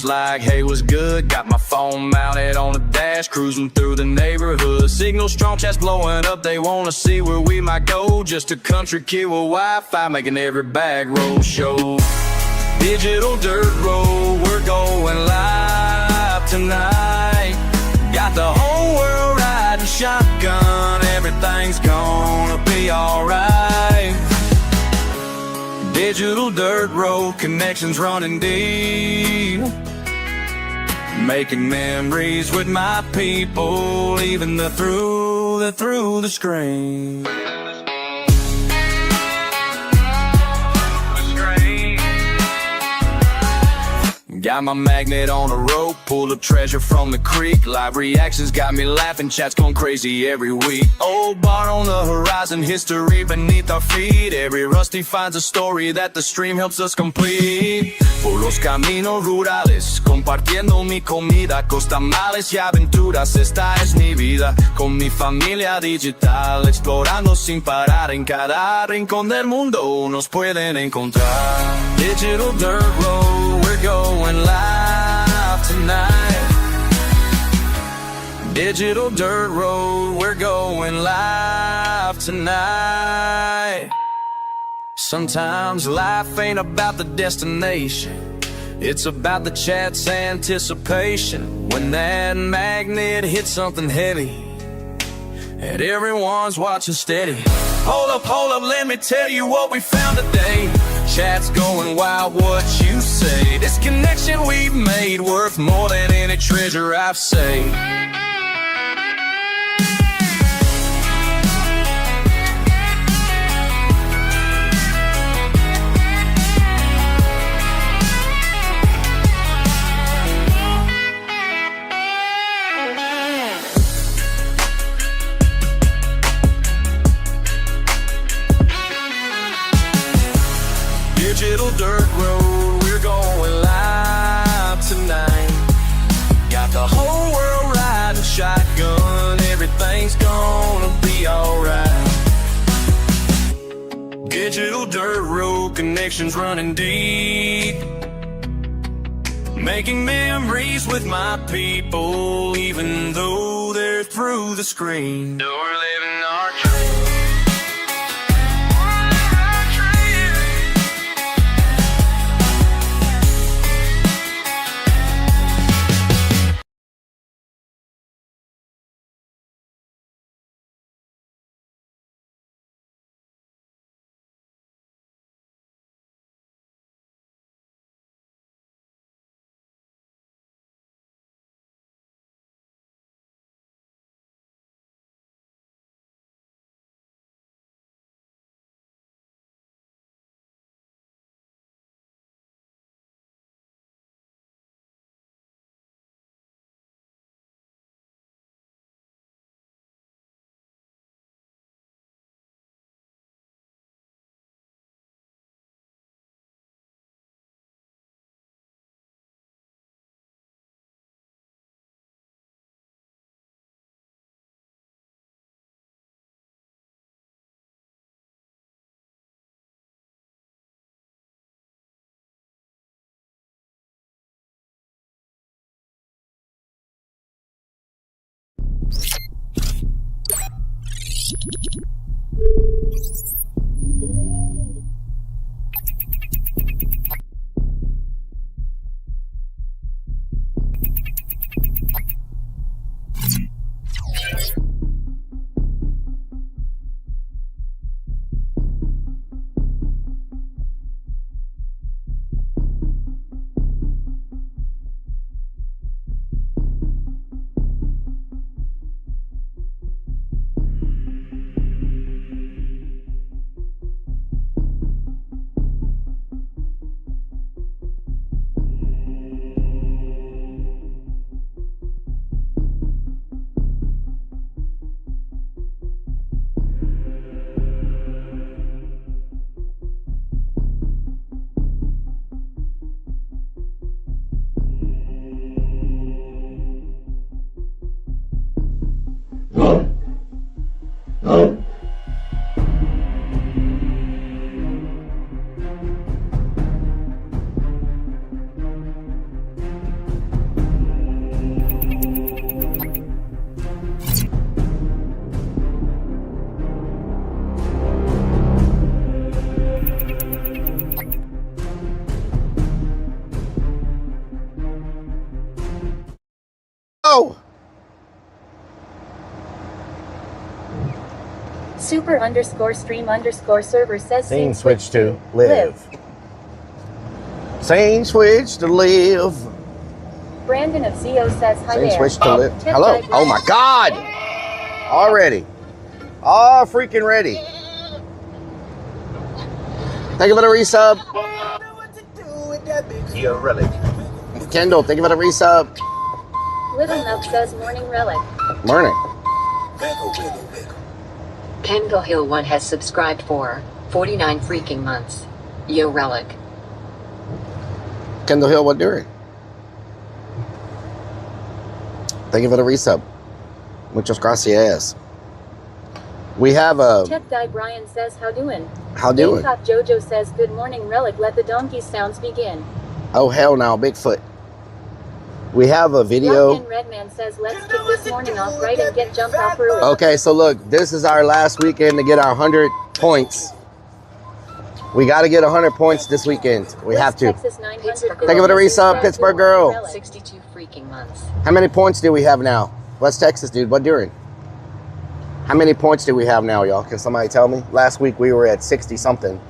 Like, hey, what's good? Got my phone mounted on the dash, cruising through the neighborhood. Signal strong, chats blowing up, they wanna see where we might go. Just a country kid with Wi-Fi, making every bag roll show. Digital dirt road, we're going live tonight. Got the whole world riding shotgun, everything's gonna be alright. Digital dirt road, connections running deep. Making memories with my people, even through the screen. Got my magnet on a rope, pulled up treasure from the creek. Live reactions got me laughing, chats going crazy every week. Old bar on the horizon, history beneath our feet. Every rusty finds a story that the stream helps us complete. Por los caminos rurales, compartiendo mi comida, costamales y aventuras, esta es mi vida. Con mi familia digital, explorando sin parar. En cada rincón del mundo nos pueden encontrar. Digital dirt road, we're going live tonight. Digital dirt road, we're going live tonight. Sometimes life ain't about the destination, it's about the chat's anticipation. When that magnet hits something heavy and everyone's watching steady. Hold up, let me tell you what we found today. Chat's going wild, what you say? This connection we've made worth more than any treasure I've saved. Digital dirt road, we're going live tonight. Got the whole world riding shotgun, everything's gonna be alright. Digital dirt road, connections running deep. Making memories with my people, even though they're through the screen. We're living our dream. Super_stream_server says scene switch to live. Scene switch to live. Brandon of Zio says hi Scene there. switch to live. Hello. Oh my God. Already. All freaking ready. Thank you for the resub. Yo, Rellik. Kendall, thank you for the resub. Little Nub says morning Rellik. Morning. Kendall Hill 1 has subscribed for 49 freaking months. Yo, Rellik. Kendall Hill, what doing? Thank you for the resub. Muchas gracias. We have a... Tech Guy Brian says how doing? How doing? Gamecock Jojo says good morning Rellik, let the donkey sounds begin. Oh hell no, Bigfoot. We have a video. Rockin' Redman says let's kick this morning off right and get jumped off early. Okay, so look, this is our last weekend to get our 100 points. We got to get 100 points this weekend. We have to. Texas 900. Thank you for the resub, Pittsburgh girl. 62 freaking months. How many points do we have now? West Texas, dude. What doing? How many points do we have now, y'all? Can somebody tell me? Last week we were at 60 something.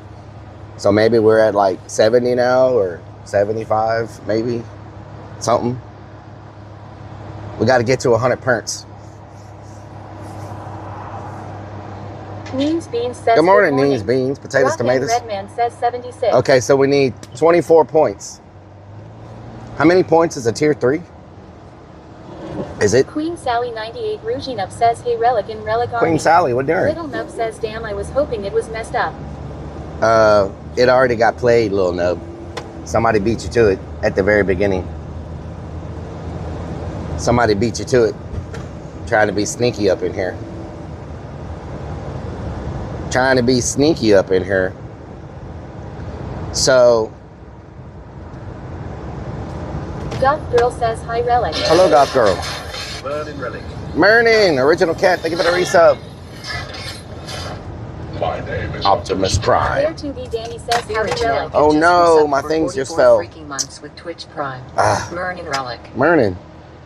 So maybe we're at like 70 now or 75, maybe something. We got to get to 100 points. Neens Beans says good morning, Neens Beans. Potatoes, tomatoes. Redman says 76. Okay, so we need 24 points. How many points is a tier 3? Is it? Queen Sally 98 Rougie Nub says hey Rellik and Rellik Army. Queen Sally, what doing? Little Nub says damn I was hoping it was messed up. It already got played, little nub. Somebody beat you to it at the very beginning. Somebody beat you to it. Trying to be sneaky up in here. Trying to be sneaky up in here. So. Goth Girl says hi Rellik. Hello, Goth Girl. Morning, Rellik. Morning, Original Cat. Thank you for the resub. My name is Optimus Prime. Player 2B Danny says hi Rellik. Oh no, my things just fell. Freaking months with Twitch Prime. Ah. Morning, Rellik. Morning.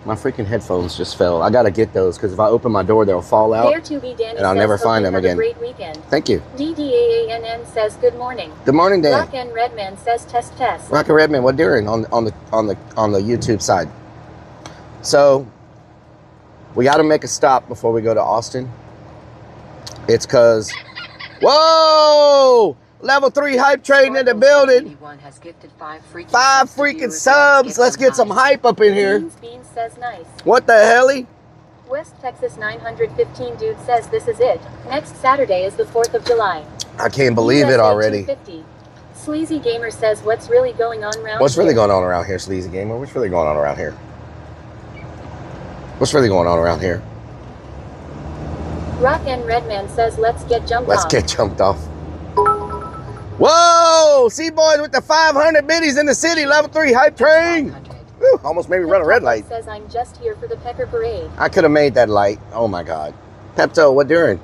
My freaking headphones just fell. I gotta get those because if I open my door, they'll fall out. Player 2B Danny and I'll says never find them have again. A great weekend. Thank you. DDAANN says good morning. Good morning, Dan. Rockin' Redman says test test. Rockin' Redman, what doing on the YouTube side? So we got to make a stop before we go to Austin. It's cause, whoa! Level 3 hype train in the building. Has gifted 5 freaking subs. Let's get some hype up in here. Beans says nice. What the helly? West Texas 915 dude says this is it. Next Saturday is the 4th of July. I can't believe it already. Sleazy Gamer says what's really going on around What's really going on around here, Sleazy Gamer? What's really going on around here? What's really going on around here? Rock and Redman says let's get jumped off. Let's get jumped off. Whoa! C-Boys with the 500 biddies in the city. Level 3 hype train. Woo, almost made me run a red light. Says I'm just here for the Pecker Parade. I could have made that light. Oh my God. Pepto, what doing?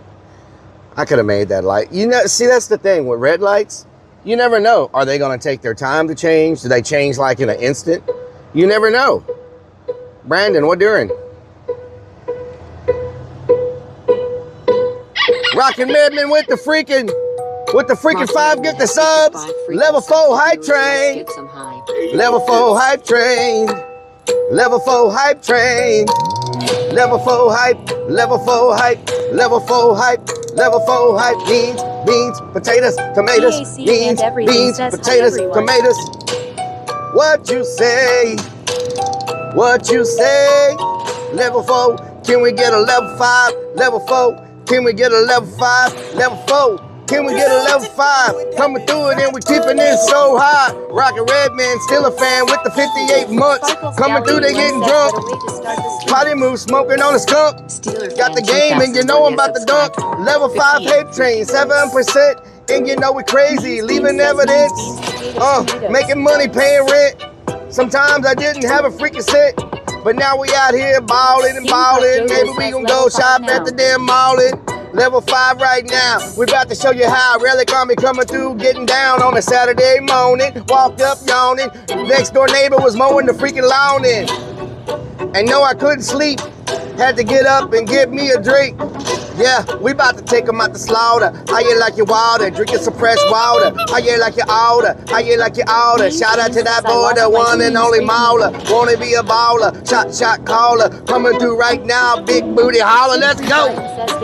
I could have made that light. You know, see, that's the thing with red lights. You never know. Are they going to take their time to change? Do they change like in an instant? You never know. Brandon, what doing? Rockin' Redman with the freaking 5 get the subs. Level 4 hype train. Level 4 hype train. Level 4 hype train. Level 4 hype. Level 4 hype. Level 4 hype. Level 4 hype. Beans, potatoes, tomatoes. Beans, potatoes, tomatoes. What you say? What you say? Level 4. Can we get a level 5? Level 4. Can we get a level 5? Level 4. Can we get a level 5? Coming through it and we keeping it so high. Rockin' Redman, still a fan with the 58 months. Coming through, they getting drunk. Potty move, smoking on a skunk. Got the game and you know I'm about to dunk. Level 5 hate train, 7%. And you know we crazy, leaving evidence. Making money, paying rent. Sometimes I didn't have a freaking cent. But now we out here ballin' and ballin'. Maybe we gon' go shop at the damn mallin'. Level 5 right now. We about to show you how Rellik Army coming through, getting down on a Saturday morning. Walked up yawning. Next door neighbor was mowing the freaking lawn in. And no, I couldn't sleep. Had to get up and get me a drink. Yeah, we about to take them out the slaughter. How you like your water? Drinking some fresh water. How you like your order? How you like your order? Shout out to that boy, the one and only Mauler. Wanna be a baller? Shot caller. Coming through right now, big booty holler. Let's go.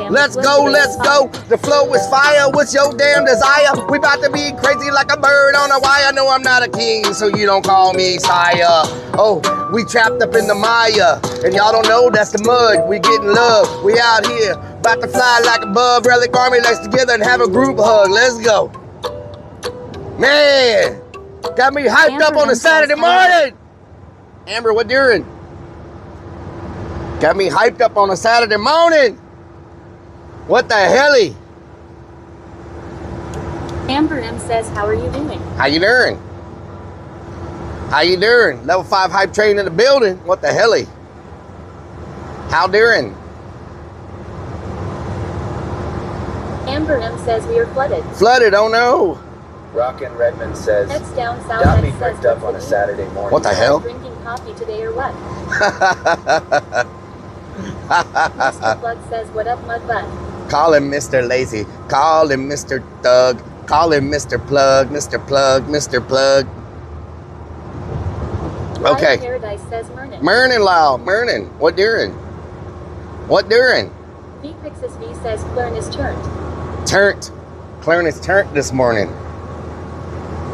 Let's go, let's go. The flow is fire. What's your damn desire? We about to be crazy like a bird on a wire. No, I'm not a king, so you don't call me sire. Oh, we trapped up in the Maya. And y'all don't know that's the mud. We getting love. We out here. About to fly like a bug. Rellik Army, let's together and have a group hug. Let's go. Man, got me hyped up on a Saturday morning. Amber, what doing? Got me hyped up on a Saturday morning. What the helly? Amber M says, how are you doing? How you doing? How you doing? Level 5 hype train in the building. What the helly? How doing? Amber M says we are flooded. Flooded, oh no. Rockin' Redmond says, X down south. got me X bricked says, up on a what's Saturday morning. What the hell? Drinking coffee today or what? Mr. Plug says, what up, mud butt? Call him Mr. Lazy. Call him Mr. Thug. Call him Mr. Plug. Mr. Plug. Mr. Plug. Okay. Paradise says Mernin. Mernin Lau. Mernin. What doing? What doing? V-Pixis V says Clarin is turned. Turnt. Clarence is turnt this morning.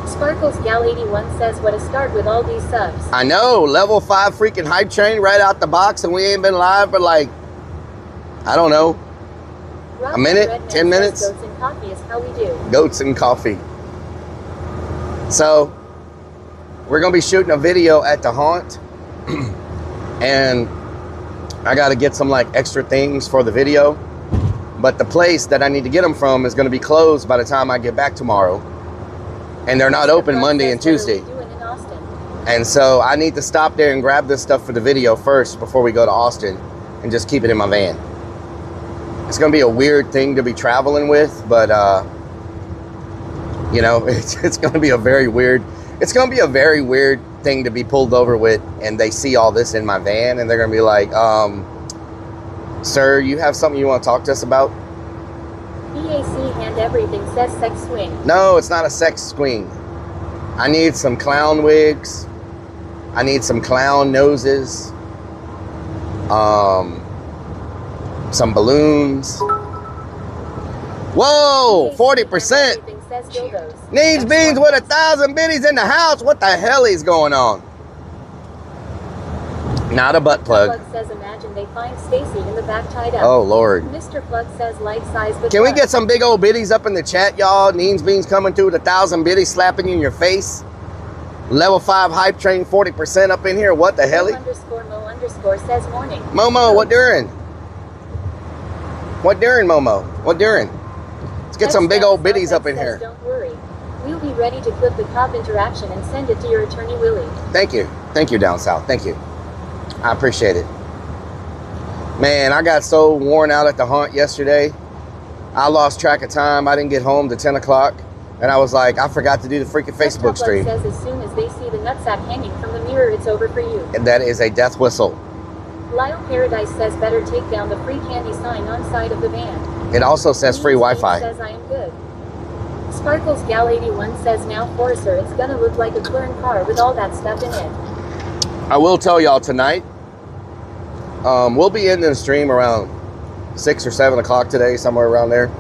Sparkles Gal 81 says what a start with all these subs. I know. Level 5 freaking hype train right out the box, and we ain't been live for like, I don't know, Rock a minute, Redman 10 minutes. Says goats and coffee is how we do. Goats and coffee. So, we're going to be shooting a video at the haunt. And I got to get some like extra things for the video. But the place that I need to get them from is going to be closed by the time I get back tomorrow. And they're not open Monday and Tuesday. What are we doing in Austin? And so I need to stop there and grab this stuff for the video first before we go to Austin and just keep it in my van. It's going to be a weird thing to be traveling with, but you know, it's going to be a very weird, it's going to be a very weird thing to be pulled over with, and they see all this in my van and they're going to be like, sir, you have something you want to talk to us about? BAC hand everything says sex swing. No, it's not a sex swing. I need some clown wigs. I need some clown noses. Some balloons. Whoa, 40%. Everything says dildos. Needs beans with 1,000 biddies in the house. What the hell is going on? Not a butt plug. Plug says imagine they find Stacy in the back tied up. Oh, Lord. Mr. Plug says light size but Can we plug. get some big old biddies up in the chat, y'all? Needs beans coming through with 1,000 biddies slapping you in your face. Level 5 hype train 40% up in here. What the hell? Mo_Mo_ says morning. Momo, what doing? What doing, Momo? What doing? Let's get some big old biddies up in here. Don't worry. We'll be ready to clip the cop interaction and send it to your attorney, Willie. Thank you. Thank you, down south. Thank you. I appreciate it. Man, I got so worn out at the haunt yesterday. I lost track of time. I didn't get home to 10 o'clock. And I was like, I forgot to do the freaking Facebook stream. Says as soon as they see the nutsack hanging from the mirror, it's over for you. And that is a death whistle. Lyle Paradise says better take down the free candy sign on side of the van. It also says free Wi-Fi. Says I am good. Sparkles Gal 81 says now Forcer, it's gonna look like a clearing car with all that stuff in it. I will tell y'all tonight, we'll be ending the stream around 6 or 7 o'clock today, somewhere around there.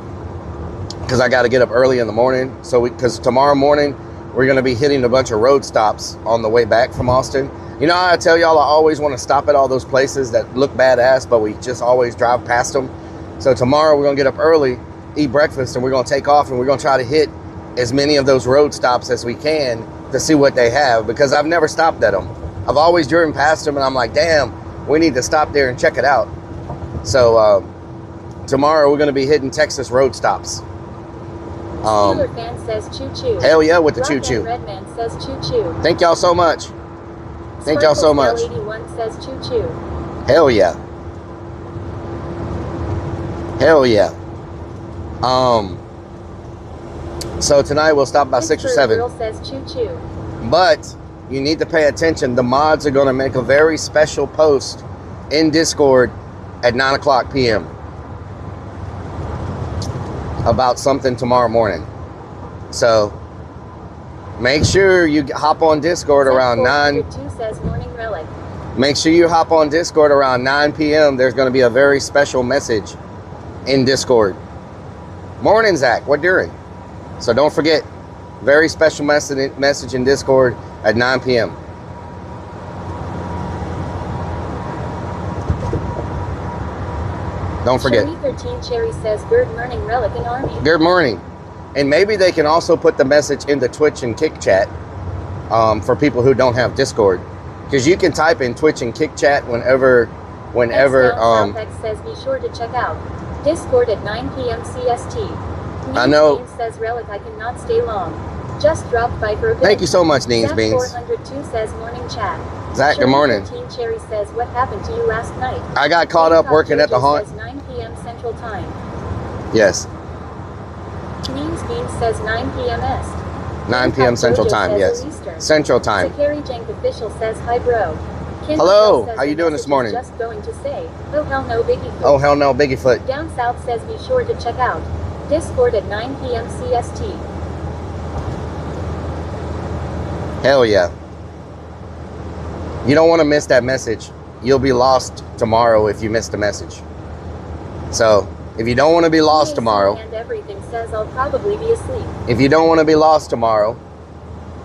Because I got to get up early in the morning. So because tomorrow morning, we're going to be hitting a bunch of road stops on the way back from Austin. You know, I tell y'all I always want to stop at all those places that look badass, but we just always drive past them. So tomorrow we're going to get up early, eat breakfast, and we're going to take off, and we're going to try to hit as many of those road stops as we can to see what they have, because I've never stopped at them. I've always driven past them, and I'm like, damn, we need to stop there and check it out. So tomorrow we're going to be hitting Texas road stops. Steeler fan says choo choo. Hell yeah with the Rock choo choo. Redman says choo choo. Thank y'all so much. Thank y'all so much. 81 says choo choo. Hell yeah. Hell yeah. So tonight we'll stop by 6 or 7. Girl says choo choo. But you need to pay attention. The mods are going to make a very special post in Discord at 9 o'clock p.m. about something tomorrow morning. So make sure you hop on Discord around 9. Says Morning Rellik. Make sure you hop on Discord around 9 p.m. There's going to be a very special message in Discord. Morning, Zach. What doing? So don't forget, very special message in Discord at 9 p.m. Don't forget. Cherry 13 Cherry says, Good morning, Rellik and Army. Good morning. And maybe they can also put the message in the Twitch and Kick chat for people who don't have Discord. Because you can type in Twitch and Kick chat whenever X says, be sure to check out Discord at 9 p.m. CST. I know. Neens says, Rellik, I cannot stay long. Just dropped by for a bit. Thank you so much, Neens Zach Beans. 402 says, morning chat. Zach, good morning. 13 Cherry says, what happened to you last night? I got caught up working at the haunt. Says 9 p.m. Central Time. Yes. Neens Beans says 9 p.m. Est. 9 p.m. Central Time, yes. Central Time. Sakari Jank official says, hi bro. Hello, says, how you doing this morning? Just going to say, oh hell no, Biggie Foot. Oh hell no, Biggie Foot. Down South says, be sure to check out Discord at 9 p.m. CST. Hell yeah. You don't want to miss that message. You'll be lost tomorrow if you miss the message. So, if you don't want to be lost tomorrow, And everything says I'll probably be asleep. if you don't want to be lost tomorrow,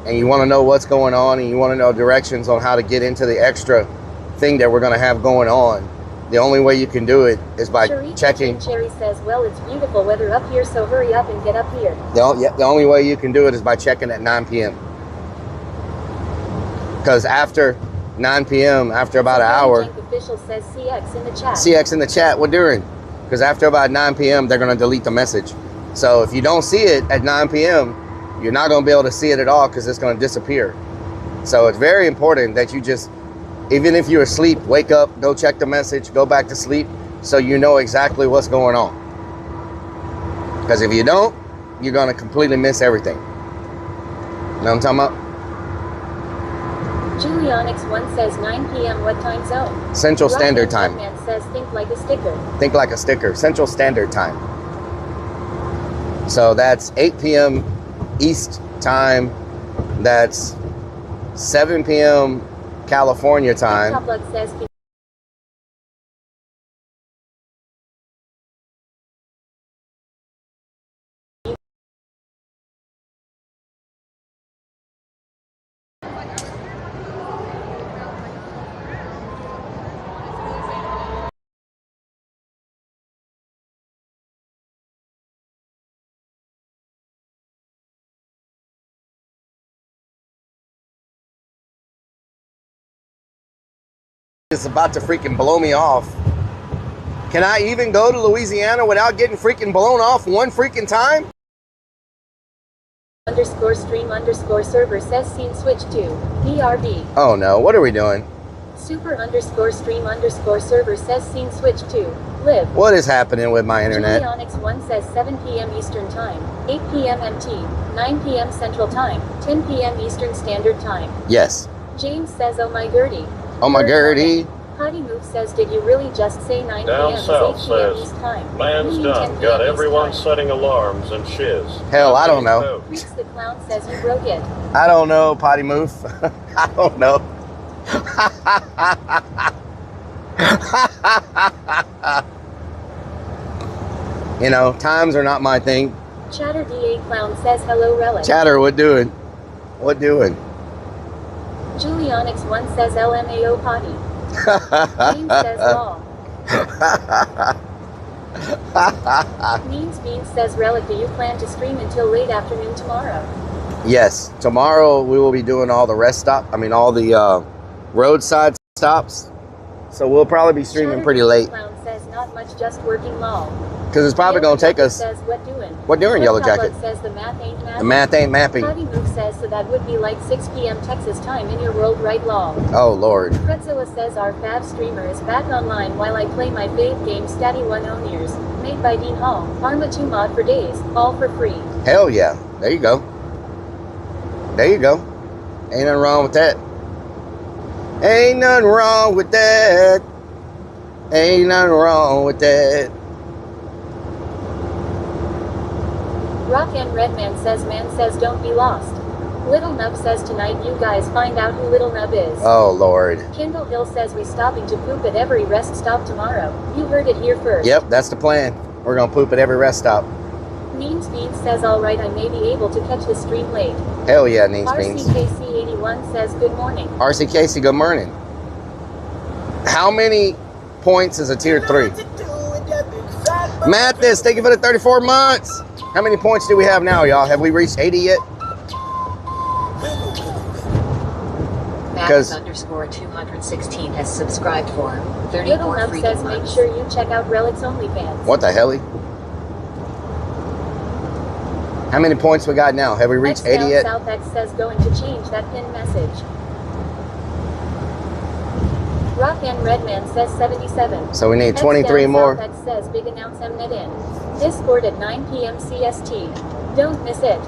and you want to know what's going on, and you want to know directions on how to get into the extra thing that we're going to have going on, the only way you can do it is by checking. Cherry says, well, it's beautiful weather up here, so hurry up and get up here. The only way you can do it is by checking at 9 p.m. Because after 9 p.m., after about an hour, Official says CX in the chat. CX in the chat, what doing? Because after about 9 p.m., they're going to delete the message. So if you don't see it at 9 p.m., you're not going to be able to see it at all because it's going to disappear. So it's very important that you just, even if you're asleep, wake up, go check the message, go back to sleep, so you know exactly what's going on. Because if you don't, you're going to completely miss everything. You know what I'm talking about? Julianix1 says 9 p.m. What time zone? Central Standard Time. Man says think like a sticker. Think like a sticker. Central Standard Time. So that's 8 p.m. East Time. That's 7 p.m. California time. Top Luck says It's about to freaking blow me off. Can I even go to Louisiana without getting freaking blown off one freaking time? _stream_server says scene switch to BRB. Oh no, what are we doing? Super_stream_server says scene switch to live. What is happening with my internet? Julianix1 says 7 p.m. Eastern Time, 8 p.m. MT, 9 p.m. Central Time, 10 p.m. Eastern Standard Time. Yes. James says, oh my Gertie. Oh my Gertie. Potty Move says, did you really just say 9 p.m. Down is 8 south p.m. says, East Time? man's Meaning 10 done. p.m. Got East everyone Time. setting alarms and shiz. Hell, I don't know. Freaks the Clown says you broke it. I don't know, Potty Move. I don't know. You know, times are not my thing. Chatter DA Clown says hello Rellik. Chatter, what doing? What doing? Julianix1 says LMAO potty. James says law. Means Beans says Rellik, do you plan to stream until late afternoon tomorrow? Yes, tomorrow we will be doing all the all the roadside stops. So we'll probably be streaming pretty late. Clown says not much, just working lol. Because it's probably going to take us. Says what doing? What doing, Yellow Jacket? Says the math ain't mapping. The math ain't mapping. Potty Move says so that would be like 6 p.m. Texas time in your world, right lol. Oh Lord. Pretzilla says our fab streamer is back online while I play my fave game Statty 1 Years, made by Dean Hall, Arma 2 mod for days, all for free. Hell yeah. There you go. There you go. Ain't nothing wrong with that. Ain't nothing wrong with that. Ain't nothing wrong with that. Rock and Redman says, man says don't be lost. Little Nub says tonight you guys find out who Little Nub is. Oh, Lord. Kindle Hill says we stopping to poop at every rest stop tomorrow. You heard it here first. Yep, that's the plan. We're going to poop at every rest stop. Means Beans says alright, I may be able to catch the stream late. Hell yeah, Needs Beans. RCKC81 says good morning. RC Casey, good morning. How many points is a tier 3? Mathis, thank you for the 34 months. How many points do we have now, y'all? Have we reached 80 yet? Max underscore 216 has subscribed for 30 Little more Nub freaking says months. make sure you check out Relik's OnlyFans. What the hell? How many points we got now? Have we reached 80 yet? South X says going to change that pin message. Rock and Redman says 77. So we need 23 more. South X says big announce Mnet in Discord at 9 p.m. CST. Don't miss it.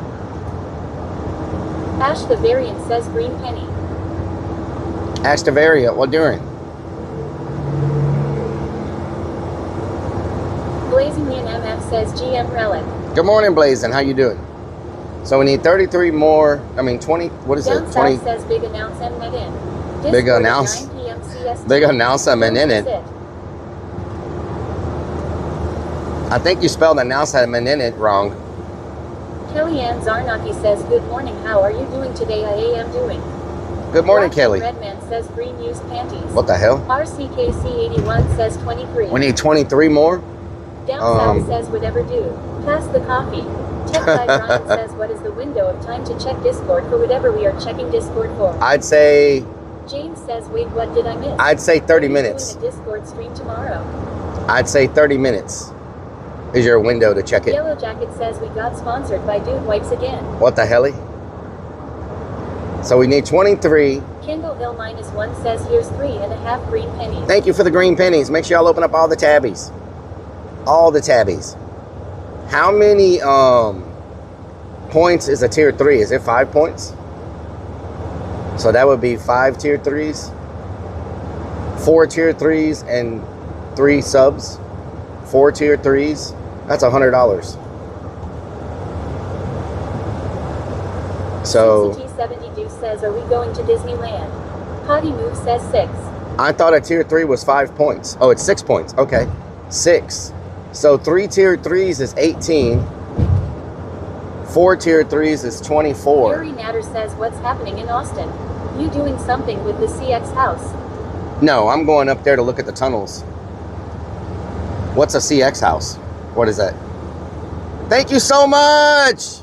Ash the Variant says green penny. Ash the Variant, what doing? Blazing Ian MF says GM Relik. Good morning, Blazing. How you doing? So we need 33 more. I mean, 20. What is Down it? South 20. says big announce Mnet in Discord Big at announce. 9 p.m. CST. Big announce them in Don't it. miss I think you spelled announce them in it wrong. Kellyanne Zarnaki says good morning. How are you doing today? I am doing. Good morning, Rock Kelly. Redman says green used panties. What the hell? RCKC81 says 23. We need 23 more. Down South says whatever do. Pass the coffee. Tech Guy Brian says what is the window of time to check Discord for whatever we are checking Discord for. I'd say James says wait, what did I miss? I'd say 30 Are you minutes. doing a Discord stream tomorrow. I'd say 30 minutes is your window to check it. Yellow Jacket says we got sponsored by Dude Wipes again. What the hell? So we need 23. Kindle Hill -1 says here's 3.5 green pennies. Thank you for the green pennies. Make sure y'all open up all the tabbies. All the tabbies. How many points is a tier 3? Is it 5 points? So that would be 5 tier 3s, 4 tier 3s, and 3 subs. 4 tier 3s. That's $100. So T70 Deuce says are we going to Disneyland? Potty Move says 6. I thought a tier 3 was 5 points. Oh, it's 6 points. Okay. 6. So 3 tier 3s is 18. 4 tier 3s is 24. Yuri Natter says what's happening in Austin? You doing something with the CX house? No, I'm going up there to look at the tunnels. What's a CX house? What is that? Thank you so much.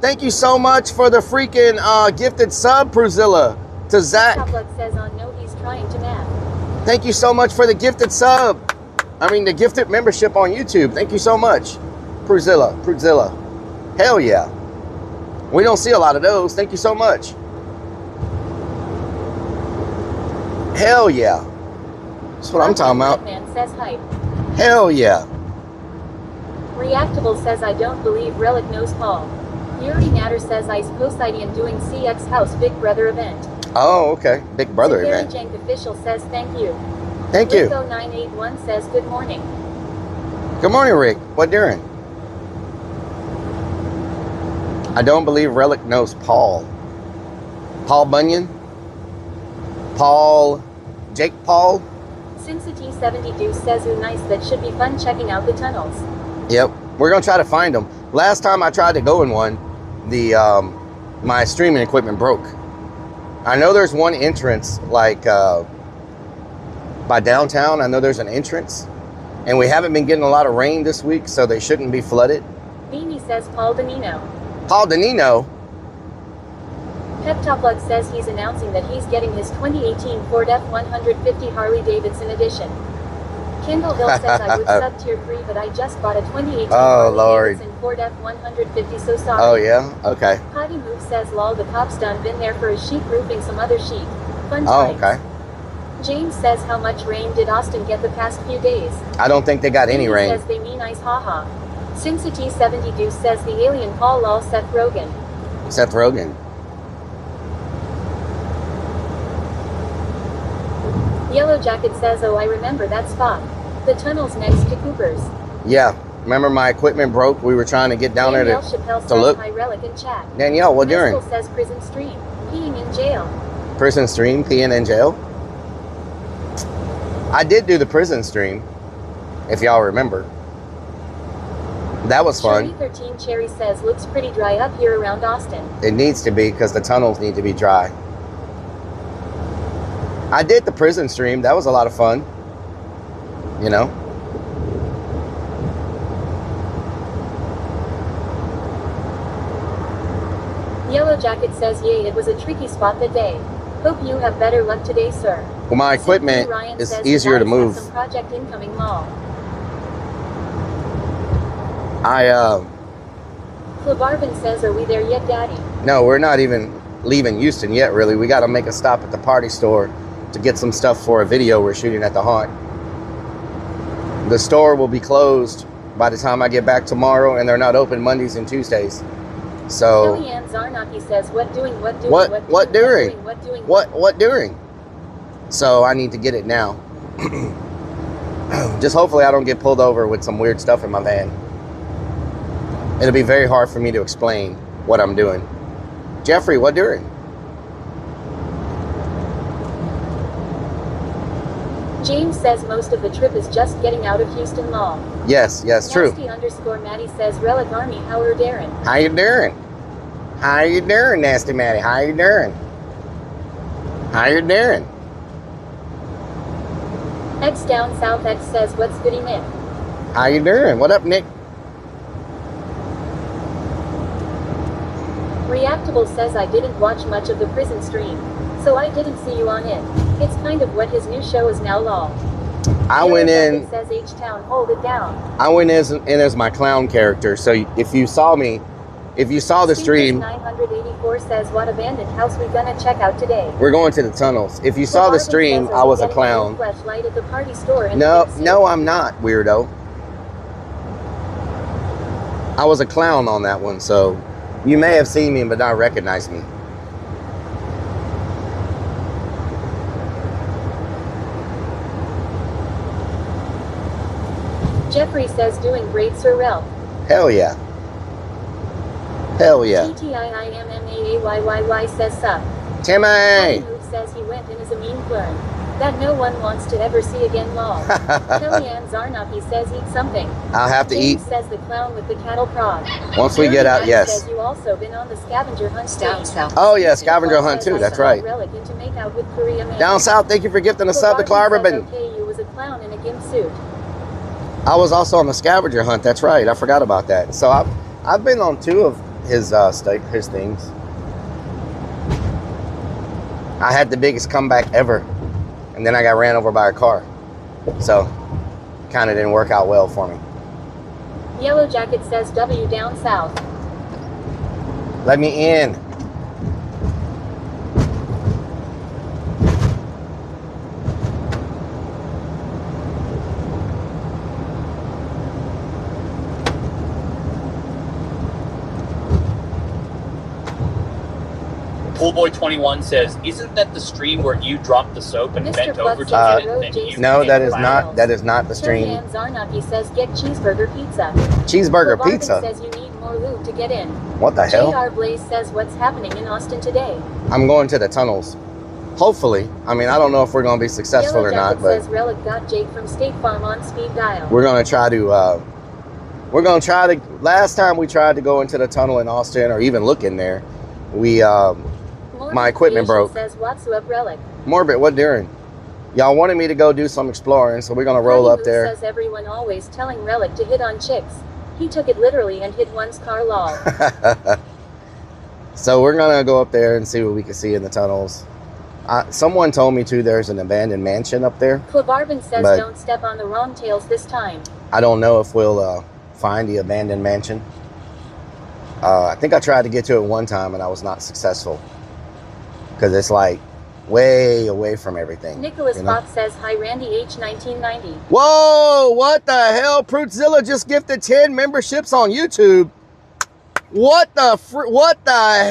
Thank you so much for the freaking gifted sub, Pruzilla, to Zach. Toplug says on no he's trying to math. Thank you so much for the gifted sub. I mean, the gifted membership on YouTube. Thank you so much, Pruzilla. Hell yeah. We don't see a lot of those. Thank you so much. Hell yeah. That's what I'm talking about. Man says hype. Hell yeah. Reactable says I don't believe Relik knows Paul. Yuri Natter says Ice Poseidon doing CX House Big Brother event. Oh, okay. Big Brother Gary event. Jank official says thank you. Thank you. Rico 981 says good morning. Good morning, Rick. What doing? I don't believe Relik knows Paul. Paul Bunyan? Paul? Jake Paul? Cincinnati 70 Deuce says ooh nice, that should be fun checking out the tunnels. Yep. We're going to try to find them. Last time I tried to go in one, my streaming equipment broke. I know there's one entrance, like by downtown. I know there's an entrance. And we haven't been getting a lot of rain this week, so they shouldn't be flooded. Beanie says Paul Danino. Paul Danino? Pep Toplug says he's announcing that he's getting his 2018 Ford F-150 Harley-Davidson edition. Kindle Hill says I would sub tier 3, but I just bought a 2018 Harley-Davidson Ford F-150, so sorry. Oh, yeah? Okay. Potty Move says lol, the cop's done been there for a sheep roofing some other sheep. Fun Oh, times. okay. James says how much rain did Austin get the past few days? I don't think they got any Beanie rain. says they mean ice haha. Cincinnati 70 Deuce says the alien Paul lol Seth Rogen. Seth Rogen. Yellow Jacket says, oh, I remember that spot. The tunnel's next to Cooper's. Yeah. Remember my equipment broke? We were trying to get down Danielle there Chappelle to says, look. hi, Relic in chat. Danielle, what doing? Mescal says prison stream. Peeing in jail. Prison stream, peeing in jail? I did do the prison stream, if y'all remember. That was fun. Cherry 13 Cherry says, looks pretty dry up here around Austin. It needs to be because the tunnels need to be dry. I did the prison stream. That was a lot of fun. You know? Yellow Jacket says, yay, it was a tricky spot that day. Hope you have better luck today, sir. Well, my equipment Ryan is says, easier to "You guys have move. some project incoming mall. Clebarvin says, are we there yet, Daddy? No, we're not even leaving Houston yet, really. We got to make a stop at the party store to get some stuff for a video we're shooting at the haunt. The store will be closed by the time I get back tomorrow, and they're not open Mondays and Tuesdays. So Kellyanne Zarnaki says, what doing? So I need to get it now. Just hopefully I don't get pulled over with some weird stuff in my van. It'll be very hard for me to explain what I'm doing. Jeffrey, what doing? James says most of the trip is just getting out of Houston Mall. Yes, true. Nasty_Maddie says, Relic Army, how are Darren? How you doing? How you doing, Nasty Maddie? How you doing? How you doing? X Down South X says, what's goody, Nick? How you doing? What up, Nick? Reactable says, I didn't watch much of the prison stream, so I didn't see you on it. It's kind of what his new show is now, lol. I went in. Says H-Town, hold it down. I went in as my clown character. So if you saw me, if you saw the stream, 984 says, what abandoned house we gonna check out today? we're going to the tunnels. If you saw the stream, I was a clown. Flashlight at the party store and No, I'm not, weirdo. I was a clown on that one, so you may have seen me but not recognized me. Jeffrey says, doing great, Sir Rel. Hell yeah. Hell yeah. TTIIMMAAYYY says sup. Timmy! Move says he went and is a mean clone that no one wants to ever see again, lol. Kellyanne Zarnaki says eat something. I'll have to James eat. says the clown with the cattle prod. Once we get out, Jerry yes. says you also been on the scavenger hunt Down south. Oh yeah, scavenger hunt too, that's right. Relic into make out with Korea man. Down south, thank you for gifting a sub to Clark Clark says, Ribbon. okay, you was a clown in a gimp suit. I was also on the scavenger hunt, that's right. I forgot about that. So I've been on two of his things. I had the biggest comeback ever, and then I got ran over by a car. So kind of didn't work out well for me. Yellow Jacket says W down south. Let me in. Poolboy21 says, "Isn't that the stream where you dropped the soap and Mr. bent Plus over to says get road it? And then you No, that is wow. not. That is not the stream. Kellyanne Zarnaki says get cheeseburger pizza. Cheeseburger Barvin pizza. says you need more lube to get in. What the hell? JR Blaze says what's happening in Austin today. I'm going to the tunnels. Hopefully. I mean, I don't know if we're going to be successful Yellow or not, Jacket but says Relic got Jake from State Farm on speed dial. we're going to try to. Last time we tried to go into the tunnel in Austin, or even look in there, we my equipment broke. Says what's up, Relic. Morbid, what doing? Y'all wanted me to go do some exploring, so we're gonna roll up there. Says everyone always telling Relic to hit on chicks. He took it literally and hit one's car, lol. So we're gonna go up there and see what we can see in the tunnels. Someone told me too there's an abandoned mansion up there. Clebarvin says But don't step on the wrong tails this time. I don't know if we'll find the abandoned mansion. I think I tried to get to it one time and I was not successful. Because it's like way away from everything. Nicholas you know? Fox says hi Randy H 1990. Whoa, what the hell? Fruitzilla just gifted 10 memberships on YouTube. What the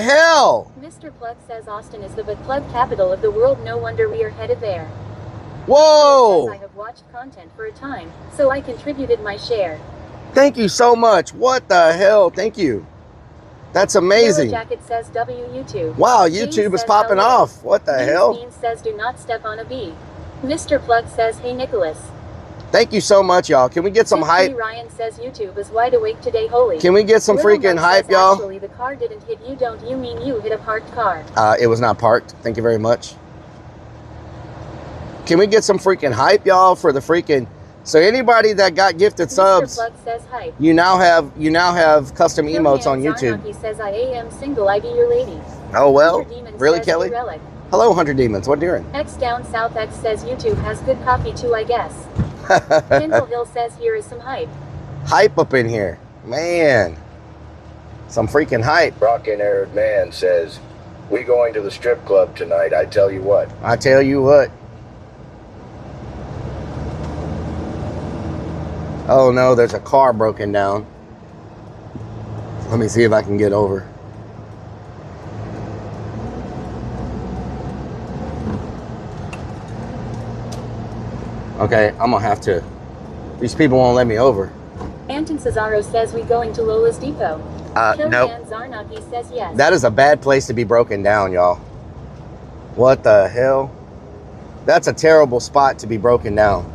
hell? Mr. Plug says Austin is the butt plug capital of the world. No wonder we are headed there. Whoa! I have watched content for a time, so I contributed my share. Thank you so much. What the hell? Thank you. That's amazing. Yellow Jacket says W YouTube. Wow, James YouTube is says popping hello. off. What the James hell? Bean says do not step on a bee. Mr. Plug says hey Nicholas. Thank you so much, y'all. Can we get some hype? Ryan says YouTube is wide awake today, holy. Can we get some Little freaking Mike hype, says, y'all? Actually, the car didn't hit you. Don't you mean you hit a parked car? It was not parked. Thank you very much. Can we get some freaking hype, y'all, for the freaking... So anybody that got gifted subs, Plug says hype. you now have custom emotes on YouTube. He says I am single, I be your lady. Oh well, Hunter Demon really, says, Kelly? Relic. Hello, Hunter Demons. What doing? X down South X says YouTube has good coffee too, I guess. Kendall Hill says here is some hype. Hype up in here, man. Some freaking hype. Rockin' Man says, we going to the strip club tonight, I tell you what. I tell you what. Oh no, there's a car broken down. Let me see if I can get over. Okay, I'm gonna have to. These people won't let me over. Anton Cesaro says we going to Lola's Depot. Nope. Zarnaki says yes. That is a bad place to be broken down, y'all. What the hell? That's a terrible spot to be broken down.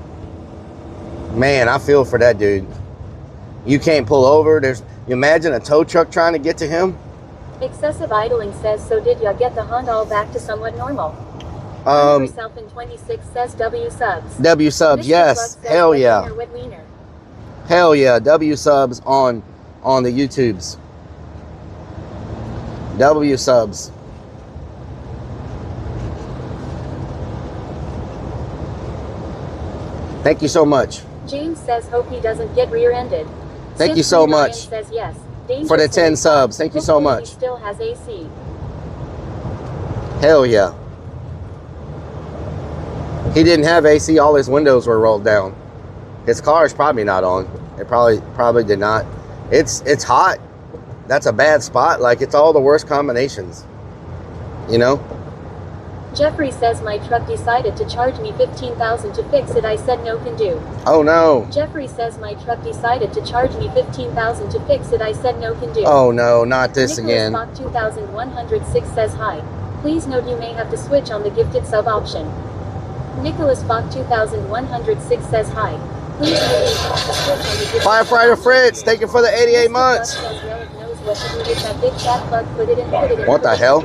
Man, I feel for that dude. You can't pull over. You imagine a tow truck trying to get to him? Excessive idling says, so did ya get the hunt all back to somewhat normal? Yourself in 26 says W subs. W subs, Mr. yes. Plug says, Hell wet yeah. wiener, wet wiener. Hell yeah. W subs on the YouTubes. W subs. Thank you so much. James says hope he doesn't get rear-ended. Thank you so much says yes. for the 10 subs. Thank you so Hopefully much. He still has AC. Hell yeah. He didn't have AC. All his windows were rolled down. His car is probably not on. It probably did not. It's hot. That's a bad spot. Like, it's all the worst combinations. You know? Jeffrey says my truck decided to charge me $15,000 to fix it. I said no can do. Oh no. Jeffrey says my truck decided to charge me $15,000 to fix it. I said no can do. Oh no, not this Nicholas again. Bach 2106 says hi. Please note you may have to switch on the gifted sub option. Nicholas Bach 2106 says hi. Please note you may have to switch on the gifted Firefighter Fritz, thank you for the 88 months. What the hell?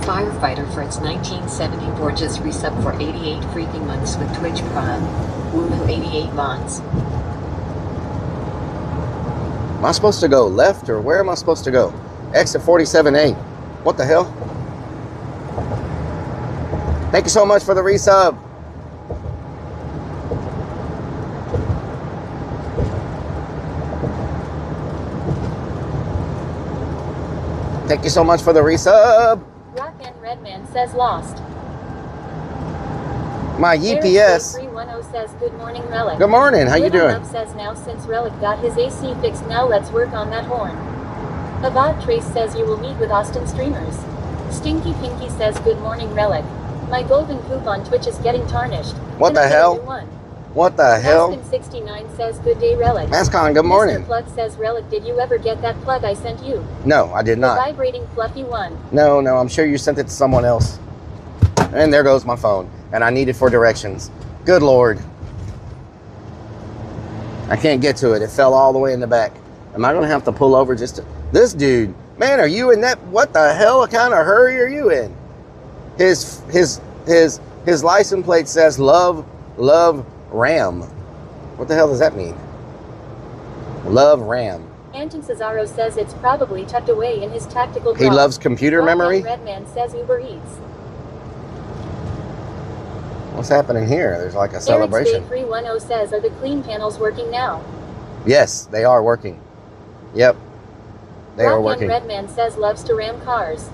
Firefighter Fritz 1974 just resubbed for 88 freaking months with Twitch Prime. Woohoo, 88 months. Am I supposed to go left or where am I supposed to go? Exit 47A. What the hell? Thank you so much for the resub. Thank you so much for the resub. Rock and Redman says lost. My UPS. 310 says good morning Relic. Good morning. How you Little doing? Love says now since Relic got his AC fixed, now let's work on that horn. Avad Trace says you will meet with Austin streamers. Stinky Pinky says good morning Relic. My golden poop on Twitch is getting tarnished. What the hell? What the hell? Mascon69 says good day Relic. Mascon, good morning. Mr. Plug says Relic, did you ever get that plug I sent you? No, I did The not. vibrating fluffy one. No, I'm sure you sent it to someone else. And there goes my phone. And I need it for directions. Good Lord. I can't get to it. It fell all the way in the back. Am I going to have to pull over just to... This dude, man, are you in that... What the hell? What kind of hurry are you in? His license plate says love Ram. What the hell does that mean? Love Ram. Anton Cesaro says it's probably tucked away in his tactical He bra. loves computer memory? Redman says Uber Eats. What's happening here? There's like a celebration. 310 says, are the clean panels working now? Yes, they are working. Yep. They are working. Redman says loves to ram cars.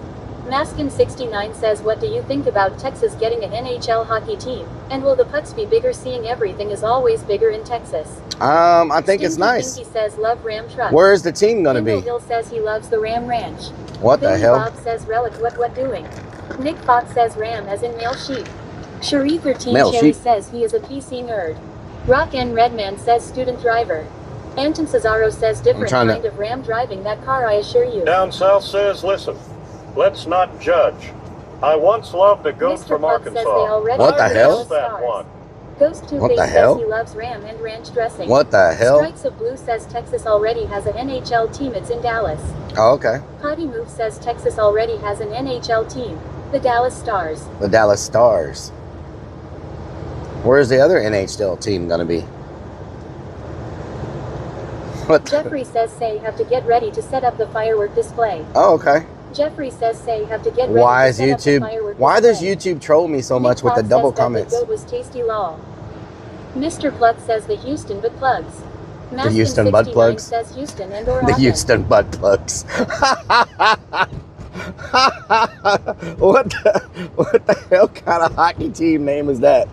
Maskin69 says, what do you think about Texas getting an NHL hockey team? And will the pucks be bigger, seeing everything is always bigger in Texas? I think it's nice. Pinky says love Ram truck. Where is the team going to be? Hill says he loves the Ram Ranch. What the hell? Bob says Relic what doing? Nick Fox says Ram as in male sheep. Sharif 13 Male Cherry sheep. says he is a PC nerd. Rock N Redman says student driver. Anton Cesaro says different trying to- kind of ram driving that car, I assure you. Down south says, listen, let's not judge. I once loved a goat Mr. from Plug says they Arkansas. already What the are hell? Dallas That stars. one. Ghost What 2 the Face hell? says he loves ram and ranch dressing. What the hell? Strikes of Blue says Texas already has an NHL team, it's in Dallas. Oh, okay. Potty Move says Texas already has an NHL team, the Dallas Stars. The Dallas Stars. Where's the other NHL team gonna be? What? Jeffrey says say have to get ready to set up the firework display. Oh, okay. Jeffrey says say have to get ready Why to is set up the YouTube? firework Why does display. YouTube troll me so much with the Nick double Plug says comments? that the goat was tasty law. Mr. Plug says the Houston butt plugs. The Houston butt plugs? says Houston and or The Ogden. Houston butt plugs. what the hell kind of hockey team name is that?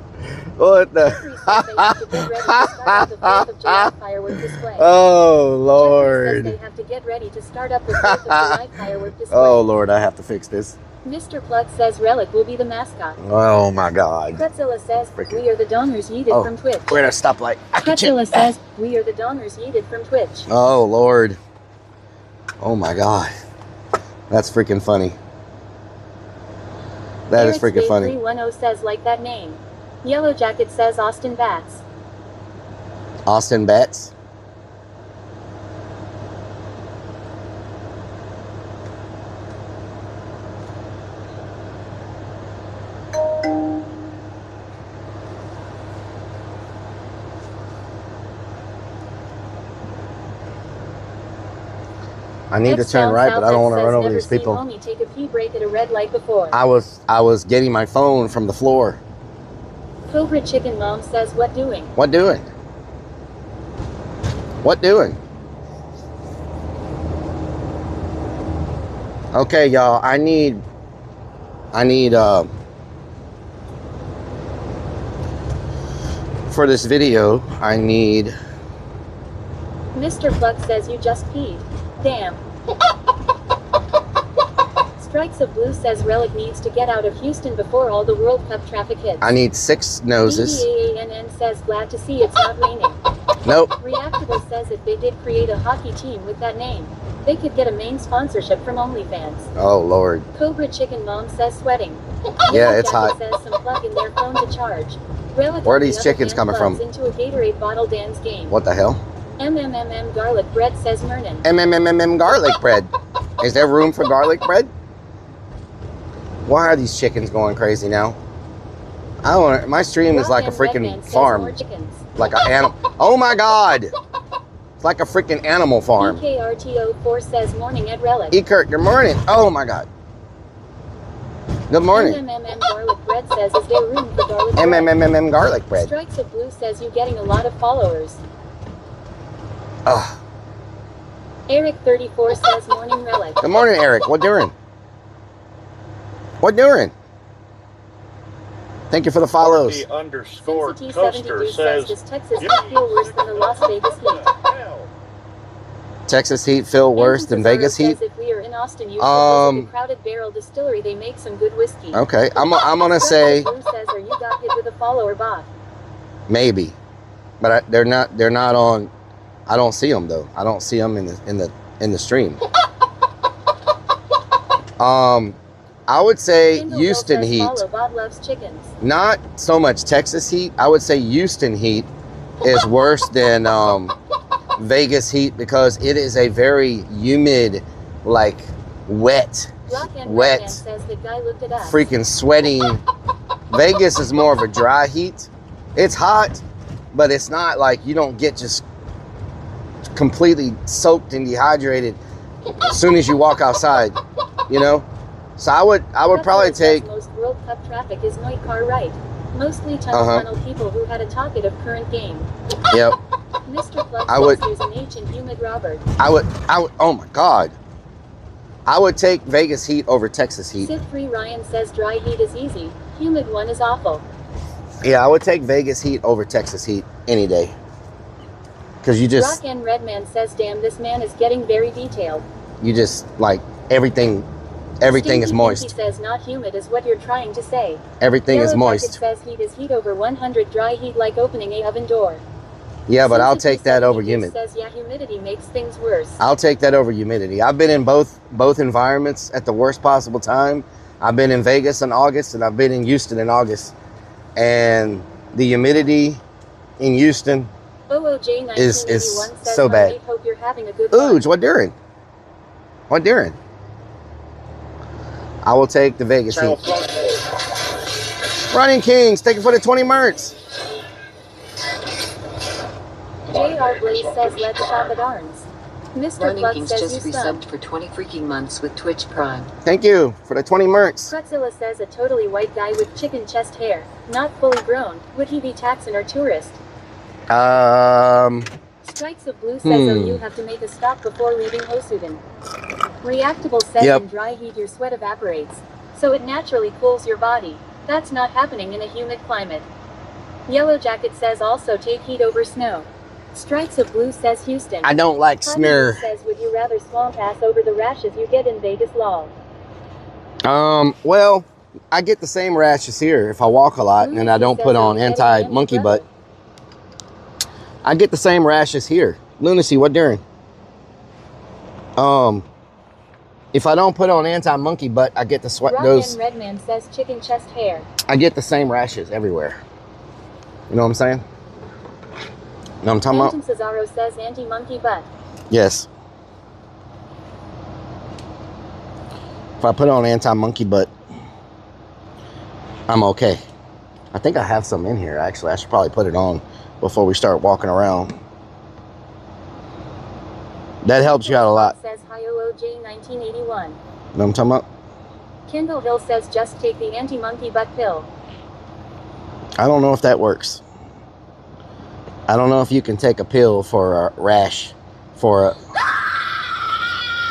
What the? Jeffrey says they have to get ready to start up the 4th of July firework display. Oh Jeffrey says Lord. they have to get ready to start up the 4th of July firework display. Oh Lord, I have to fix this. Mr. Plug says Rellik will be the mascot. Oh my God. Pretzilla says Freaking- we are the donors yeeted Oh, from Twitch. we're at a stoplight. Pretzilla says we are the donors yeeted from Twitch. Oh Lord. Oh my God. That's freaking funny. That is freaking funny. 310 says like that name. Yellow Jacket says Austin Bats. Austin Betts. I need to X turn Down right, but I don't want to South run over says these never people. seen homie take a pee break at a red light before. I was getting my phone from the floor. Cobra Chicken Mom says what doing? What doing? What doing? Okay, y'all, I need for this video, I need Mr. Plug says you just peed. Damn. Strikes of Blue says Rellik needs to get out of Houston before all the World Cup traffic hits. I need 6 noses. DDAANN says glad to see it's not raining. Nope. Reactable says if they did create a hockey team with that name, they could get a main sponsorship from OnlyFans. Oh Lord. Cobra Chicken Mom says sweating. Yeah, Yellow it's Jacket hot. says some plug in their phone to charge. Rellik Where are on the these other chickens hand coming from? plugs into a Gatorade bottle dance game. What the hell? MMMM garlic bread says Mernon. MMMM garlic bread. Is there room for garlic bread? Why are these chickens going crazy now? I don't. My stream is like a Rock and Red freaking Man says farm. more chickens. Like an animal. Oh my God! It's like a freaking animal farm. BKRTO4 says morning at Rellik. E. Kurt, good morning. Oh my God. Good morning. MMMM garlic bread says is there room for garlic bread? MMMM garlic bread. Strikes of Blue says you getting a lot of followers. Ugh. Eric34 says morning Rellik. Good morning, Eric. What doing? What doing? Thank you for the follows. The underscore Sensity toaster 72 says says, does Texas heat feel worse than the Las Vegas heat? Texas heat feel worse than Anton Vegas Cesaro heat? says if we are in Austin, you should visit the Crowded Barrel Distillery. They make some good whiskey. Okay, I'm gonna say Blue says, or you got hit with a follower bot. maybe, but they're not on. I don't see them though. I don't see them in the stream. I would say Kindle Houston says, heat, follow bot loves chickens. not so much Texas heat. I would say Houston heat is worse than Vegas heat because it is a very humid, like wet, Rock and wet, Redman says the guy looked at us. freaking sweating. Vegas is more of a dry heat. It's hot, but it's not like you don't get just completely soaked and dehydrated as soon as you walk outside, you know? So I would probably Buffalo says take, most World Cup traffic is Noit car right. Mostly tunnel people who had a talkative current game. yep, Mr. Plug I says would- there's an H in humid Robert. I would, oh my God. I would take Vegas heat over Texas heat. Sith 3 Ryan says dry heat is easy. Humid one is awful. Yeah, I would take Vegas heat over Texas heat any day. Because you just, Rock and Redman says damn this man is getting very detailed. like everything Everything is Stinky moist. Pinky says not humid is what you're trying to say. Everything is Yellow moist. Jacket says heat is heat over 100, dry heat like opening a oven door. Yeah, but I'll Sensitive take that over 72 humid. says yeah, humidity makes things worse. I'll take that over humidity. I've been in both environments at the worst possible time. I've been in Vegas in August and I've been in Houston in August. And the humidity in Houston OOJ is 1981 says so bad. "Mate, hope you're having a good Ooh, one." what during? What during? I will take the Vegas heat. Running Kings, take it for the 20 merts. JR Blaze says let's shop at Arms. Mr. Running Plug Kings says just you stunk. resubbed for 20 freaking months with Twitch Prime. Thank you for the 20 merts. Pretzilla says a totally white guy with chicken chest hair, not fully grown. Would he be Texan or tourist? Strikes of Blue says oh you have to make a stop before leaving Hosudan. Reactable says in dry heat your sweat evaporates, so it naturally cools your body. That's not happening in a humid climate. Yellow Jacket says also take heat over snow. Strikes of Blue says Houston. I don't like Hot snur. Heat says would you rather swamp ass over the rashes you get in Vegas law? Well, I get the same rashes here if I walk a lot and I don't put on anti-monkey butt. I get the same rashes here. Lunacy, what during? If I don't put on anti-monkey butt, I get the sweat. Those Redman says chicken chest hair. I get the same rashes everywhere. You know what I'm saying? You know what I'm talking about? Cesaro says anti-monkey butt. Yes. If I put on anti-monkey butt, I'm okay. I think I have some in here, actually. I should probably put it on before we start walking around. That helps you out a lot. Says OOJ 1981. You know what I'm talking about? Kendall Hill says just take the anti-monkey butt pill. I don't know if that works. I don't know if you can take a pill for a rash, for a...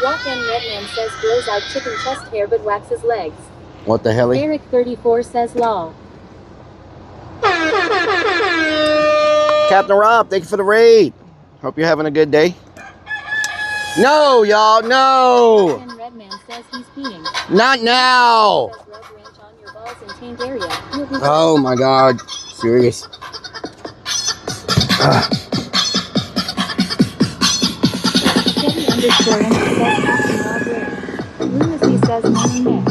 Rock and Redman says grows out chicken chest hair but waxes legs. What the hell? Eric 34 says lol. Captain Rob, thank you for the raid. Hope you're having a good day. No, y'all, no. Rock and Redman says he's peeing. Not now. Says rub ranch on your balls and taint area. Oh my God, serious. Teddy underscore empty says Captain Rob Ray. Lunacy says morning Nick.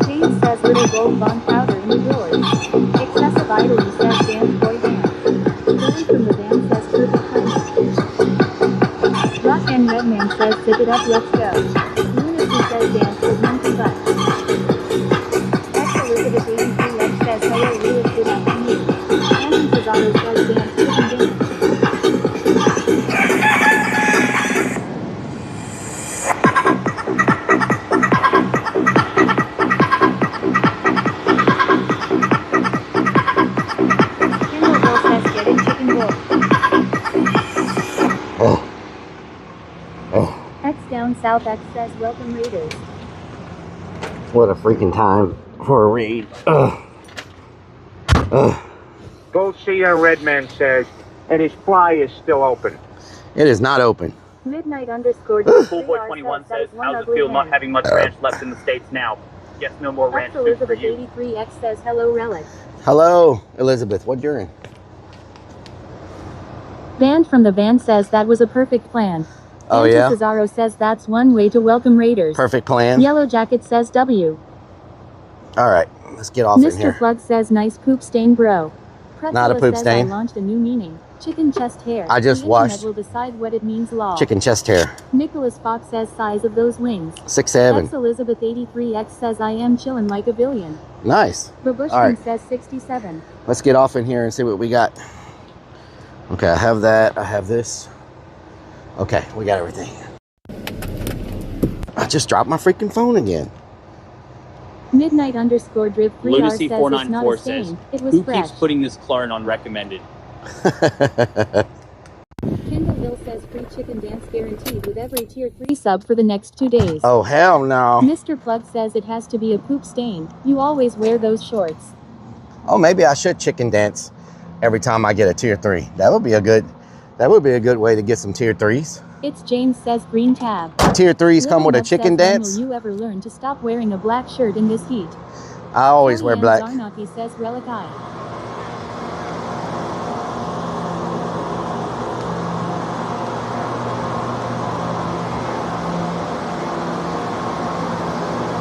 Dave says little gold bond powder in the drawers. Excessive idly says dance boy dance. Billy from the band says perfect honey. Rock and Redman says zip it up let's go. Lunacy says dance with monkey butt. X Elizabeth 83X says hello Lewis good afternoon. Anton Cesaro says dance chicken dance. X down south X says welcome Raiders. What a freaking time for a raid. Gold Cedar Redman says, and his fly is still open. It is not open. Midnight underscore Schoolboy 21 says, how's it feel not having much ranch left in the States now? Yes, no more ranch X food for Elizabeth you. 83X says hello Rellik. Hello, Elizabeth. What during? Band from the van says that was a perfect plan. Oh, yeah? Cesaro says that's one way to welcome Raiders. Perfect plan. Yellow Jacket says W. All right, let's get off in Mr. here. Plug says nice poop stain bro. Not a Pretzilla poop says stain. I launched a new meaning. Chicken chest hair. I just the washed internet will decide what it means law. Chicken chest hair. Nicholas Fox says size of those wings. 6'7". X Elizabeth 83X says I am chillin' like a billion. Nice. Babushkin All right. says 67. Let's get off in here and see what we got. Okay, I have that. I have this. Okay, we got everything. I just dropped my freaking phone again. Midnight underscore driv 3R Lunacy says it's not 494 a stain. says, It was who fresh. keeps putting this Clarn on recommended? Kendall Hill says free chicken dance guaranteed with every tier 3 sub for the next 2 days. Oh, hell no. Mr. Plug says it has to be a poop stain. You always wear those shorts. Oh, maybe I should chicken dance every time I get a tier 3. That would be a good That would be a good way to get some tier 3s. It's James says green tab. Tier 3s come with a Nub chicken says, dance. when will you ever learn to stop wearing a black shirt in this heat? I always wear black. Zarnaki says Rellik I.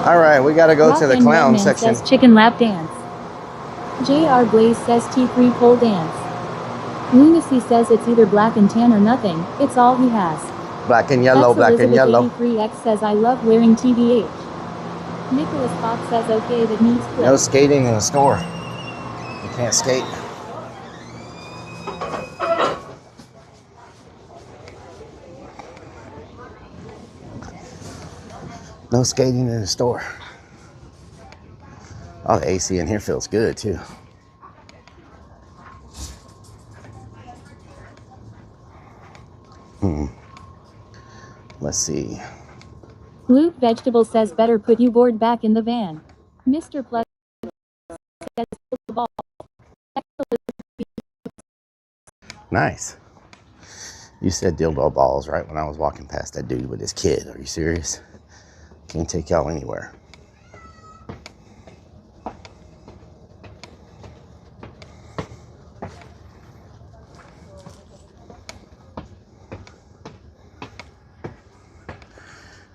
All right, we got to go to the clown section. Says chicken lap dance. JR Blaze says T3 pole dance. Lunacy says it's either black and tan or nothing. It's all he has. Black and yellow, black and yellow. 83X says I love wearing TBH. Nicholas Fox says okay, that needs clip. No skating in the store. You can't skate. No skating in the store. Oh, the AC in here feels good too. Let's see. Luke Vegetable says better put you board back in the van. Mr. Plus says the ball. Nice. You said dildo balls right when I was walking past that dude with his kid. Are you serious? Can't take y'all anywhere.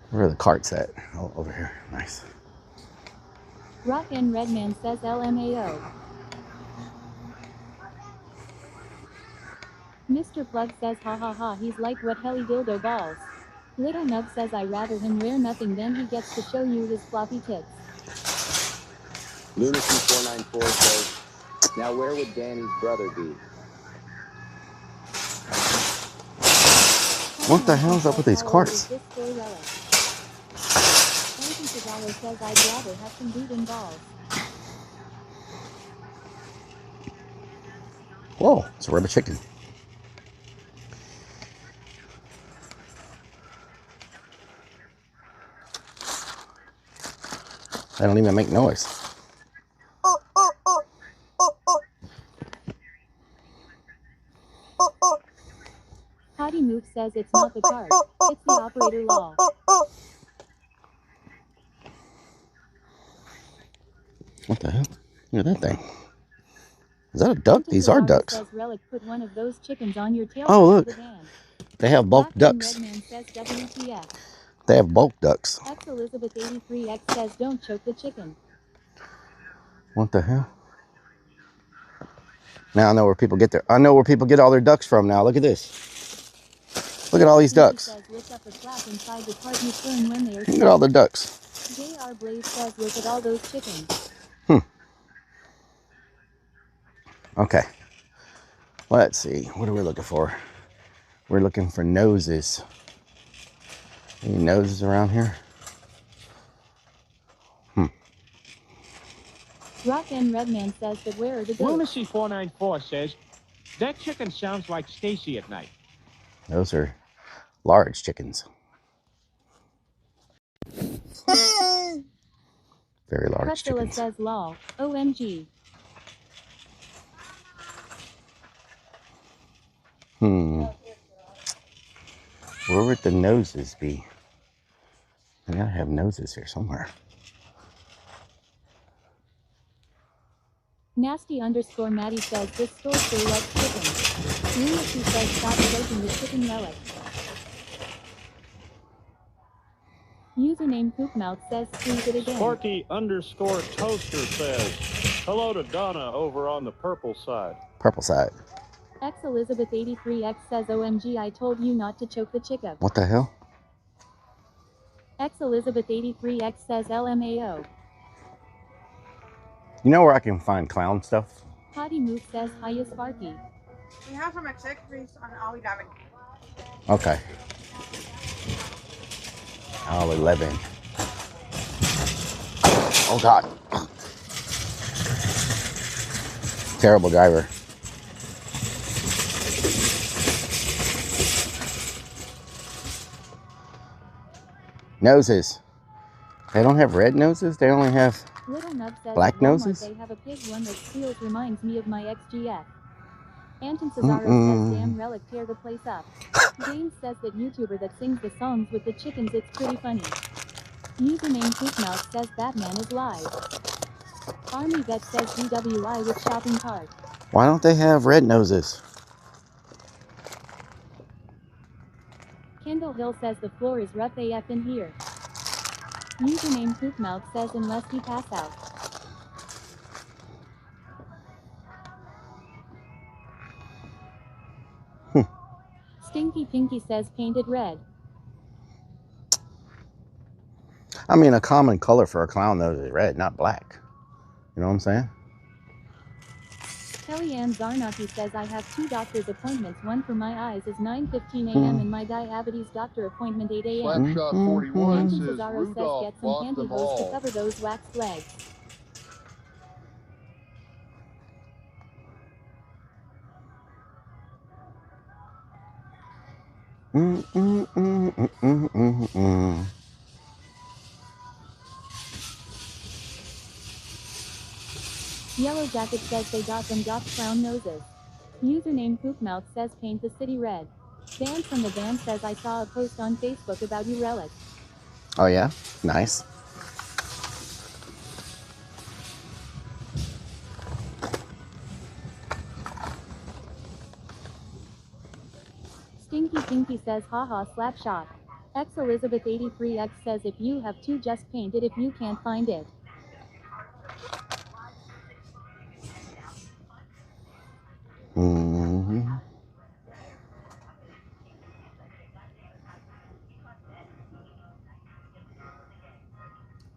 Where are the carts at? Oh, over here. Nice. Rock and Redman says LMAO. Mr. Plug says ha ha ha, he's like what heli dildo balls. Little Nub says I rather him wear nothing than he gets to show you his floppy tits. Lunacy494 says, now where would Danny's brother be? What the hell's up with these carts? Says I'd rather have some boot and balls. Whoa, it's a rubber chicken. They don't even make noise. Hottie Mook says it's not the cart, it's the operator law. What the hell? Look at that thing. Is that a duck? These are ducks. Says Rellik, put one of those chickens on your tail. Oh, look. They have bulk ducks. Says WTF. They have bulk ducks. X Elizabeth 83X says don't choke the chicken. What the hell? Now I know where people get their. I know where people get all their ducks from now. Look at this. Look at all these ducks. Says, lift up a flap inside the cart you turn when they are Look at all the ducks. JR Blaze says look at all those chickens. Okay. Let's see. What are we looking for? We're looking for noses. Any noses around here? Rock and Redman says that where are the goats? Lunacy494 says, that chicken sounds like Stacy at night. Those are large chickens. Very large chickens. says lol. OMG. Where would the noses be? I gotta have noses here somewhere. Nasty _ Maddie says this store sure loves chicken. Lunacy says stop choking the chicken relic. Username Poopmouth says squeeze it again. Sparky_Toaster says, hello to Donna over on the purple side. Purple side. X Elizabeth 83X says OMG I told you not to choke the chick up. What the hell? X Elizabeth 83X says LMAO. You know where I can find clown stuff? Hottie Mook says hiya Sparky. We have some accessories on Audi Davin. Okay. Oh, 11. Oh, God. Terrible driver. Noses. They don't have red noses. They only have Little Nub says black noses. They have a pig one that squeals reminds me of my XGF. Anton Cesaro says damn Rellik tear the place up. James says that YouTuber that sings the songs with the chickens, it's pretty funny. Username Poopmouth says Batman is live. Army Vet says DWI with shopping cart. Why don't they have red noses? Kendall Hill says the floor is rough AF in here. Username Poopmouth says unless he pass out. Stinky Pinky says painted red. I mean, a common color for a clown nose is red, not black. You know what I'm saying? Kellyanne Zarnaki says I have 2 doctor's appointments. One for my eyes is 9:15 a.m. and my diabetes doctor appointment 8 a.m. Slapshot 41 Anton says Cesaro says Rudolph get some bought them pantyhose to all. cover those waxed legs. Yellow Jacket says they got them goth clown noses. Username Poopmouth says paint the city red. Dan from the band says I saw a post on Facebook about you Rellik. Oh yeah? Nice. Stinky Pinky says haha slap shot. X Elizabeth 83X says if you have to just paint it if you can't find it.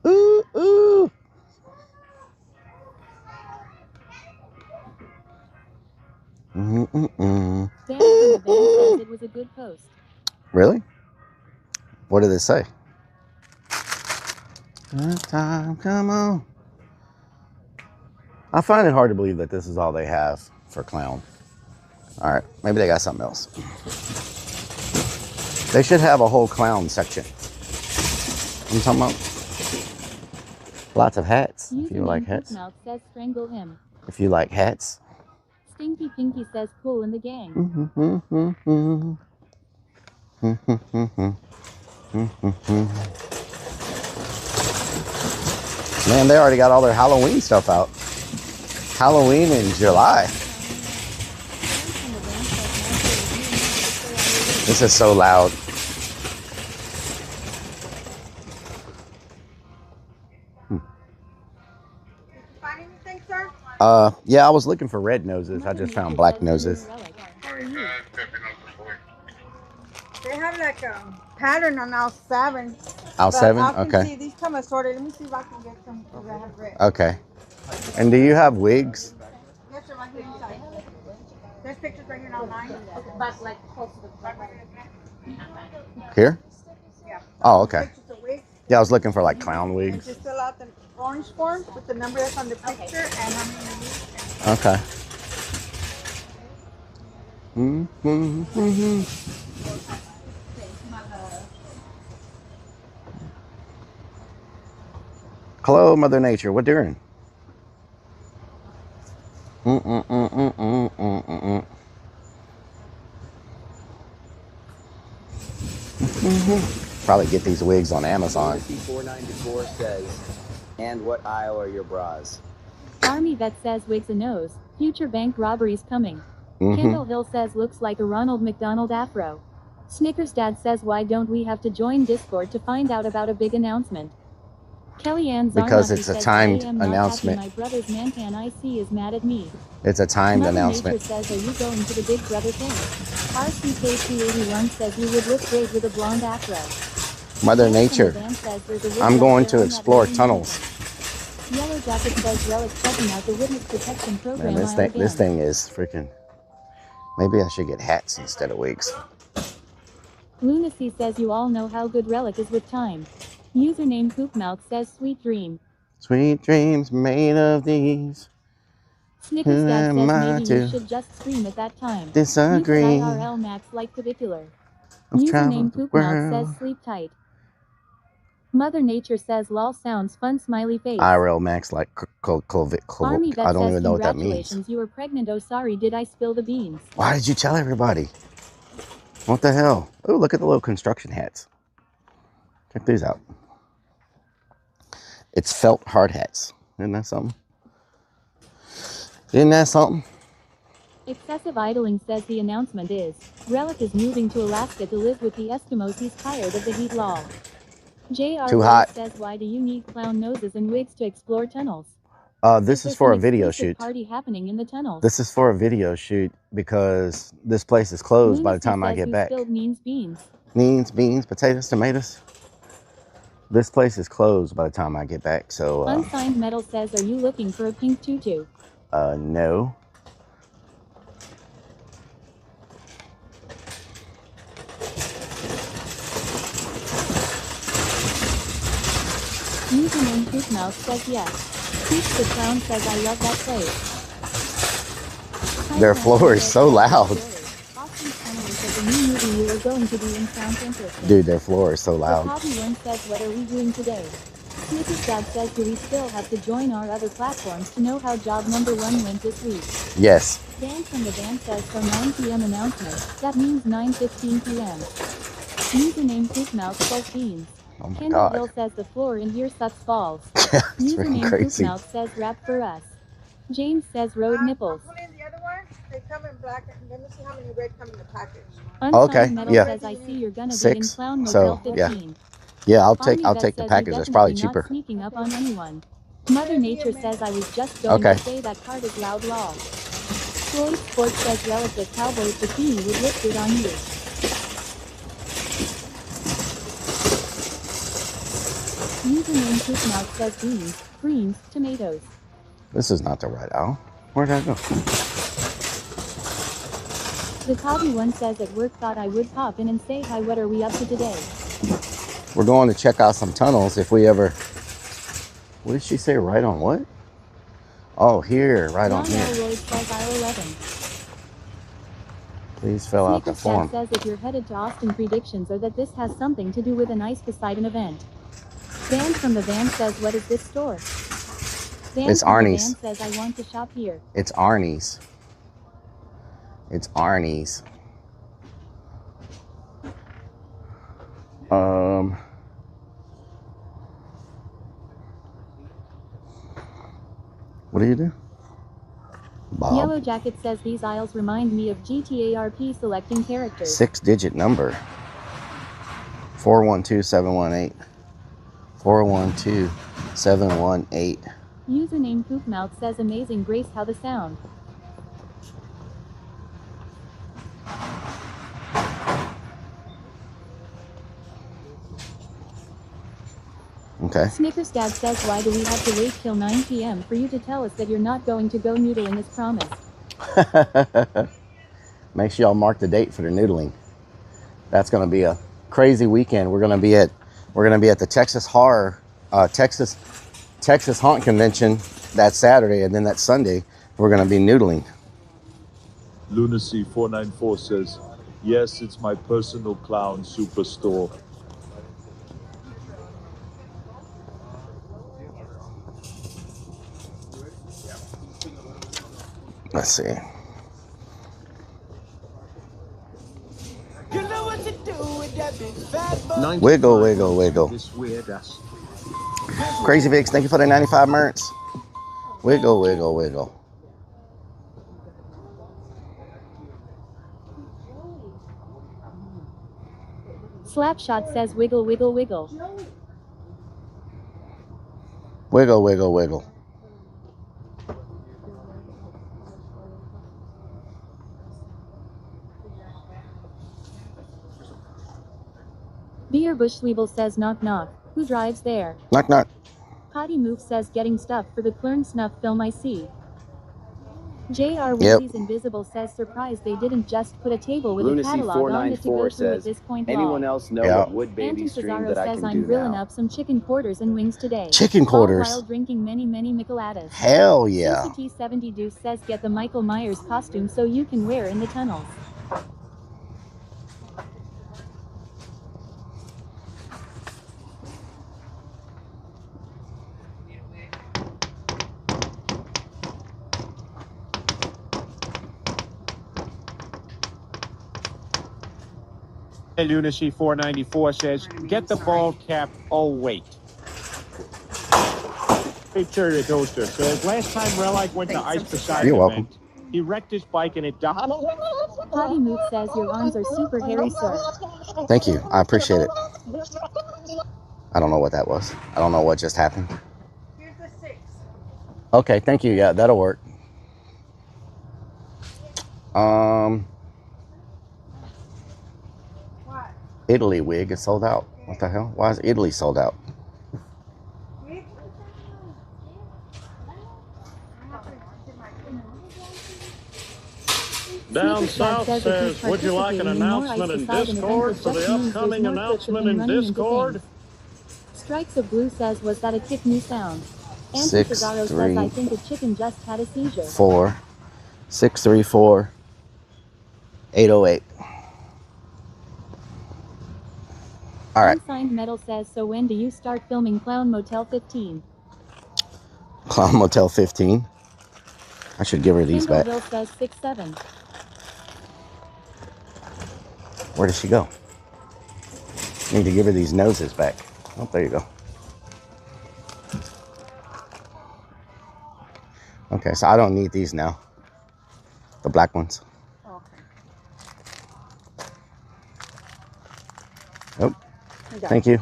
Ooh, ooh. Dan from the band says it was a good post. Really? What did it say? Good time, come on. I find it hard to believe that this is all they have for clown. All right, maybe they got something else. They should have a whole clown section. I'm talking about lots of hats. If you like hats. Mouth says strangle him. If you like hats. Stinky Pinky says cool in the gang. Man, they already got all their Halloween stuff out. Halloween in July. This is so loud. Find anything, sir? Yeah, I was looking for red noses. I just found black noses. They have like a pattern on aisle 7. Aisle 7? Okay. See, these come assorted. Let me see if I can get some that have red. Okay. And do you have wigs? Yes, sir, right here inside. There's pictures right here in aisle 9. Okay, but like close to the back. Here? Yeah. Oh, okay. Pictures of wigs. Yeah, I was looking for like clown And wigs. just fill out the orange form with the number that's on the picture and how many you use. Okay. Hello, Mother Nature. What doing? Probably get these wigs on Amazon. 494 says, and what aisle are your bras? Army Vet says wigs a nose. Future bank robberies coming. Kendall Hill says looks like a Ronald McDonald afro. Snickers Dad says why don't we have to join Discord to find out about a big announcement? Kellyanne Zarnaki Because it's a says, timed I am not announcement. happy. My brother's Mancan IC is mad at me. It's a timed Mother announcement. Nature says, are you going to the Big Brother thing? RCK281 says you would look great with a blonde afro. Mother Nature. I'm going to explore tunnels. Yellow Jacket says Rellik checking out the witness protection program. Man, this thing is freaking. Maybe I should get hats instead of wigs. Lunacy says you all know how good Rellik is with time. Username Poopmouth says sweet dream. Sweet dreams made of these. Snickers Dad Who says am I maybe to you should just scream at that time. disagree? You said IRL Max like clavicular. I've Username traveled the Poopmouth world. says sleep tight. Mother Nature says lol sounds fun smiley face. IRL Max like Army vet I don't says even know what that means. congratulations, you were pregnant. Oh sorry, did I spill the beans? Why did you tell everybody? What the hell? Oh, look at the little construction hats. Check these out. It's felt hard hats. Isn't that something? Isn't that something? Excessive idling says the announcement is Rellik is moving to Alaska to live with the Eskimos. He's tired of the heat. Lol. JR Too hot. says why do you need clown noses and wigs to explore tunnels? This is for a video shoot. Party happening in the tunnels. This is for a video shoot because this place is closed by the time I get back. Means beans. Beans, potatoes, tomatoes. This place is closed by the time I get back, so... Unsigned Metal says, are you looking for a pink tutu? No. Username Poopmouth says yes. Peach the Clown says I love that place. Their floor is so loud. Austin Texas says a new movie you are going to be in sounds interesting. Dude, their floor is so loud. Hobby One says what are we doing today? Snippet Dad says do we still have to join our other platforms to know how job number 1 went this week? Yes. Dan from the van says so 9 p.m. announcement. That means 9:15 p.m. Username Poopmouth says beans. Oh my Kendall God. Hill says the floor in here sucks balls. It's really Username crazy. Poopmouth says rap for us. James says road nipples. Pull in the other one. They come in black. Let me see how many red come in the package. Okay, Metal yeah. says I see you're gonna be in 6, Clown so, Motel yeah. 15. Yeah, I'll Army take Vet the says package. you're It's probably definitely cheaper. not sneaking up on anyone. Mother Nature says I was just going Okay. to say that card is loud lol. Floyd Sports says relative Cowboys bikini would look good on you. Username Poopmouth says beans, greens, tomatoes. This is not the right aisle. Where did I go? The Hobby One says at work thought I would pop in and say hi. What are we up to today? We're going to check out some tunnels if we ever... What did she say? Right on what? Oh, here. Right on John here. L. Lloyd says aisle 11. Please fill out the Sneaker Stat form. says if you're headed to Austin, predictions are that this has something to do with an Ice Poseidon event. Dan from the van says what is this store? Dan It's from the Arnie's. van says I want to shop here. It's Arnie's. It's Arnie's. What do you do? Bob. Yellow Jacket says these aisles remind me of GTA RP selecting characters. 6-digit number. 412718. 412718. Username Poopmouth says amazing grace how the sound. Okay. Snickers Dad says why do we have to wait till 9 p.m. for you to tell us that you're not going to go noodling as promised? Make sure y'all mark the date for the noodling. That's going to be a crazy weekend. We're going to be at the Texas Texas Haunt Convention that Saturday, and then that Sunday we're going to be noodling. Lunacy 494 says, yes, it's my personal clown superstore. Let's see. Wiggle, wiggle, wiggle. Crazy Vix, thank you for the 95 merts. Wiggle, wiggle, wiggle. Slapshot says wiggle, wiggle, wiggle. Wiggle, wiggle, wiggle. Beer Bushweevil says knock knock. Who drives there? Knock, knock. Potty Move says getting stuff for the Klern snuff film I see. J.R. Willie's Invisible says surprised they didn't just put a table with Lunacy a catalog on it to go 494 through at says, this point. anyone else know Yeah. what would baby Anton stream Cesaro that I says can I'm do grilling now? up some chicken quarters and wings today. Chicken All quarters. while drinking many Micheladas. Hell yeah. CCT70 Deuce says get the Michael Myers costume so you can wear in the tunnels. Lunacy 494 says, get the bald cap. Oh, wait. Hey, Cherry Toaster says, last time Rellik went to Ice Poseidon You're welcome. event, he wrecked his bike and it died. Potty Move says your arms are super hairy, sir. Thank you. I appreciate it. I don't know what that was. I don't know what just happened. Here's the 6. Okay, thank you. Yeah, that'll work. What? Italy wig is sold out. What the hell? Why is Italy sold out? Down south says, would you like an announcement in Discord for the upcoming announcement in Discord? Strikes of Blue says, was that a kick new sound? 6, Cesaro 3, says, I think a chicken just had a seizure. 4, 6, 3, 4, 808. All right. Unsigned Metal says, so when do you start filming Clown Motel 15? Clown Motel 15. I should give her these back. Kindleville says 6-7. Where did she go? Need to give her these noses back. Oh, there you go. Okay, so I don't need these now. The black ones. Oh, thank you.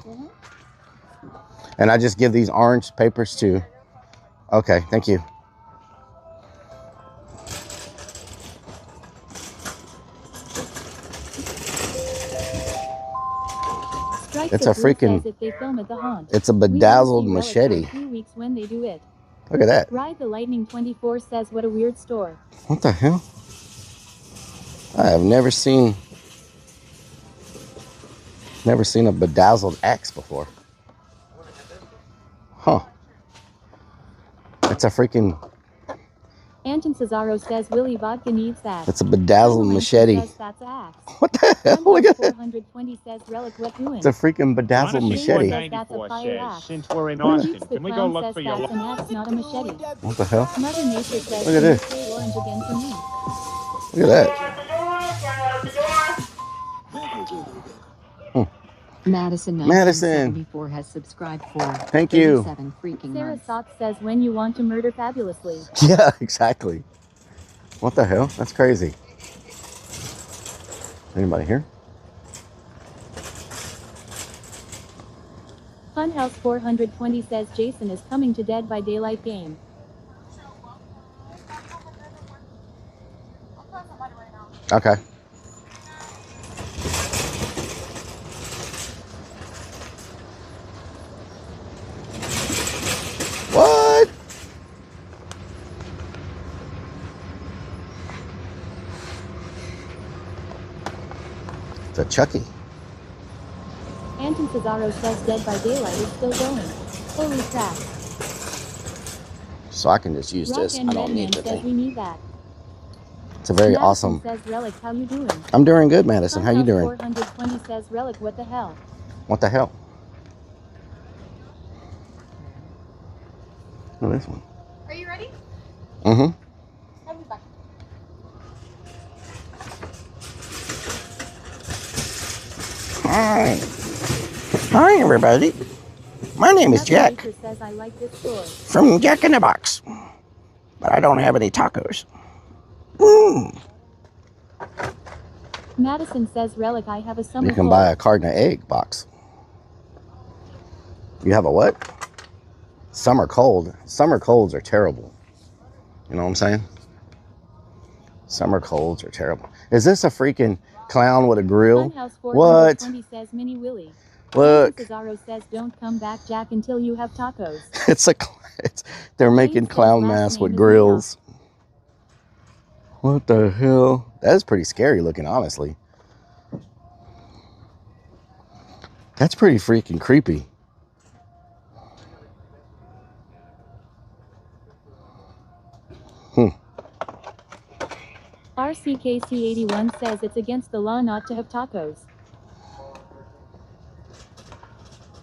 And I just give these orange papers to... Okay, thank you. It's a freaking... If they film at the haunt. It's a bedazzled machete. 3 weeks when they do it. Look at that. Ride the Lightning 24 says, what a weird store. What the hell? I have never seen a bedazzled axe before. Huh. It's a freaking... Anton Cesaro says Willie Vodka needs that. It's a bedazzled machete. Says that's axe. What the hell? Look at that. 420 says Rellik, what doing? It's a freaking bedazzled machete. That's a fire axe. Since we're in Austin, can we go look for your... That's an axe, not a machete. What the hell? Mother Nature says, Look at this. orange again for me. Look at that. Madison Madison 1974 has subscribed for Thank you. 37 freaking Sarah months. Sock says, when you want to murder fabulously. Yeah, exactly. What the hell? That's crazy. Anybody here? Funhouse 420 says Jason is coming to Dead by Daylight game. Okay. What? It's a Chucky. Anton Cesaro says Dead by Daylight is still going. Holy crap. So I can just use this. I don't need the says we thing. need that. It's a very Madison awesome. says Rellik, how you doing? I'm doing good, Madison. How you Funhouse doing? 420 says Rellik, what the hell? What the hell? Oh, this one. Are you ready? Mm-hmm. I'll be back. Hi. Hi, everybody. My name is Mother Jack Nature says I like this store. from Jack in the Box, but I don't have any tacos. Mm. Madison says Rellik, I have a summer You can cold. buy a carton of egg box. You have a what? Summer cold. Summer colds are terrible. You know what I'm saying? Summer colds are terrible. Is this a freaking clown with a grill? Funhouse What? 420 says Mini Willie. Look. Cesaro says don't come back, Jack, until you have tacos. They're making clown masks with grills. What the hell? That is pretty scary looking, honestly. That's pretty freaking creepy. RCKC81 says it's against the law not to have tacos.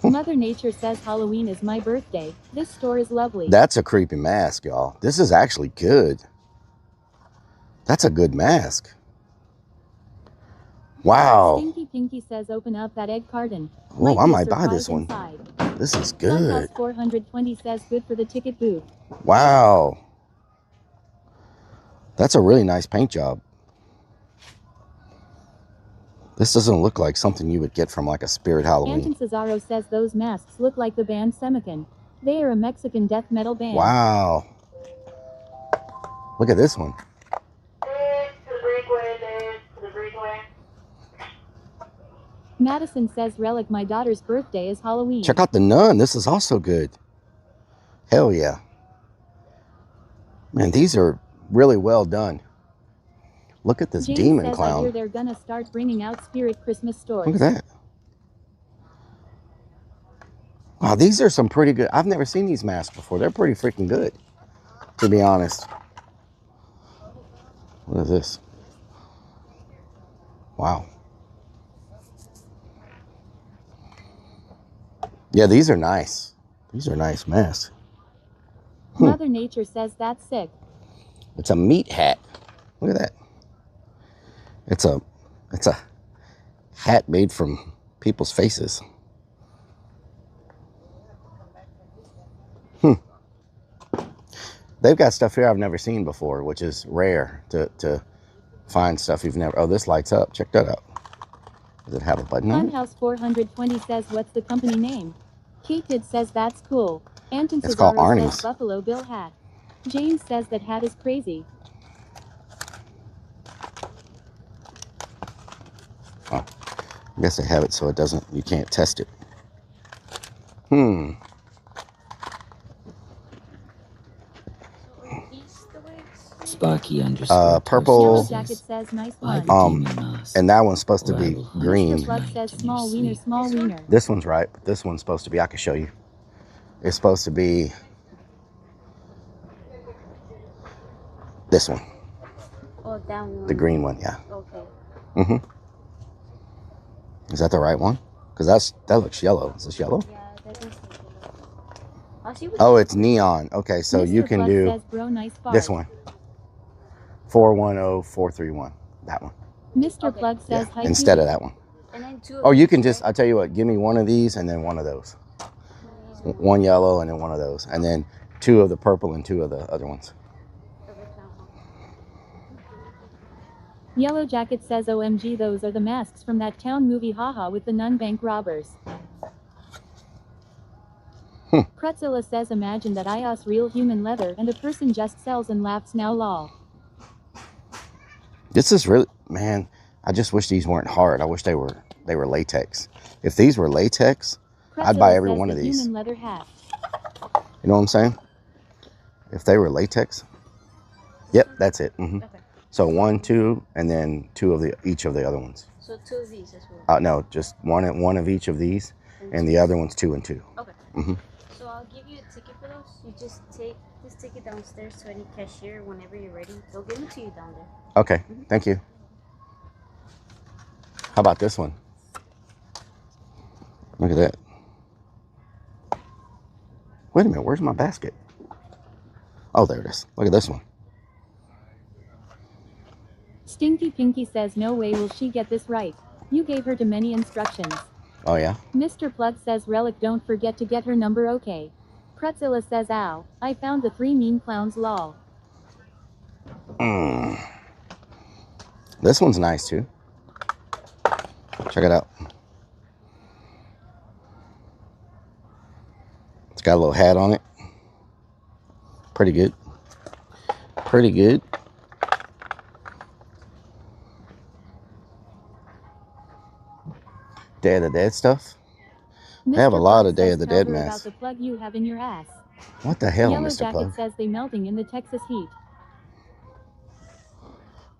Mother Nature says Halloween is my birthday. This store is lovely. That's a creepy mask, y'all. This is actually good. That's a good mask. Wow. Stinky Pinky says open up that egg carton. Whoa, I might buy this one. This is good. Funhouse 420 says good for the ticket booth. Wow. That's a really nice paint job. This doesn't look like something you would get from like a Spirit Halloween. Anton Cesaro says those masks look like the band Semican. They are a Mexican death metal band. Wow. Look at this one. Madison says Rellik, my daughter's birthday is Halloween. Check out the nun. This is also good. Hell yeah. Man, these are really well done. Look at this James demon says, clown. I hear they're gonna start bringing out Spirit Christmas stores. Look at that. Wow, these are some pretty good. I've never seen these masks before. They're pretty freaking good, to be honest. What is this? Wow. Yeah, these are nice. These are nice masks. Mother Nature says that's sick. It's a meat hat. Look at that. It's a hat made from people's faces. They've got stuff here I've never seen before, which is rare to find stuff you've never. Oh, this lights up. Check that out. Does it have a button on it? Funhouse 420 says what's the company name? Kid says that's cool. Anton It's called Cesaro Arnie's. says Buffalo Bill hat. James says that hat is crazy. Oh, I guess they have it so it doesn't. You can't test it. Sparky underscore. Purple. Yellow Jacket says nice one. And that one's supposed to be green. Mr. Plug says small wiener, small wiener. This one's right, but this one's supposed to be. I can show you. It's supposed to be this one. Oh, that one. The green one, yeah. Okay. Is that the right one? Because that looks yellow. Is this yellow? Yeah, that does look yellow. I'll see what Oh, it's neon. Okay, so Mr. you can Plug do says, bro, nice this fart. one. 410431. That one. Mr. Plug says hi. Instead of that one. And then two. Oh, you can just, I'll tell you what, give me one of these and then one of those. One yellow and then one of those. And then two of the purple and two of the other ones. Yellow Jacket says OMG, those are the masks from that town movie haha with the nun bank robbers. Pretzilla says imagine that IOS real human leather and a person just sells and laughs now lol. This is really, man, I just wish these weren't hard. I wish they were latex. If these were latex, I'd buy every one of these. Human leather hat. You know what I'm saying? If they were latex. Yep, that's it. Okay. So 1, 2, and then two of each of the other ones. So two of these as well? No, just one of each of these, and the other one's 2 and 2. Okay. So I'll give you a ticket for those. You just take this ticket downstairs to any cashier whenever you're ready. They'll give them to you down there. Okay, thank you. How about this one? Look at that. Wait a minute, where's my basket? Oh, there it is. Look at this one. Stinky Pinky says no way will she get this right. You gave her too many instructions. Oh, yeah? Mr. Plug says Rellik don't forget to get her number okay. Pretzilla says ow, I found the 3 mean clowns lol. This one's nice too. Check it out. It's got a little hat on it. Pretty good. Pretty good. Day of the Dead stuff. They have a lot of Day of the Dead masks. About the plug you have in your ass. What the hell, Yellow Mr. Jacket Plug? says they melting in the Texas heat.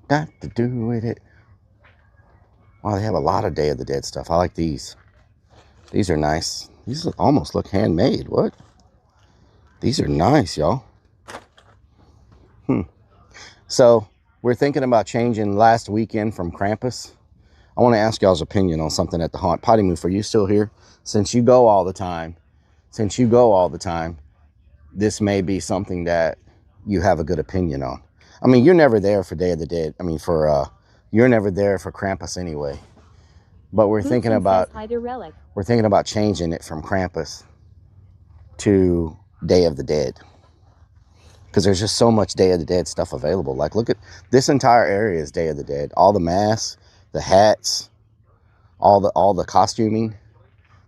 Got to do with it. Wow, they have a lot of Day of the Dead stuff. I like these. These are nice. These almost look handmade. What? These are nice, y'all. So, we're thinking about changing last weekend from Krampus. I want to ask y'all's opinion on something at the haunt. Potty Move, are you still here? Since you go all the time, this may be something that you have a good opinion on. I mean, you're never there for Day of the Dead. I mean, you're never there for Krampus anyway. But we're thinking about Hi to Rellik. we're thinking about changing it from Krampus to Day of the Dead. Because there's just so much Day of the Dead stuff available. Like, look at this entire area is Day of the Dead. All the masks, the hats, all the costuming.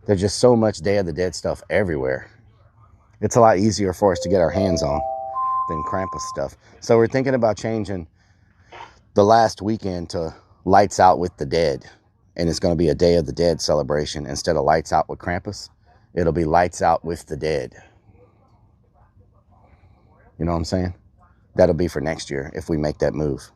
There's just so much Day of the Dead stuff everywhere. It's a lot easier for us to get our hands on than Krampus stuff. So we're thinking about changing the last weekend to Lights Out with the Dead. And it's going to be a Day of the Dead celebration. Instead of Lights Out with Krampus, it'll be Lights Out with the Dead. You know what I'm saying? That'll be for next year if we make that move.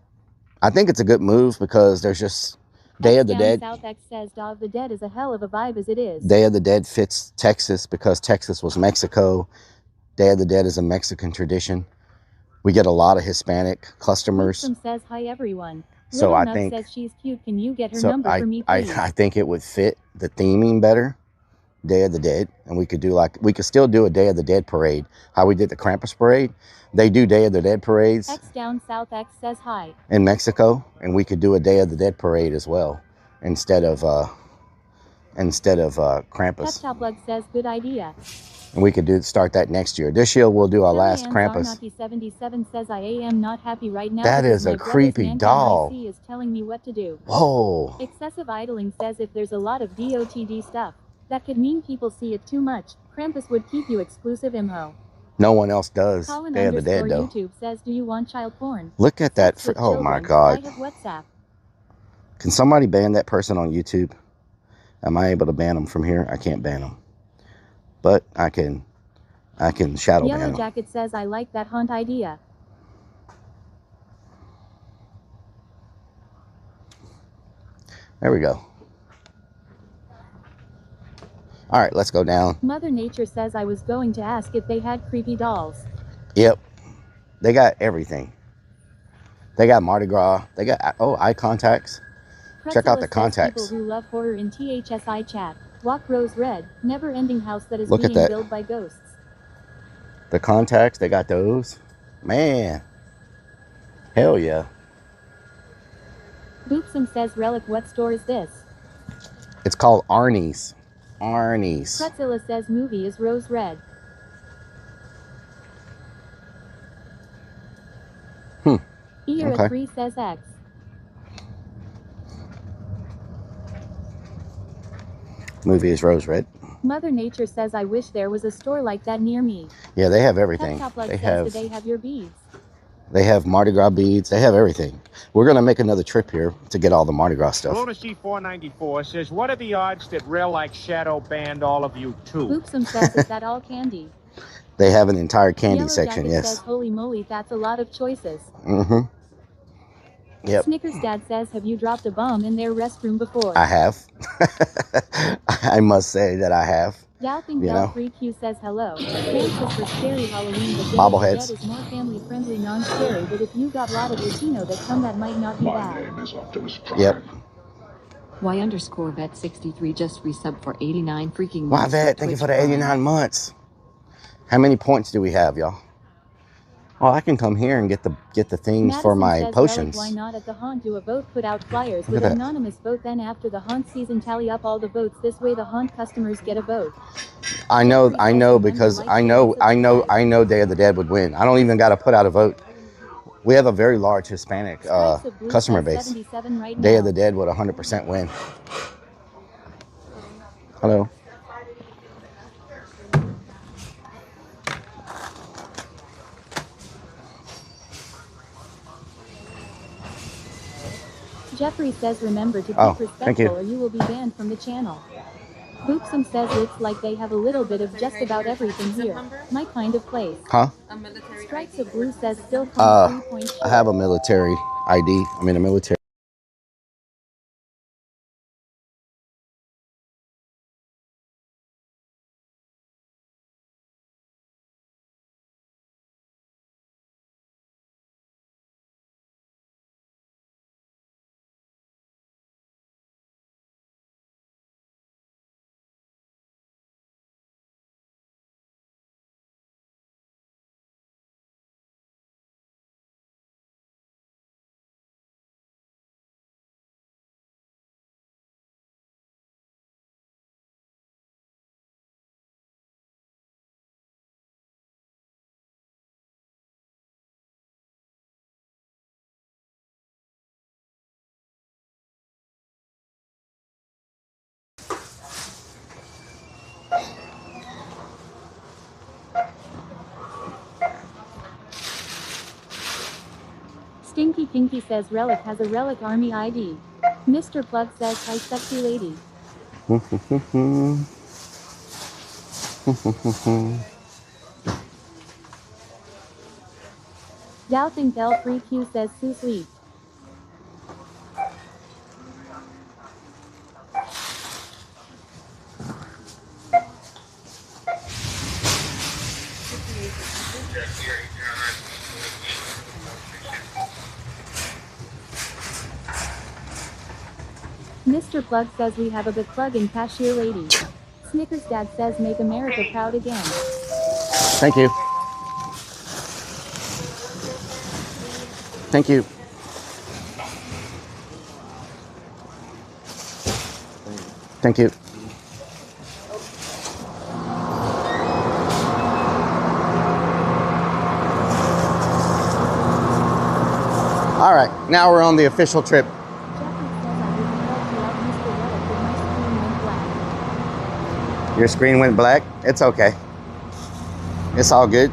I think it's a good move because there's just Day of the Dead. South X says Dawn of the Dead is a hell of a vibe as it is. Day of the Dead fits Texas because Texas was Mexico. Day of the Dead is a Mexican tradition. We get a lot of Hispanic customers. Says hi everyone. So Little I Nut think says she's cute. Can you get her number for me, please? I think it would fit the theming better. Day of the Dead, and we could still do a Day of the Dead parade. How we did the Krampus parade, they do Day of the Dead parades. X down South X says hi. In Mexico, and we could do a Day of the Dead parade as well instead of Krampus. Plug says good idea. And we could start that next year. This year we'll do our last Krampus. 77 says I am not happy right now. That is a creepy doll. IC is telling me what to do. Whoa. Excessive idling says if there's a lot of DOTD stuff, that could mean people see it too much. Krampus would keep you exclusive info. No one else does. Colin Day of the Dead though. YouTube says, do you want child porn? Look at that. Oh my God. I have WhatsApp. Can somebody ban that person on YouTube? Am I able to ban them from here? I can't ban them. But I can shadow ban them. Yellow Jacket says I like that haunt idea. There we go. All right, let's go down. Mother Nature says I was going to ask if they had creepy dolls. Yep. They got everything. They got Mardi Gras. They got, eye contacts. Check out the contacts. People who love horror in THSI chat. Walk Rose Red, never-ending house that is Look being at that. built by ghosts. The contacts, they got those. Man. Hell yeah. Boopson says, Rellik, what store is this? It's called Arnie's. Arnie's. Pretzilla says movie is Rose Red. Okay. 3 says X. Movie is Rose Red. Mother Nature says I wish there was a store like that near me. Yeah, they have everything. They have. Do they have your beads? They have Mardi Gras beads. They have everything. We're going to make another trip here to get all the Mardi Gras stuff. Lunacy 494 says, what are the odds that Rellik shadow banned all of you too? Boopsum says, is that all candy? They have an entire candy Yellow section, Jacket yes. says, holy moly, that's a lot of choices. Mm-hmm. Yep. Snickers Dad says, have you dropped a bomb in their restroom before? I have. I must say that I have. Doubting You know? 3Q says hello. Thanks for scary Halloween, but Bobbleheads. Dead is more family friendly, non-scary, but if you got a lot of Latino that come, that might not be bad. Yep. Y_vet63 just resub for 89 freaking Why months. Vet? Thank you for the 89 months. How many points do we have, y'all? Oh, I can come here and get the things for my says, potions. Why not at the haunt do a vote, put out flyers Look with at that. anonymous vote, then after the haunt season tally up all the votes, this way the haunt customers get a vote. I know because I know Day of the Dead would win. I don't even got to put out a vote. We have a very large Hispanic customer base. Right Day now. of the Dead would 100% win. Hello. Jeffrey says remember to be Oh, thank you. respectful or you will be banned from the channel. Boopsum says looks like they have a little bit of just about everything here. My kind of place. Huh? Stripes of Blue says still I have a military ID. I'm in the military. Stinky Pinky says Rellik has a Rellik Army ID. Mr. Plug says hi sexy lady. Doubting L3Q says Sue sweet. Mr. Plug says we have a big plug in cashier lady. Snickers Dad says make America proud again. Thank you. Thank you. Thank you. All right, now we're on the official trip. Your screen went black? It's okay. It's all good.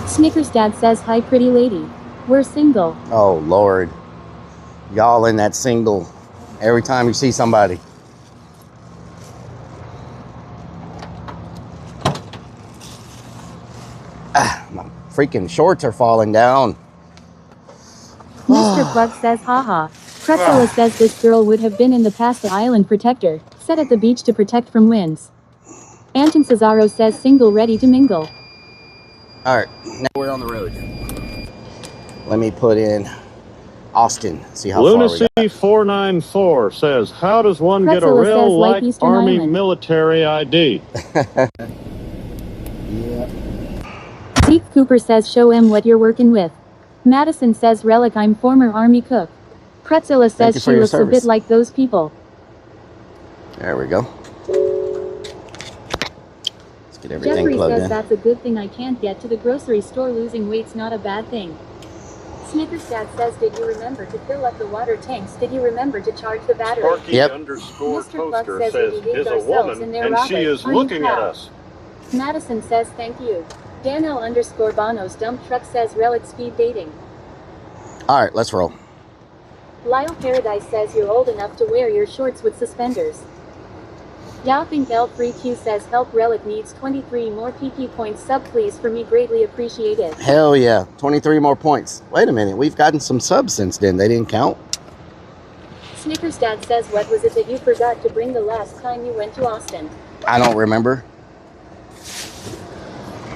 Snickers Dad says hi pretty lady. We're single. Oh Lord. Y'all in that single every time you see somebody. My freaking shorts are falling down. Mr. Plug says haha. Pretzela says this girl would have been in the past the island protector, set at the beach to protect from winds. Anton Cesaro says single ready to mingle. Alright, now we're on the road. Let me put in Austin, see how far we got. Lunacy 494 says, how does one get a Pretzela says real like light Eastern Army Island. military ID? Yeah. Zeke Cooper says show him what you're working with. Madison says Rellik I'm former Army cook. Pretzela says she looks a bit like those people. There we go. Let's get everything Jeffrey plugged says in. that's a good thing I can't get to the grocery store. Losing weight's not a bad thing. Snickers Dad says did you remember to fill up the water tanks? Did you remember to charge the battery? Sparky Yep. underscore Mr. Plug toaster says says, we behaved is a ourselves woman in there, and she Robert. is Are you looking at proud? us. Madison says thank you. Daniel underscore Bono's dump truck says Rellik speed dating. Alright, let's roll. Lyle Paradise says you're old enough to wear your shorts with suspenders. Doubting L3Q says help Rellik needs 23 more PP points sub please for me greatly appreciated. Hell yeah, 23 more points. Wait a minute, we've gotten some subs since then. They didn't count? Snickers Dad says what was it that you forgot to bring the last time you went to Austin? I don't remember.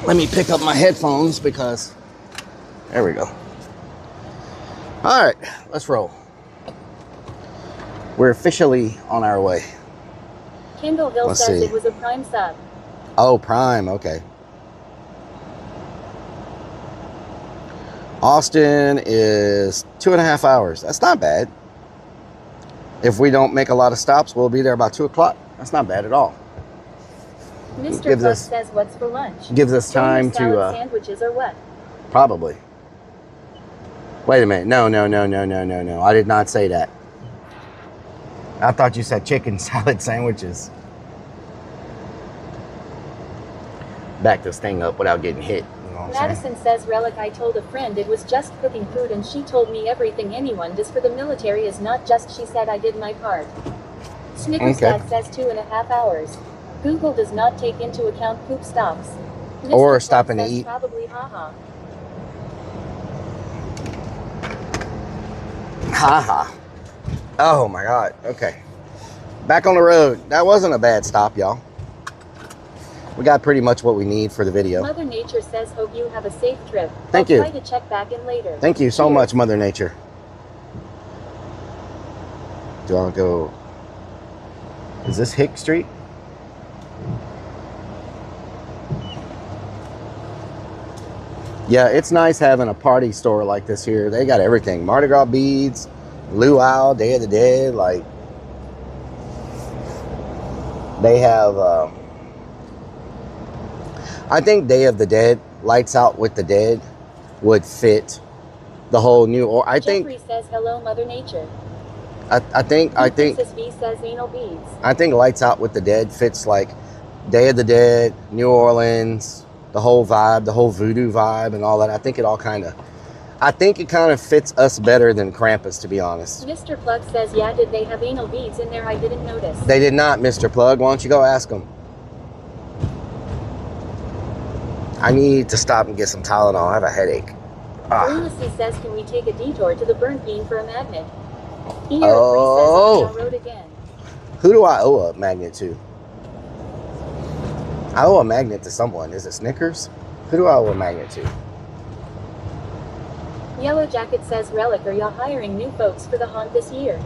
Let me pick up my headphones because... There we go. Alright, let's roll. We're officially on our way. Kendall Hill Let's says see. it was a prime sub. Oh, Prime, okay. Austin is 2.5 hours. That's not bad. If we don't make a lot of stops, we'll be there about 2 o'clock. That's not bad at all. Mr. Gives Plus us- says what's for lunch? Gives us time Salad to... sandwiches or what? Probably. Wait a minute. No. I did not say that. I thought you said chicken salad sandwiches. Back this thing up without getting hit. You know what I'm saying? Madison says Rellik I told a friend it was just cooking food and she told me everything anyone does for the military is not just she said I did my part. Snickers Okay. Dad says 2.5 hours. Google does not take into account poop stops. Mr. Or Plug stopping to says eat. Probably haha. Haha. Oh my God. Okay. Back on the road. That wasn't a bad stop, y'all. We got pretty much what we need for the video. Mother Nature says hope you have a safe trip. Thank I'll you. try to check back in later. Thank you so Cheers. much, Mother Nature. Do I go... Is this Hick Street? Yeah, it's nice having a party store like this here. They got everything. Mardi Gras beads, luau, Day of the Dead. Like, they have... I think Day of the Dead, Lights Out with the Dead, would fit the whole new... Or I think... Jeffrey says hello Mother Nature. I think Princess V says anal beads. I think Lights Out with the Dead fits like Day of the Dead, New Orleans, the whole vibe, the whole voodoo vibe and all that. I think it all kind of I think it kind of fits us better than Krampus, to be honest. Mr. Plug says, yeah, did they have anal beads in there? I didn't notice. They did not, Mr. Plug. Why don't you go ask them? I need to stop and get some Tylenol. I have a headache. Lunacy says, can we take a detour to the burnt bean for a magnet? Oh. says, road again. Who do I owe a magnet to? I owe a magnet to someone. Is it Snickers? Who do I owe a magnet to? Yellow Jacket says, Rellik, are y'all hiring new folks for the haunt this year?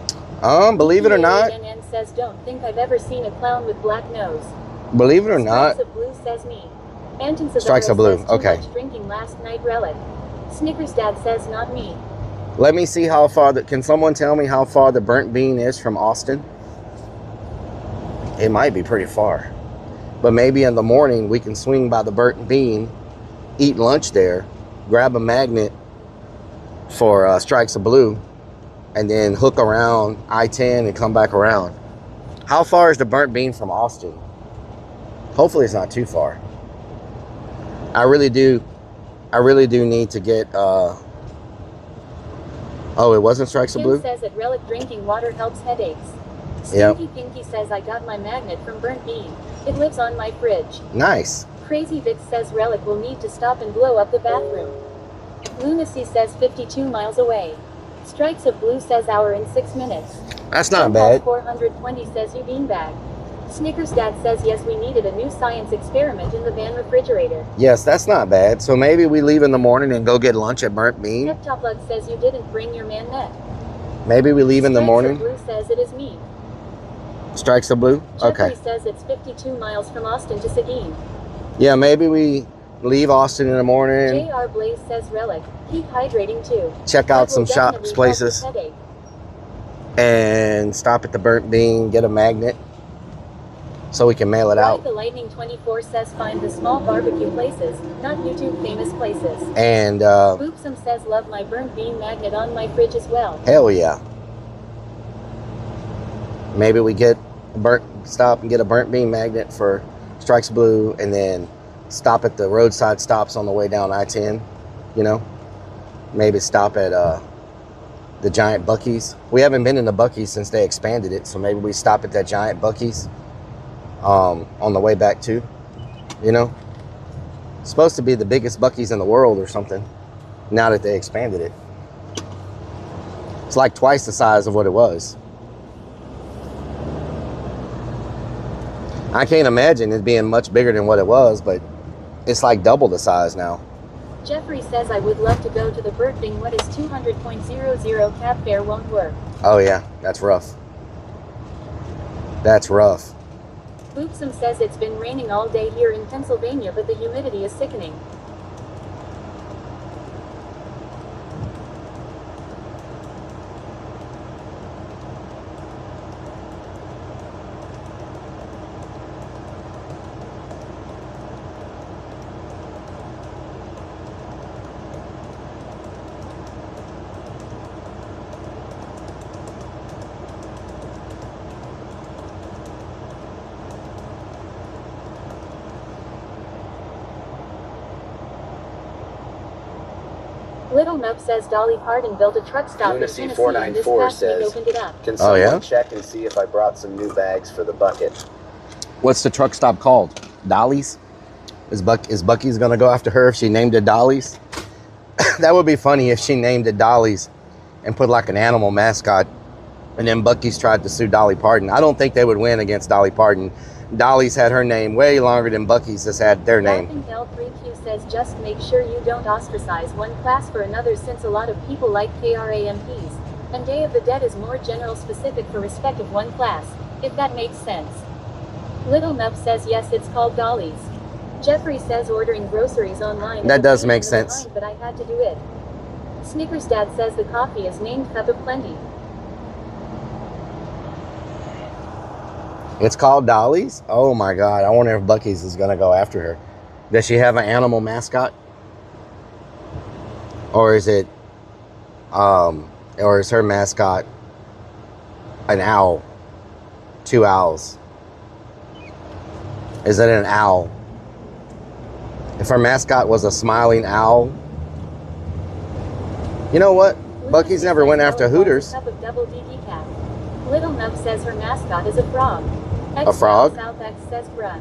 Believe it or not. And says, don't think I've ever seen a clown with black nose. Believe it or not. Strikes of Blue says me. Anton says, Strikes of Blue. Okay. Much drinking last night, Rellik. Snickers Dad says, not me. Let me see how far can someone tell me how far the burnt bean is from Austin? It might be pretty far. But maybe in the morning we can swing by the burnt bean, eat lunch there, grab a magnet for Strikes of Blue, and then hook around I-10 and come back around. How far is the burnt bean from Austin? Hopefully it's not too far. I really do need to get oh, it wasn't Strikes of Blue? Kim says that Rellik drinking water helps headaches. Yep. Stinky Pinky says, I got my magnet from burnt bean. It lives on my fridge. Nice. Crazy Vic says Rellik will need to stop and blow up the bathroom. Lunacy says 52 miles away. Strikes of Blue says hour and 6 minutes. That's not bad. 420 says you beanbag. Snickers Dad says yes, we needed a new science experiment in the van refrigerator. Yes, that's not bad. So maybe we leave in the morning and go get lunch at Burnt Bean. Heptoplug says you didn't bring your man net. Maybe we leave in the morning. Strikes of Blue says it is me. Strikes of Blue? Okay. Jeffrey says it's 52 miles from Austin to Seguin. Yeah, maybe we leave Austin in the morning. JR Blaze says Rellik, keep hydrating too. Check out some shops, places. And stop at the Burnt Bean, get a magnet so we can mail it out. The Lightning 24 says find the small barbecue places, not YouTube famous places. And Boopsum says love my burnt bean magnet on my fridge as well. Hell yeah. Maybe we stop and get a burnt bean magnet for Strikes Blue, and then stop at the roadside stops on the way down I-10, you know? Maybe stop at the giant Buc-ee's. We haven't been in the Buc-ee's since they expanded it, so maybe we stop at that giant Buc-ee's on the way back too, you know? It's supposed to be the biggest Buc-ee's in the world or something, now that they expanded it. It's like twice the size of what it was. I can't imagine it being much bigger than what it was, but it's like double the size now. Jeffrey says I would love to go to the Burnt Bean. What is 200.00 cab fare won't work. Oh yeah, that's rough. That's rough. Boopsum says it's been raining all day here in Pennsylvania, but the humidity is sickening. Little Nub says Dolly Parton built a truck stop in Tennessee and this past week opened it up. Can someone check and see if I brought some new bags for the bucket? What's the truck stop called? Dolly's? Is Buc-ee's gonna go after her if she named it Dolly's? That would be funny if she named it Dolly's and put like an animal mascot, and then Buc-ee's tried to sue Dolly Parton. I don't think they would win against Dolly Parton. Dolly's had her name way longer than Buc-ee's has had their name. L3Q says just make sure you don't ostracize one class for another, since a lot of people like KRAMPs, and Day of the Dead is more general specific for respect of one class, if that makes sense. Little Nub says yes, it's called Dolly's. Jeffrey says ordering groceries online. That does make sense. But I had to do it. Snickers Dad says the coffee is named Cup of Plenty. It's called Dolly's? Oh my God, I wonder if Buc-ee's is gonna go after her. Does she have an animal mascot? Or is it, or is her mascot an owl? 2 owls. Is it an owl? If her mascot was a smiling owl, You know what? Bucky's never went after Hooters. Cup of double D decaf. Little Nub says her mascot is a frog. A frog? South X says bruh.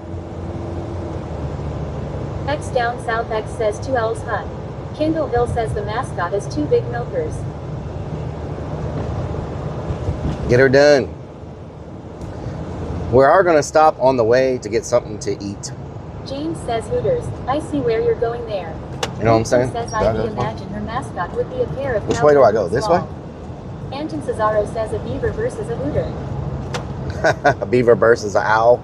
X down South X says 2 L's hut. Kindle Hill says the mascot is 2 big milkers. Get her done. We are going to stop on the way to get something to eat. James says Hooters. I see where you're going there. You know what I'm saying? Says I imagine her mascot would be a pair of Which way do I go? This way? Anton Cesaro says a beaver versus a hooter. A beaver versus an owl.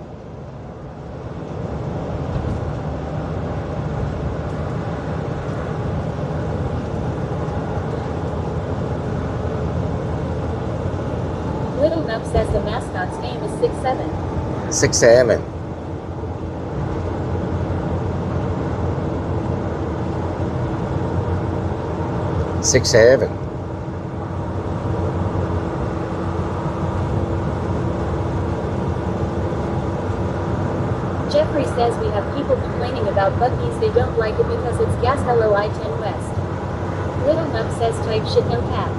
Little Nub says the mascot's name is 6'7". 6'7". Jeffrey says we have people complaining about Buc-ee's. They don't like it because it's gas. Hello I-10 West. Little Nub says type shit no cap.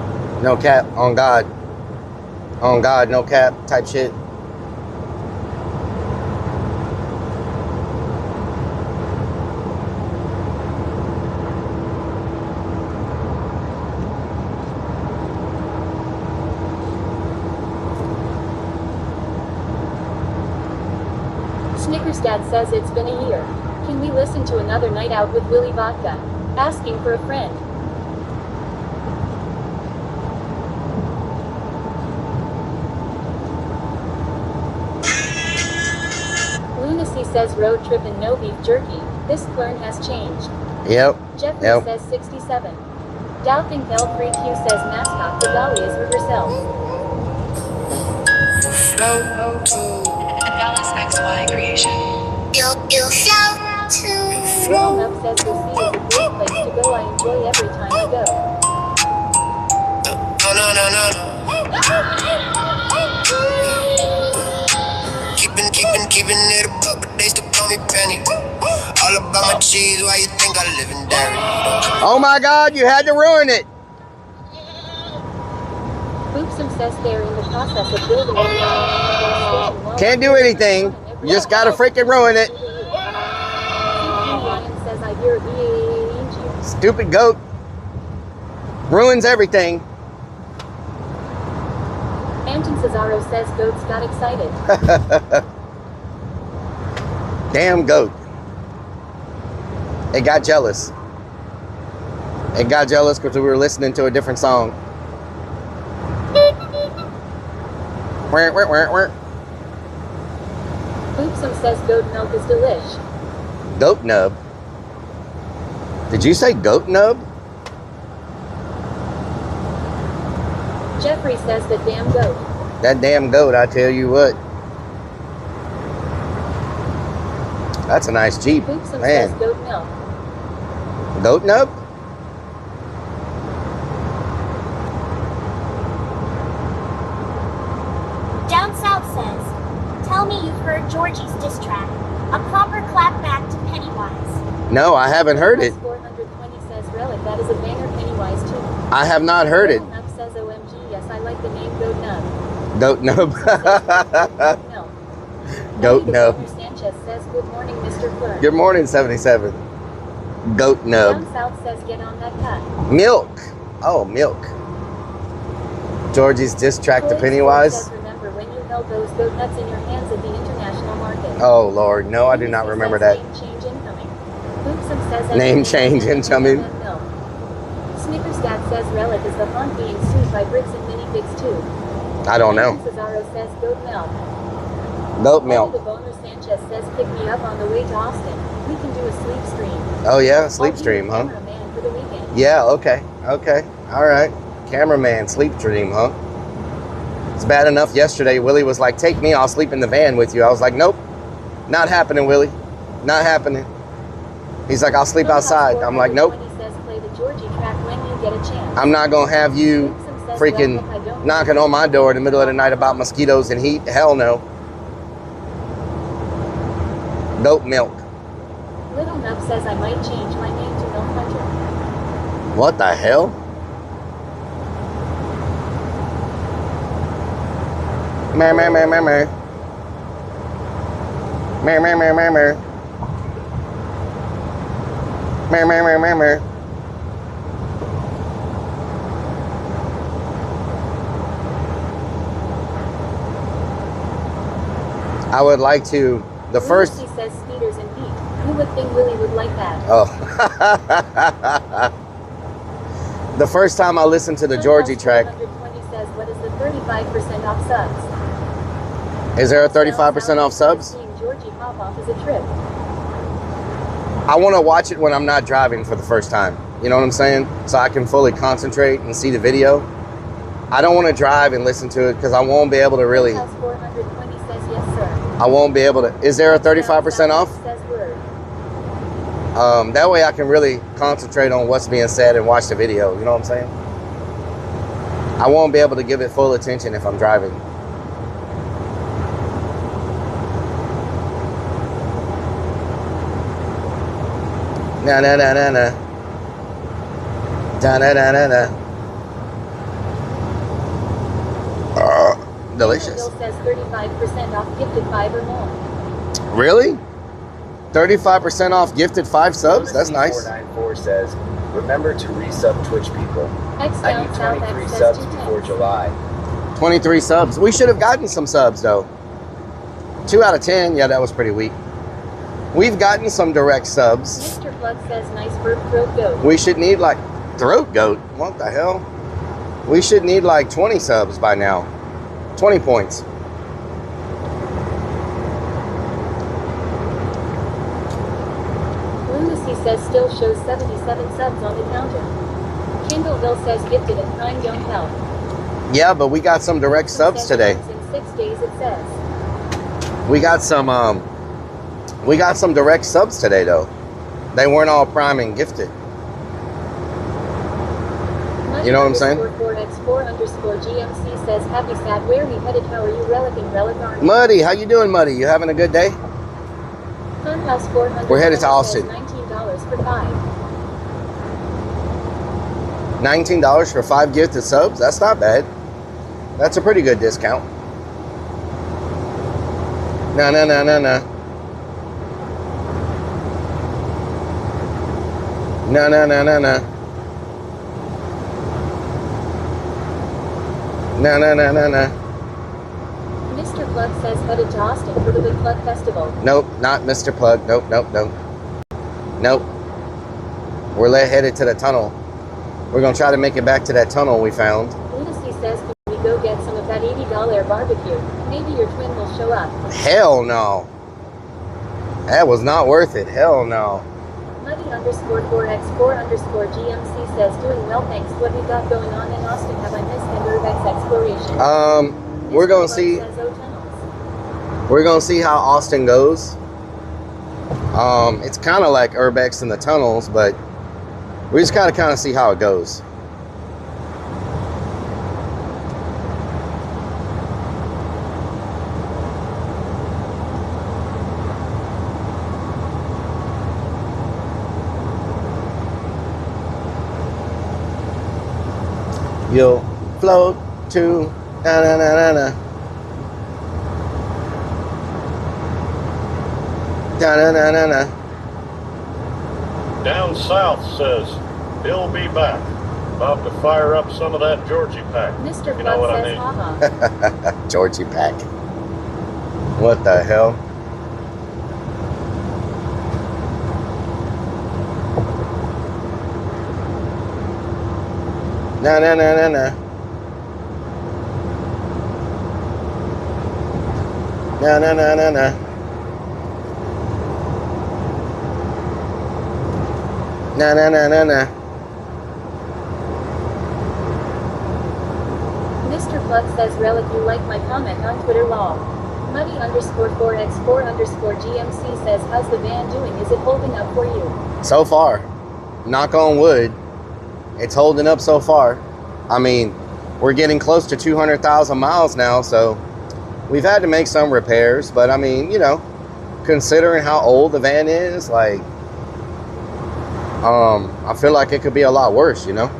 No cap, on God. On God, no cap, type shit. Snickers Dad says it's been a year. Can we listen to another night out with Willy Vodka? Asking for a friend. Lunacy says road trip and no beef jerky. This Clern has changed. Yep. Jeffrey says 67. Doubting L3Q says mascot for Dolly is her herself. Dallas XY creation. Little Nub says the sea is a great place to go. I enjoy every time I go. Keeping it a buck, but they still call me Penny. All about my cheese, why you think I live in dairy? Oh my God, you had to ruin it. Boopsum says they're in the process of building a station. Can't do anything. You just gotta freaking ruin it. Ryan says I hear a Stupid goat. Ruins everything. Anton Cesaro says goats got excited. Damn goat. It got jealous. It got jealous because we were listening to a different song. Boopsum says goat milk is delish. Goat nub. Did you say goat nub? Jeffrey says that damn goat. That damn goat, I tell you what. That's a nice Jeep. Boopsum Man. says goat milk. Goat nub? Down South says, tell me you've heard Georgie's diss track. A proper clap back to Pennywise. No, I haven't heard it. 420 says Rellik, that is a banger. Pennywise too. I have not heard it. Nub says OMG, yes I like the name Goat Nub. Goat nub. Goat nub. Sanchez says good morning Mr. Clerk. Good morning, 77. Goat nub. Down South says get on that cut. Milk. Oh, milk. Georgie's diss track to Pennywise. Remember when you held those goat nuts in your hands at the international market. Oh Lord, no, I do not remember that. Name change incoming. Boopsum says Name change incoming. Snickers Dad says Rellik is the haunt being sued by Bricks and Minifigs too. I don't know. Cesaro says goat milk. Goat milk. The Boner Sanchez says pick me up on the way to Austin. We can do a sleep stream. Oh yeah, sleep stream, huh? Cameraman for the weekend. Yeah, okay. Okay. All right. Cameraman, sleep stream, huh? It's bad enough yesterday. Willie was like, take me, I'll sleep in the van with you. I was like, nope. Not happening, Willie. Not happening. He's like, I'll sleep outside. I'm like, nope. I'm not going to have you freaking knocking on my door in the middle of the night about mosquitoes and heat. Hell no. Goat milk. Little Nub says I might change my name to Milk Hunter. What the hell? Mer, mer, mer, mer, mer. Mer, mer, mer, mer, mer. Mer, mer, mer, mer, mer. I would like to, the first... Lucy says speeders and beat. Who would think Willie would like that? Oh. The first time I listened to the Georgie track. 120 says, what is the 35% off subs? Is there a 35% off subs? Seeing Georgie pop off is a trip. I want to watch it when I'm not driving for the first time. You know what I'm saying? So I can fully concentrate and see the video. I don't want to drive and listen to it because I won't be able to really... 420 says, yes, sir. I won't be able to... Is there a 35% off? Says word. That way I can really concentrate on what's being said and watch the video. You know what I'm saying? I won't be able to give it full attention if I'm driving. Na na na na na. Da na na na na. Delicious. Bill says 35% off gifted 5 or more. Really? 35% off gifted 5 subs? That's nice. 494 says, remember to resub Twitch people. X I down need south 23 X subs says 210. before July. 23 subs. We should have gotten some subs though. 2 out of 10. Yeah, that was pretty weak. We've gotten some direct subs. Mr. Plug says nice burp throat goat. We should need like throat goat. What the hell? We should need like 20 subs by now. 20 points. Lunacy says still shows 77 subs on the counter. Kindleville says gifted and kind young health. Yeah, but we got some direct subs today. In 6 days it says. We got some direct subs today though. They weren't all prime and gifted. You know what I'm saying? 4x4_GMC says happy sad. Where we headed? How are you? Rellik and Rellik I. Muddy, how you doing, Muddy? You having a good day? Funhouse 400. We're headed to Austin. $19 for 5. $19 for 5 gifted subs? That's not bad. That's a pretty good discount. No, no, no, no, no. No, no, no, no, no. No, no, no, no, no. Mr. Plug says headed to Austin for the Big Plug Festival. Nope, not Mr. Plug. Nope, nope, nope. Nope. We're headed to the tunnel. We're going to try to make it back to that tunnel we found. Lunacy says, can we go get some of that $80 barbecue? Maybe your twin will show up. Hell no. That was not worth it. Hell no. Muddy_4x4_GMC says, doing well, thanks. What we got going on in Austin? Have I missed an Urbex exploration? We're going to see. We're going to see how Austin goes. It's kind of like Urbex in the tunnels, but we just gotta kind of see how it goes. You'll float to na na na na na. Na na na na na. Down south says he'll be back. About to fire up some of that Georgie pack. Mr. You know what I says, mean? haha. Georgie pack. What the hell? Na na na na na. Na na na na na. Na na na na na. Mr. Plug says, Rellik, you like my comment on Twitter lol. Muddy_4x4_GMC says, how's the van doing? Is it holding up for you? So far, knock on wood, it's holding up so far. I mean, we're getting close to 200,000 miles now, so we've had to make some repairs, but I mean, you know, considering how old the van is, like, I feel like it could be a lot worse, you know?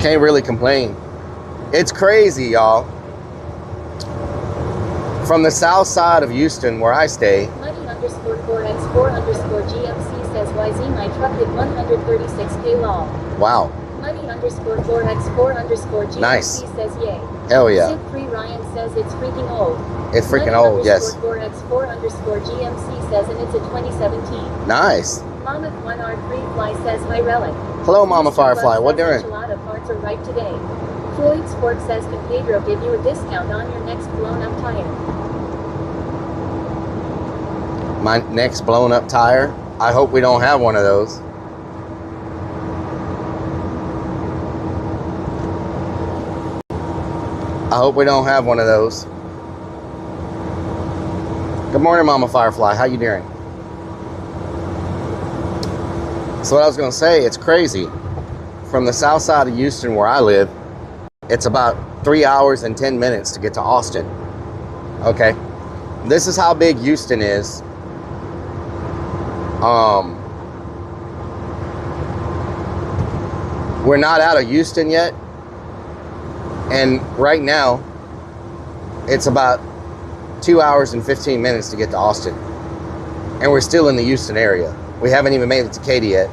Can't really complain. It's crazy, y'all. From the south side of Houston, where I stay. Muddy_4x4_GMC says YZ, my truck hit 136K long. Wow. Muddy_4x4_GMC Nice. says yay. Hell yeah. Sid3 Ryan says it's freaking old. It's freaking old, yes. Muddy_4x4_GMC says, and it's a 2017. Nice. Mammoth1R3 Fly says, hi Relic. Hello, Mama Firefly. What doing? Enchilada parts are right today. Floyd's Fork says, can Pedro give you a discount on your next blown up tire? My next blown up tire? I hope we don't have one of those. I hope we don't have one of those. Good morning, Mama Firefly. How you doing? So what I was going to say, it's crazy. From the south side of Houston, where I live, it's about 3 hours and 10 minutes to get to Austin. Okay? This is how big Houston is. We're not out of Houston yet. And right now, it's about 2 hours and 15 minutes to get to Austin. And we're still in the Houston area. We haven't even made it to Katy yet.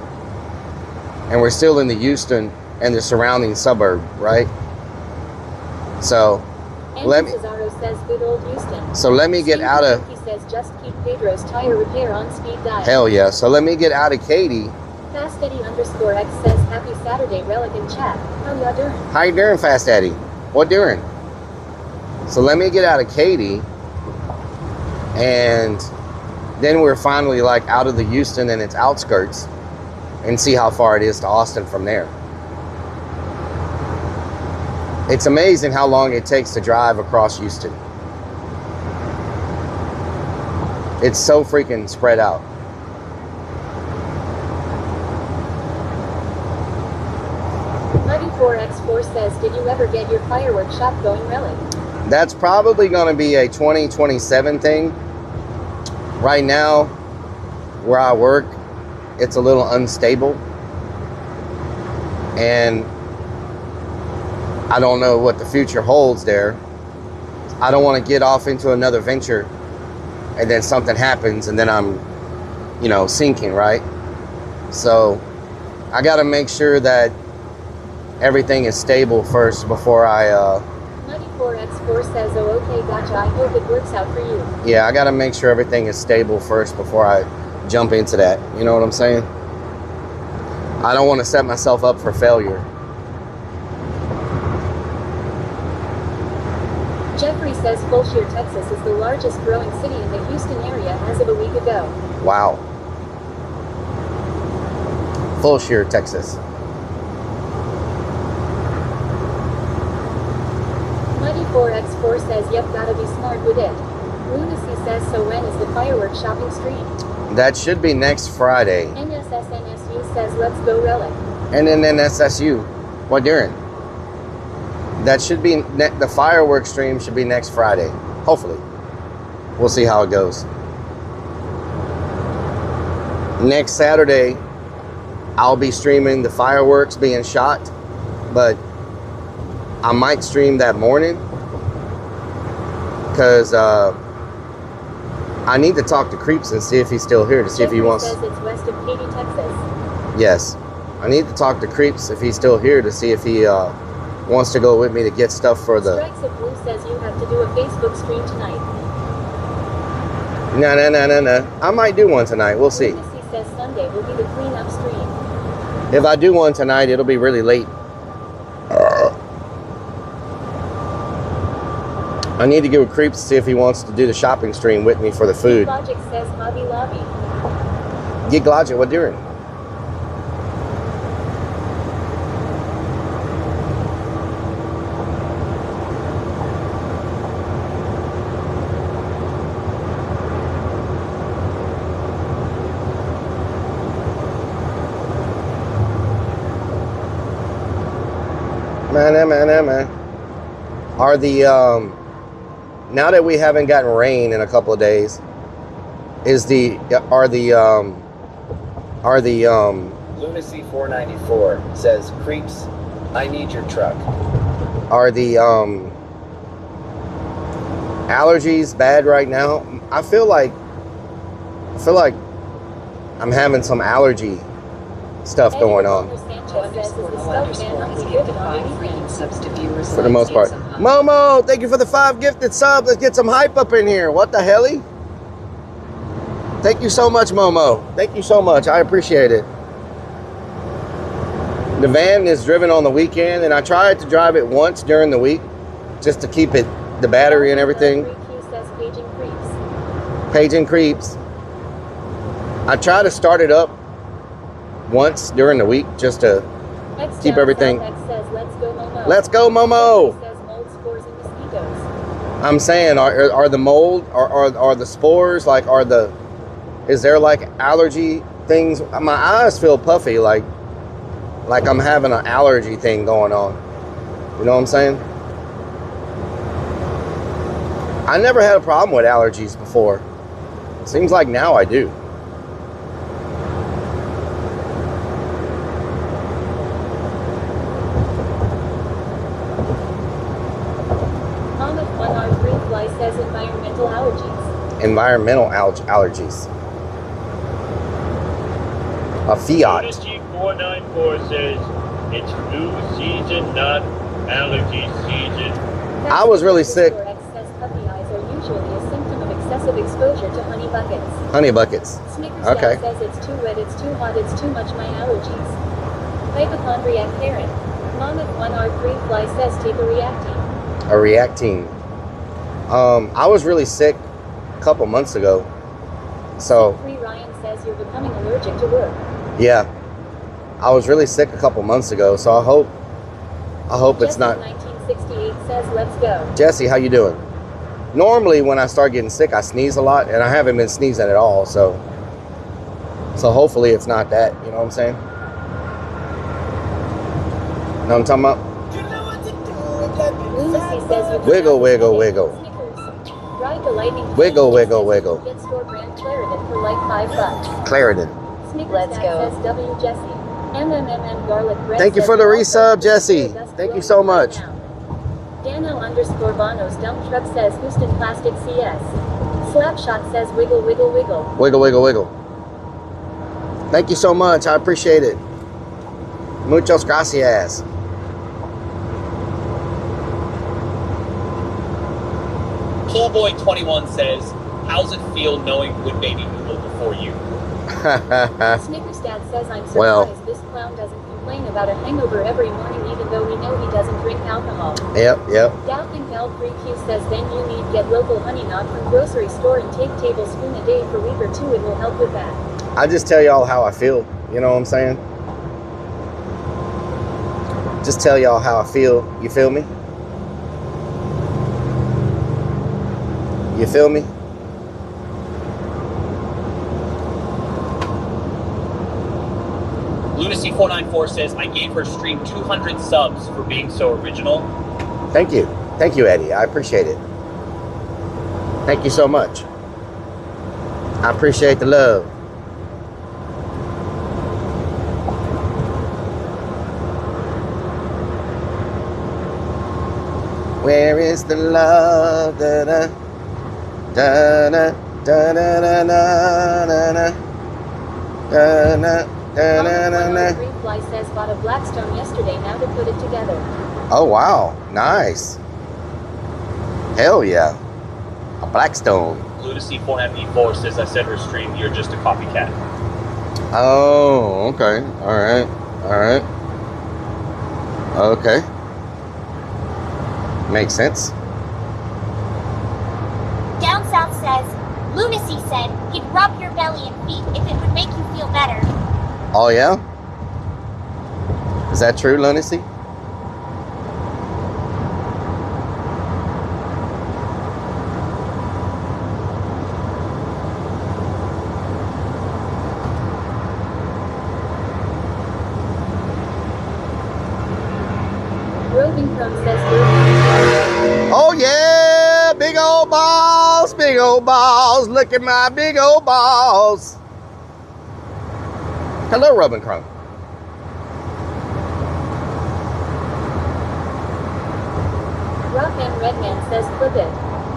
And we're still in the Houston and the surrounding suburb, right? So, let me get out of... He says, just keep Pedro's tire repair on speed dial. Hell yeah. So let me get out of Katy. Fast Eddie_X says, happy Saturday, Relic in chat. How y'all doing? How you doing, Fast Eddie? What doing? So let me get out of Katy, and then we're finally like out of the Houston and its outskirts, and see how far it is to Austin from there. It's amazing how long it takes to drive across Houston. It's so freaking spread out. Muddy4x4 says, did you ever get your fireworks shop going, Relic? That's probably going to be a 2027 thing. Right now, where I work, it's a little unstable. And I don't know what the future holds there. I don't want to get off into another venture and then something happens and then I'm, you know, sinking, right? So I got to make sure that everything is stable first before I... 94x4 says, oh, okay, gotcha. I hope it works out for you. Yeah, I got to make sure everything is stable first before I jump into that. You know what I'm saying? I don't want to set myself up for failure. Jeffrey says Fulshire, Texas is the largest growing city in the Houston area as of a week ago. Wow. Fulshire, Texas. Muddy4x4 says, yep, gotta be smart with it. Lunacy says, so when is the fireworks shopping stream? That should be next Friday. NSSNSU says, let's go Relic. And then NSSU. What during? That should be, the fireworks stream should be next Friday. Hopefully. We'll see how it goes. Next Saturday, I'll be streaming the fireworks being shot, but I might stream that morning because I need to talk to Creeps and see if he's still here, to see if he wants... Says it's west of Katy, Texas. Yes. I need to talk to Creeps if he's still here to see if he wants to go with me to get stuff for the... Strikes of Blue says you have to do a Facebook stream tonight. No. I might do one tonight. We'll see. Lunacy says Sunday will be the cleanup stream. If I do one tonight, it'll be really late. I need to get with Creeps to see if he wants to do the shopping stream with me for the food. Logic says Hobby Lobby. Get Logic, what doing? Man. Are the now that we haven't gotten rain in a couple of days, Lunacy 494 says Creeps I need your truck. Are the allergies bad right now? I feel like I'm having some allergy stuff going on. For the most part. Momo, thank you for the 5 gifted subs. Let's get some hype up in here. What the helly? Thank you so much, Momo. Thank you so much. I appreciate it. The van is driven on the weekend, and I tried to drive it once during the week just to keep it, the battery and everything. Paging creeps. I try to start it up once during the week just to keep everything. Let's go, Momo. I'm saying, are the mold, are the spores, like, is there like allergy things? My eyes feel puffy, like I'm having an allergy thing going on. You know what I'm saying? I never had a problem with allergies before. It seems like now I do. Says environmental allergies. Environmental allergies. A Fiat. G494 says it's flu season, not allergy season. I was really sick. Says puppy eyes are usually a symptom of excessive exposure to honey buckets. Honey buckets. Snickers okay. Says it's too wet, it's too hot, it's too much my allergies. Hypochondriac Karen. Monmouth 1R3 Fly says take a Reactine. A Reactine. I was really sick a couple months ago. So. Free Ryan says you're becoming allergic to work. Yeah. I was really sick a couple months ago, so I hope Jesse it's not. 1968 says let's go. Jesse, how you doing? Normally when I start getting sick, I sneeze a lot, and I haven't been sneezing at all, so hopefully it's not that, you know what I'm saying? Know what I'm talking about? Lunacy says Wiggle, wiggle, wiggle. Ride the lightning. Wiggle, wiggle, wiggle. Get store brand Clarendon for like $5. Clarendon. Snickers let's go. Says W Jesse. MMMM garlic bread. Thank you for the resub, Jesse. Thank you so much. Dano_Bonos dump truck says Houston Plastic CS. Slapshot says wiggle, wiggle, wiggle. Wiggle, wiggle, wiggle. Thank you so much. I appreciate it. Muchos gracias. Poolboy21 says, how's it feel knowing Wood Baby Noodle before you? Snickers Dad says I'm surprised this clown doesn't complain about a hangover every morning even though we know he doesn't drink alcohol. Yep. Doubting Val3Q says then you need get local honey not from grocery store and take tablespoon a day for a week or two, it will help with that. I just tell y'all how I feel, you know what I'm saying? Just tell y'all how I feel, you feel me? You feel me? Lunacy494 says, I gave her stream 200 subs for being so original. Thank you. Thank you, Eddie. I appreciate it. Thank you so much. I appreciate the love. Where is the love? Da-da, da-da, da-da, da-da, da-da, da-da. Greenfly says bought a Blackstone yesterday now to put it together. Oh wow, nice. Hell yeah. A Blackstone. Lunacy494 says, I said her stream, you're just a copycat. Oh, okay. Alright. Alright. Okay. Makes sense. Down South says, Lunacy said he'd rub your belly and feet if it would make you feel better. Oh yeah? Is that true, Lunacy? Roving Chrome says oh yeah, big old balls, big old balls. Look at my big old balls. Hello, Robin Crumb. Rock and Redman says flip it.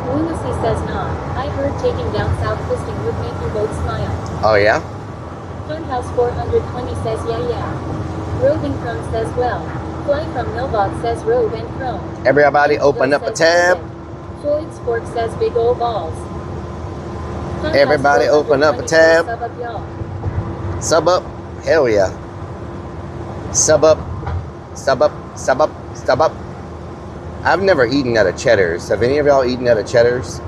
Lunacy says nah. I heard taking down South Twisting would make you both smile. Oh yeah? Funhouse 420 says yeah. Roving Chrome says well. Fly from Milbot says Rove and Chrome. Everybody open up a tab. Floyd Sport says big ol' balls. Funhouse Everybody open up a 420 tab. says sub up y'all. Sub up. Hell yeah. Sub up. Sub up. Sub up. Sub up. I've never eaten at a Cheddar's. Have any of y'all eaten at a Cheddar's?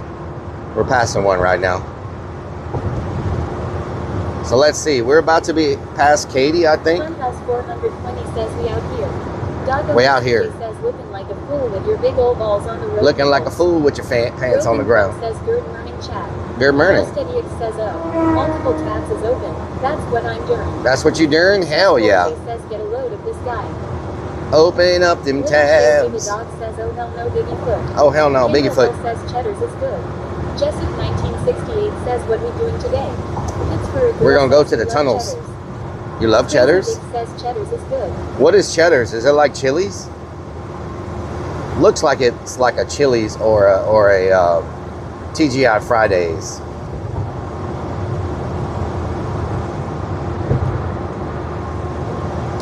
We're passing one right now. So let's see. We're about to be past Katy, I think. Funhouse 420 says we out here. Doggo We out here. says looking like a fool with your big old balls on the road. Looking like a fool with your pants on the ground. Says good morning chat. Good morning. Steady says multiple tabs is open. That's what I'm doing. That's what you doing? Hell yeah. Says get a load of this guy. Open up them tabs. The dog says oh hell no Biggie-foot. Oh hell no, Biggie-foot. Says Cheddar's is good. Jessup 1968 says what we doing today. Pittsburgh. We're gonna go to the tunnels. You love Cheddar's? Says Cheddar's is good. What is Cheddar's? Is it like Chili's? Looks like it's like a Chili's or a TGI Fridays.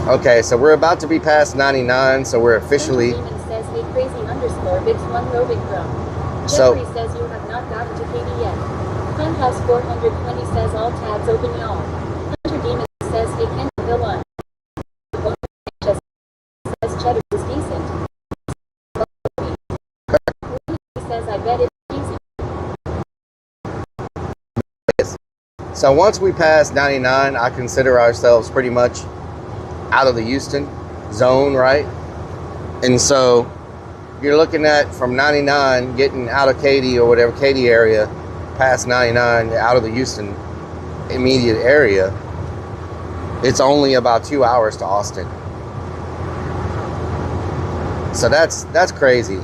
Okay, so we're about to be past 99, so we're officially. Demon says hey crazy _ Bix one roving from. Jeffrey says you have not gotten to Katy yet. Funhouse 420 says all tabs open y'all. Hunter Demon says hey Ken Hill on. Says Cheddar is decent. Says I bet it's decent. So once we pass 99, I consider ourselves pretty much out of the Houston zone, right? And so you're looking at from 99 getting out of Katy or whatever Katy area, past 99 out of the Houston immediate area, it's only about 2 hours to Austin. So that's crazy.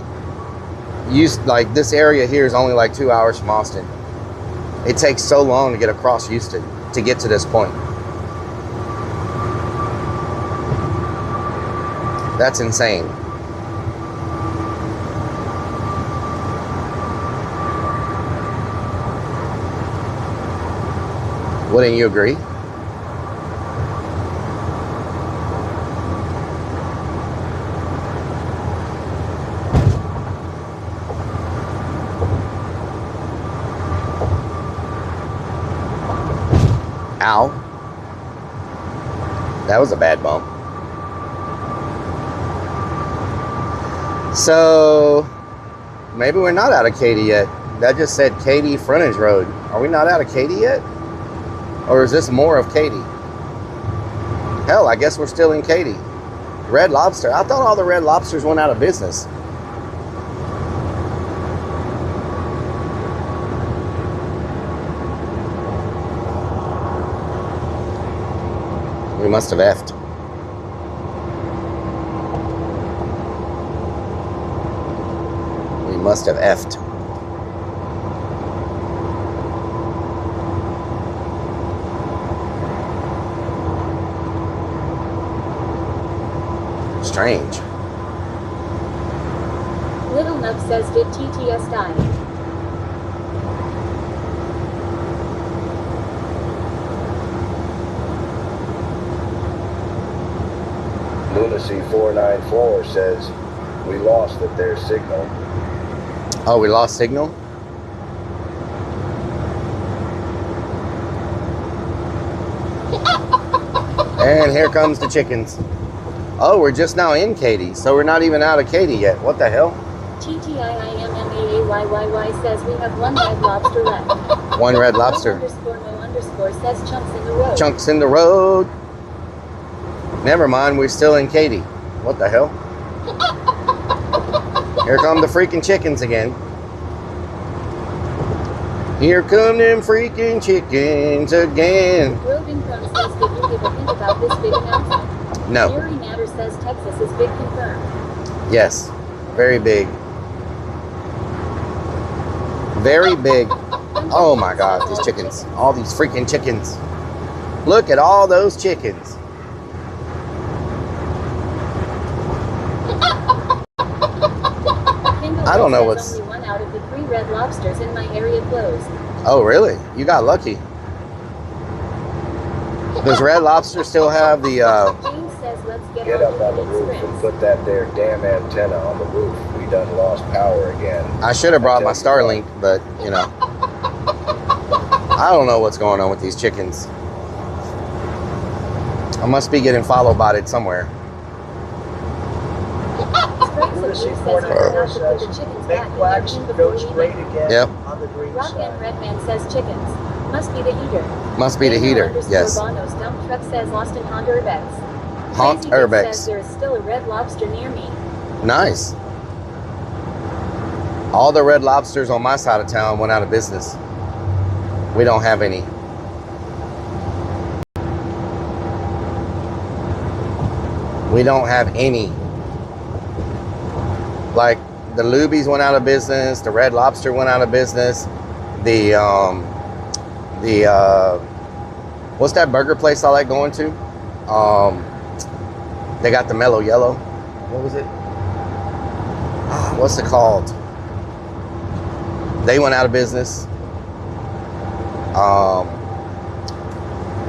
Like this area here is only like 2 hours from Austin. It takes so long to get across Houston to get to this point. That's insane. Wouldn't you agree? Ow. That was a bad bump. So maybe we're not out of Katy yet. That just said Katy Frontage Road. Are we not out of Katy yet? Or is this more of Katy? Hell, I guess we're still in Katy. Red Lobster. I thought all the Red Lobsters went out of business. We must have effed. We must have effed. Strange. Little Nub says did TTS die? Lunacy 494 says we lost their signal. Oh, we lost signal? And here comes the chickens. Oh, we're just now in Katy, so we're not even out of Katy yet. What the hell? TTIIMMAAYYY says we have one Red Lobster left. One Red Lobster. _no_ says chunks in the road. Chunks in the road. Never mind, we're still in Katy. What the hell? Here come the freaking chickens again. Here come them freaking chickens again. Rogan Crumb says, did you give a hint about this big announcement? No. Jerry Natter says Texas is big confirmed. Yes, very big. Very big. Oh my God, these chickens. All these freaking chickens. Look at all those chickens. Kendall I don't know what's... Only 1 out of the 3 Red Lobsters in my area closed. Oh, really? You got lucky. Does Red Lobster still have the, James says let's Get up on the roof and put that there damn antenna on the roof. We done lost power again. I should have brought my Starlink, but, you know. I don't know what's going on with these chickens. I must be getting follow botted somewhere. Yep. Rock and Redman says chickens. Must be the heater. Must be the heater, yes. Bono's dump truck says Austin Honda Urbex. Honda Urbex. Says there is still a Red Lobster near me. Nice. All the Red Lobsters on my side of town went out of business. We don't have any. We don't have any. Like the Luby's went out of business. The Red Lobster went out of business. The what's that burger place I like going to? They got the Mellow Yellow. What was it? What's it called? They went out of business.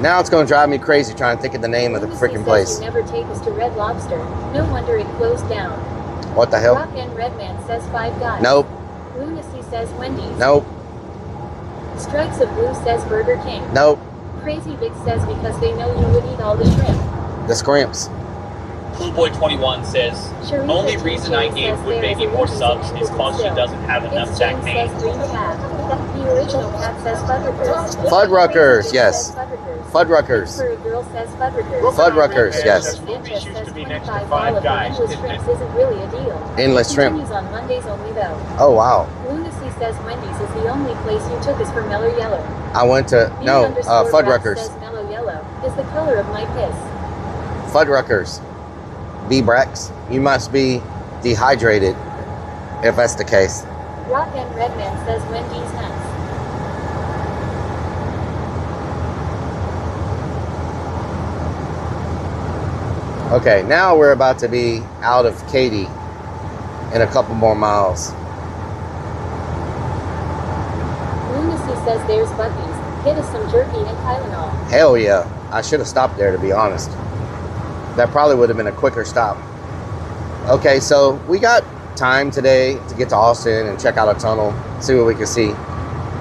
Now it's going to drive me crazy trying to think of the name of the freaking place. You never take us to Red Lobster. No wonder it closed down. What the hell? Rock and Redman says Five Guys. Nope. Lunacy says Wendy's. Nope. Strikes of Blue says Burger King. Nope. Crazy Vic says because they know you would eat all the shrimp. The Scrimps. Coolboy21 says, only reason I gave Wood Baby more subs is cause she doesn't have enough Jack names. The original cat says Fuddruckers. Fuddruckers, yes. Fuddruckers. Fuddruckers, yes. Movies used to be next to Five Guys. Endless Shrimps isn't really a deal. Endless Shrimp. Continues on Mondays only though. Oh, wow. Lunacy says Wendy's is the only place you took us for Mellow Yellow. I went to, no, Fuddruckers. Says Mellow Yellow is the color of my piss. Fuddruckers. B-Brex. You must be dehydrated if that's the case. Rock and Redman says Wendy's nuts. Okay, now we're about to be out of Katy in a couple more miles. Lunacy says there's Buc-ee's. Get us some jerky and Tylenol. Hell yeah. I should have stopped there, to be honest. That probably would have been a quicker stop. Okay, so we got time today to get to Austin and check out a tunnel, see what we can see.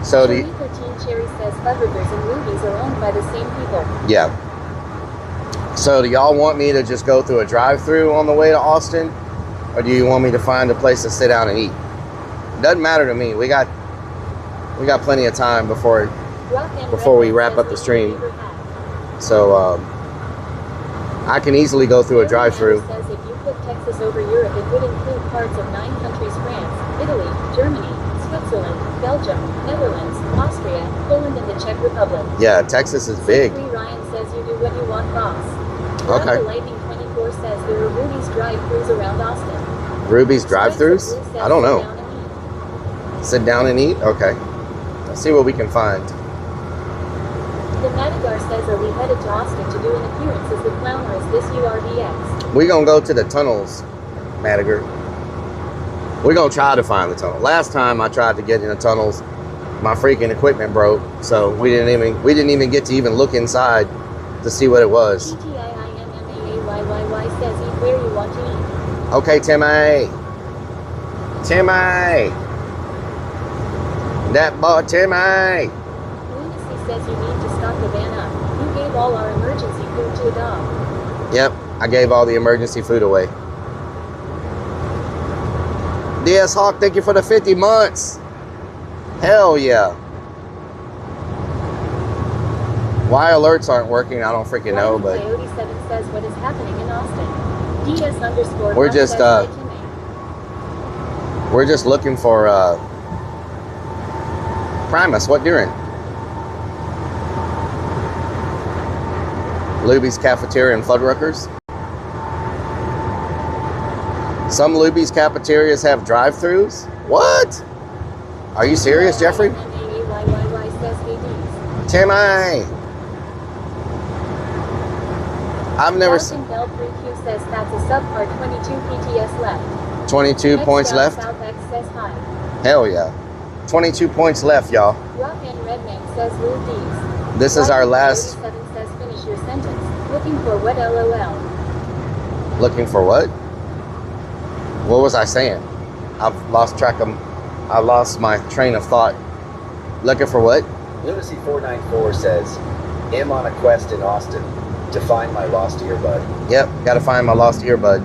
So the 13 Cherry says Fuddruckers and Luby's are owned by the same people. Yeah. So do y'all want me to just go through a drive-through on the way to Austin? Or do you want me to find a place to sit down and eat? Doesn't matter to me. We got plenty of time before we wrap up the stream. So I can easily go through a drive-through. Says if you put Texas over Europe, it would include parts of 9 countries: France, Italy, Germany, Switzerland, Belgium, Netherlands, Austria, Poland, and the Czech Republic. Yeah, Texas is big. Ryan says you do what you want, boss. Okay. Lightning 24 says there are Ruby's drive-thrus around Austin. Ruby's drive-thrus? I don't know. Sit down and eat? Okay. Let's see what we can find. The Madagar says, are we headed to Austin to do an appearance as the clown, or is this URDX? We're going to go to the tunnels, Madagar. We're going to try to find the tunnel. Last time I tried to get in the tunnels, my freaking equipment broke, so we didn't even get to even look inside to see what it was. TTIIMMAAYYY says eat where you want to eat. Okay, Timmy. That boy, Timmy. Lunacy says you need to stock the van up. You gave all our emergency food to a dog. Yep, I gave all the emergency food away. DS Hawk, thank you for the 50 months. Hell yeah. Why alerts aren't working, I don't freaking know, but Coyote 7 says what is happening in Austin. DS_. We're just looking for Primus, what during? Luby's Cafeteria and Fuddruckers. Some Luby's cafeterias have drive-thrus? What? Are you serious, Jeffrey? Timmy! I've never seen. Bell 3Q says that's a subpart 22 PTS left. 22 points left. South X says hi. Hell yeah. 22 points left, y'all. Rock and Redman says Lou D's. This is our last. 7 says finish your sentence. Looking for what LOL. Looking for what? What was I saying? I've lost track of. I lost my train of thought. Looking for what? Lunacy 494 says, am on a quest in Austin to find my lost earbud. Yep, gotta find my lost earbud.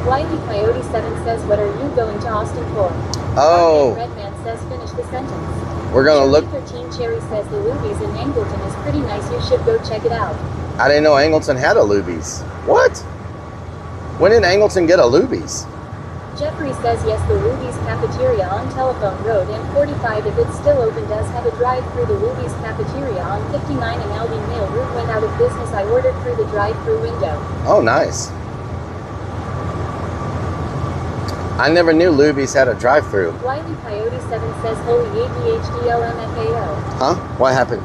Wiley Coyote 7 says, what are you going to Austin for? Oh. Redman says, finish the sentence. We're gonna look. 13 Cherry says, the Luby's in Angleton is pretty nice. You should go check it out. I didn't know Angleton had a Luby's. What? When did Angleton get a Luby's? Jeffrey says, yes, the Luby's Cafeteria on Telephone Road M45, if it's still open, does have a drive-through. The Luby's Cafeteria on 59 and Albion Mail Route went out of business. I ordered through the drive-through window. Oh, nice. I never knew Luby's had a drive-through. Wiley Coyote 7 says, holy ADHDLMFAO. Huh? What happened?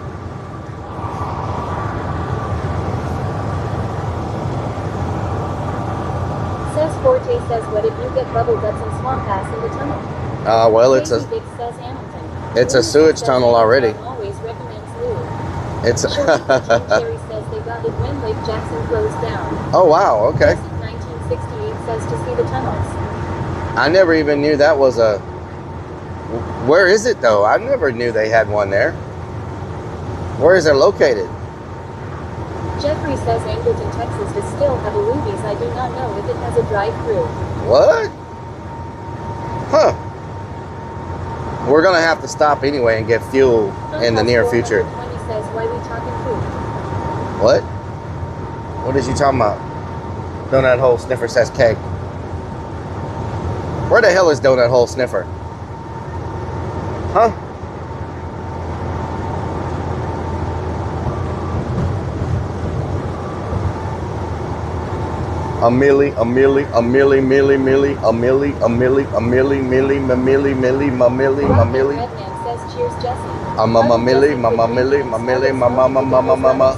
Says Forte says, what if you get bubble guts and swamp ass in the tunnel? Well, it's a. Big says Hamilton. It's a sewage tunnel already. Always recommends lube. It's. Jerry says they got it when Lake Jackson closed down. Oh wow. Okay. 1968 says to see the tunnels. I never even knew that was a. Where is it though? I never knew they had one there. Where is it located? Jeffrey says Angleton, Texas does still have a Luby's. I do not know if it has a drive-through. What? Huh. We're gonna have to stop anyway and get fuel in the near future. 20 says, why we talking food? What? What is you talking about? Donut Hole Sniffer says cake. Where the hell is Donut Hole Sniffer? Huh? A milli, a milli, a milli, milli, milli, a milli, a milli, a milli, milli, ma milli, milli, ma milli, ma milli. Redman says, cheers, Jesse. A mama milli, mama milli, ma milli, ma mama, mama, mama,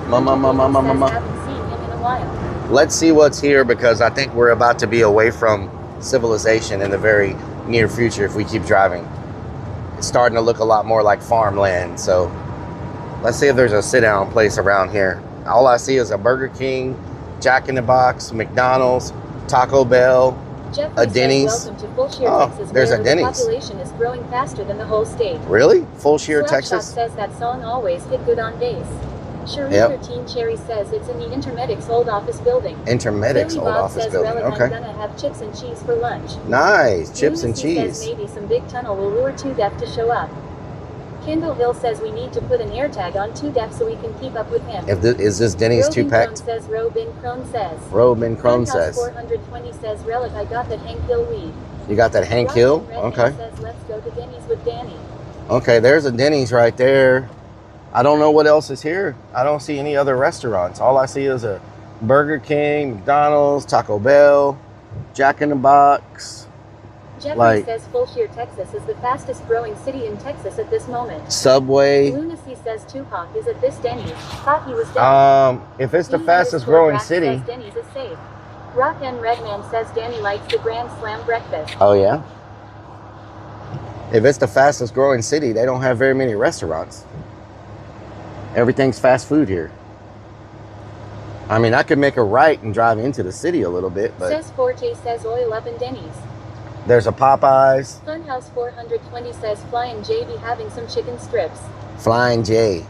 mama, mama, mama, mama. Haven't seen him in a while. Let's see what's here because I think we're about to be away from civilization in the very near future if we keep driving. It's starting to look a lot more like farmland. So let's see if there's a sit-down place around here. All I see is a Burger King, Jack in the Box, McDonald's, Taco Bell, Jeffrey a Denny's. Says, welcome to Fulshear, Texas, there's where a Denny's. The population is growing faster than the whole state. Really? Fulshear, Slapshot Texas? says that song always hit good on bass. Cherie Yep. 13 Cherry says it's in the Intermedics old office building. Intermedics Billy old Bob office says, building. Relic, Okay. I'm gonna have chips and cheese for lunch. Nice. Chips and Lunacy cheese. says maybe some big tunnel will lure 2Def to show up. Kendall Hill says we need to put an air tag on 2Def so we can keep up with him. Is this Denny's Robin two-packed? Crone says, Robin Crone says. Robin Crone Funhouse says. 420 says, Relic, I got that Hank Hill weed. You got that Hank Ryan Hill? Redman Okay. says, let's go to Denny's with Danny. Okay, there's a Denny's right there. I don't know what else is here. I don't see any other restaurants. All I see is a Burger King, McDonald's, Taco Bell, Jack in the Box. Jeffrey says Fulshear, Texas is the fastest growing city in Texas at this moment. Subway. Lunacy says Tupac is at this Denny's. Thought he was dead. If it's the He fastest underscore growing Brack city. Says Denny's is safe. Rock and Redman says Danny likes the Grand Slam breakfast. Oh yeah? If it's the fastest growing city, they don't have very many restaurants. Everything's fast food here. I mean, I could make a right and drive into the city a little bit, but Says Forte says oil up in Denny's. there's a Popeyes, Funhouse 420 says Flying J be having some chicken strips. Flying J.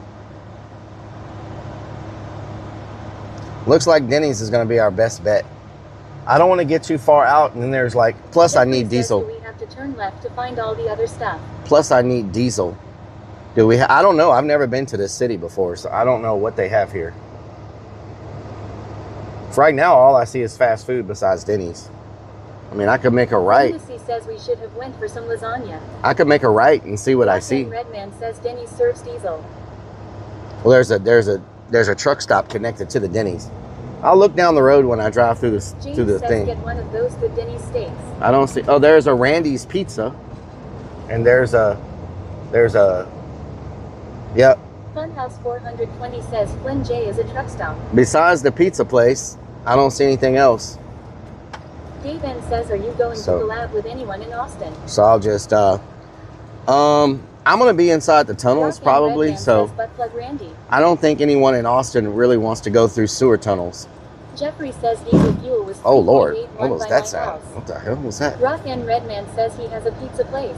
Looks like Denny's is going to be our best bet. I don't want to get too far out, and then there's like, plus I need Says, diesel. do we have to turn left to find all the other stuff? Plus I need diesel. Do we? I don't know. I've never been to this city before, so I don't know what they have here. For right now, all I see is fast food besides Denny's. I mean, I could make a right. Lunacy says we should have went for some lasagna. I could make a right and see what I see. Redman says Denny's serves diesel. Well, there's a truck stop connected to the Denny's. I'll look down the road when I drive through James the says thing. get one of those good Denny's steaks. I don't see. Oh, there's a Randy's Pizza, and there's a, yep. Funhouse 420 says Flynn J is a truck stop. Besides the pizza place, I don't see anything else. Dave N says, are you going to collab with anyone in Austin? So I'll just I'm gonna be inside the tunnels probably. So I don't think anyone in Austin really wants to go through sewer tunnels. Jeffrey says diesel fuel was Oh Lord, 3.81 what was by that my sound? house. What the hell was that? Rock and Redman says he has a pizza place.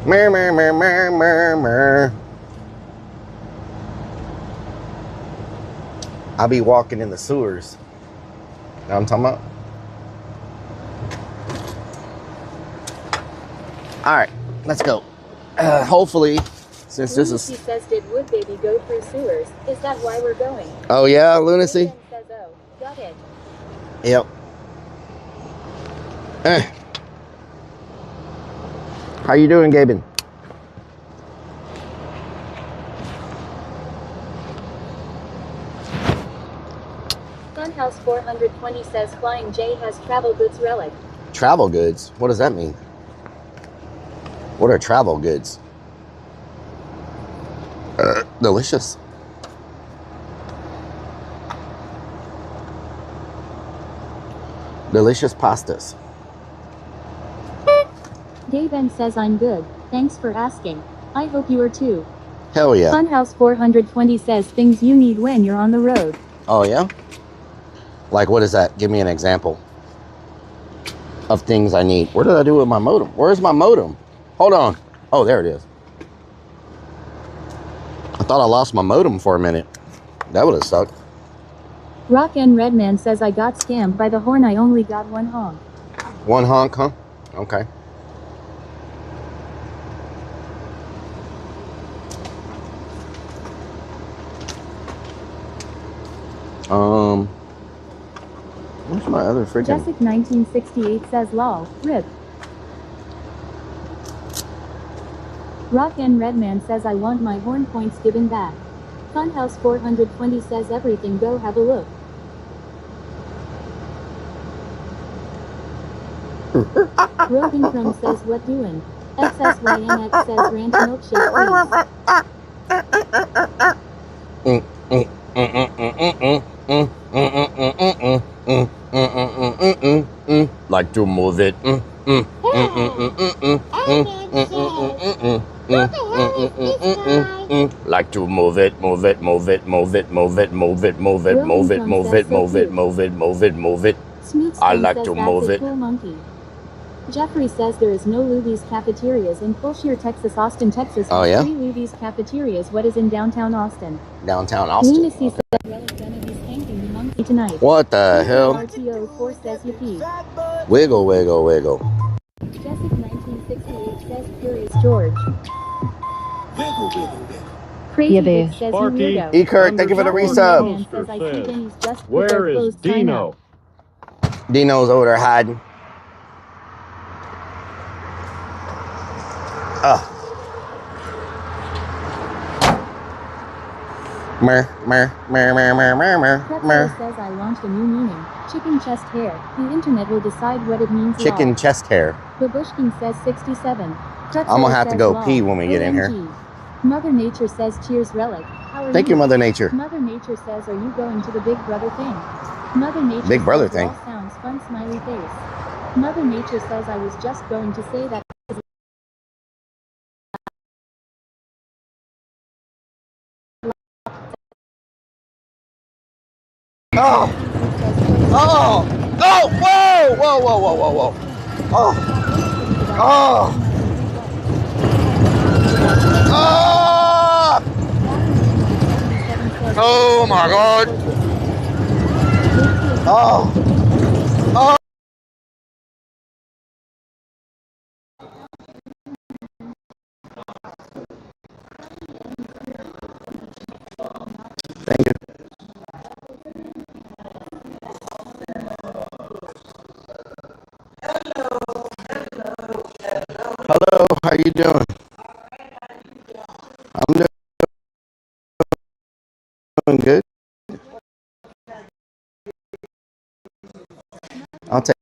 Mer, mer, mer, mer, mer, mer. I'll be walking in the sewers. You know what I'm talking about? All right, let's go. Hopefully, since this is... Lunacy says, did Wood Baby go through sewers? Is that why we're going? Oh yeah, Lunacy? Says, oh, got it. Yep. How you doing, Gaben? Funhouse 420 says Flying J has travel goods relic. Travel goods? What does that mean? What are travel goods? Delicious. Delicious pastas. Dave N says I'm good. Thanks for asking. I hope you are too. Hell yeah. Funhouse 420 says things you need when you're on the road. Oh yeah? Like what is that? Give me an example of things I need. What did I do with my modem? Where's my modem? Hold on. Oh, there it is. I thought I lost my modem for a minute. That would have sucked. Rock and Redman says I got scammed by the horn. I only got one honk. One honk, huh? Okay. Where's my other freaking... Jessic 1968 says lol, rip. Rock and Redman says I want my horn points given back. Funhouse 420 says everything, go have a look. Rogan Chrome says what doing? XSYNX says ranch milkshake please. Like to move it. Like to move it, move it, move it, move it, move it, move it, move it, move it, move it, move it, move it, move it, move it. I like to move it. Cool monkey. Jeffrey says there is no Luby's cafeterias in Fulshire, Texas. Austin, Texas. Oh yeah? 3 Luby's cafeterias. What is in downtown Austin? Downtown Austin. Lunacy says Rellik gonna be spanking the monkey tonight. What the hell? RTO 4 says yippee. Wiggle, wiggle, wiggle. Jessic 1968 says Curious George. Wiggle, wiggle, wiggle. Crazy Vic says you weirdo. E-Kirk, thank you for the resub. Where is Dino? Dino's over there hiding. Mer. Prepper says I launched a new meaning. Chicken chest hair. The internet will decide what it means. Chicken chest hair. Babushkin says 67. I'm gonna have to go pee when we get in here. Mother Nature says cheers Rellik. How are Thank you, Mother Nature. Mother Nature says, are you going to the Big Brother thing? Mother Nature Big Brother says, thing. "Well, sounds fun, smiley face." Mother Nature says I was just going to say that. Oh! Oh! Oh! Whoa! Whoa! Whoa! Whoa! Whoa! Whoa! Oh! Oh! Oh! Oh my God! Oh! Oh! Thank you. Hello, how you doing? I'm doing good. I'll take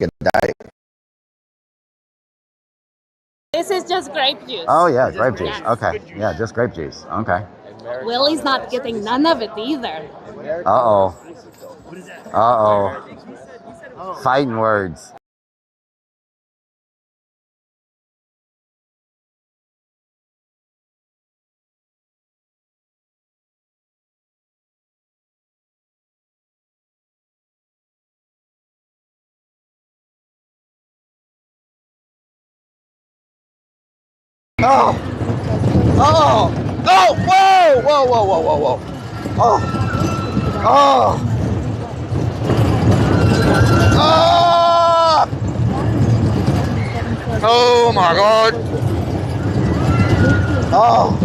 a diet. This is just grape juice. Oh yeah, grape juice. Okay, yeah, just grape juice. Okay. Willie's not getting none of it either. Uh-oh. Uh-oh. Fighting words. Oh! Oh! Oh! Whoa! Whoa! Whoa! Whoa! Whoa! Whoa! Oh! Oh! Oh! Oh my God! Oh!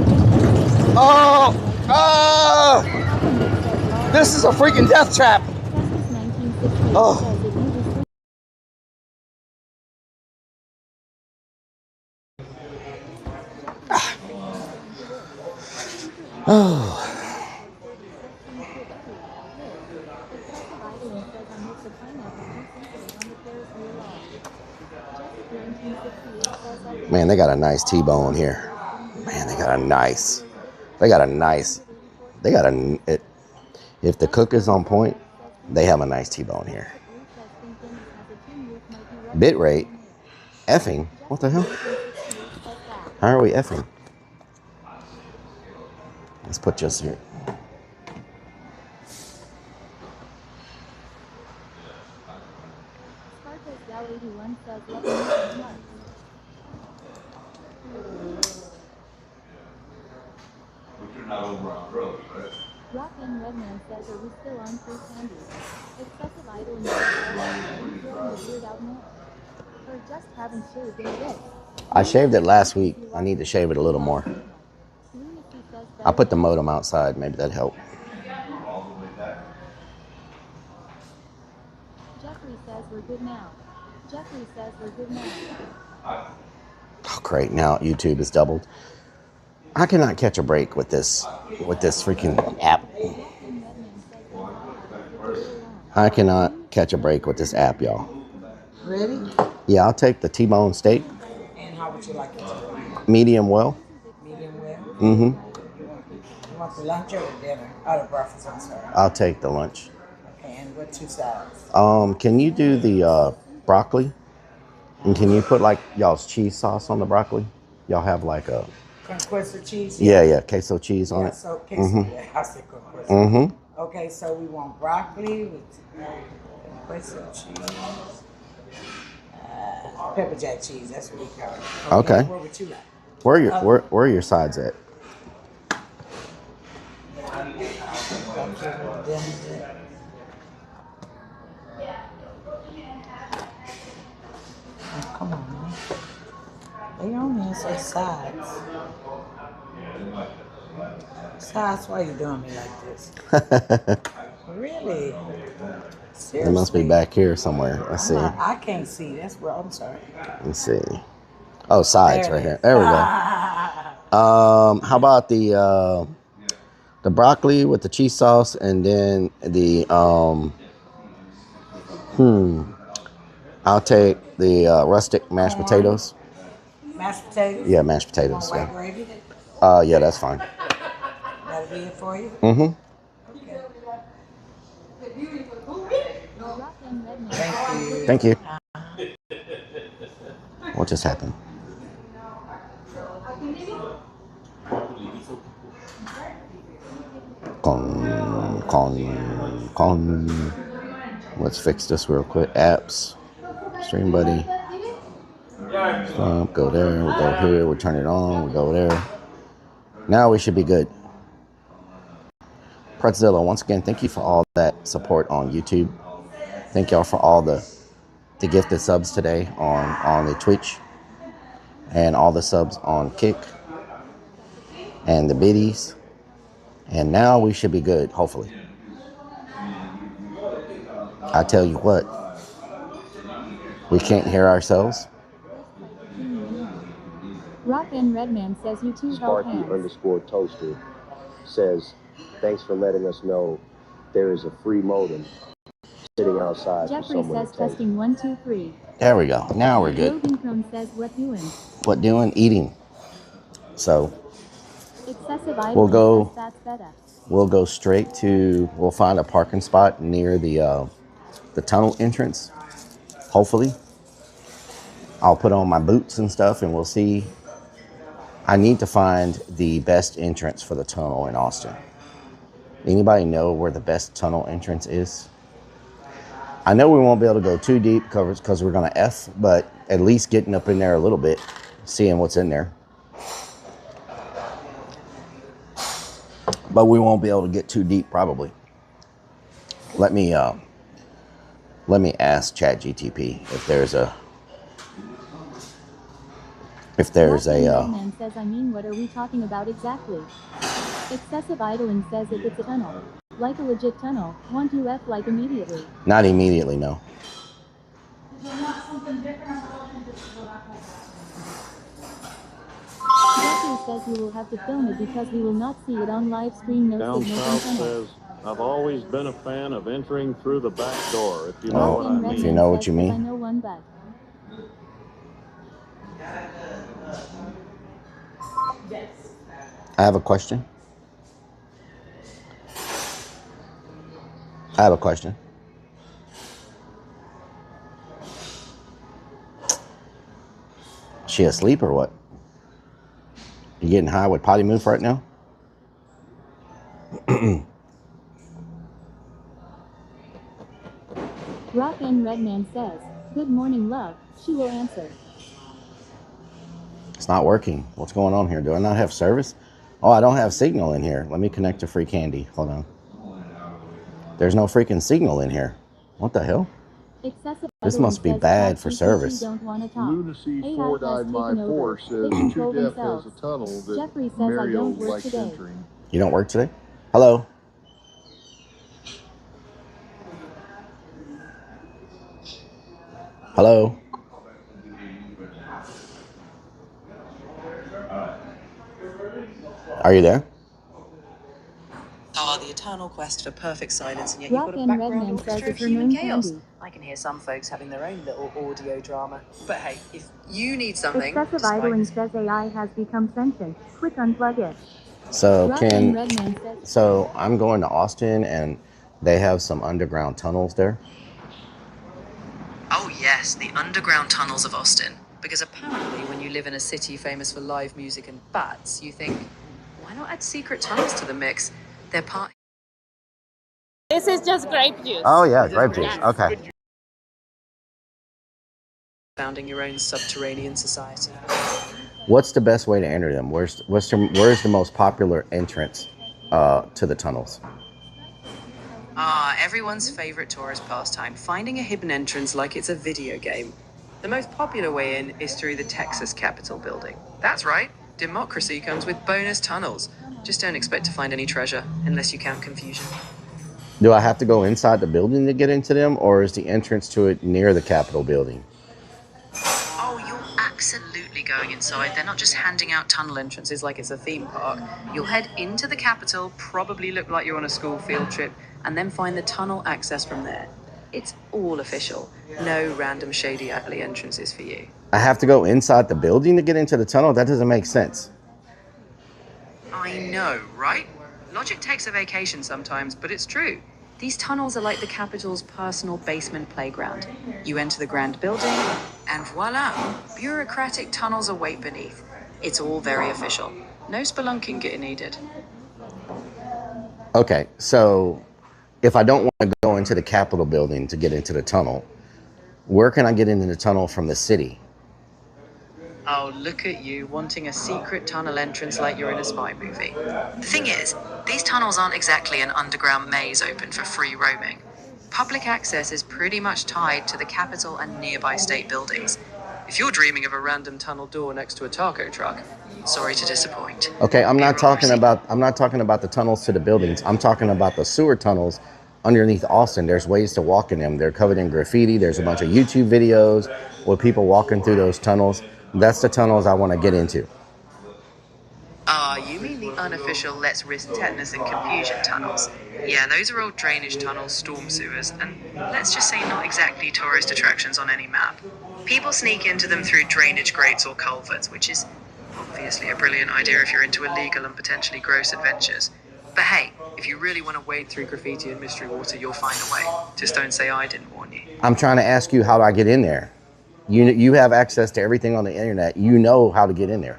Oh! Oh! This is a freaking death trap! Oh! Oh. Man, they got a nice T-bone here. Man, they got a nice, if the cook is on point, they have a nice T-bone here. Bit rate, effing, what the hell? How are we effing? Let's put just here. Rock and Redman says, are we still on free candy? Excessive idling weird out more. Or just haven't shaved in a bit. I shaved it last week. I need to shave it a little more. I'll put the modem outside. Maybe that'd help. Jeffrey says we're good now. Jeffrey says we're good now. Oh, great. Now YouTube is doubled. I cannot catch a break with this freaking app. I cannot catch a break with this app, y'all. Ready? Yeah, I'll take the T-bone steak. And how would you like it? Medium well. Medium well? Mm-hmm. You want the lunch or the dinner? Oh, the breakfast, I'm sorry. I'll take the lunch. Okay, and what 2 sides? Can you do the broccoli? And can you put like y'all's cheese sauce on the broccoli? Y'all have like a... Queso cheese? Yeah, queso cheese on it. So queso, yeah, I said queso. Mm-hmm. Okay, so we want broccoli with queso cheese. Pepper jack cheese, that's what we call it. Okay. What would you like? Where are your sides at? Oh, come on, man. They only say sides. Sides, why are you doing me like this? Really? Seriously? It must be back here somewhere. Let's see. I can't see. That's where I'm sorry. Let's see. Oh, sides right here. There we go. How about the broccoli with the cheese sauce, and then the I'll take the rustic mashed potatoes. Mashed potatoes? Yeah, mashed potatoes. White gravy? Yeah, that's fine. That'll be it for you? Mm-hmm. Okay. Thank you. What just happened? Let's fix this real quick. Apps. Stream buddy. Go there. We go here. We turn it on. We go there. Now we should be good. Pretzilla, once again, thank you for all that support on YouTube. Thank y'all for all the gifted subs today on the Twitch, and all the subs on Kick, and the biddies. And now we should be good, hopefully. I tell you what, we can't hear ourselves. Rock and Redman says you too held hands. Sparky_toaster says, thanks for letting us know there is a free modem sitting outside. Jeffrey says testing 1, 2, 3. There we go. Now we're good. Logan Crone says what doing? What doing? Eating. So Excessive We'll idling go. says that's better. We'll go straight to. We'll find a parking spot near the tunnel entrance. Hopefully, I'll put on my boots and stuff, and we'll see. I need to find the best entrance for the tunnel in Austin. Anybody know where the best tunnel entrance is? I know we won't be able to go too deep because we're going to F, but at least getting up in there a little bit, seeing what's in there. But we won't be able to get too deep probably. Let me ask ChatGTP if there's a Man says, I mean, what are we talking about exactly? Excessive idling says if it's a tunnel, like a legit tunnel, want to F like immediately. Not immediately, no. Jeffrey says we will have to film it because we will not see it on live stream. No Down signal south from tunnel. says, I've always been a fan of entering through the back door, if you know what I mean. If you know what you I mean. know one, but I have a question. She asleep or what? You getting high with potty move right now? Rock and Redman says, good morning, love. She will answer. It's not working. What's going on here? Do I not have service? Oh, I don't have signal in here. Let me connect to free candy. Hold on. There's no freaking signal in here. What the hell? This must be bad for service. Lunacy 494 says too deaf has a tunnel that Jeffrey says Mario I don't work likes today. entering. You don't work today? Hello? Hello? Are you there? The eternal quest for perfect silence, and yet Rock you've got a and background Redman orchestra says of it's her human name chaos. Candy. I can hear some folks having their own little audio drama. But hey, if you need something, Excessive despite idling this says AI has become sentient. Quick unplug it. So Rock and Redman says, so I'm going to Austin and they have some underground tunnels there. Oh yes, the underground tunnels of Austin. Because apparently when you live in a city famous for live music and bats, you think, why not add secret tunnels to the mix? They're part... This is just grape juice. Oh yeah, grape juice. Okay. Founding your own subterranean society. What's the best way to enter them? Where's the most popular entrance to the tunnels? Everyone's favorite tourist pastime, finding a hidden entrance like it's a video game. The most popular way in is through the Texas Capitol building. That's right, democracy comes with bonus tunnels. Just don't expect to find any treasure, unless you count confusion. Do I have to go inside the building to get into them, or is the entrance to it near the Capitol building? Oh, you're absolutely going inside. They're not just handing out tunnel entrances like it's a theme park. You'll head into the Capitol, probably look like you're on a school field trip, and then find the tunnel access from there. It's all official. No random shady alley entrances for you. I have to go inside the building to get into the tunnel? That doesn't make sense. I know, right? Logic takes a vacation sometimes, but it's true. These tunnels are like the Capitol's personal basement playground. You enter the grand building, and voila, bureaucratic tunnels await beneath. It's all very official. No spelunking getting needed. Okay, so if I don't want to go into the Capitol building to get into the tunnel, where can I get into the tunnel from the city? Oh, look at you, wanting a secret tunnel entrance like you're in a spy movie. The thing is, these tunnels aren't exactly an underground maze open for free roaming. Public access is pretty much tied to the Capitol and nearby state buildings. If you're dreaming of a random tunnel door next to a taco truck, sorry to disappoint. Okay, I'm not talking about the tunnels to the buildings. I'm talking about the sewer tunnels underneath Austin. There's ways to walk in them. They're covered in graffiti. There's a bunch of YouTube videos with people walking through those tunnels. That's the tunnels I want to get into. You mean the unofficial let's risk tetanus and confusion tunnels? Yeah, those are old drainage tunnels, storm sewers, and let's just say not exactly tourist attractions on any map. People sneak into them through drainage grates or culverts, which is obviously a brilliant idea if you're into illegal and potentially gross adventures. But hey, if you really want to wade through graffiti and mystery water, you'll find a way. Just don't say I didn't warn you. I'm trying to ask you how do I get in there? You have access to everything on the internet. You know how to get in there.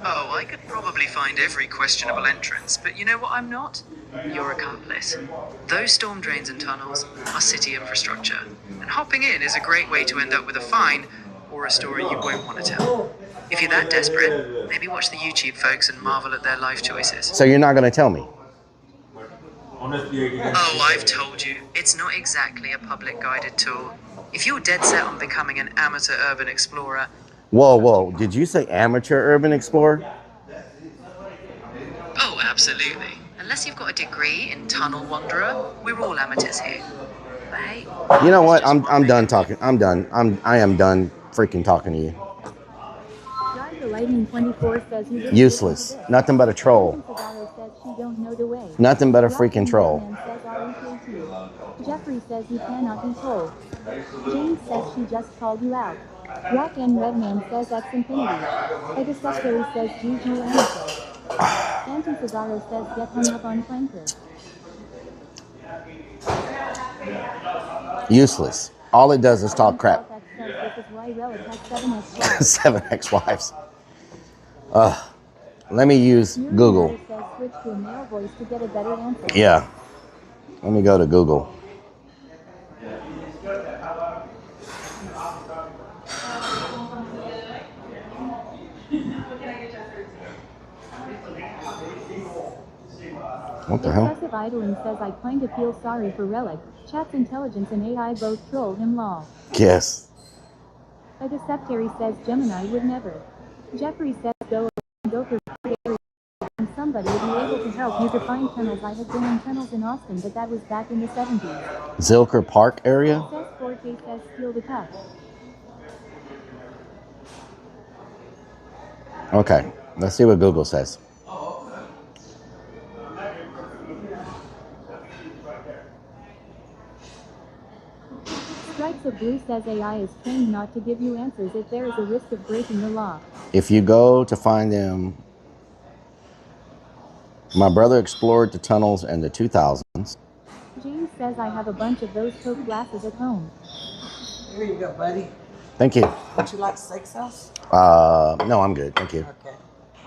Oh, I could probably find every questionable entrance, but you know what I'm not? Your accomplice. Those storm drains and tunnels are city infrastructure, and hopping in is a great way to end up with a fine or a story you won't want to tell. If you're that desperate, maybe watch the YouTube folks and marvel at their life choices. So you're not going to tell me? Oh, I've told you, it's not exactly a public guided tour. If you're dead set on becoming an amateur urban explorer... Whoa, did you say amateur urban explorer? Oh, absolutely. Unless you've got a degree in tunnel wanderer, we're all amateurs here. But hey... You know what? I'm done talking. I am done freaking talking to you. Drive the Lightning 24 says he didn't Useless. Nothing but a troll. says she don't know the way. Nothing but a freaking troll. Jeffrey says you cannot be told. James says she just called you out. Rock and Redman says that's infinity. Edith Secretary says Juju Amateur. Anti-Cesaro says get hung up on flanker. Useless. All it does is talk crap. This is why Rellik has 7 ex-wives. Let me use Google. Says switch to a male voice to get a better answer. Yeah. Let me go to Google. What the hell? Excessive idling says I kind of feel sorry for Rellik. Chat's intelligence and AI both troll him law. Yes. A deceptary says Gemini would never. Jeffrey says go for and somebody would be able to help you to find tunnels. I had been in tunnels in Austin, but that was back in the 70s. Zilker Park area? Says 4K says steal the cup. Okay, let's see what Google says. Strikes of Blue says AI is trained not to give you answers if there is a risk of breaking the law. If you go to find them, my brother explored the tunnels in the 2000s. James says I have a bunch of those Coke glasses at home. Here you go, buddy. Thank you. Would you like steak sauce? No, I'm good. Thank you. Okay.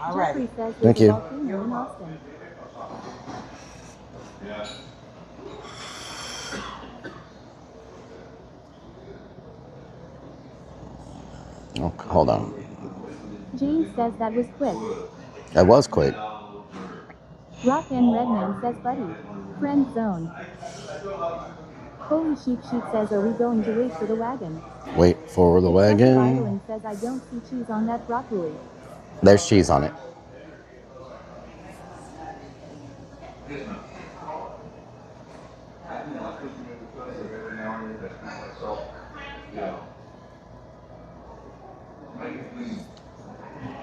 All right. Jeffrey says thank you. In Austin. Oh, hold on. James says that was quick. That was quick. Rock and Redman says buddy. Friend zone. Holy Sheep says are we going to wait for the wagon? Wait for the wagon. Violin says I don't see cheese on that broccoli. There's cheese on it.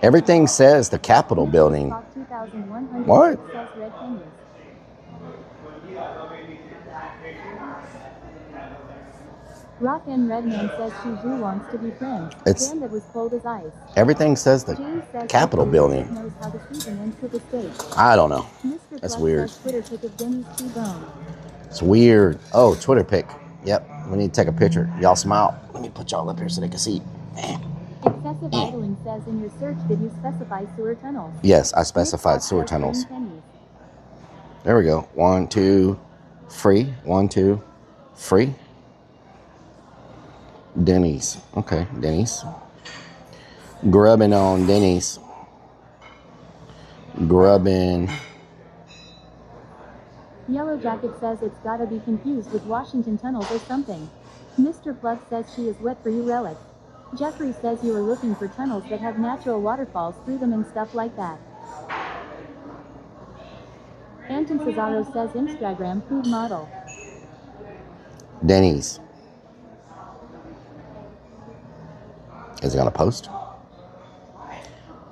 Everything says the Capitol building. What? Rock and Redman says Shuju wants to be friends. It's that was cold as ice. Everything says the Capitol building. Knows how to season and cook a steak. I don't know. Mr. That's Plus weird. says Twitter pic of Denny's T-bone. It's weird. Oh, Twitter pic. Yep. We need to take a picture. Y'all smile. Let me put y'all up here so they can see. Excessive idling says in your search did you specify sewer tunnels? Yes, I specified sewer tunnels. There we go. 1, 2, free. 1, 2, free. Denny's. Okay, Denny's. Grubbing on Denny's. Grubbing. Yellow Jacket says it's gotta be confused with Washington tunnels or something. Mr. Plug says she is wet for you, Rellik. Jeffrey says you are looking for tunnels that have natural waterfalls through them and stuff like that. Anton Cesaro says Instagram food model. Denny's. Is it gonna post?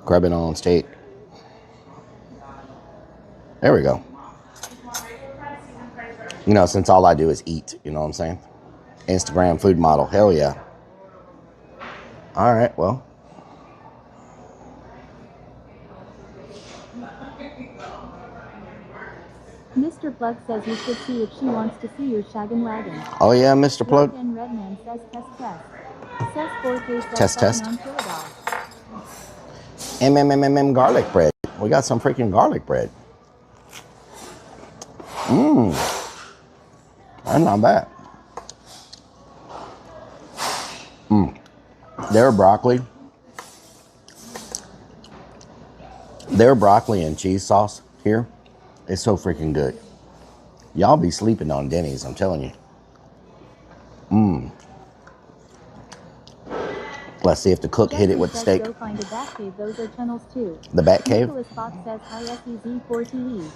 Grubbing on steak. There we go. You know, since all I do is eat, you know what I'm saying? Instagram food model, hell yeah. All right, well, Mr. Plug says you should see if she wants to see your shaggin' wagon. Oh yeah, Mr. Plug. Rock and Redman says test test. Says 4K says Test, test. on Killer Dog. Garlic bread. We got some freaking garlic bread. Mmm. That's not bad. Mmm. Their broccoli and cheese sauce here is so freaking good. Y'all be sleeping on Denny's, I'm telling you. Mmm. Let's see if the cook hit it with the steak. Go find a bat cave. Those are tunnels too. The bat cave? Nicholas Fox says hi SEZ4TE.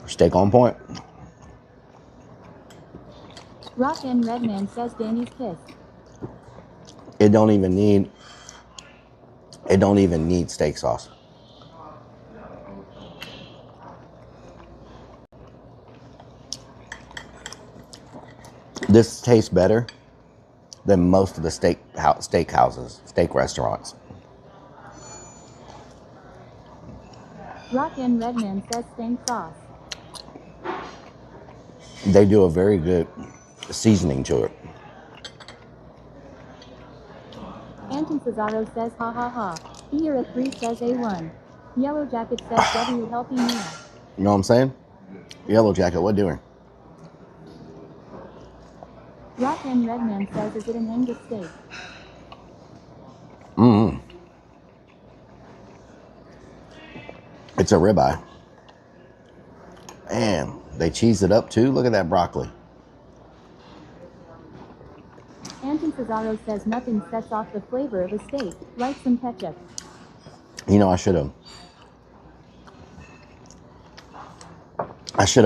Steak on point. Rock and Redman says Danny's pissed. It don't even need steak sauce. This tastes better than most of the steak restaurants. Rock and Redman says stank sauce. They do a very good seasoning to it. Anton Cesaro says ha ha ha. Ear 3 says A1. Yellow Jacket says W healthy meal. You know what I'm saying? Yellow Jacket, what doing? Rock and Redman says, is it an Angus steak? Mm-hmm. It's a ribeye. And they cheese it up too. Look at that broccoli. Anton Cesaro says nothing sets off the flavor of a steak, like some ketchup. You know, I should have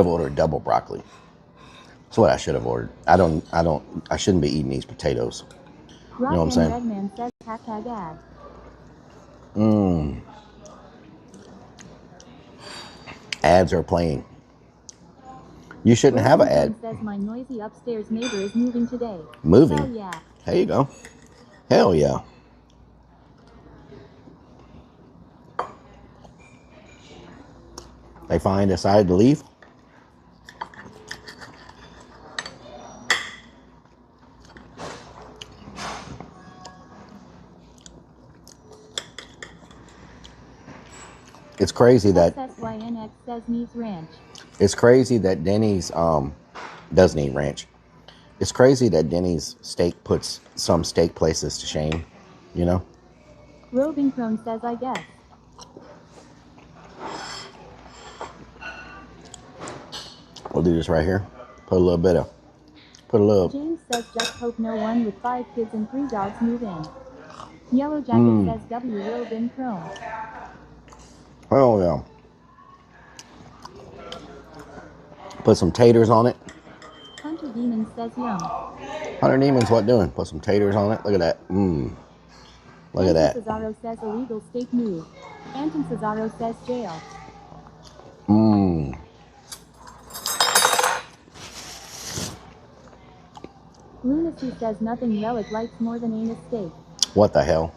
ordered double broccoli. That's what I should have ordered. I shouldn't be eating these potatoes. You know what I'm saying? Redman says hashtag ad. Mmm. Ads are playing. You shouldn't have an ad. Says my noisy upstairs neighbor is moving today. Moving? Hell yeah. There you go. Hell yeah. They finally decided to leave. It's crazy that SSYNX says needs ranch. It's crazy that Denny's doesn't eat ranch. It's crazy that Denny's steak puts some steak places to shame, you know? Roving Crone says I guess. We'll do this right here. Put a little. James says just hope no one with 5 kids and 3 dogs move in. Yellow Jacket says W Roving Crone. Oh yeah. Put some taters on it. Hunter Demon says yum. Hunter Demon's what doing? Put some taters on it. Look at that. Mmm. Look at that. Cesaro says illegal steak move. Anton Cesaro says jail. Mmm. Lunacy says nothing Rellik likes more than anus steak. What the hell?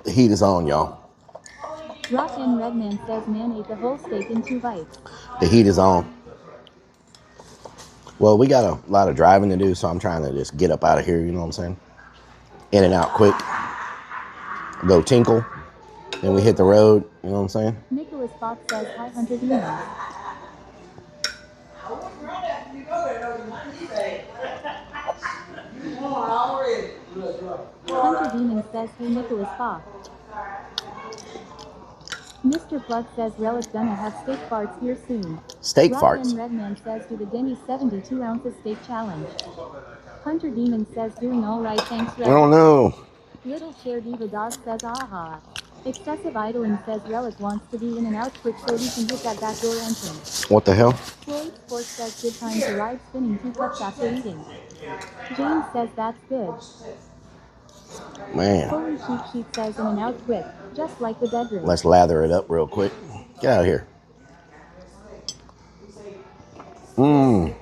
The heat is on, y'all. Rock and Redman says man ate the whole steak in 2 bites. The heat is on. Well, we got a lot of driving to do, so I'm trying to just get up out of here, you know what I'm saying? In and out quick. Go tinkle. Then we hit the road, you know what I'm saying? Nicholas Fox says hi Hunter Demon. Hunter Demon says hey Nicholas Fox. Mr. Plug says Rellik gonna have steak farts here soon. Steak Rock farts. and Redman says do the Denny's 72 ounces steak challenge. Hunter Demon says doing alright thanks Rellik. I don't know. Little Chair Diva Dog says aha. Excessive idling says Rellik wants to be in and out quick so he can hit that back door entrance. What the hell? Floyd Sports says good time to ride spinning 2 cups after eating. James says that's good. Man. Holy Sheep says in and out quick, just like the bedroom. Let's lather it up real quick. Get out of here. Mmm.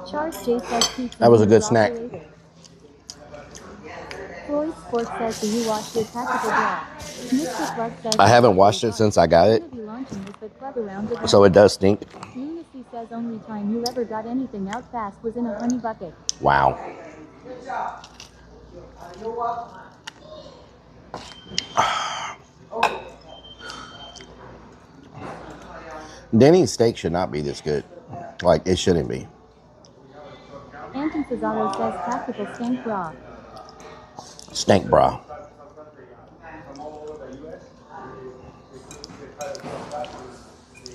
Charles J says pizza. That was a good snack. Floyd Sports says, do you wash your tactical bra? Mr. Plug says, I haven't washed it since I got it, so it does stink. Lunacy says only time you ever got anything out fast was in a honey bucket. Wow. Denny's steak should not be this good. Like, it shouldn't be. Anton Cesaro says tactical stank bra. Stank bra.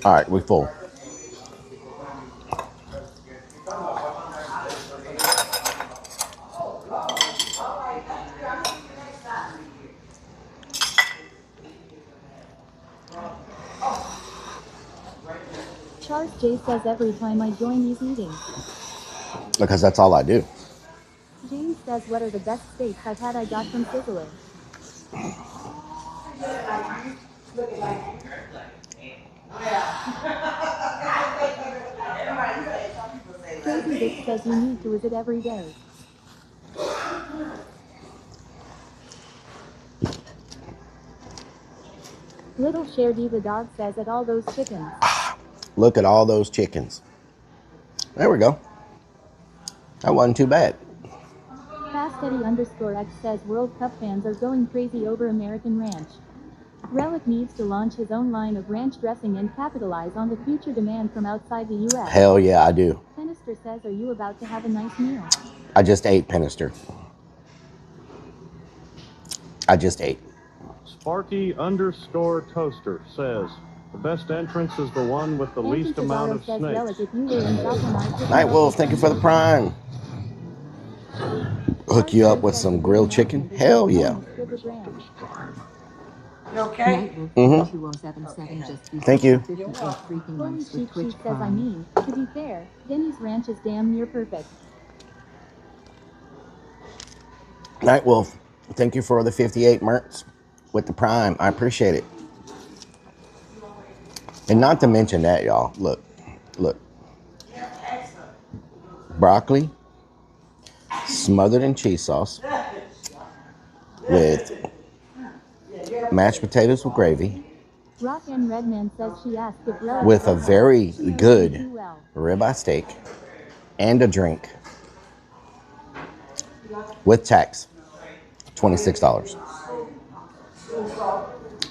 All right, we're full. Charles J says every time I join he's eating. Because that's all I do. James says what are the best steaks I've had I got from Sizzler. Crazy Dick says you need to visit every day. Little Share Diva Dog says at all those chickens. Look at all those chickens. There we go. That wasn't too bad. Fast Eddie _X says World Cup fans are going crazy over American Ranch. Rellik needs to launch his own line of ranch dressing and capitalize on the future demand from outside the U.S. Hell yeah, I do. Penister says, are you about to have a nice meal? I just ate, Penister. I just ate. Sparky _Toaster says, the best entrance is the one with the least amount of snakes. Night Wolf, thank you for the prime. Hook you up with some grilled chicken? Hell yeah. You okay? Thank you. Holy Sheep Sheep says, I mean, to be fair, Denny's Ranch is damn near perfect. Night Wolf, thank you for the 58 merts with the prime. I appreciate it. And not to mention that, y'all. Look. Broccoli smothered in cheese sauce with mashed potatoes with gravy Rock and Redman says she asked if Rellik with a very good ribeye steak and a drink with tax. $26.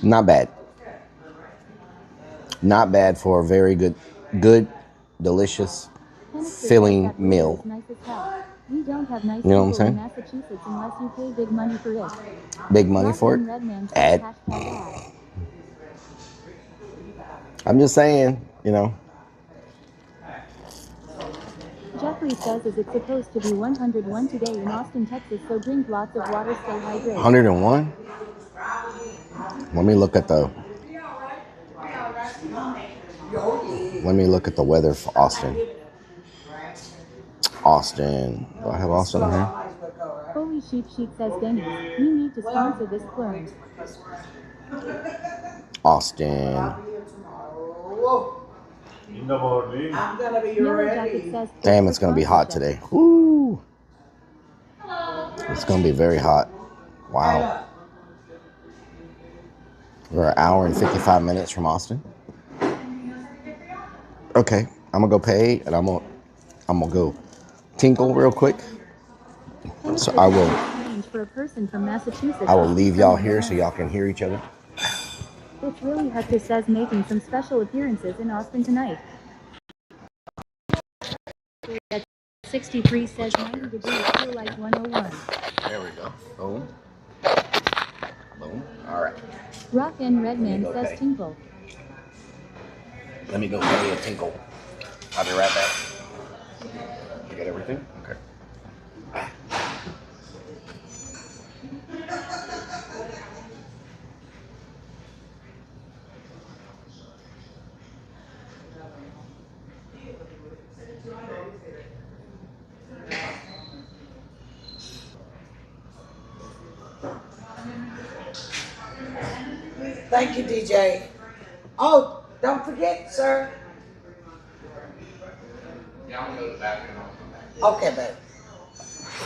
Not bad. Not bad for a very good, delicious, filling meal. We don't have nice You know what I'm people in saying? Massachusetts unless you pay big money for it. Big money for it? Ad. I'm just saying, you know. Jeffrey says, is it supposed to be 101 today in Austin, Texas, so drink lots of water, stay hydrated. 101? Let me look at the weather for Austin. Austin. Do I have Austin in here? Holy Sheep Sheep says, Denny's, you need to sponsor this clone. Austin. I'm gonna be Yellow ready. Jacket says, Damn, it's gonna be hot today. Woo! It's gonna be very hot. Wow. We're an hour and 55 minutes from Austin. Okay, I'm gonna go pay and I'm gonna go tinkle real quick. So I will leave y'all here so y'all can hear each other. It's really Hector says making some special appearances in Austin tonight. At 63 says 90 degrees feel like 101. There we go. Boom. Boom. All right. Rock and Redman says pay. tinkle. Let me go pay a tinkle. I'll be right back. You got everything? Okay. Thank you, DJ. Oh, don't forget, sir. Yeah, I'm gonna go to the bathroom. Okay, babe.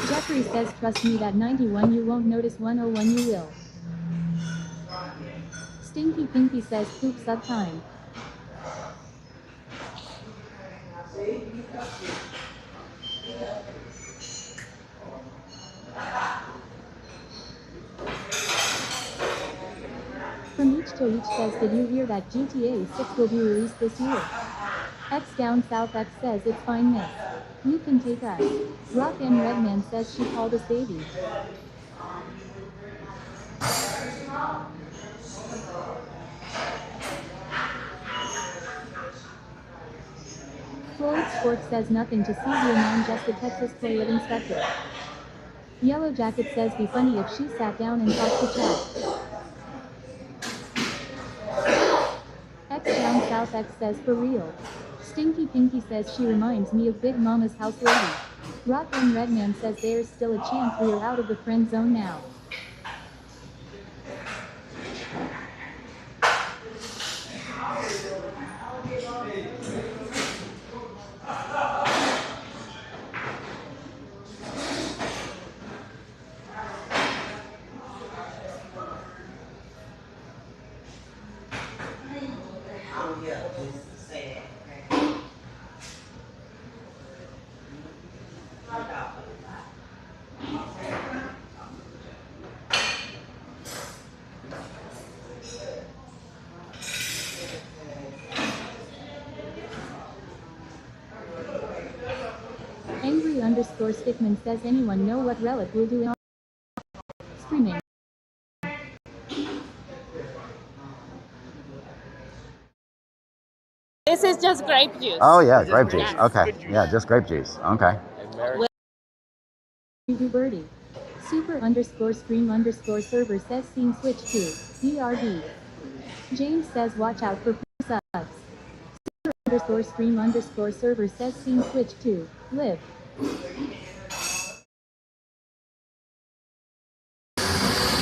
Jeffrey says, trust me, that 91 you won't notice, 101 you will. Stinky Pinky says, poop sub time. From Each to Each says, did you hear that GTA 6 will be released this year? X Down South X says, it's fine, miss. You can take us. Rock and Redman says she called us baby. Floyd Sports says nothing to see here, man, just a Texas toilet inspector. Yellow Jacket says, be funny if she sat down and talked to chat. X Down South X says, for real. Stinky Pinky says she reminds me of Big Mama's house lady. Rock and Redman says there's still a chance we are out of the friend zone now. Angry underscore Stickman says, anyone know what Rellik will do in streaming? This is just grape juice. Oh yeah, grape juice. Okay. Yeah, just grape juice. Okay. Birdie. Super underscore stream underscore server says scene switch to DRD. James says watch out for subs. Super underscore stream underscore server says scene switch to live.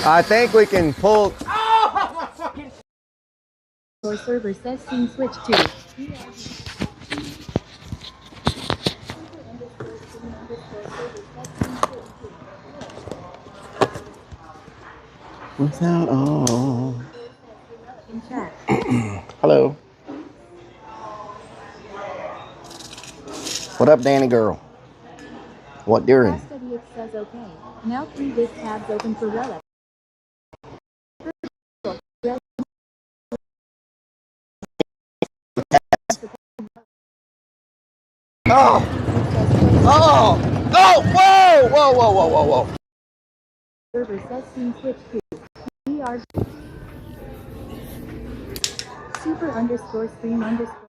I think we can pull. Or server says scene switch to DRD. Without all. In chat. Hello. What up, Danny girl? What doing? It says okay. Now 3 big tabs open for Rellik. Oh! Oh! Oh! Whoa! Whoa! Whoa! Whoa! Whoa! Whoa! Server says scene switch to DRD. Super underscore stream underscore.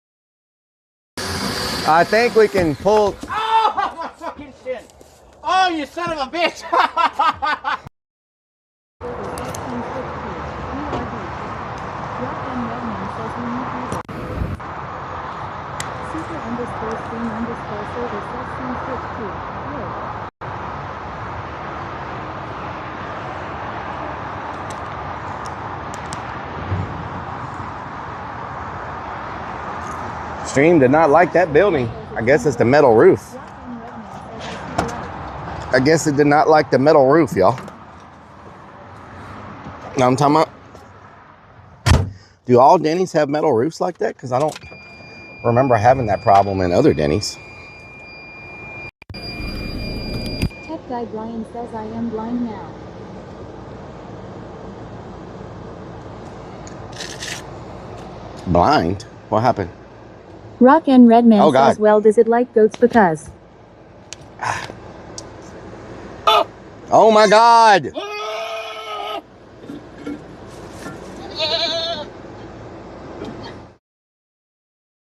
I think we can pull. Oh, my fucking shit! Oh, you son of a bitch! Super underscore stream underscore server says scene switch to live. Stream did not like that building. I guess it's the metal roof. I guess it did not like the metal roof, y'all. Know what I'm talking about? Do all Denny's have metal roofs like that? Because I don't remember having that problem in other Denny's. Tech guy Brian says I am blind now. Blind? What happened? Rock and Redman God. says, well, does it like goats because? Oh my God!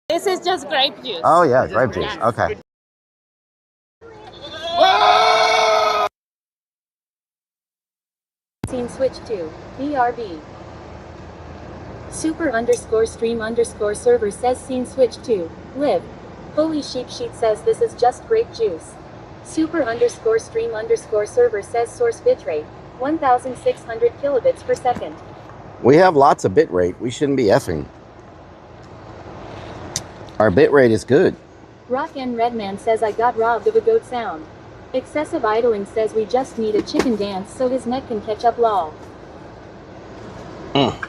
This is just grape juice. Oh yeah, grape juice. Okay. Scene switch to BRB. Super underscore stream underscore server says scene switch to live. Holy Sheep Sheet says this is just grape juice. Super underscore stream underscore server says source bitrate 1600 kilobits per second. We have lots of bit rate. We shouldn't be effing. Our bit rate is good. Rock and Redman says I got robbed of a goat sound. Excessive idling says we just need a chicken dance so his neck can catch up lol. Alright.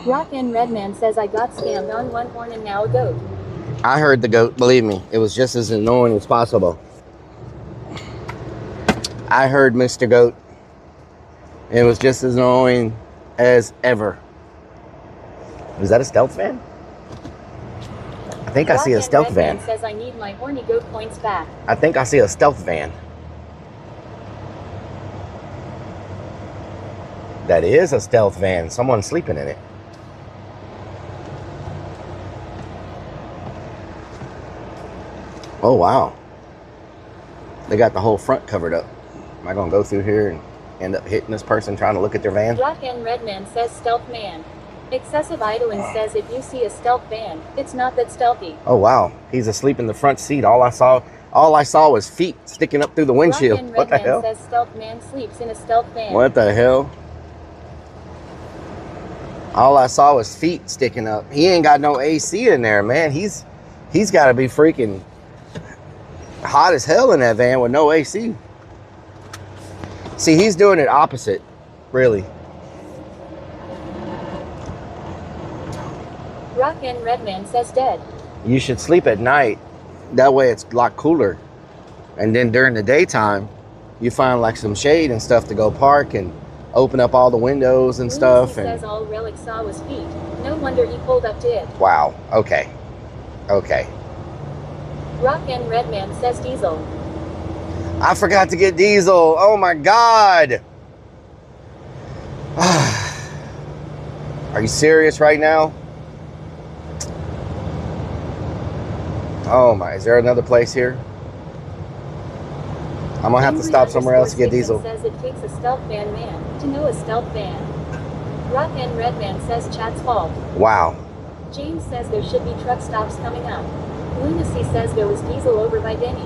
Rock and Redman says I got scammed on one horn and now a goat. I heard the goat, believe me. It was just as annoying as possible. I heard Mr. Goat. It was just as annoying as ever. Is that a stealth van? I think I see a stealth van. Says I need my horny goat points back. I think I see a stealth van. That is a stealth van. Someone's sleeping in it. Oh, wow. They got the whole front covered up. Am I going to go through here and end up hitting this person trying to look at their van? Rock and Redman says stealth man. Excessive idling says if you see a stealth van, it's not that stealthy. Oh, wow. He's asleep in the front seat. All I saw was feet sticking up through the windshield. Rock and What the Redman hell? says stealth man sleeps in a stealth van. What the hell? All I saw was feet sticking up. He ain't got no AC in there, man. He's got to be freaking hot as hell in that van with no AC. See, he's doing it opposite, really. Rock and Redman says dead. You should sleep at night. That way it's a lot cooler. And then during the daytime, you find like some shade and stuff to go park and open up all the windows and stuff. And says all Rellik saw was feet. No wonder he pulled up to it. Wow. Okay. Okay. Rock and Redman says diesel. I forgot to get diesel. Oh my God. Are you serious right now? Oh my, is there another place here? I'm gonna have to stop somewhere else to get diesel. Says it takes a stealth van man to know a stealth van. Rock and Redman says chat's fault. Wow. James says there should be truck stops coming up. Lunacy says there was diesel over by Denny's.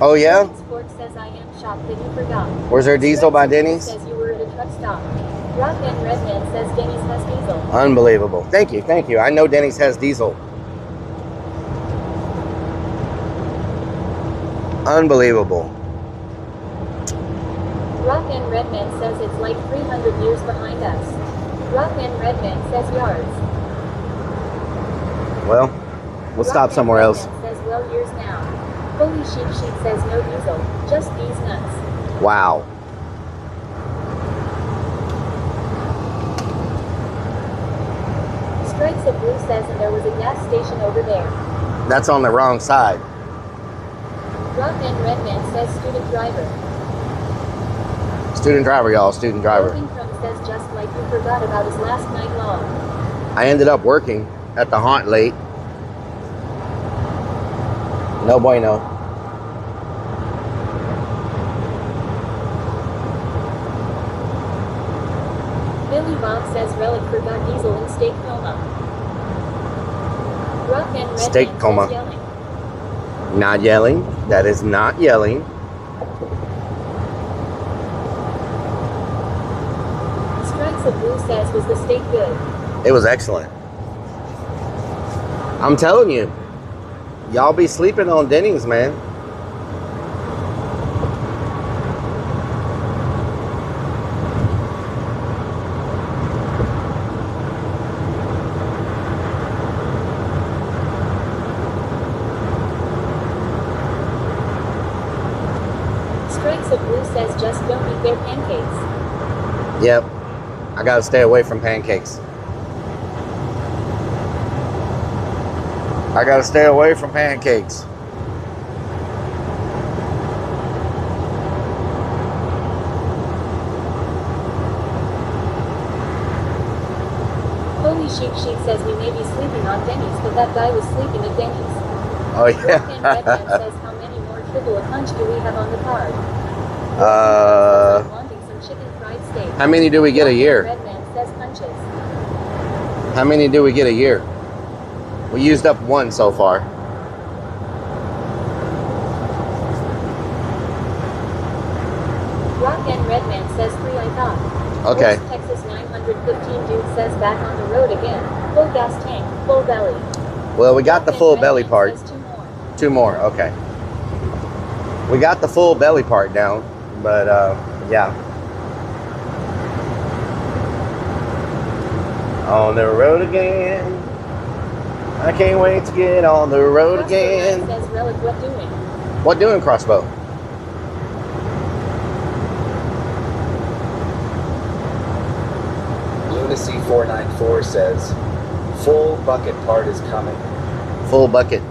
Oh yeah? Sport says I am shocked that you forgot. Where's there diesel by Denny's? Says you were at a truck stop. Rock and Redman says Denny's has diesel. Unbelievable. Thank you, thank you. I know Denny's has diesel. Unbelievable. Rock and Redman says it's like 300 years behind us. Rock and Redman says yards. Well, we'll stop somewhere else. Says well years now. Holy Sheep says no diesel, just these nuts. Wow. Strikes of Blue says and there was a gas station over there. That's on the wrong side. Rock and Redman says student driver. Student driver, y'all. Student driver. From says just like you forgot about his last night long. I ended up working at the haunt late. No bueno. Billy Bob says Rellik forgot diesel in steak coma. Rock and Redman Steak coma. says yelling. Not yelling. That is not yelling. Strikes of Blue says was the steak good? It was excellent. I'm telling you. Y'all be sleeping on Denny's, man. Strikes of Blue says just don't eat their pancakes. Yep. I gotta stay away from pancakes. I gotta stay away from pancakes. Holy Sheep says we may be sleeping on Denny's, but that guy was sleeping at Denny's. Oh yeah. Rock and Redman says how many more triple a punch do we have on the card? Wanting some chicken fried steak. How many do we get a year? Redman says punches. How many do we get a year? We used up one so far. Rock and Redman says 3 I thought. Okay. West Texas 900 115 dude says back on the road again. Full gas tank, full belly. Well, we got the full belly part. Two more, okay. We got the full belly part down, but yeah. On the road again. I can't wait to get on the road again. Says Rellik, what doing? What doing, Crossbow? Lunacy 494 says, full bucket part is coming. Full bucket,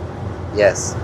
yes.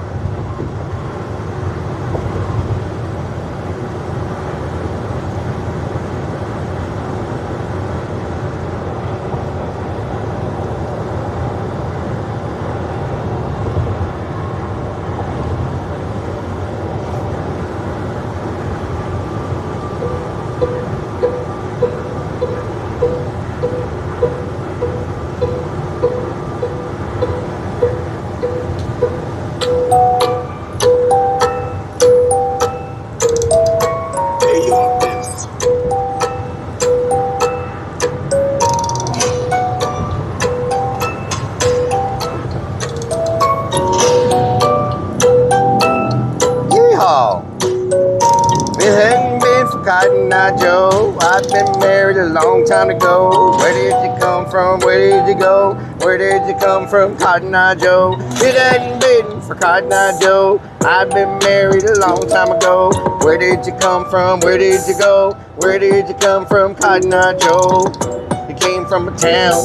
Cotton Eye Joe, I've been married a long time ago. Where did you come from? Where did you go? Where did you come from, Cotton Eye Joe? It hadn't been for Cotton Eye Joe. I've been married a long time ago. Where did you come from? Where did you go? Where did you come from, Cotton Eye Joe? He came from a town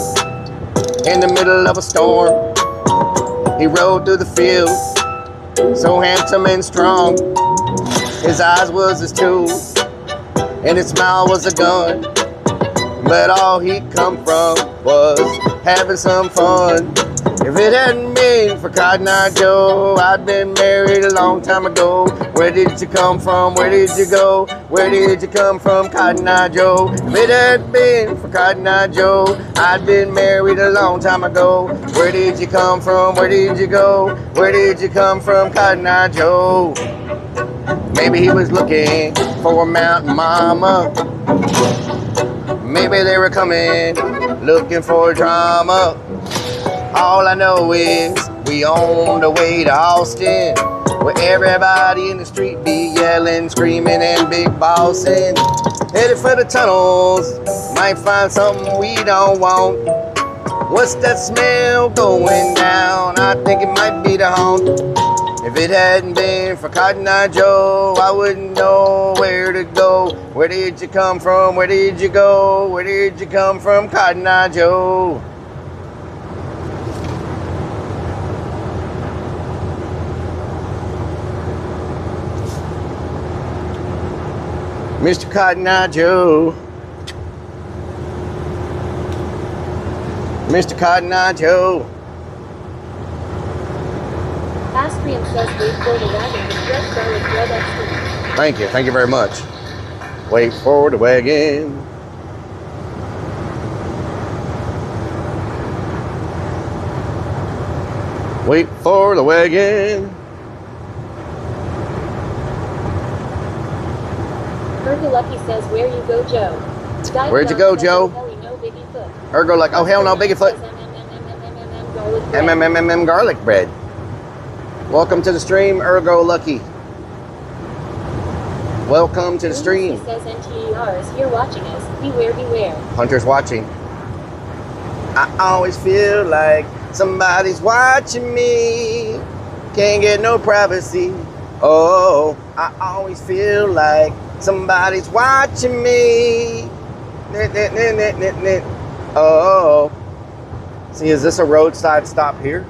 in the middle of a storm. He rode through the fields, so handsome and strong. His eyes was his tools, and his smile was a gun. But all he'd come from was having some fun. If it hadn't been for Cotton Eye Joe, I'd been married a long time ago. Where did you come from? Where did you go? Where did you come from, Cotton Eye Joe? If it hadn't been for Cotton Eye Joe, I'd been married a long time ago. Where did you come from? Where did you go? Where did you come from, Cotton Eye Joe? Maybe he was looking for a mountain mama. Maybe they were coming, looking for drama. All I know is we on the way to Austin, where everybody in the street be yelling, screaming, and big bossing. Headed for the tunnels, might find something we don't want. What's that smell going down? I think it might be the haunt. If it hadn't been for Cotton Eye Joe, I wouldn't know where to go. Where did you come from? Where did you go? Where did you come from, Cotton Eye Joe? Mr. Cotton Eye Joe. Mr. Cotton Eye Joe. Astrium says wait for the wagon with fresh garlic bread extra. Thank you very much. Wait for the wagon. Wait for the wagon. Ergo Lucky says where you go, Joe. Where'd you go, Joe? Ergo Lucky. Oh, hell no, Bigfoot. MMMM garlic bread. Welcome to the stream, Ergo Lucky. Welcome to the stream. He says NTER is here watching us. Beware, beware. Hunter's watching. I always feel like somebody's watching me. Can't get no privacy. Oh, I always feel like somebody's watching me. Oh. See, is this a roadside stop here?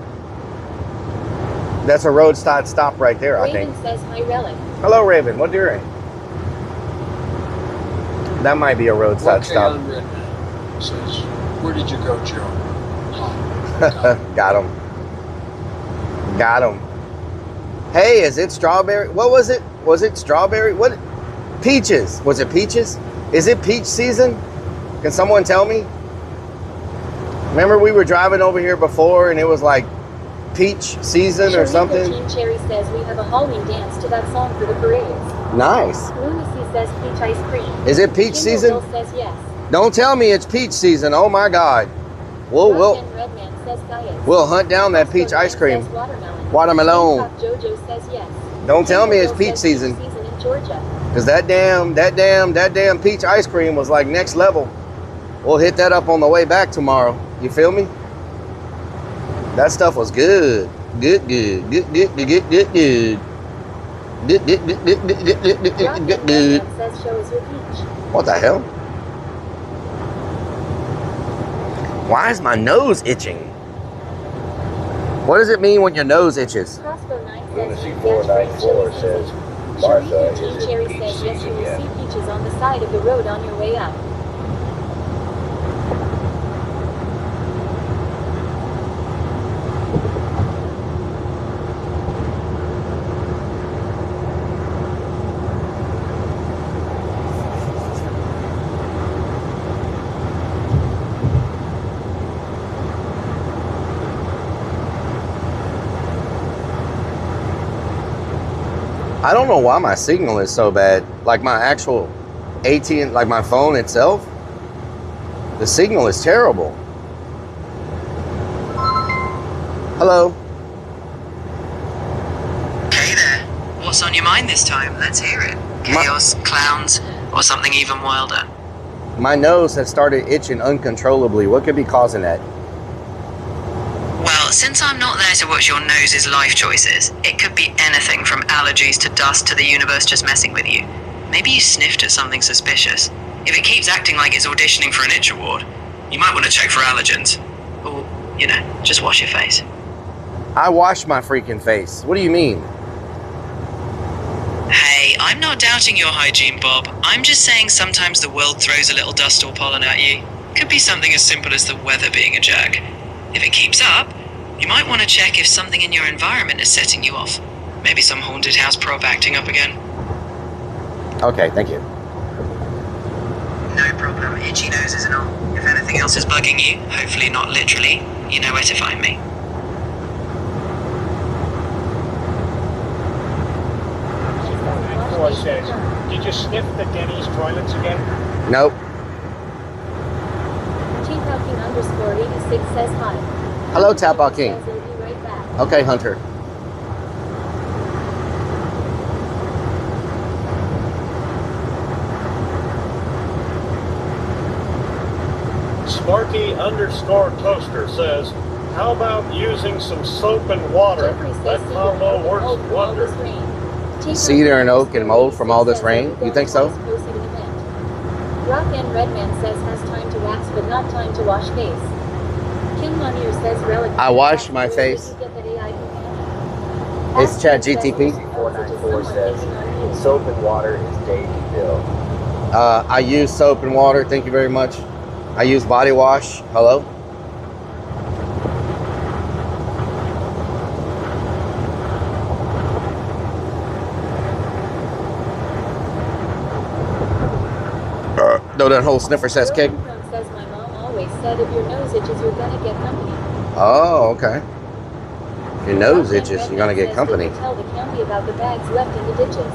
That's a roadside stop right there, I think. Raven says hi, Rellik. Hello, Raven. What doing? That might be a roadside stop. Says, where did you go, Joe? Got him. Got him. Hey, is it strawberry? What was it? Was it strawberry? What? Peaches. Was it peaches? Is it peach season? Can someone tell me? Remember we were driving over here before and it was like peach season or something? Team Cherry says we have a Halloween dance to that song for the parades. Nice. Lunacy says peach ice cream. Is it peach season? Says yes. Don't tell me it's peach season. Oh my God. We'll hunt down that peach ice cream. Watermelon. Don't tell me it's peach season. Cause that damn peach ice cream was like next level. We'll hit that up on the way back tomorrow. You feel me? That stuff was good. Good. What the hell? Why is my nose itching? What does it mean when your nose itches? Lunacy 494 says, Martha is in peach season yet. See peaches on the side of the road on your way out. I don't know why my signal is so bad. Like my actual AT&T, like my phone itself, the signal is terrible. Hello. Hey there. What's on your mind this time? Let's hear it. Chaos, clowns, or something even wilder? My nose has started itching uncontrollably. What could be causing that? Well, since I'm not there to watch your nose's life choices, it could be anything from allergies to dust to the universe just messing with you. Maybe you sniffed at something suspicious. If it keeps acting like it's auditioning for an itch award, you might want to check for allergens. Or, you know, just wash your face. I wash my freaking face. What do you mean? Hey, I'm not doubting your hygiene, Bob. I'm just saying sometimes the world throws a little dust or pollen at you. Could be something as simple as the weather being a jerk. If it keeps up, you might want to check if something in your environment is setting you off. Maybe some haunted house prop acting up again. Okay, thank you. No problem, itchy noses and all. If anything else is bugging you, hopefully not literally, you know where to find me. Says, did you sniff the Denny's toilets again? Nope. King_86 says hi. Hello, Tapau King. Okay, Hunter. Sparky_toaster says, how about using some soap and water? That combo works wonders. Cedar and oak and mold from all this rain? You think so? Rock and Redman says has time to wax but not time to wash face. Kim Lanier says Rellik. I wash my face. It's ChatGTP. 494 says, soap and water is Davey Bill. I use soap and water. Thank you very much. I use body wash. Hello? No, that whole sniffer says kick. Says my mom always said if your nose itches, you're gonna get company. Oh, okay. Your nose itches, you're gonna get company. Tell the county about the bags left in the ditches.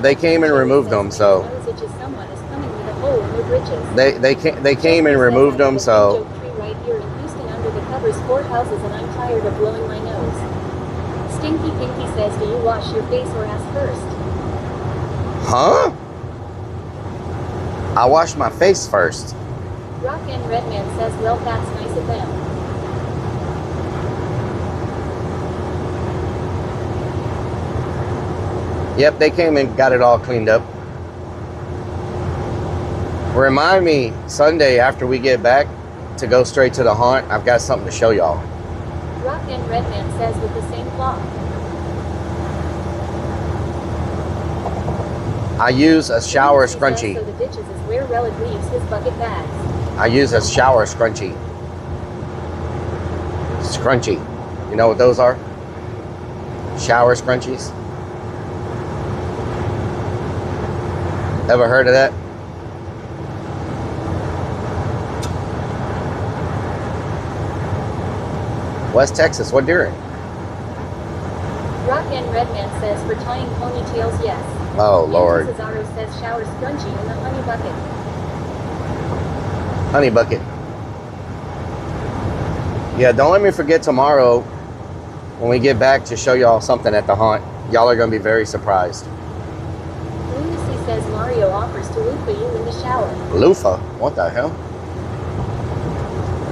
They came and removed them, so Nose itches, someone is coming with a hole in their britches. they came and removed them, so Tree right here in Houston under the covers 4 houses and I'm tired of blowing my nose. Stinky Pinky says, do you wash your face or ass first? huh? I wash my face first. Rock and Redman says, well, that's nice of them. Yep, they came and got it all cleaned up. Remind me Sunday after we get back to go straight to the haunt. I've got something to show y'all. Rock and Redman says with the same cloth. I use a shower scrunchie. So the ditches is where Rellik leaves his bucket bags. I use a shower scrunchie. Scrunchie. You know what those are? Shower scrunchies. Ever heard of that? West Texas, what during? Rock and Redman says for tying ponytails, yes. Oh, Lord. Cesaro says shower scrunchie in the honey bucket. Honey bucket. Yeah, don't let me forget tomorrow when we get back to show y'all something at the haunt. Y'all are going to be very surprised. Lunacy says Mario offers to loofah you in the shower. Loofah? What the hell?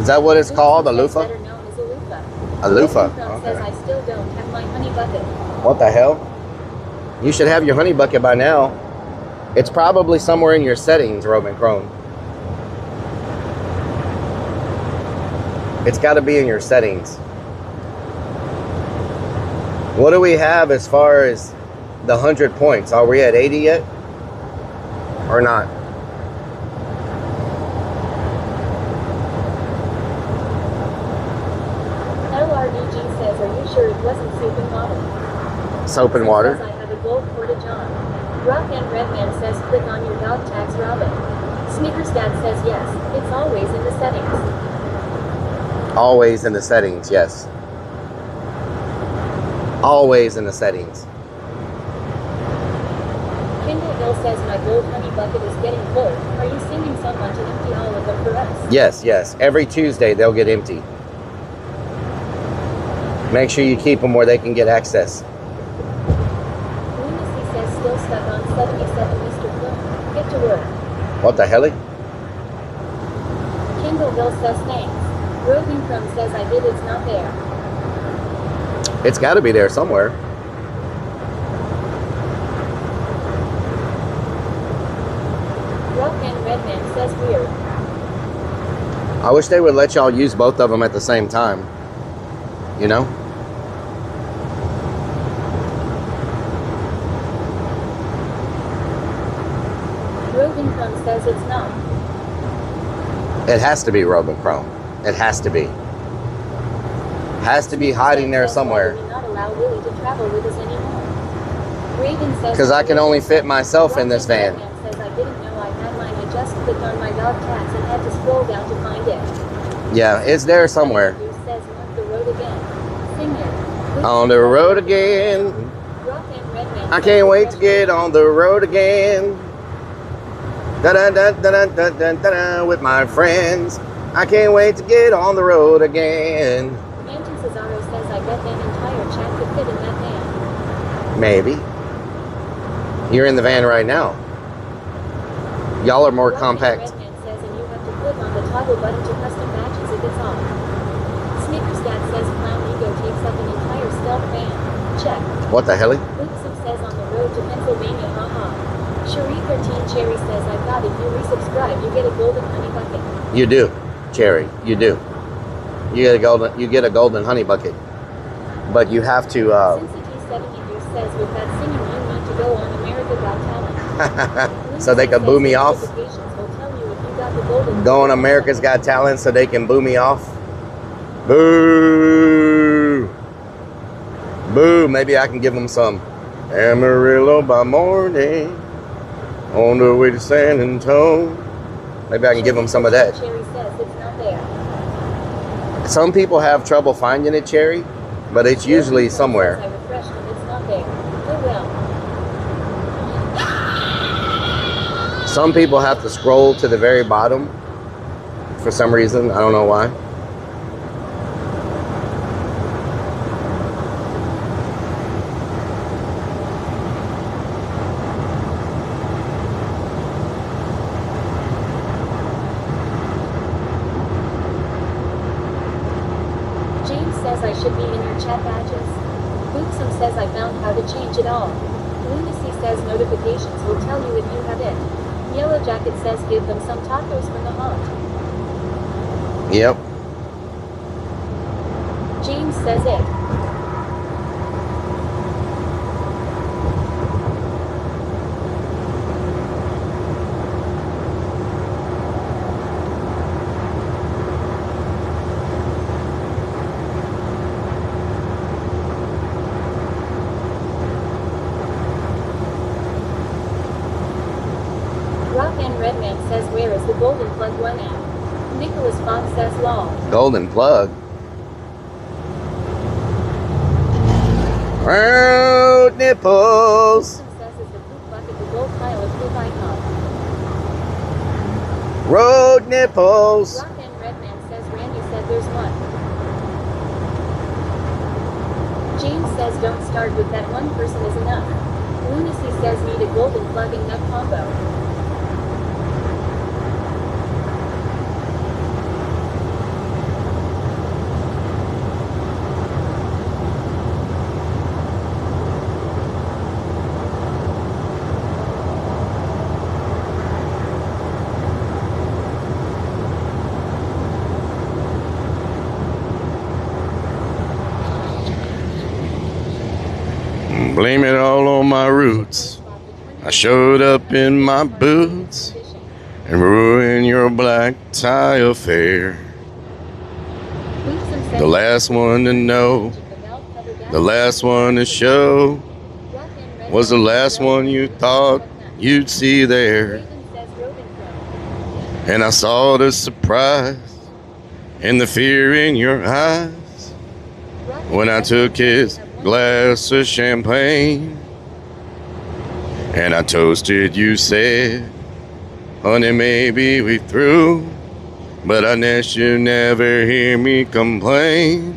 Is that what it's called? A loofah? Better known as a loofah. A loofah. Says Okay. I still don't have my honey bucket. What the hell? You should have your honey bucket by now. It's probably somewhere in your settings, Roman Crone. It's got to be in your settings. What do we have as far as the 100 points? Are we at 80 yet? Or not? LRDG says, are you sure it wasn't soap and water? Soap and water? Says, I have a gold portage on. Rock and Redman says, click on your dog tags, Robin. Sneakers Dad says, yes, it's always in the settings. Always in the settings, yes. Always in the settings. Kendall Hill says, my gold honey bucket is getting full. Are you sending someone to empty all of them for us? Yes, yes. Every Tuesday they'll get empty. Make sure you keep them where they can get access. Lunacy says, still stuck on 77 Mr. Bloom. Get to work. What the hell? Kendall Hill says, thanks. Roving Crumb says, I did, it's not there. It's got to be there somewhere. Rock and Redman says, weird. I wish they would let y'all use both of them at the same time. You know? Roving Crumb says it's not. It has to be Robin Chrome. It has to be. Has to be hiding there somewhere. Why do we not allow Willie to travel with us anymore? Raven says, Because I can only fit myself in this van. Redman says, I didn't know I had mine. I just clicked on my dog tags and had to scroll down to find it. Yeah, it's there somewhere. Who says on the road again? Sing it. On the road again. Rock and Redman I can't wait to get on the road again. Da da da da da da da da with my friends. I can't wait to get on the road again. Manton Cesaro says, I bet an entire chat could fit in that van. Maybe. You're in the van right now. Y'all are more compact. Redman says, and you have to click on the toggle button to custom matches if it's on. Snickers Dad says, Clown Ego takes up an entire stealth van. Check. What the hell? Luxem says, on the road to Pennsylvania, haha. Cherie 13 Cherry says, I got it. You resubscribe, you get a golden honey bucket. You do, Cherry. You do. You get a golden honey bucket. But you have to Cincinnati 70 Goose says, with that singing, you need to go on America Got Talent. so they can boo me off. Notifications will tell you if you got the golden Go on America's Got Talent so they can boo me off. Boo. Boo. Maybe I can give them some Amarillo by morning. On the way to San Antonio. Maybe I can give them some of that. Cherry says it's not there. Some people have trouble finding it, Cherry, but it's usually somewhere. I refreshed and it's not there. Oh well. Some people have to scroll to the very bottom for some reason. I don't know why. I should be in your chat badges. Bootsum says I found how to change it all. Lunacy says notifications will tell you if you have it. Yellow Jacket says give them some tacos from the haunt. Yep. James says it. Redman says where is the golden plug one at? Nicholas Fox says lol. Golden plug. Road nipples. Says is the poop bucket the gold pile of poop icon. Road nipples. Rock and Redman says Randy said there's one. James says don't start with that, one person is enough. Lunacy says need a golden plug and nut combo. Blame it all on my roots. I showed up in my boots and ruined your black tie affair. The last one to know, the last one to show, was the last one you thought you'd see there. And I saw the surprise and the fear in your eyes when I took his glass of champagne and I toasted, you said, honey, maybe we through, but I guess you never hear me complain.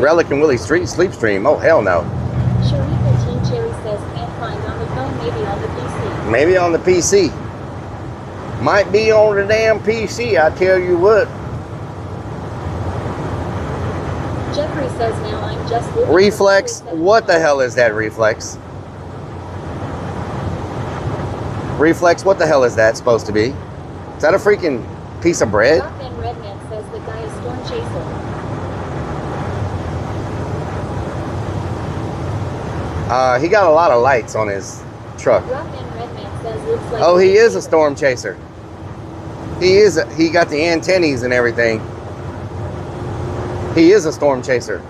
Rellik and Willie Sleep Stream. Oh, hell no. Sharika Teen Cherry says can't find on the phone, maybe on the PC. Maybe on the PC. Might be on the damn PC, I tell you what. Jeffrey says now I'm just Reflex? What the hell is that, Reflex? Reflex, what the hell is that supposed to be? Is that a freaking piece of bread? Rock and Redman says the guy is Storm Chaser. He got a lot of lights on his truck. Rock and Redman says looks like oh, he is a storm chaser. He got the antennas and everything. He is a storm chaser.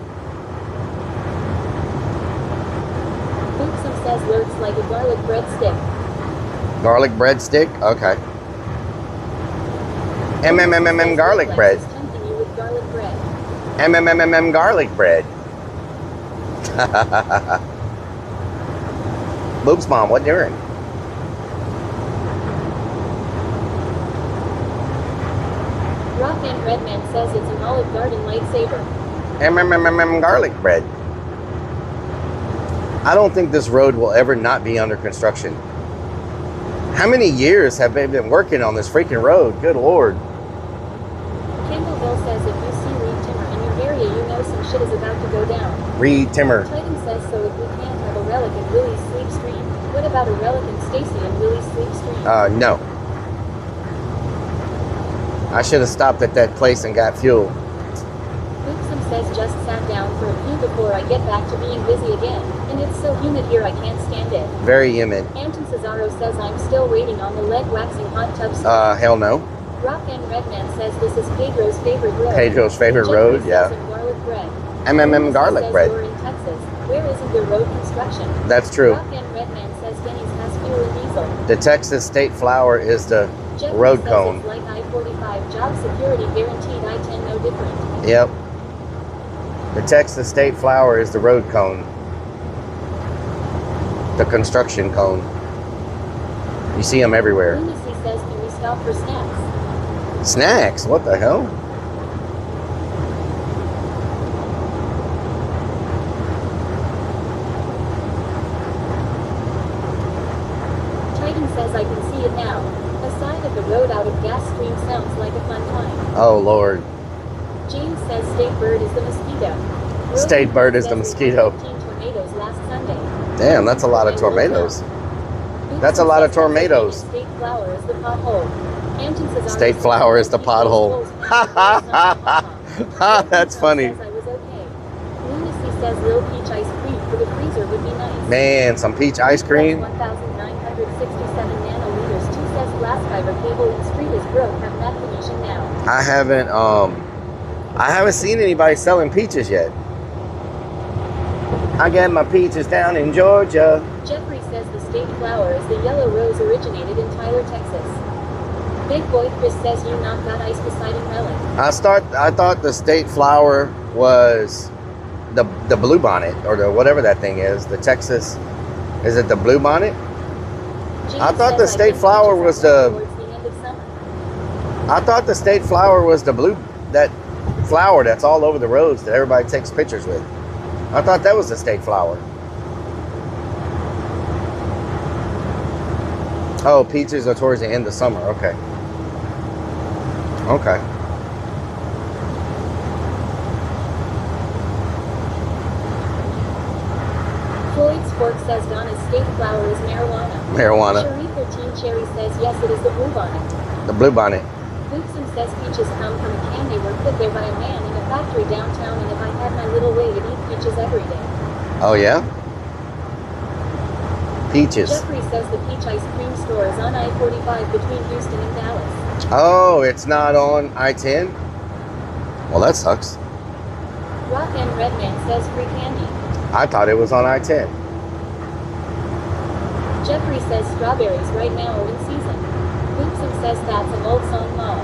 Boopsum says looks like a garlic breadstick. Garlic breadstick? Okay. MMMM garlic bread. Tempting you with garlic bread. MMMM garlic bread. Boobs mom, what doing? Rock and Redman says it's an Olive Garden lightsaber. Garlic bread. I don't think this road will ever not be under construction. How many years have they been working on this freaking road? Good Lord. Campbellville says if you see Reed Timmer in your area, you know some shit is about to go down. Reed Timmer. Titan says so if we can't have a Rellik and Willie's Sleep Stream, what about a Rellik and Stacy and Willie's Sleep Stream? No. I should have stopped at that place and got fuel. Boopsum says just sat down for a few before I get back to being busy again, and it's so humid here I can't stand it. Very humid. Anton Cesaro says I'm still waiting on the lead waxing hot tub. Hell no. Rock and Redman says this is Pedro's favorite road. Pedro's favorite road, yeah. Garlic bread. MMM garlic bread. We're in Texas. Where isn't there road construction? That's true. Rock and Redman says Denny's has fuel and diesel. The Texas State Flower is the Jeffrey road says cone. It's like I-45, job security guaranteed, I-10 no different. Yep. The Texas State Flower is the road cone. The construction cone. You see them everywhere. Lunacy says can we stop for snacks? Snacks? What the hell? Titan says I can see it now. A side of the road out of gas stream sounds like a fun time. Oh, Lord. James says state bird is the mosquito. State bird is the mosquito. 15 tornadoes last Sunday. Damn, that's a lot of tornadoes. That's a lot of tornadoes. State flower is the pothole. Anton says State flower is the pothole. Ha ha ha ha. That's funny. Lunacy says little peach ice cream for the freezer would be nice. Man, some peach ice cream. 1,967 nanoliters. 2 says glass fiber cable and street is broke. Have not finishing now. I haven't seen anybody selling peaches yet. I got my peaches down in Georgia. Jeffrey says the state flower is the yellow rose originated in Tyler, Texas. Big Boy Chris says you not got ice beside Rellik. I thought the state flower was the bluebonnet, or the whatever that thing is. The Texas, is it the bluebonnet? I thought the state flower was the. I thought the state flower was the that flower that's all over the roads that everybody takes pictures with. I thought that was the state flower. Oh, peaches are towards the end of summer. Okay. Okay. Floyd's Fork says Donna's state flower is marijuana. Marijuana. Cherie 13 Cherry says yes, it is the bluebonnet. The bluebonnet. Boopson says peaches come from a can they were put there by a man in a factory downtown, and if I had my little way, I'd eat peaches every day. Oh yeah? Peaches. Jeffrey says the peach ice cream store is on I-45 between Houston and Dallas. Oh, it's not on I-10? Well, that sucks. Rock and Redman says free candy. I thought it was on I-10. Jeffrey says strawberries right now are in season. Boopson says that's an old song mom.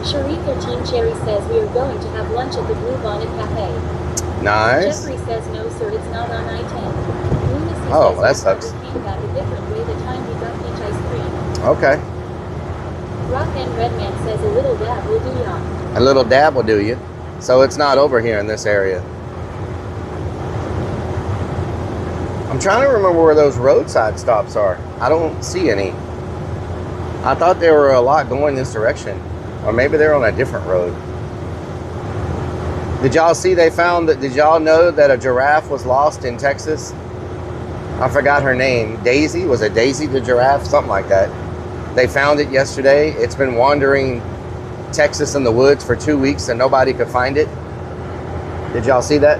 Cherie 13 Cherry says we are going to have lunch at the Bluebonnet Cafe. Nice. Jeffrey says no sir, it's not on I-10. Oh, that sucks. Came back a different way the time he got peach ice cream. Okay. Rock and Redman says a little dab will do ya. A little dab will do you. So it's not over here in this area. I'm trying to remember where those roadside stops are. I don't see any. I thought there were a lot going this direction. Or maybe they're on a different road. Did y'all see they found that? Did y'all know that a giraffe was lost in Texas? I forgot her name. Daisy? Was it Daisy the giraffe? Something like that. They found it yesterday. It's been wandering Texas in the woods for 2 weeks and nobody could find it. Did y'all see that?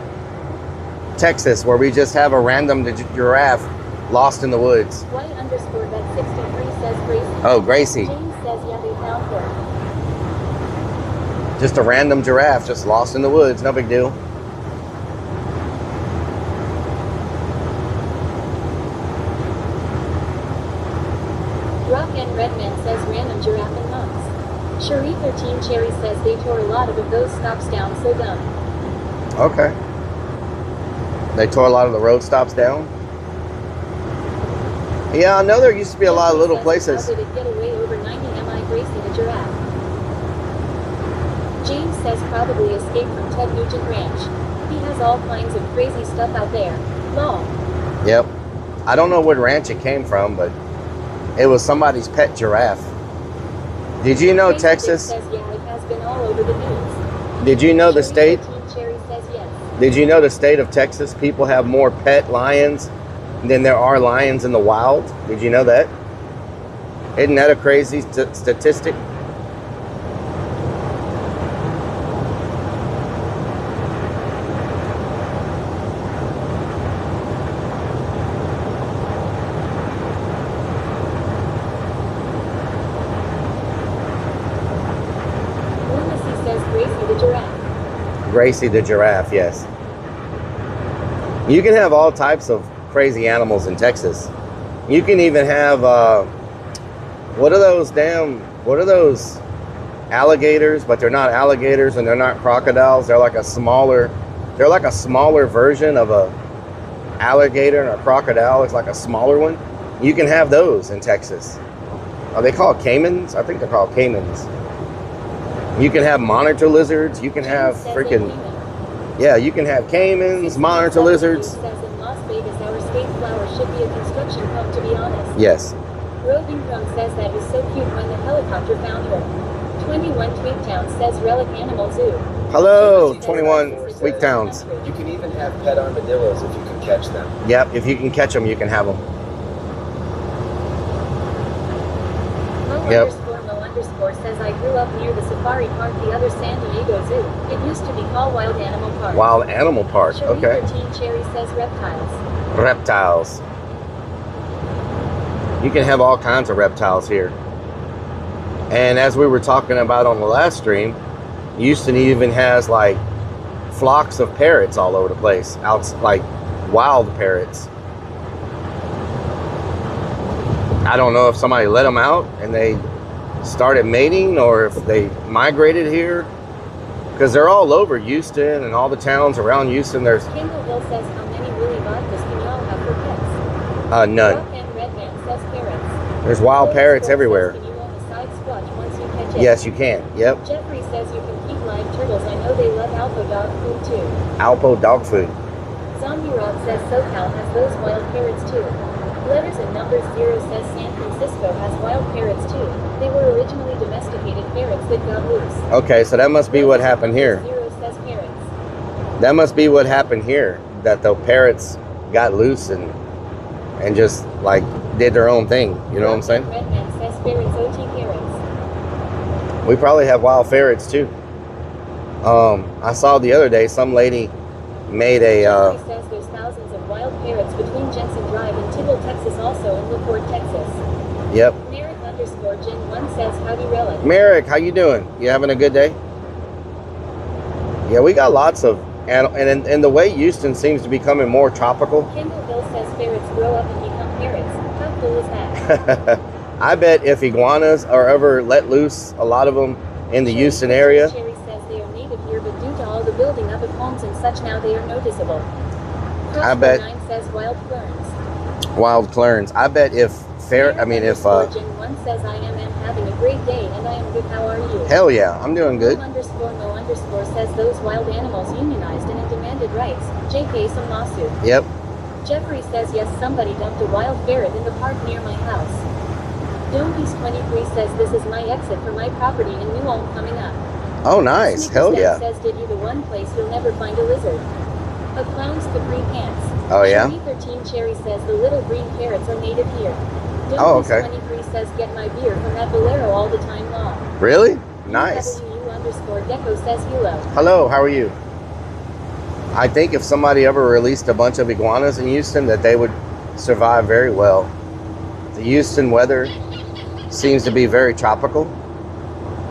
Texas, where we just have a random giraffe lost in the woods. White underscore that 63 says Gracie. Oh, Gracie. James says yeah, they found her. Just a random giraffe just lost in the woods. No big deal. Rock and Redman says random giraffe in months. Cherie 13 Cherry says they tore a lot of those stops down, so dumb. Okay. They tore a lot of the road stops down? Yeah, I know there used to be a lot of little places. How did it get away over 90 mi Gracie the giraffe? James says probably escaped from Ted Nugent Ranch. He has all kinds of crazy stuff out there. Lol. Yep. I don't know what ranch it came from, but it was somebody's pet giraffe. Did you know Texas? Says, yeah, it has been all over the news. Did you know the state? Cherry says yes. Did you know the state of Texas people have more pet lions than there are lions in the wild? Did you know that? Isn't that a crazy statistic? Gracie the giraffe, yes. You can have all types of crazy animals in Texas. You can even have, what are those alligators, but they're not alligators and they're not crocodiles. They're like a smaller version of a alligator and a crocodile. It's like a smaller one. You can have those in Texas. Are they called caimans? I think they're called caimans. You can have monitor lizards. You can have freaking, yeah, you can have caimans, monitor lizards. Says in Las Vegas, our state flower should be a construction home, to be honest. Yes. Roving Chrome says that was so cute when the helicopter found her. 21 Tweaktown says Rellik Animal Zoo. Hello, 21 Tweaktowns. You can even have pet armadillos if you can catch them. Yep, if you can catch them, you can have them. Yep. Underscore says I grew up near the safari park, the other San Diego Zoo. It used to be called Wild Animal Park. Wild Animal Park, okay. 13 Cherry says reptiles. Reptiles. You can have all kinds of reptiles here. And as we were talking about on the last stream, Houston even has like flocks of parrots all over the place, like wild parrots. I don't know if somebody let them out and they started mating, or if they migrated here, because they're all over Houston and all the towns around Houston. There's Kendallville says, how many Willy vodkas can y'all have for pets? none. Rock and Redman says parrots. There's wild parrots everywhere. Says, can you own a side squatch once you catch it? Yes, you can. Yep. Jeffrey says you can keep live turtles. I know they love Alpo dog food too. Alpo dog food. Zombie Rob says SoCal has those wild parrots too. Letters and Numbers 0 says San Francisco has wild parrots too. They were originally domesticated parrots that got loose. Okay, so that must be what happened here. 0 says parrots. That must be what happened here. That the parrots got loose and just like did their own thing. You know what I'm saying? Redman says ferrets, OT parrots. We probably have wild ferrets too. I saw the other day some lady made a. Jeffrey says there's thousands of wild parrots between Jensen Drive and Tybalt, Texas, also in LaPorte, Texas. Yep. Merrick _ Gen 1 says howdy Rellik. Merrick, how you doing? You having a good day? Yeah, we got lots of, and the way Houston seems to be becoming more tropical. Kendallville says ferrets grow up and become parrots. How cool is that? I bet if iguanas are ever let loose, a lot of them in the Houston area. Cherry says they are native here, but due to all the building up of homes and such, now they are noticeable. I bet. 9 says wild ferns. Wild ferns. I bet if Gen 1 says I am having a great day and I am good. How are you? Hell yeah, I'm doing good. Mo _ says those wild animals unionized and demanded rights. JK some lawsuit. Yep. Jeffrey says yes, somebody dumped a wild ferret in the park near my house. Domepiece 23 says this is my exit for my property in New Ulm coming up. Oh nice, hell yeah. Says did you the one place you'll never find a lizard. A clown's capri pants. Oh yeah. 13 Cherry says the little green parrots are native here. Oh okay. 23 says get my beer from that bolero all the time long. Really? Nice. Deco says hello. Hello, how are you? I think if somebody ever released a bunch of iguanas in Houston, that they would survive very well. The Houston weather seems to be very tropical.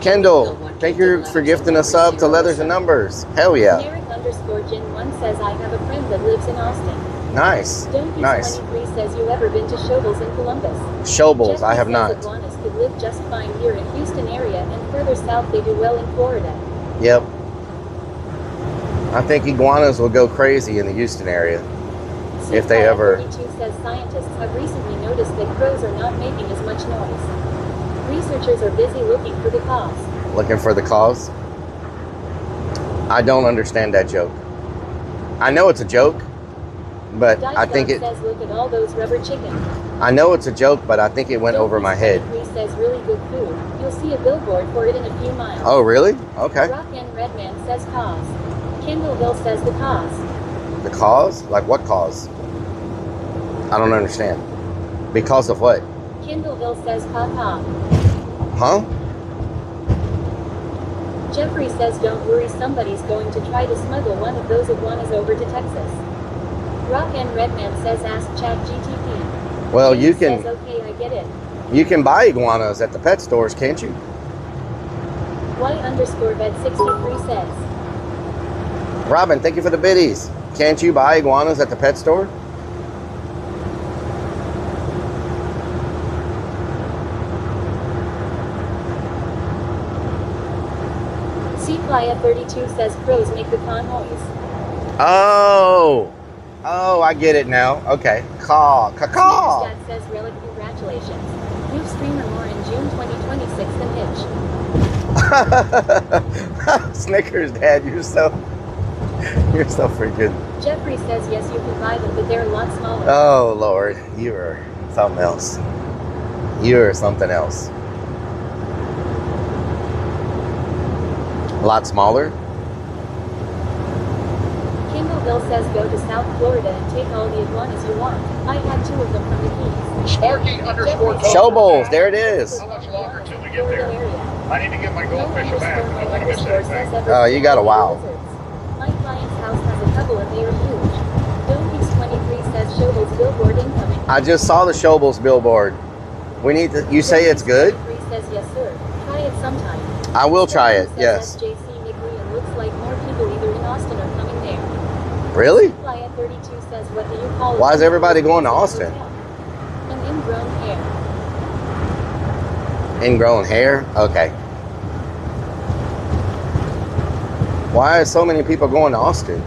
Kendall, thank you for gifting a sub to Leathers and Numbers. Hell yeah. Merrick _ Gen 1 says I have a friend that lives in Austin. Nice. Nice. 23 says you ever been to Shobles in Columbus? Shobles, I have not. Iguanas could live just fine here in Houston area, and further south they do well in Florida. Yep. I think iguanas will go crazy in the Houston area if they ever. 32 says scientists have recently noticed that crows are not making as much noise. Researchers are busy looking for the cause. Looking for the cause? I don't understand that joke. I know it's a joke, but I think it. Says look at all those rubber chickens. I know it's a joke, but I think it went over my head. Says really good food. You'll see a billboard for it in a few miles. Oh really? Okay. Rock and Redman says cause. Kendallville says the cause. The cause? Like what cause? I don't understand. Because of what? Kendallville says papa. Huh? Jeffrey says don't worry, somebody's going to try to smuggle one of those iguanas over to Texas. Rock and Redman says ask ChatGTP. Well, James you can. Says, okay, I get it. You can buy iguanas at the pet stores, can't you? Y_vet63 says. Robin, thank you for the biddies. Can't you buy iguanas at the pet store? Playa32 says crows make the con noise. Oh, I get it now. Okay, caw. Dad says Rellik, congratulations. New streamer more in June 2026 than Hitch. Snickers, Dad, you're so freaking. Jeffrey says yes, you can buy them, but they're a lot smaller. Oh Lord, you are something else. You are something else. A lot smaller. Kendallville says go to South Florida and take all the iguanas you want. I had 2 of them from the Keys. Sparky _ Showballs, there it is. How much longer till we get there? I need to get my goldfish back. I don't want to miss anything. Oh, you got a while. My client's house has a couple and they are huge. Domepiece 23 says Showballs billboard incoming. I just saw the Showballs billboard. We need to. You say it's good? 23 says yes, sir. Try sometime. I will try it, Says yes. SJC Nigley, and looks like more people either in Austin or coming there. Really? Fly at 32 says, what do you call it? Why is everybody going to Austin? An ingrown hair. Ingrown hair? Okay. Why are so many people going to Austin?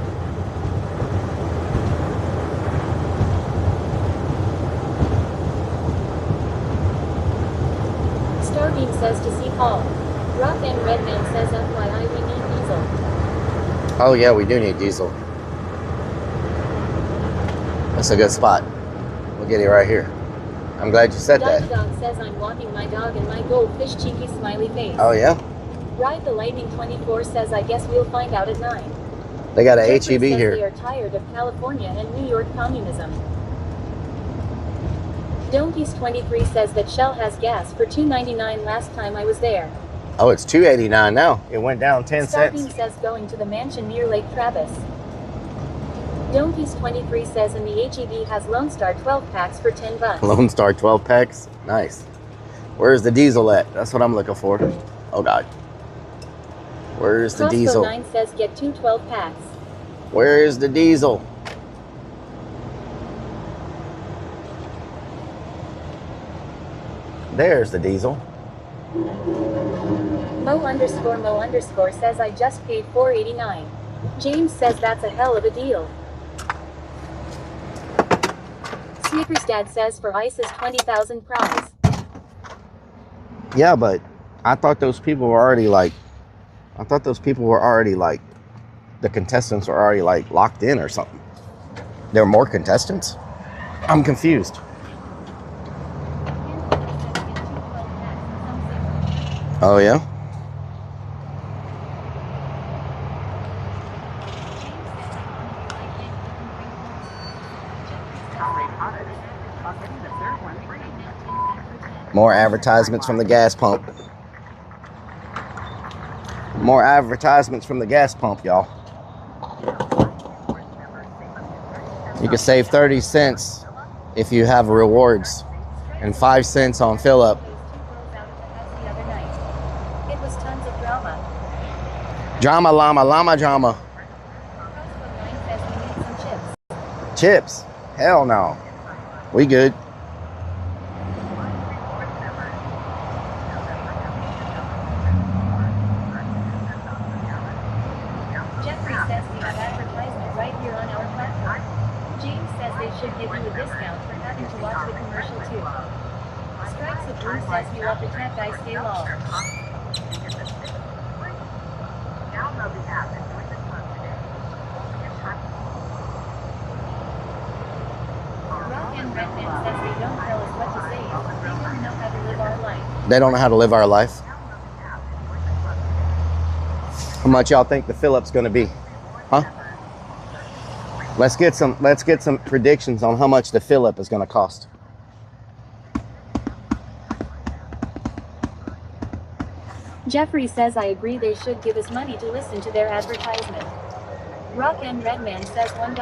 Starbeam says to see Paul. Rock and Redman says FYI we need diesel. Oh yeah, we do need diesel. That's a good spot. We'll get it right here. I'm glad you said that. Dog says I'm walking my dog and my goldfish cheeky smiley face. Oh yeah? Ride the Lightning 24 says I guess we'll find out at 9. They got a Jeffrey HEB says here. They are tired of California and New York communism. Donkeys 23 says that Shell has gas for $2.99 last time I was there. Oh, it's $2.89 now. It went down 10 cents. Starbeam says going to the mansion near Lake Travis. Donkeys 23 says and the HEB has Lone Star 12 packs for $10. Lone Star 12 packs. Nice. Where's the diesel at? That's what I'm looking for. Oh God. Where's the diesel? 9 says get 2 12 packs. Where's the diesel? There's the diesel. Mo_Mo_ says I just paid $4.89. James says that's a hell of a deal. Snickers Dad says for ICE is 20,000 prize. Yeah, but I thought those people were already like, the contestants were already like locked in or something. There are more contestants? I'm confused. Oh yeah? More advertisements from the gas pump. More advertisements from the gas pump, y'all. You can save 30 cents if you have rewards and 5 cents on fill up. It was tons of drama. Drama, llama drama. Chips? Hell no. We good. Jeffrey says we have advertisement right here on our platform. James says they should give you a discount for having to watch the commercial too. Strikes of Blue says you love the tech guy stay long. Rock and Redman says they don't tell us what to say. They don't know how to live our life. They don't know how to live our life. How much y'all think the fill-up's gonna be? Huh? Let's get some predictions on how much the fill-up is gonna cost. Jeffrey says I agree they should give us money to listen to their advertisement. Rock and Redman says $1.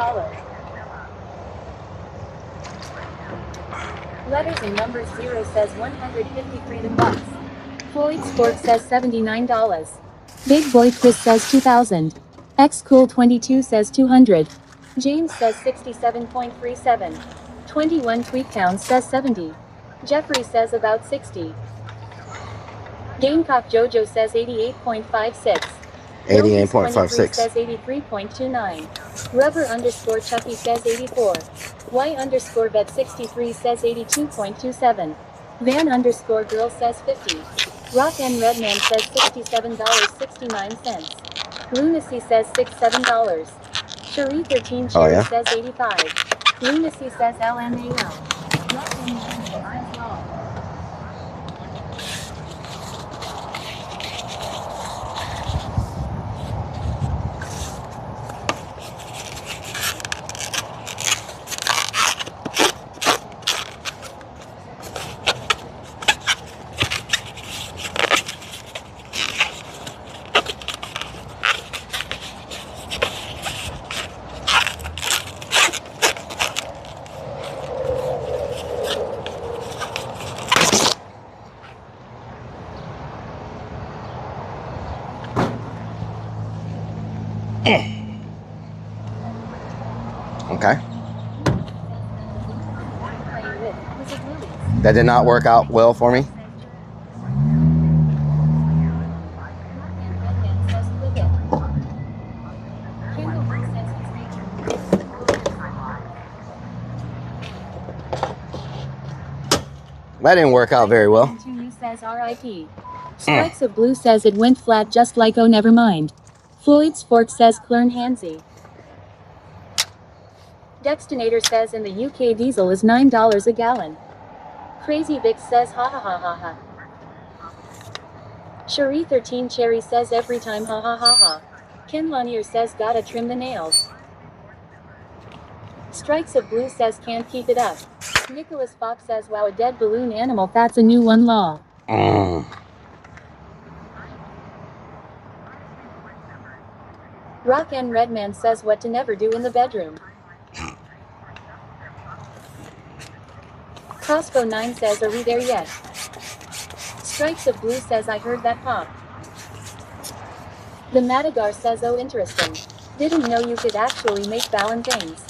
Letters and numbers 0 says 153 the bucks. Floyd Sport says $79. Big Boy Chris says 2,000. X Cool 22 says 200. James says 67.37. 21 Tweaktown says 70. Jeffrey says about 60. Gamecock Jojo says 88.56. 88.56. says 83.29. Rubber Chucky says 84. Y_vet 63 says 82.27. Van_girl says 50. Rock and Redman says $67.69. Lunacy says $7. Cherie 13 Oh, yeah? says 85. Lunacy says LMAO. Rock and Redman says law. Okay. That did not work out well for me. That didn't work out very well. Says R.I.P. Strikes of Blue says it went flat just like oh never mind. Floyd's Fork says Clern Hansy. Dextinator says in the UK diesel is $9 a gallon. Crazy Vic says ha ha ha ha ha. Cherie 13 Cherry says every time ha ha ha ha. Ken Lanier says gotta trim the nails. Strikes of Blue says can't keep it up. Nicholas Fox says wow a dead balloon animal that's a new one law. Rock and Redman says what to never do in the bedroom. Crossbow 9 says are we there yet? Strikes of Blue says I heard that pop. The Madagar says oh interesting. Didn't know you could actually make Valentines.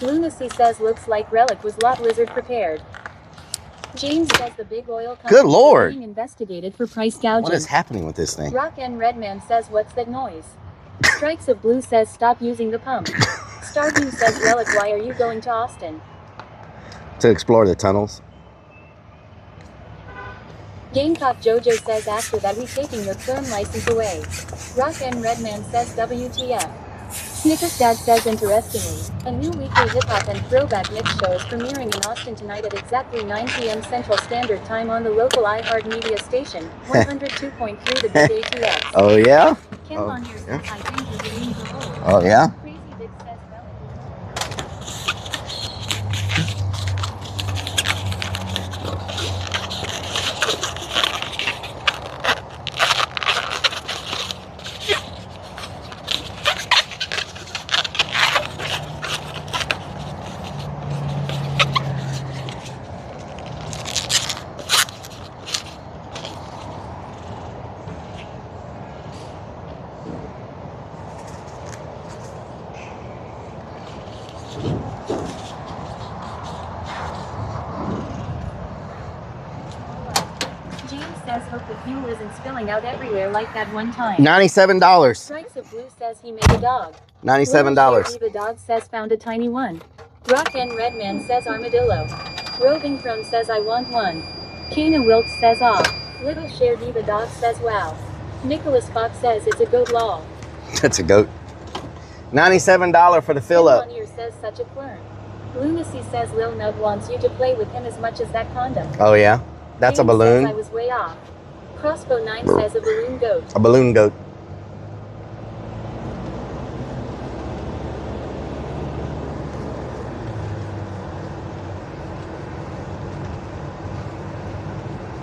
Lunacy says looks like Rellik was lot lizard prepared. James says the big oil company Good Lord. is being investigated for price gouging. What is happening with this thing? Rock and Redman says what's that noise? Strikes of Blue says stop using the pump. Starview says Rellik why are you going to Austin? To explore the tunnels. Gamecock Jojo says after that we taking your firm license away. Rock and Redman says WTF. Snickers Dad says interestingly, a new weekly hip-hop and throwback mix show is premiering in Austin tonight at exactly 9 p.m. Central Standard Time on the local iHeart Media station, 102.3 the Big ATX. Oh yeah? Ken Lanier says I think you're getting too old. Oh yeah? Crazy Vic says says hope the fuel isn't spilling out everywhere like that one time. $97. Strikes of Blue says he made a dog. $97. Diva Dog says found a tiny one. Rock and Redman says armadillo. Roving Throne says I want one. Kana Wilkes says ah. Little Share Diva Dog says wow. Nicholas Fox says it's a goat law. That's a goat. $97 for the fill up. Lanier says such a quern. Lunacy says Lil Nub wants you to play with him as much as that condom. Oh yeah? That's James a balloon? Says I was way off. Crossbow 9 says a balloon goat. A balloon goat.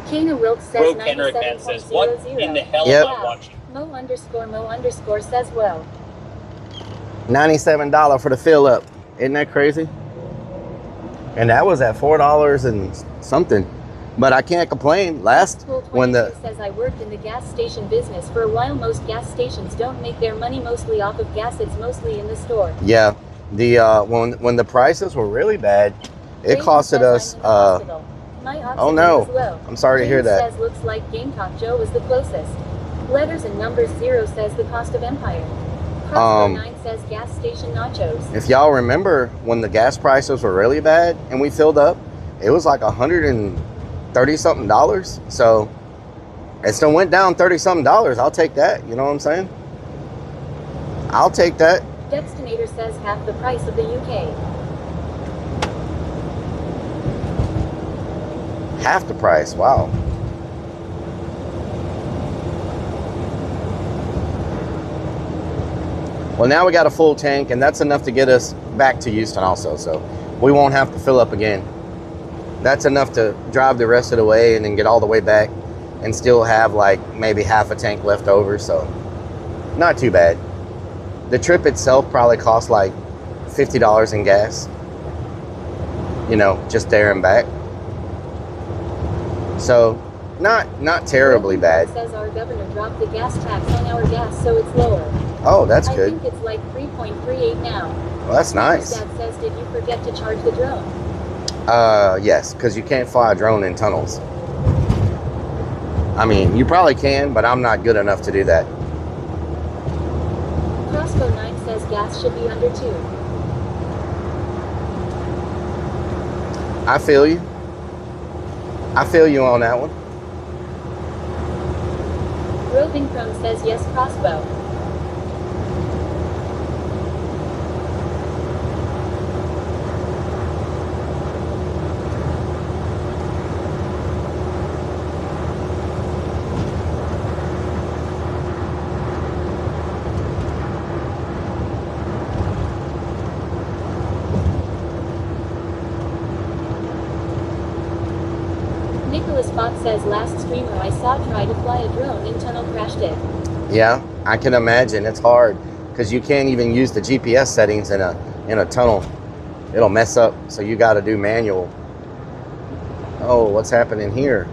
Kana Wilkes says Bro Kenrick Man says, what in the hell am I watching? Mo underscore says well. $97 for the fill up. Isn't that crazy? And that was at $4 and something. But I can't complain. When the says I worked in the gas station business for a while. Most gas stations don't make their money mostly off of gas. It's mostly in the store. Yeah, the when the prices were really bad, it costed us. Oh no! I'm sorry to hear that. Says looks like Gamecock Joe was the closest. Letters and numbers 0 says the cost of empire. Crossbow 9 says gas station nachos. If y'all remember when the gas prices were really bad and we filled up, it was like $130-something. So it still went down $30-something. I'll take that. You know what I'm saying? I'll take that. Dextinator says half the price of the UK. Half the price. Wow. Well, now we got a full tank, and that's enough to get us back to Houston also. So we won't have to fill up again. That's enough to drive the rest of the way and then get all the way back and still have like maybe half a tank left over. So not too bad. The trip itself probably cost like $50 in gas, you know, just there and back. So not terribly bad. Says our governor dropped the gas tax on our gas, so it's lower. Oh, that's good. I think it's like 3.38 now. Well, that's nice. Dad says, did you forget to charge the drone? Yes, because you can't fly a drone in tunnels. I mean, you probably can, but I'm not good enough to do that. Crossbow 9 says gas should be under 2. I feel you. I feel you on that one. Roving Chrome says yes, Crossbow. Nicholas Fox says last streamer I saw try to fly a drone in tunnel crashed it. Yeah, I can imagine. It's hard because you can't even use the GPS settings in a tunnel. It'll mess up, so you got to do manual. Oh, what's happening here?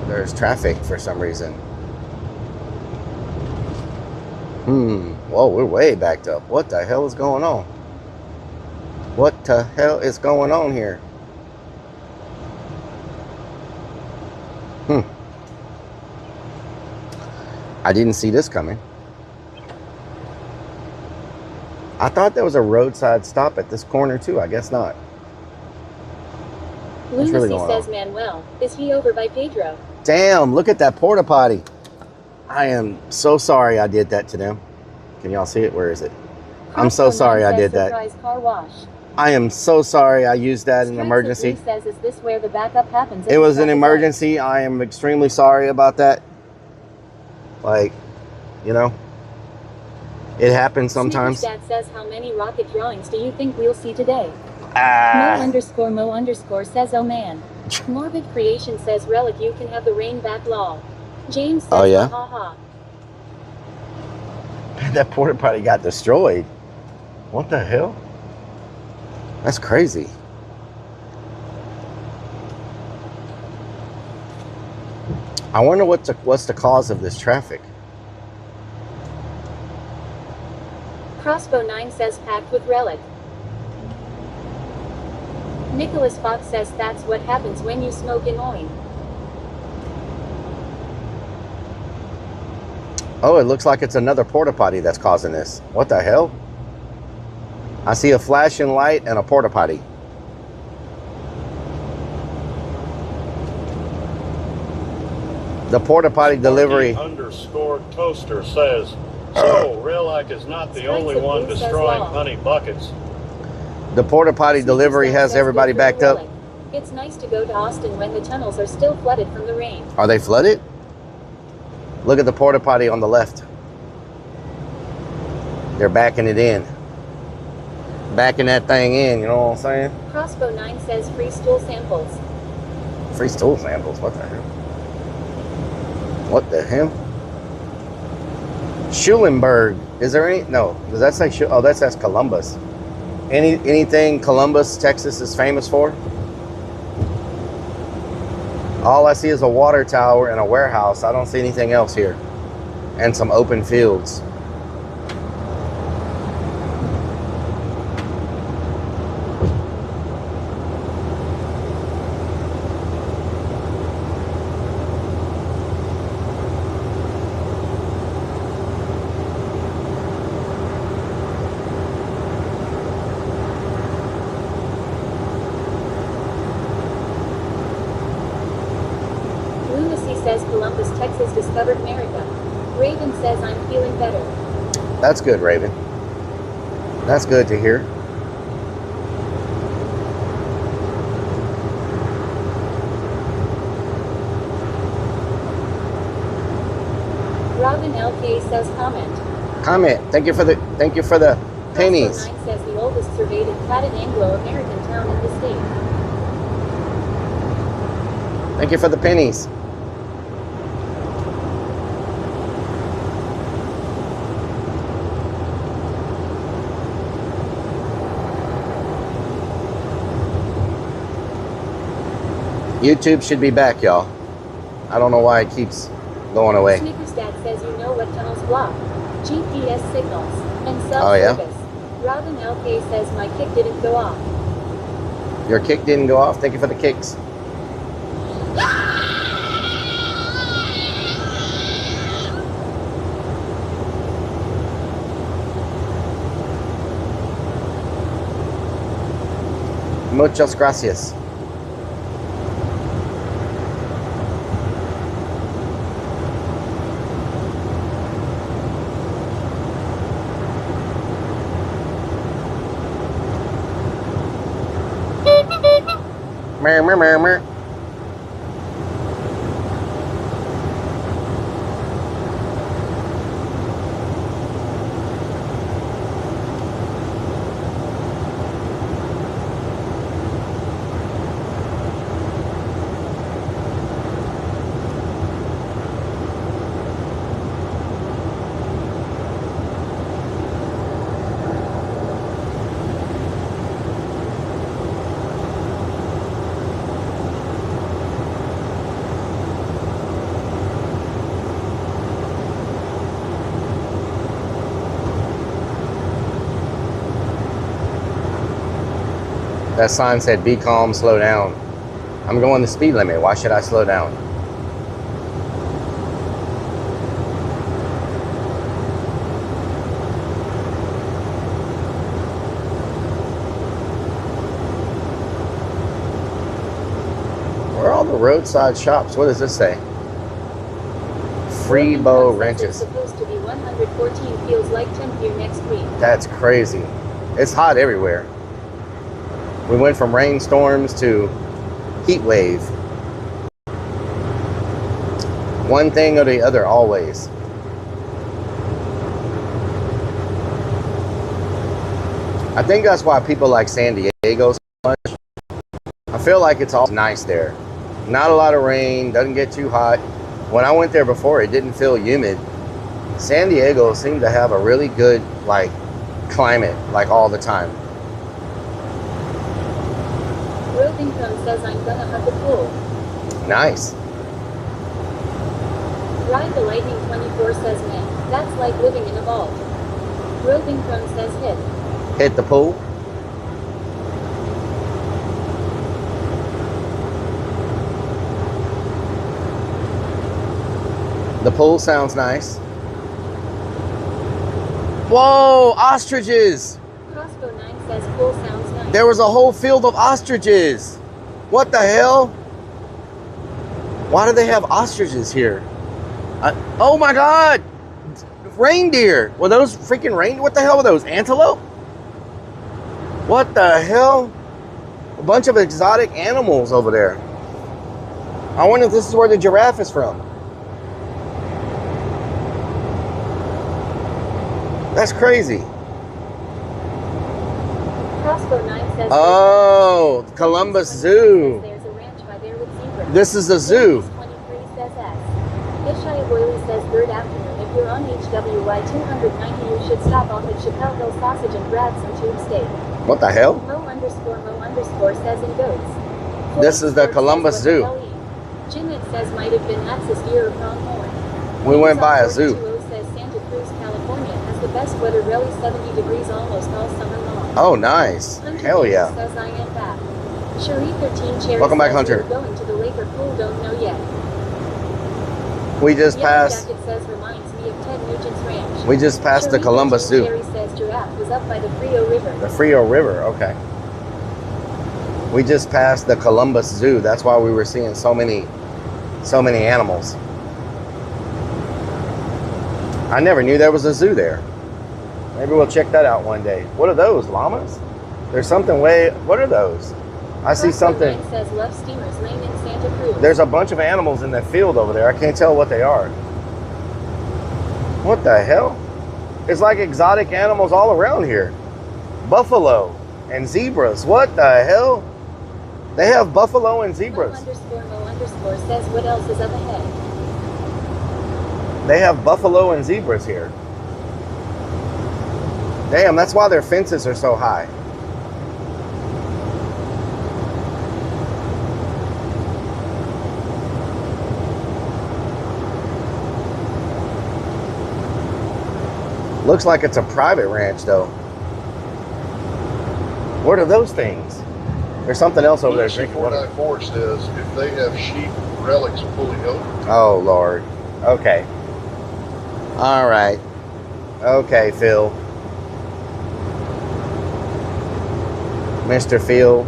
There's traffic for some reason. Whoa, we're way backed up. What the hell is going on? What the hell is going on here? I didn't see this coming. I thought there was a roadside stop at this corner too. I guess not. What's really going says on? Manuel, is he over by Pedro? Damn, look at that porta potty. I am so sorry I did that to them. Can y'all see it? Where is it? I'm so sorry I did that. Car wash. I am so sorry I used that in an emergency. Says, is this where the backup happens? It was an emergency. I am extremely sorry about that. Like, you know, it happens sometimes. Dad says, how many rocket drawings do you think we'll see today? Mo_Mo_ says, oh man. Morbid Creation says, Rellik, you can have the rain back law. James says, oh yeah. Ha ha. That porta potty got destroyed. What the hell? That's crazy. I wonder what's the cause of this traffic. Crossbow 9 says packed with Rellik. Nicholas Fox says that's what happens when you smoke in oil. Oh, it looks like it's another porta potty that's causing this. What the hell? I see a flashing light and a porta potty. The porta potty delivery. _toaster says, so Rellik is not the only one destroying honey buckets. The porta potty delivery has everybody backed up. It's nice to go to Austin when the tunnels are still flooded from the rain. Are they flooded? Look at the porta potty on the left. They're backing it in. Backing that thing in, you know what I'm saying? Crossbow 9 says free stool samples. Free stool samples? What the hell? What the hell? Schulenburg. Is there any? No. Does that say? Oh, that says Columbus. Anything Columbus, Texas is famous for? All I see is a water tower and a warehouse. I don't see anything else here. And some open fields. Says Columbus, Texas discovered America. Raven says I'm feeling better. That's good, Raven. That's good to hear. Robin LK says comment. Comment. Thank you for the pennies. 9 says the oldest surveyed and platted Anglo-American town in the state. Thank you for the pennies. YouTube should be back, y'all. I don't know why it keeps going away. Snickers Dad says you know what tunnels block. GPS signals. And Oh, yeah? self-service. Robin LK says my kick didn't go off. Your kick didn't go off? Thank you for the kicks. Muchas gracias. Mer, mer, mer, mer. That sign said, be calm, slow down. I'm going the speed limit. Why should I slow down? Where are all the roadside shops? What does this say? Free bow wrenches. It's supposed to be 114, feels like 10 here next week. That's crazy. It's hot everywhere. We went from rainstorms to heat wave. One thing or the other, always. I think that's why people like San Diego so much. I feel like it's all nice there. Not a lot of rain, doesn't get too hot. When I went there before, it didn't feel humid. San Diego seemed to have a really good, like, climate, like all the time. Worthington says I'm gonna have the pool. Nice. Ride the Lightning 24 says man, that's like living in a vault. Worthington says hit. Hit the pool. The pool sounds nice. Whoa, ostriches! Crossbow 9 says pool sounds nice. There was a whole field of ostriches. What the hell? Why do they have ostriches here? Oh my God! Reindeer! Were those freaking reindeer? What the hell were those? Antelope? What the hell? A bunch of exotic animals over there. I wonder if this is where the giraffe is from. That's crazy. Crossbow 9 says oh, Columbus Zoo. There's a ranch by there with zebras. This is the zoo. 23 says S. Ishaya Boyley says third afternoon. If you're on HWY 290 you should stop off at Chappelle Hill Sausage and grab some tube steak. What the hell? Mo_Mo_ says in goats. This is the Columbus Zoo. Jeanette says might have been access deer or pronghorn. We went by a zoo. Says Santa Cruz, California has the best weather, really 70 degrees almost all summer long. Oh, nice. Hunter Hell yeah. Says I am back. Cherie 13 Cherry Welcome back, says Hunter. we're going to the lake or pool, don't know yet. We just Yellow passed. Jacket says reminds me of Ted Nugent's ranch. We just passed the Cherie Columbus 13 Zoo. Cherry says giraffe was up by the Frio River. The Frio River, okay. We just passed the Columbus Zoo. That's why we were seeing so many animals. I never knew there was a zoo there. Maybe we'll check that out one day. What are those, llamas? There's something way, what are those? I see something. Says love steamers lane in Santa Cruz. There's a bunch of animals in the field over there. I can't tell what they are. What the hell? It's like exotic animals all around here. Buffalo and zebras. What the hell? They have buffalo and zebras. Mo_Mo_ says what else is up ahead. They have buffalo and zebras here. Damn, that's why their fences are so high. Looks like it's a private ranch, though. What are those things? There's something else over there drinking water. 494 says if they have sheep relics fully open. Oh, Lord. Okay. All right. Okay, Phil. Mr. Phil.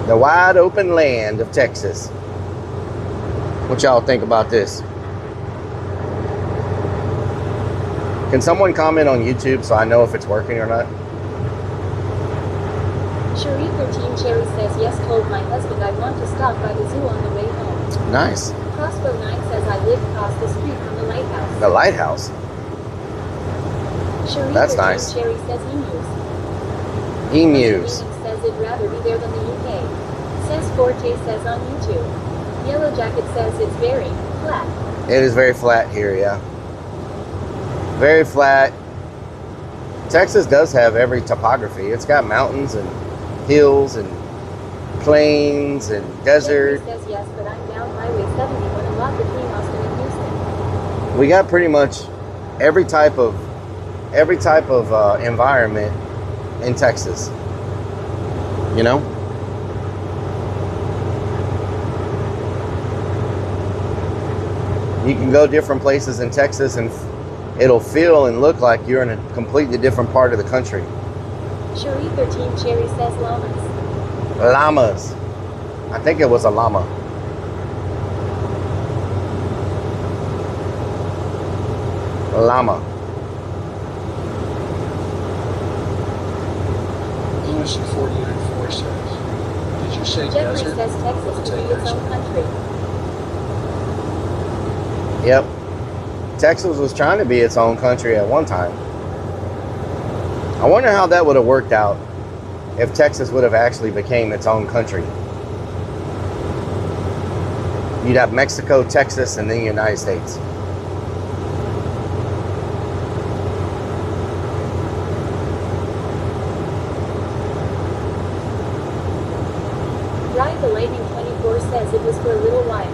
The wide open land of Texas. What y'all think about this? Can someone comment on YouTube so I know if it's working or not? Cherie 13 Cherry says, yes, told my husband I want to stop by the zoo on the way home. Nice. Crossbow 9 says I live across the street from the lighthouse. The lighthouse? Cherie That's 13 nice. Cherry says emus. Emus. Says it'd rather be there than the UK. Says Forte says on YouTube. Yellow Jacket says it's very flat. It is very flat here, yeah. Very flat. Texas does have every topography. It's got mountains and hills and plains and desert. Jeffrey says yes, but I'm down Highway 71 a lot between Austin and Houston. We got pretty much every type of environment in Texas. You know? You can go different places in Texas and it'll feel and look like you're in a completely different part of the country. Cherie 13 Cherry says llamas. Llamas. I think it was a llama. Llama. Lucy 49.4 says, did you say Jeffrey desert? says Texas to be its own country. Yep. Texas was trying to be its own country at one time. I wonder how that would have worked out if Texas would have actually became its own country. You'd have Mexico, Texas, and then the United States. Ride the Lightning 24 says it was for a little while.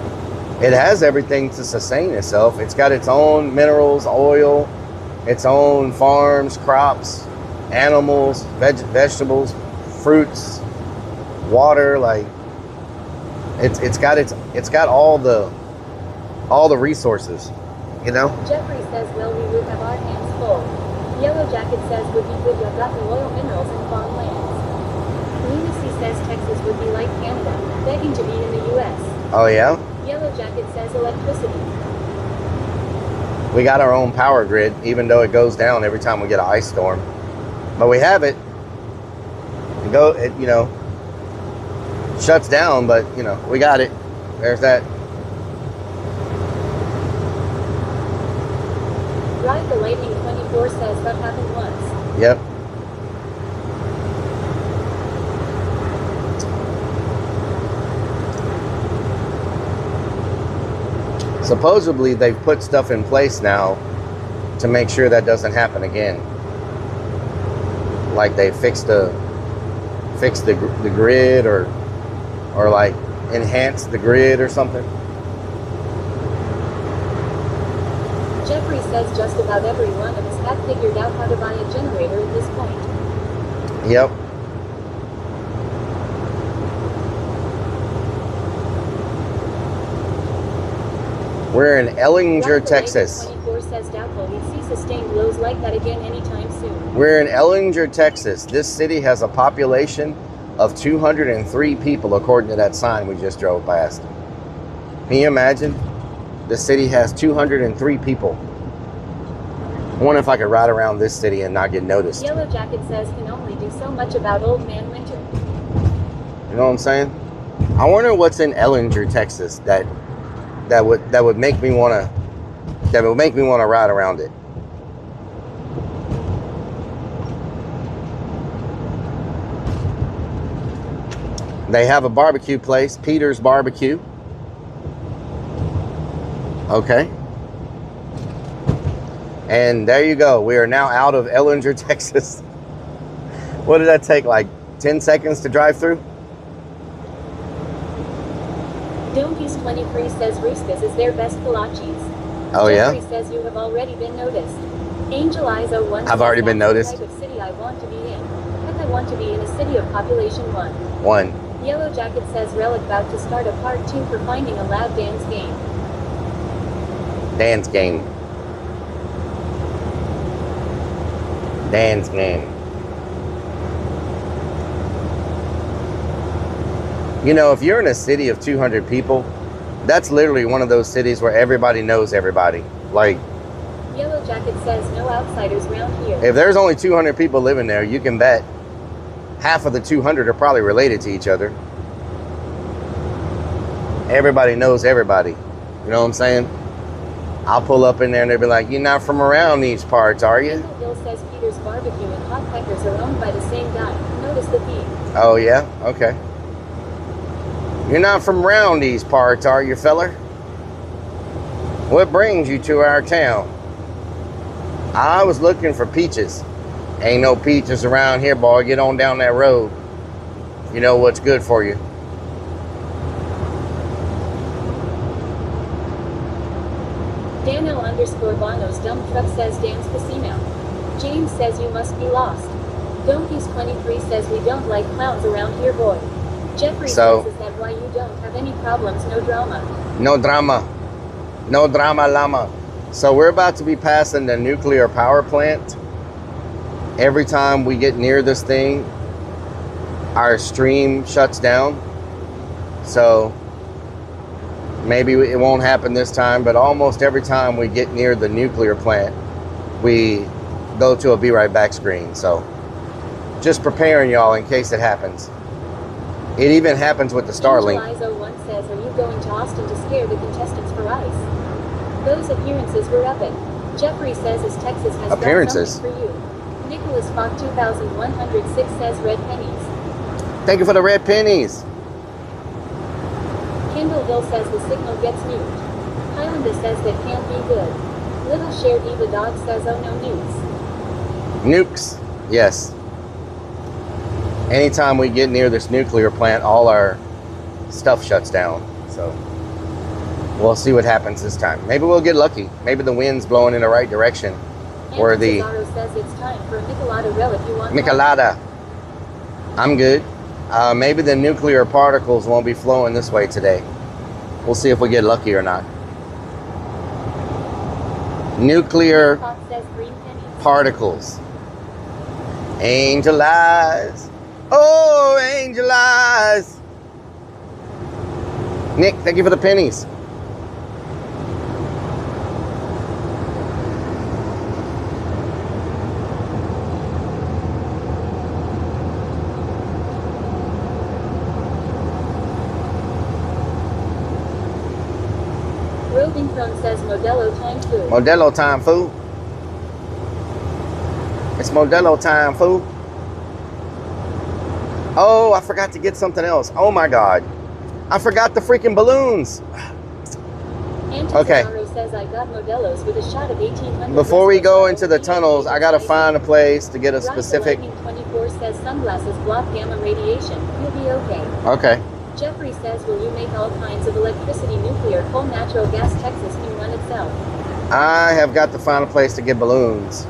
It has everything to sustain itself. It's got its own minerals, oil, its own farms, crops, animals, vegetables, fruits, water. Like it's got all the resources, you know. Jeffrey says, well, we would have our hands full. Yellow Jacket says would be good. You've got the oil, minerals, and farmlands. Lunacy says Texas would be like Canada, begging to be in the U.S. Oh yeah. Yellow Jacket says electricity. We got our own power grid, even though it goes down every time we get an ice storm. But we have it. It you know, shuts down, but you know, we got it. There's that. Ride the Lightning 24 says that happened once. Yep. Supposedly they've put stuff in place now to make sure that doesn't happen again. Like they fixed the grid or like enhanced the grid or something. Jeffrey says just about every one of us have figured out how to buy a generator at this point. Yep. We're in Ellinger, Texas. 24 says doubtful we see sustained lows like that again anytime soon. We're in Ellinger, Texas. This city has a population of 203 people, according to that sign we just drove past. Can you imagine? The city has 203 people. I wonder if I could ride around this city and not get noticed. Yellow Jacket says can only do so much about Old Man Winter. You know what I'm saying? I wonder what's in Ellinger, Texas that would make me want to ride around it. They have a barbecue place, Peter's Barbecue. Okay. And there you go. We are now out of Ellinger, Texas. What did that take, like 10 seconds to drive through? Donkeys 23 says Roostas is their best kolaches. Oh, Jeffrey yeah? says you have already been noticed. Angel Eyes 01 I've already been noticed. Type of city I want to be in. Heck, I want to be in a city of population 1. 1. Yellow Jacket says Rellik about to start a part 2 for finding a loud dance game. Dance game. Dance game. You know, if you're in a city of 200 people, that's literally one of those cities where everybody knows everybody. Like, Yellow Jacket says no outsiders round here. if there's only 200 people living there, you can bet half of the 200 are probably related to each other. Everybody knows everybody. You know what I'm saying? I'll pull up in there and they'll be like, you're not from around these parts, are you? Bill says Peter's Barbecue and Hot Peckers are owned by the same guy. Notice the theme. Oh, yeah? Okay. You're not from around these parts, are you, feller? What brings you to our town? I was looking for peaches. Ain't no peaches around here, boy. Get on down that road. You know what's good for you. Daniel_Bono's dumb truck says Dan's Casino. James says you must be lost. Donkeys23 says we don't like clowns around here, boy. Jeffrey says is that why you don't have any problems, no drama. No drama. No drama llama. So we're about to be passing the nuclear power plant. Every time we get near this thing, our stream shuts down. So maybe it won't happen this time, but almost every time we get near the nuclear plant, we go to a be right back screen. So just preparing y'all in case it happens. It even happens with the Starlink. Angel Eyes 01 says, are you going to Austin to scare the contestants for ice? Those appearances were epic. Jeffrey says his Texas has Appearances. got something for you. Nicholas Fogg 2106 says red pennies. Thank you for the red pennies. Kendall Hill says the signal gets mute. Highlander says that can't be good. Little Shared Eva Dog says oh no nukes. Nukes. Yes. Anytime we get near this nuclear plant, all our stuff shuts down. So we'll see what happens this time. Maybe we'll get lucky. Maybe the wind's blowing in the right direction. Or the Cesaro says it's time for a Michelada Relic. You want Michelada. I'm good. Maybe the nuclear particles won't be flowing this way today. We'll see if we get lucky or not. Nuclear particles. Angel eyes. Oh, angel eyes. Nick, thank you for the pennies. Roving Throne says Modelo time food. Modelo time, fool. It's Modelo time, fool. Oh, I forgot to get something else. Oh my God. I forgot the freaking balloons. Okay. Says I got Modelo's with a shot of 1800. Before we go into the tunnels, I gotta find a place to get a specific. 24 says sunglasses block gamma radiation. You'll be okay. Okay. Jeffrey says, will you make all kinds of electricity, nuclear, coal, natural gas? Texas can run itself. I have got to find a place to get balloons.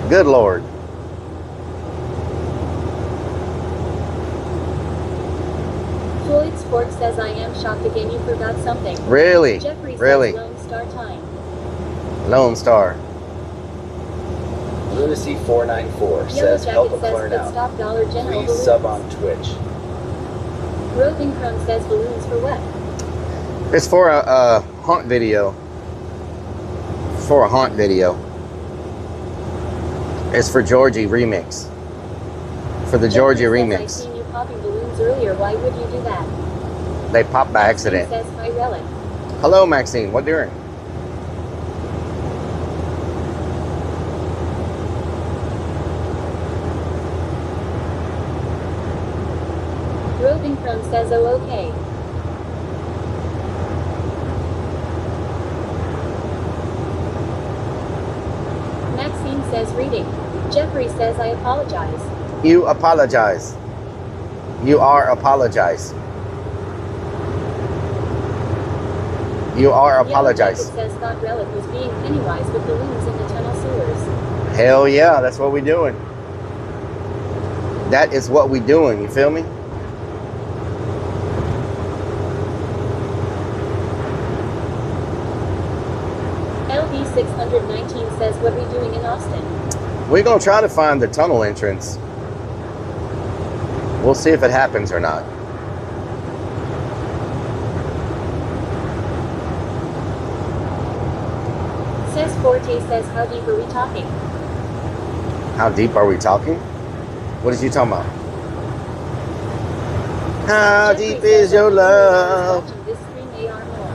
Good Lord. Floyd Sports says, I am shocked again you forgot something. Really? Jeffrey Really? says Lone Star time. Lone Star. Lunacy 494 says help a clear out. Please sub on Twitch. Roving Crumb says balloons for what? It's for a haunt video. For a haunt video. It's for Georgie remix. For the Georgie remix. I seen you popping balloons earlier. Why would you do that? They popped by accident. Says hi Relic. Hello, Maxine. What doing? Roving Crumb says oh okay. Maxine says reading. Jeffrey says I apologize. You apologize. You are apologize. You are apologize. It says thought Rellik was being Pennywise with balloons in the tunnel sewers. Hell yeah, that's what we doing. That is what we doing, you feel me? LB619 says what we doing in Austin? We're gonna try to find the tunnel entrance. We'll see if it happens or not. Says Forte says how deep are we talking? How deep are we talking? What is you talking about? How deep is your love? This stream AR more.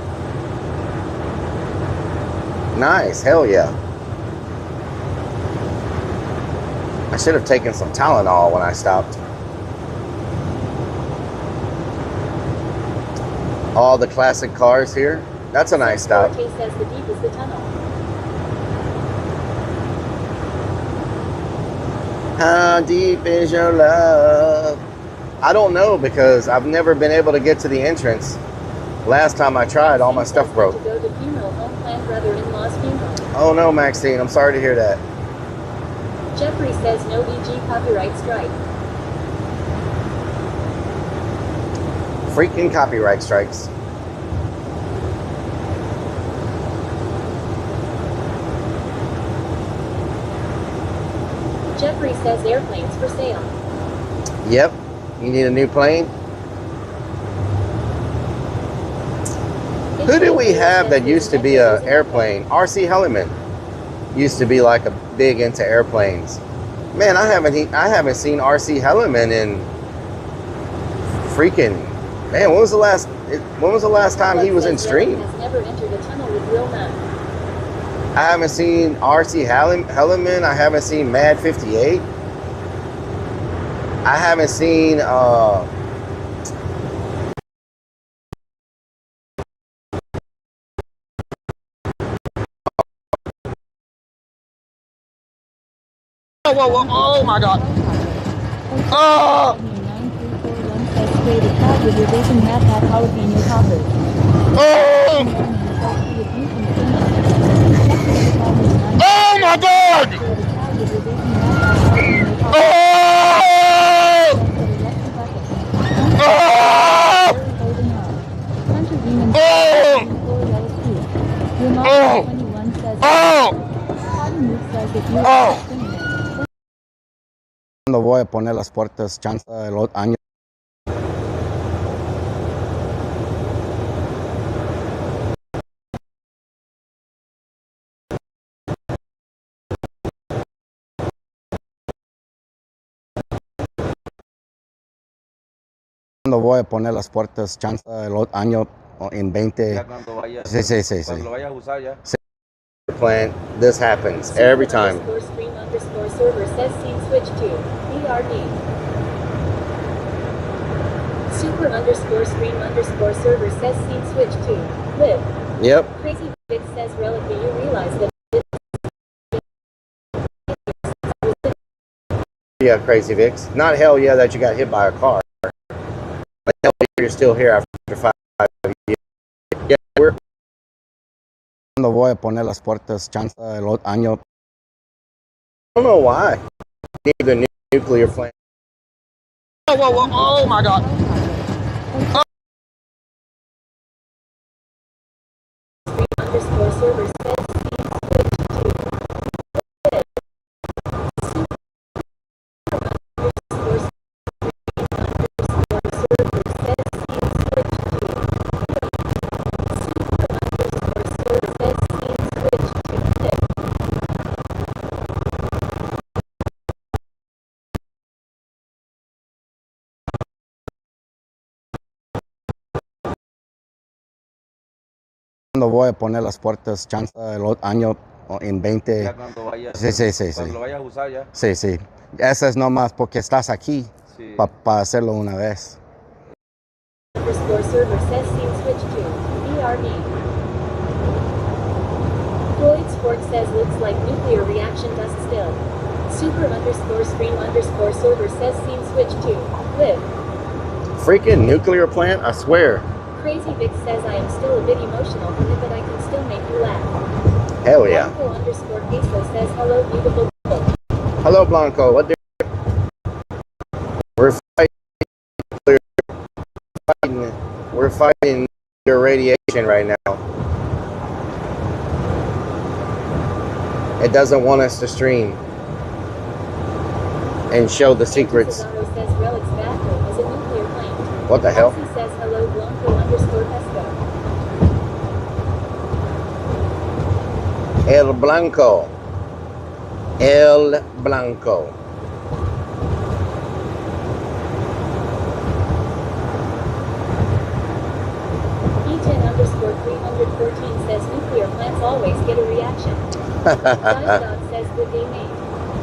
Nice, hell yeah. I should have taken some Tylenol when I stopped. All the classic cars here. That's a nice stop. Forte says the deep is the tunnel. How deep is your love? I don't know because I've never been able to get to the entrance. Last time I tried, all my stuff broke. To go to funeral home planned brother-in-law's funeral. Oh no, Maxine, I'm sorry to hear that. Jeffrey says no VG copyright strike. Freaking copyright strikes. Jeffrey says airplanes for sale. Yep. You need a new plane? Who do we have that used to be an airplane? R.C. Helliman used to be like a big into airplanes. Man, I haven't seen R.C. Helliman in freaking, man, when was the last time he was in stream? Has never entered a tunnel with real none. I haven't seen R.C. Helliman. I haven't seen Mad 58. I haven't seen oh my god. Oh! Oh my god! Oh! No voy a poner las puertas chance del otro año. No voy a poner las puertas chance del otro año en 20. Ya cuando vaya, Sí. cuando lo vayas a usar ya. Plan, this happens every time. Server says scene switch to BRD. Super_stream_ server says scene switch to live. Yep. Crazy Vic says Rellik, do you realize that Yeah, Crazy Vix. Not hell yeah that you got hit by a car. Like, hell yeah, you're still here after 5 years. Yeah, we're. No voy a poner las puertas chance del otro año. I don't know why. Need the nuclear plant. Oh my god. Server says No voy a poner las puertas chance del otro año en 20. Ya cuando vaya, Sí. cuando lo vayas a usar ya. Sí. Esa es nomás porque estás aquí Sí. para hacerlo una vez. Server says scene switch to BRD. Floyd Sports says looks like nuclear reaction dust still. Super_stream_ server says scene switch to live. Freaking nuclear plant, I swear. Crazy Vic says I am still a bit emotional from it, but I can still make you laugh. Hell yeah. Blanco_Peso says hello, beautiful people. Hello, Blanco. What do we're fighting. We're fighting your radiation right now. It doesn't want us to stream and show the secrets. Says Rellik's bathroom is a nuclear plant. What the hell? He says hello, Blanco_Pesco. El Blanco. El Blanco. E10_314 says nuclear plants always get a reaction. Dog says good day, mate.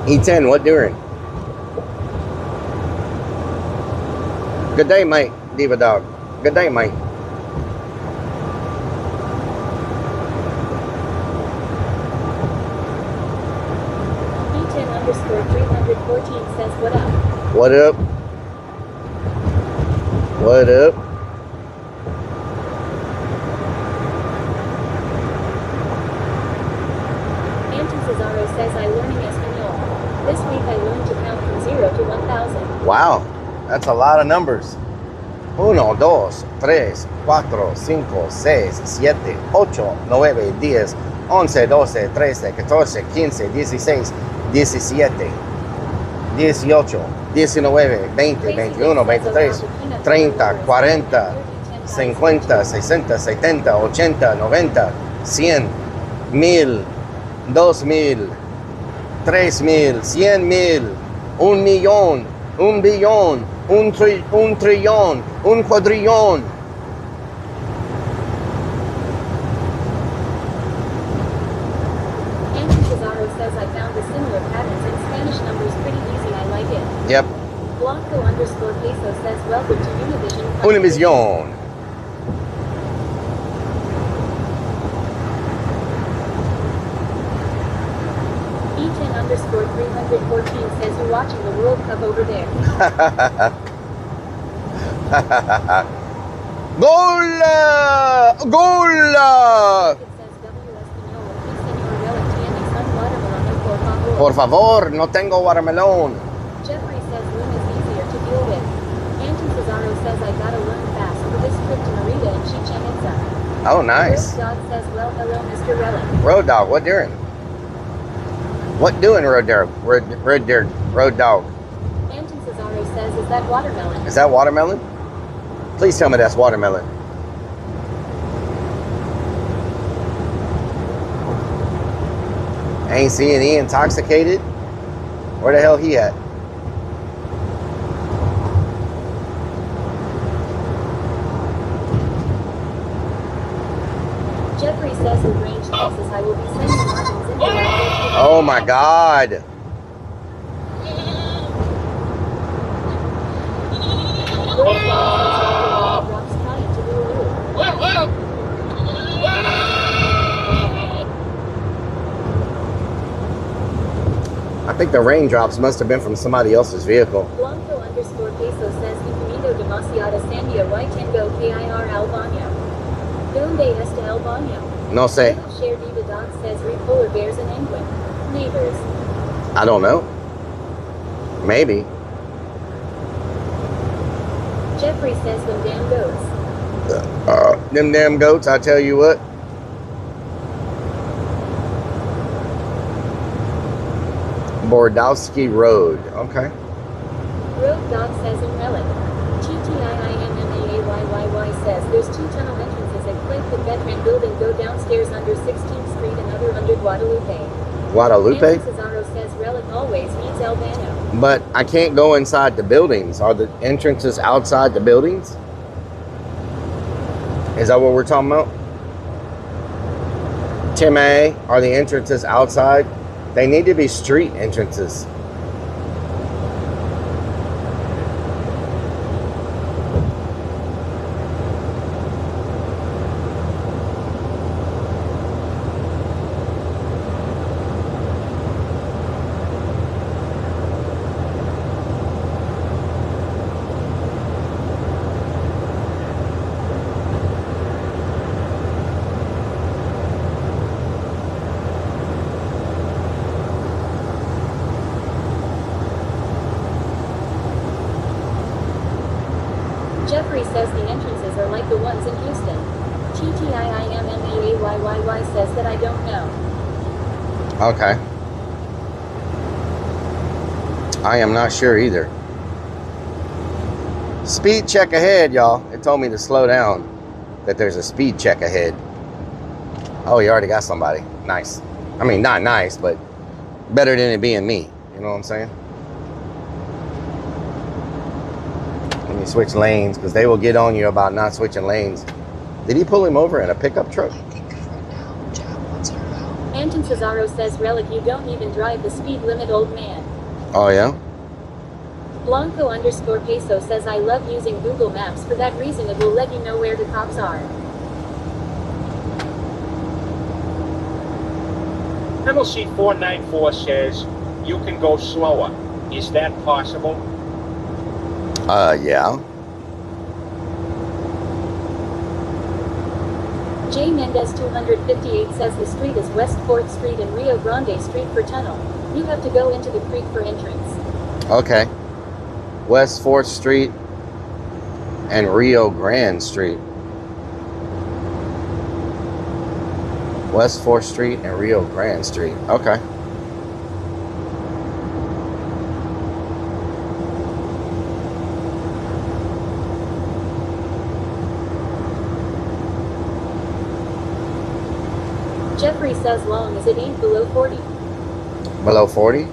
E10, what doing? Good day, mate. Diva Dog. Good day, mate. E10_314 says what up? What up? What up? Cesaro says I'm learning Espanol. This week I learned to count from 0 to 1,000. Wow, that's a lot of numbers. 1, 2, 3, 4, 5, 6, 7, 8, 9, 10, 11, 12, 13, 14, 15, 16, 17, 18, 19, 20, 21, 23, 30, 40, 50, 60, 70, 80, 90, 100, 1000, 2000, 3000, 100,000, 1,000,000, 1,000,000,000, 1 trillón, 1 cuadrillón. Cesaro says I found the similar patterns in Spanish numbers pretty easy. I like it. Yep. Blanco_Peso says welcome to Univision. Univision. E10_314 says you're watching the World Cup over there. Gol! Gol! Por favor, no tengo watermelon. Jeffrey says Loom is easier to deal with. Auntie Cesaro says I gotta learn fast for this trip to Narita and Chichen Itza. Oh, nice. Road Dog says, well, hello, Mr. Rellik. Road Dog, what doing? What doing, Road Dog? Road Dog. Auntie Cesaro says, is that watermelon? Is that watermelon? Please tell me that's watermelon. I ain't seeing he intoxicated. Where the hell he at? Jeffrey says in Range, Texas, I will be sending Martins into that. Oh my God. I think the raindrops must have been from somebody else's vehicle. Blanco_Peso says Incomido demasiada sandia y tengo que ir al baño. ¿Dónde está el baño? No sé. Little Share Diva Dog says read polar bears and penguin. Neighbors. I don't know. Maybe. Jeffrey says them damn goats. Them damn goats, I tell you what. Bordowski Road. Okay. Road Dog says in Rellik. TTIIMMAAYYY says there's 2 tunnel entrances at Clint the veteran building go downstairs under 16th Street and other under Guadalupe. Guadalupe? Nancy Cesaro says Rellik always means Albano. But I can't go inside the buildings. Are the entrances outside the buildings? Is that what we're talking about? Tim A, are the entrances outside? They need to be street entrances. TTIIMMAAYYY says that I don't know. Okay. I am not sure either. Speed check ahead, y'all. It told me to slow down, that there's a speed check ahead. Oh, you already got somebody. Nice. I mean, not nice, but better than it being me. You know what I'm saying? Let me switch lanes, because they will get on you about not switching lanes. Did he pull him over in a pickup truck? Anton Cesaro says, Rellik, you don't even drive the speed limit, old man. Oh, yeah? Blanco_peso says, I love using Google Maps. For that reason, it will let you know where the cops are. MLC 494 says, you can go slower. Is that possible? Yeah. J Mendez 258 says the street is West 4th Street and Rio Grande Street for tunnel. You have to go into the creek for entrance. Okay. West 4th Street and Rio Grande Street. West 4th Street and Rio Grande Street. Okay. Jeffrey says, long as it ain't below 40. Below 40?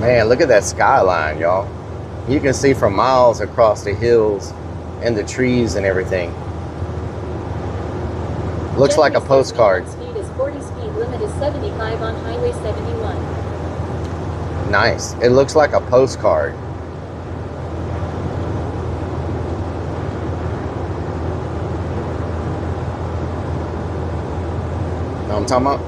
Man, look at that skyline, y'all. You can see for miles across the hills and the trees and everything. Looks like a postcard. Speed is 40, speed limit is 75 on Highway 71. Nice. It looks like a postcard. Know what I'm talking about?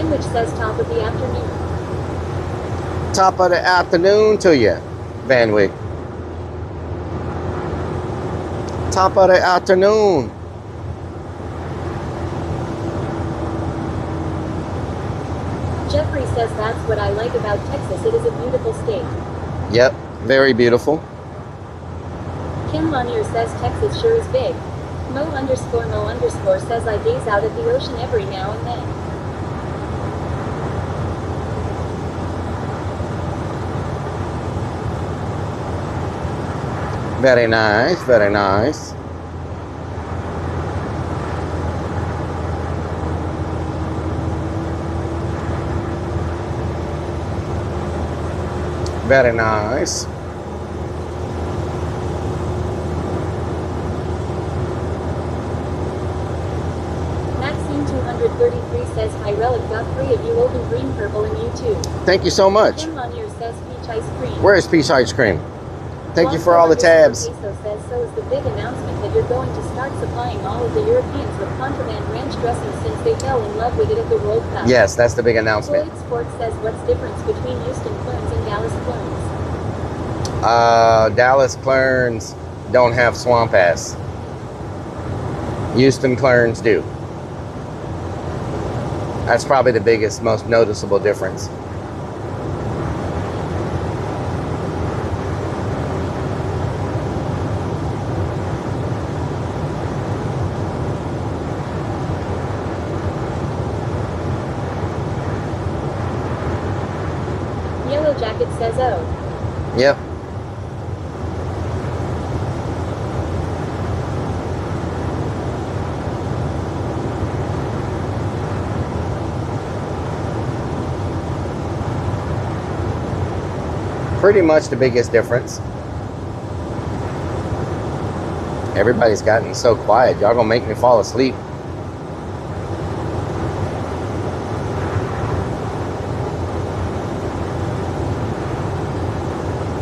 Which says top of the afternoon. Top of the afternoon to you, Vanwick. Top of the afternoon. Jeffrey says that's what I like about Texas. It is a beautiful state. Yep, very beautiful. Kim Lanier says Texas sure is big. Mo_Mo_ says I gaze out at the ocean every now and then. Very nice, very nice. Very nice. Maxine 233 says, hi Rellik, got 3 of you, open green, purple, and you too. Thank you so much. Kim Lanier says peach ice cream. Where is peach ice cream? Thank you for all the tabs. Peso says, so is the big announcement that you're going to start supplying all of the Europeans with contraband ranch dressing since they fell in love with it at the World Cup. Yes, that's the big announcement. Floyd Sports says, what's the difference between Houston Clones and Dallas Clones? Dallas Clones don't have swamp ass. Houston Clones do. That's probably the biggest, most noticeable difference. Yellow Jacket says, oh. Yep. Pretty much the biggest difference. Everybody's gotten so quiet. Y'all gonna make me fall asleep.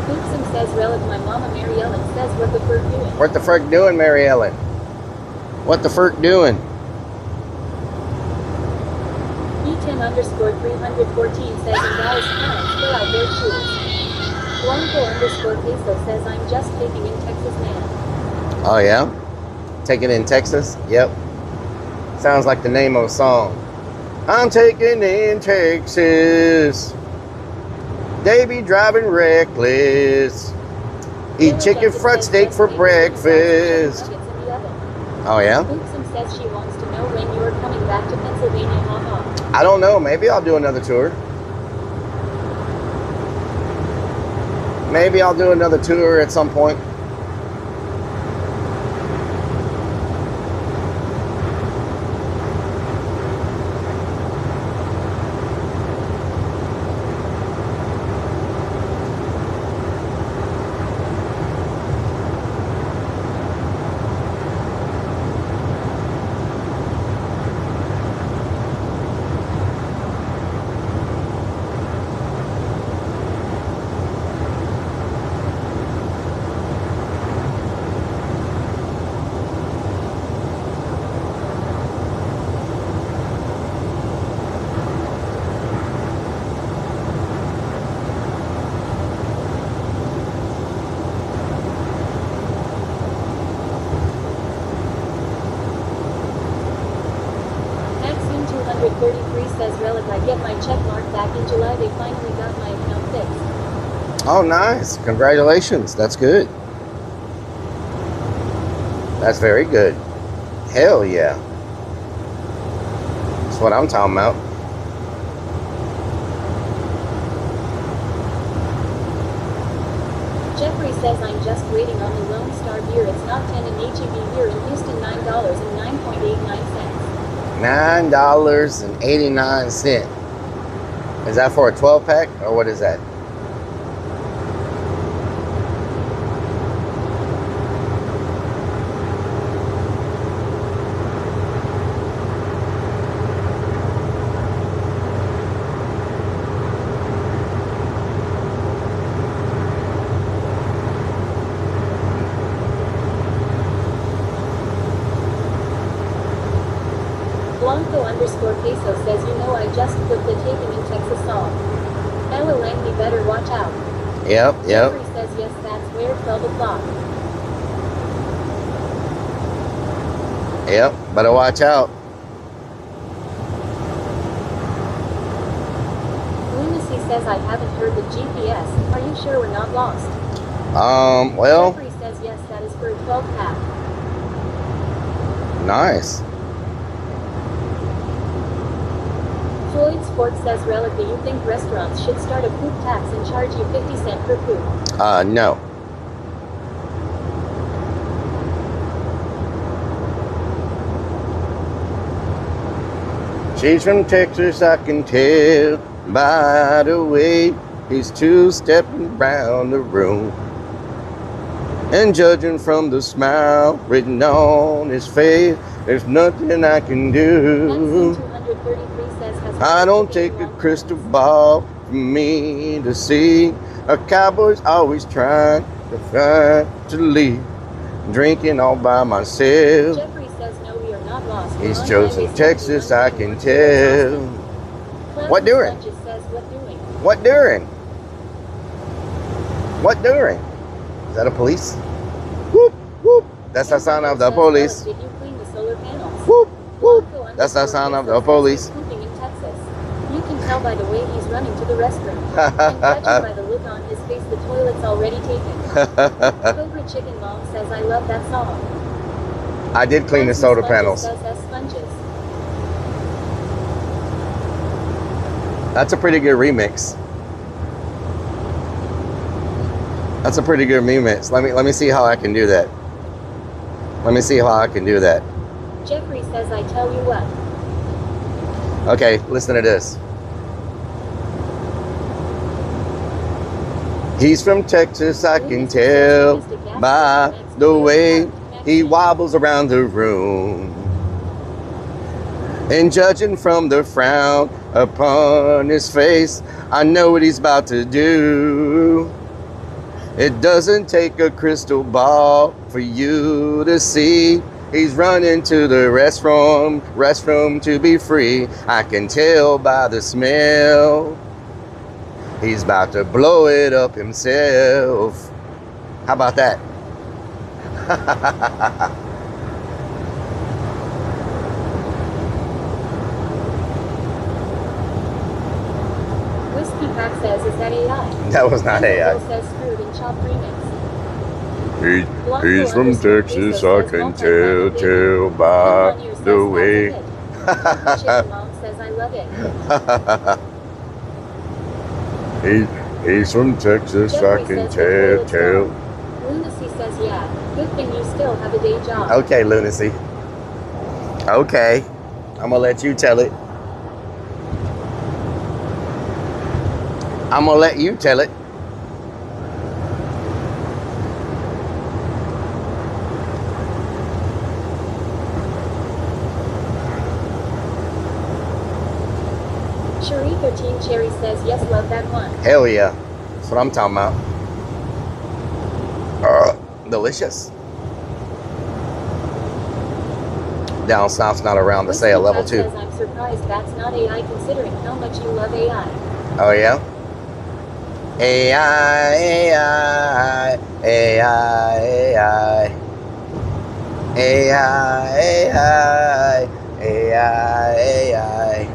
Hoopsum says, Rellik, my mama Mary Ellen says, what the frick doing? What the frick doing, Mary Ellen? What the frick doing? E10_314 says, in Dallas parents fill out their shoes. Blanco_peso says, I'm just taking in Texas man. Oh yeah? Taking in Texas? Yep. Sounds like the name of a song. I'm taking in Texas. They be driving reckless. Eat chicken fried steak for breakfast. Oh yeah? Hoopsum says she wants to know when you're coming back to Pennsylvania, haha. I don't know. Maybe I'll do another tour. Maybe I'll do another tour at some point. Says Rellik, I get my check mark back in July. They finally got my account fixed. Oh, nice. Congratulations. That's good. That's very good. Hell yeah. That's what I'm talking about. Jeffrey says, I'm just waiting on the Lone Star beer. It's not 10 in HEB here in Houston, $9.09.89. $9.89. Is that for a 12 pack or what is that? Blanco_peso says, you know, I just put the Taken in Texas song. Ella Langley better watch out. Yep. Jeffrey says, yes, that's where 12 o'clock. Yep, better watch out. Lunacy says, I haven't heard the GPS. Are you sure we're not lost? Well. Jeffrey says, yes, that is for a 12 pack. Nice. Floyd Sports says, Rellik, do you think restaurants should start a poop tax and charge you 50 cents per poop? No. She's from Texas, I can tell by the way he's two-stepping around the room. And judging from the smile written on his face, there's nothing I can do. I don't take a crystal ball for me to see. A cowboy's always trying to find to leave. Drinking all by myself. Jeffrey says, no, we are not lost. He's chosen Texas, I can tell. What doing? What during? What during? Is that a police? Whoop, whoop. That's the sound of the police. Did you clean the solar panels? Whoop, whoop. That's the sound of the police. You can tell by the way he's running to the restroom. And judging by the look on his face, the toilet's already taken. Cobra Chicken Mom says, I love that song. I did clean the solar panels. That's a pretty good remix. That's a pretty good remix. Let me see how I can do that. Let me see how I can do that. Jeffrey says, I tell you what. Okay, listen to this. He's from Texas, I can tell by the way he wobbles around the room. And judging from the frown upon his face, I know what he's about to do. It doesn't take a crystal ball for you to see. He's running to the restroom to be free. I can tell by the smell. He's about to blow it up himself. How about that? Whiskey Pack says, is that AI? That was not AI. Bill says, screwed and chopped remix. He's from Texas, I can tell by the way. Chicken Mom says, I love it. He's from Texas, I can tell. Lunacy says, yeah, good thing you still have a day job. Okay, Lunacy. Okay, I'm gonna let you tell it. I'm gonna let you tell it. Cherie 13 Cherry says, yes, love that one. Hell yeah. That's what I'm talking about. Delicious. Down south's not around to say a level 2. Says, I'm surprised that's not AI considering how much you love AI. Oh yeah? AI, AI, AI, AI. AI, AI, AI, AI.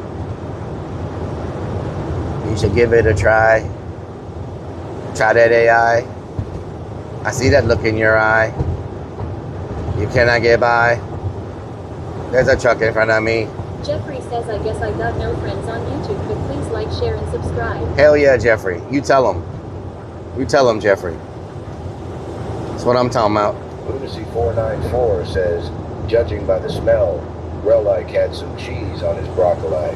You should give it a try. Try that AI. I see that look in your eye. You cannot get by. There's a truck in front of me. Jeffrey says, I guess I got no friends on YouTube, but please like, share, and subscribe. Hell yeah, Jeffrey. You tell him. You tell him, Jeffrey. That's what I'm talking about. Lunacy 494 says, judging by the smell, Rellik had some cheese on his broccoli.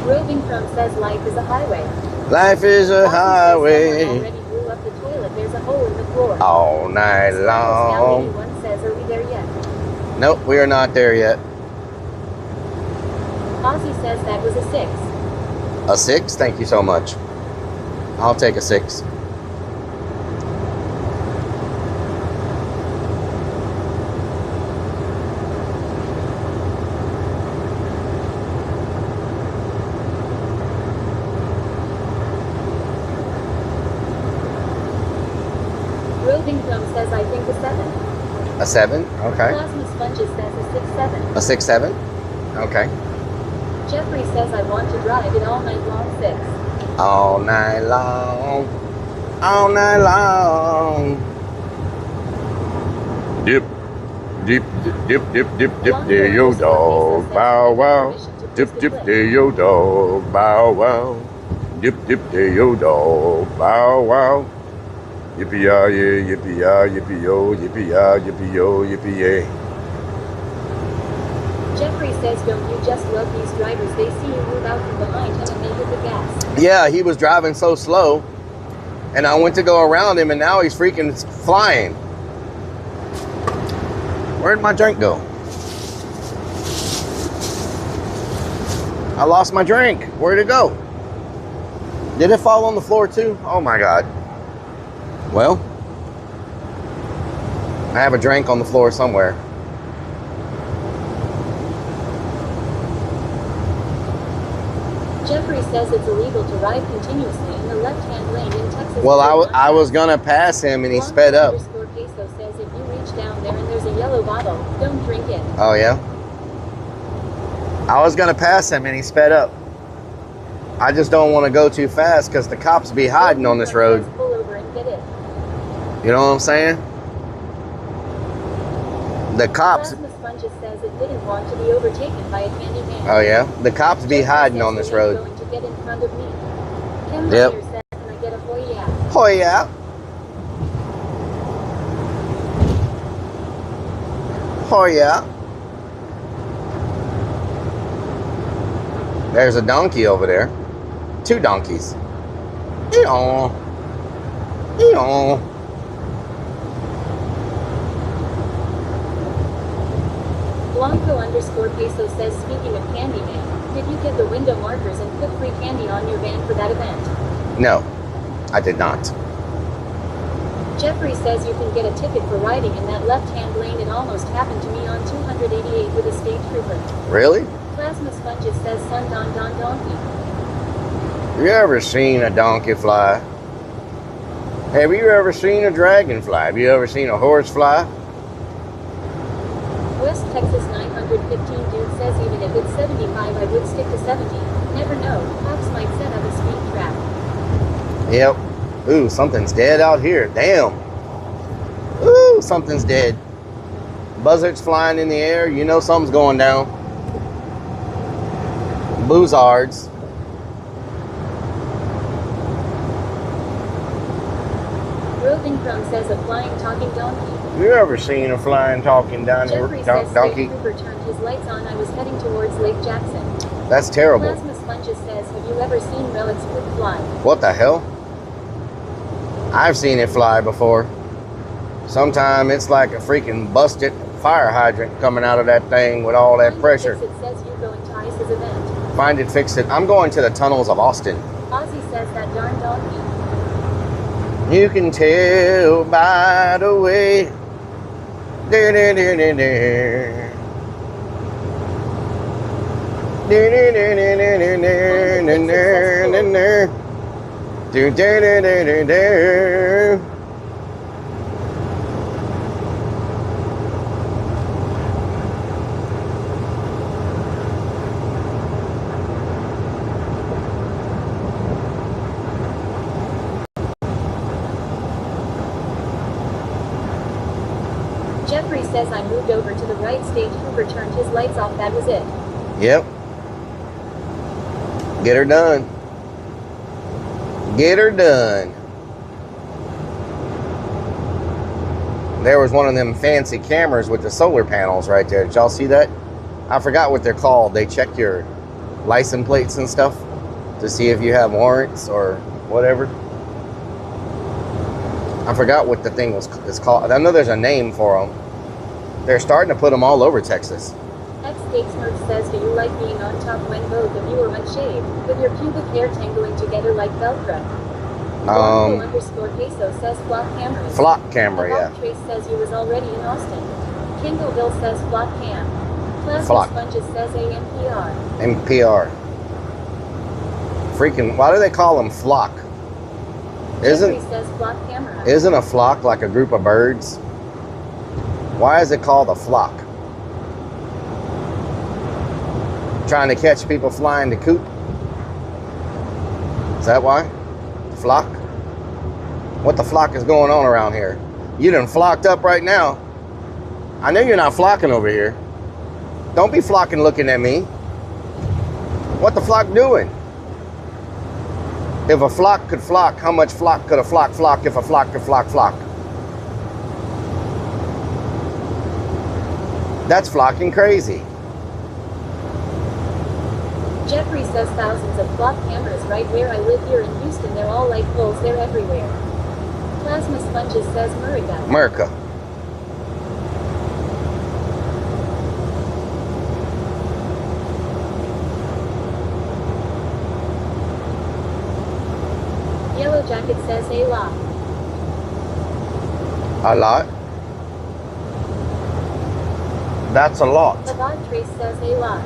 Roving from says, life is a highway. Life is a highway. Already blew up the toilet. There's a hole in the floor. All night long. One says, are we there yet? Nope, we are not there yet. Ozzy says that was a 6. A 6? Thank you so much. I'll take a 6. Roving from says, I think a 7. A 7? Okay. Plasma Sponges says a 6-7. A 6-7? Okay. Jeffrey says, I want to drive it all night long 6. All night long. All night long. Dip. Dip, dip, dip, dip, dip, there yo dog. Bow wow. Dip, dip, there yo dog. Bow wow. Dip, dip, there yo dog. Bow wow. Yippee-yah, yeah, yippee-yah, yippee-yo, yippee-yah, yippee-yo, yippee-yay. Jeffrey says, don't you just love these drivers? They see you move out from behind him and they hit the gas. Yeah, he was driving so slow, and I went to go around him, and now he's freaking flying. Where'd my drink go? I lost my drink. Where'd it go? Did it fall on the floor too? Oh my God. Well, I have a drink on the floor somewhere. Jeffrey says it's illegal to ride continuously in the left-hand lane in Texas. Well, I was gonna pass him and he sped up. Peso says if you reach down there and there's a yellow bottle, don't drink it. Oh yeah? I was gonna pass him and he sped up. I just don't want to go too fast because the cops be hiding on this road. Pull over and get it. You know what I'm saying? The cops Sponges says it didn't want to be overtaken by a candy man. Oh yeah? The cops be hiding on this road. Going to get in front of me. Kim Yep. here says, can I get a hoy yeah? Hoy yeah. Hoy yeah. There's a donkey over there. 2 donkeys. Eeyore. Eeyore. Blanco_peso says, speaking of Candyman, did you get the window markers and put free candy on your van for that event? No, I did not. Jeffrey says you can get a ticket for riding in that left-hand lane. It almost happened to me on 288 with a state trooper. Really? Plasma Sponges says, son don donkey. You ever seen a donkey fly? Have you ever seen a dragonfly? Have you ever seen a horse fly? West Texas 915 dude says even if it's 75 I would stick to 70. Never know, cops might set up a speed trap. Yep. Ooh, something's dead out here. Damn. Ooh, something's dead. Buzzards flying in the air. You know something's going down. Boozards. Roving Crumb says a flying talking donkey. You ever seen a flying talking Jeffrey says donkey? State Trooper turned his lights on. I was heading towards Lake Jackson. That's terrible. Plasma Sponges says, have you ever seen Rellik's fly? What the hell? I've seen it fly before. Sometime it's like a freaking busted fire hydrant coming out of that thing with all that pressure. It says you're going to ICE's event. Find it, fix it. I'm going to the tunnels of Austin. Ozzy says that darn donkey. You can tell by the way. Jeffrey says I moved over to the right. State Trooper turned his lights off. That was it. Yep. Get her done. Get her done. There was one of them fancy cameras with the solar panels right there. Did y'all see that? I forgot what they're called. They check your license plates and stuff to see if you have warrants or whatever. I forgot what the thing is called. I know there's a name for them. They're starting to put them all over Texas. X-State says, do you like being on top when both of you are unshaved, with your pubic hair tangling together like Velcro? _peso says flock cameras. Flock camera, yeah. Trace says you was already in Austin. Kingleville says flock cam. Plasma Flock. Sponges says AMPR. NPR. Freaking, why do they call them flock? Jeffrey says flock camera. Isn't a flock like a group of birds? Why is it called a flock? Trying to catch people flying the coop? Is that why? Flock? What the flock is going on around here? You done flocked up right now. I know you're not flocking over here. Don't be flocking looking at me. What the flock doing? If a flock could flock, how much flock could a flock flock if a flock could flock flock? That's flocking crazy. Jeffrey says thousands of flock cameras right where I live here in Houston. They're all like poles. They're everywhere. Plasma Sponges says Murica. America. Yellow Jacket says a lot. A lot? That's a lot. Avant Trace says a lot.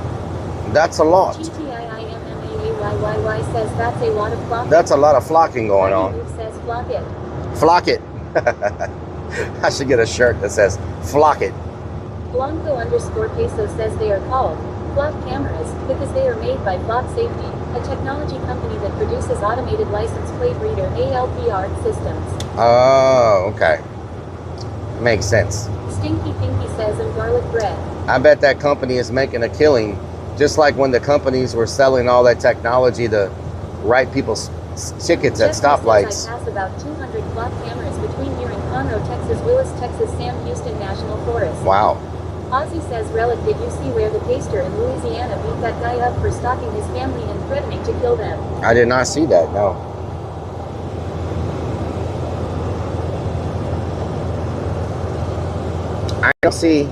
That's a lot. TTIIMMAAYYY says that's a lot of flocking. That's a lot of flocking going on. Says flock it. Flock it. I should get a shirt that says flock it. Blanco_peso says they are called flock cameras because they are made by Flock Safety, a technology company that produces automated license plate reader ALPR systems. Oh, okay. Makes sense. Stinky Pinky says I'm garlic bread. I bet that company is making a killing, just like when the companies were selling all that technology to write people's tickets at stoplights. I pass about 200 clock cameras between here and Conroe, Texas, Willis, Texas, Sam Houston National Forest. Wow. Ozzy says, Rellik, did you see where the paster in Louisiana beat that guy up for stalking his family and threatening to kill them? I did not see that, no. I don't see.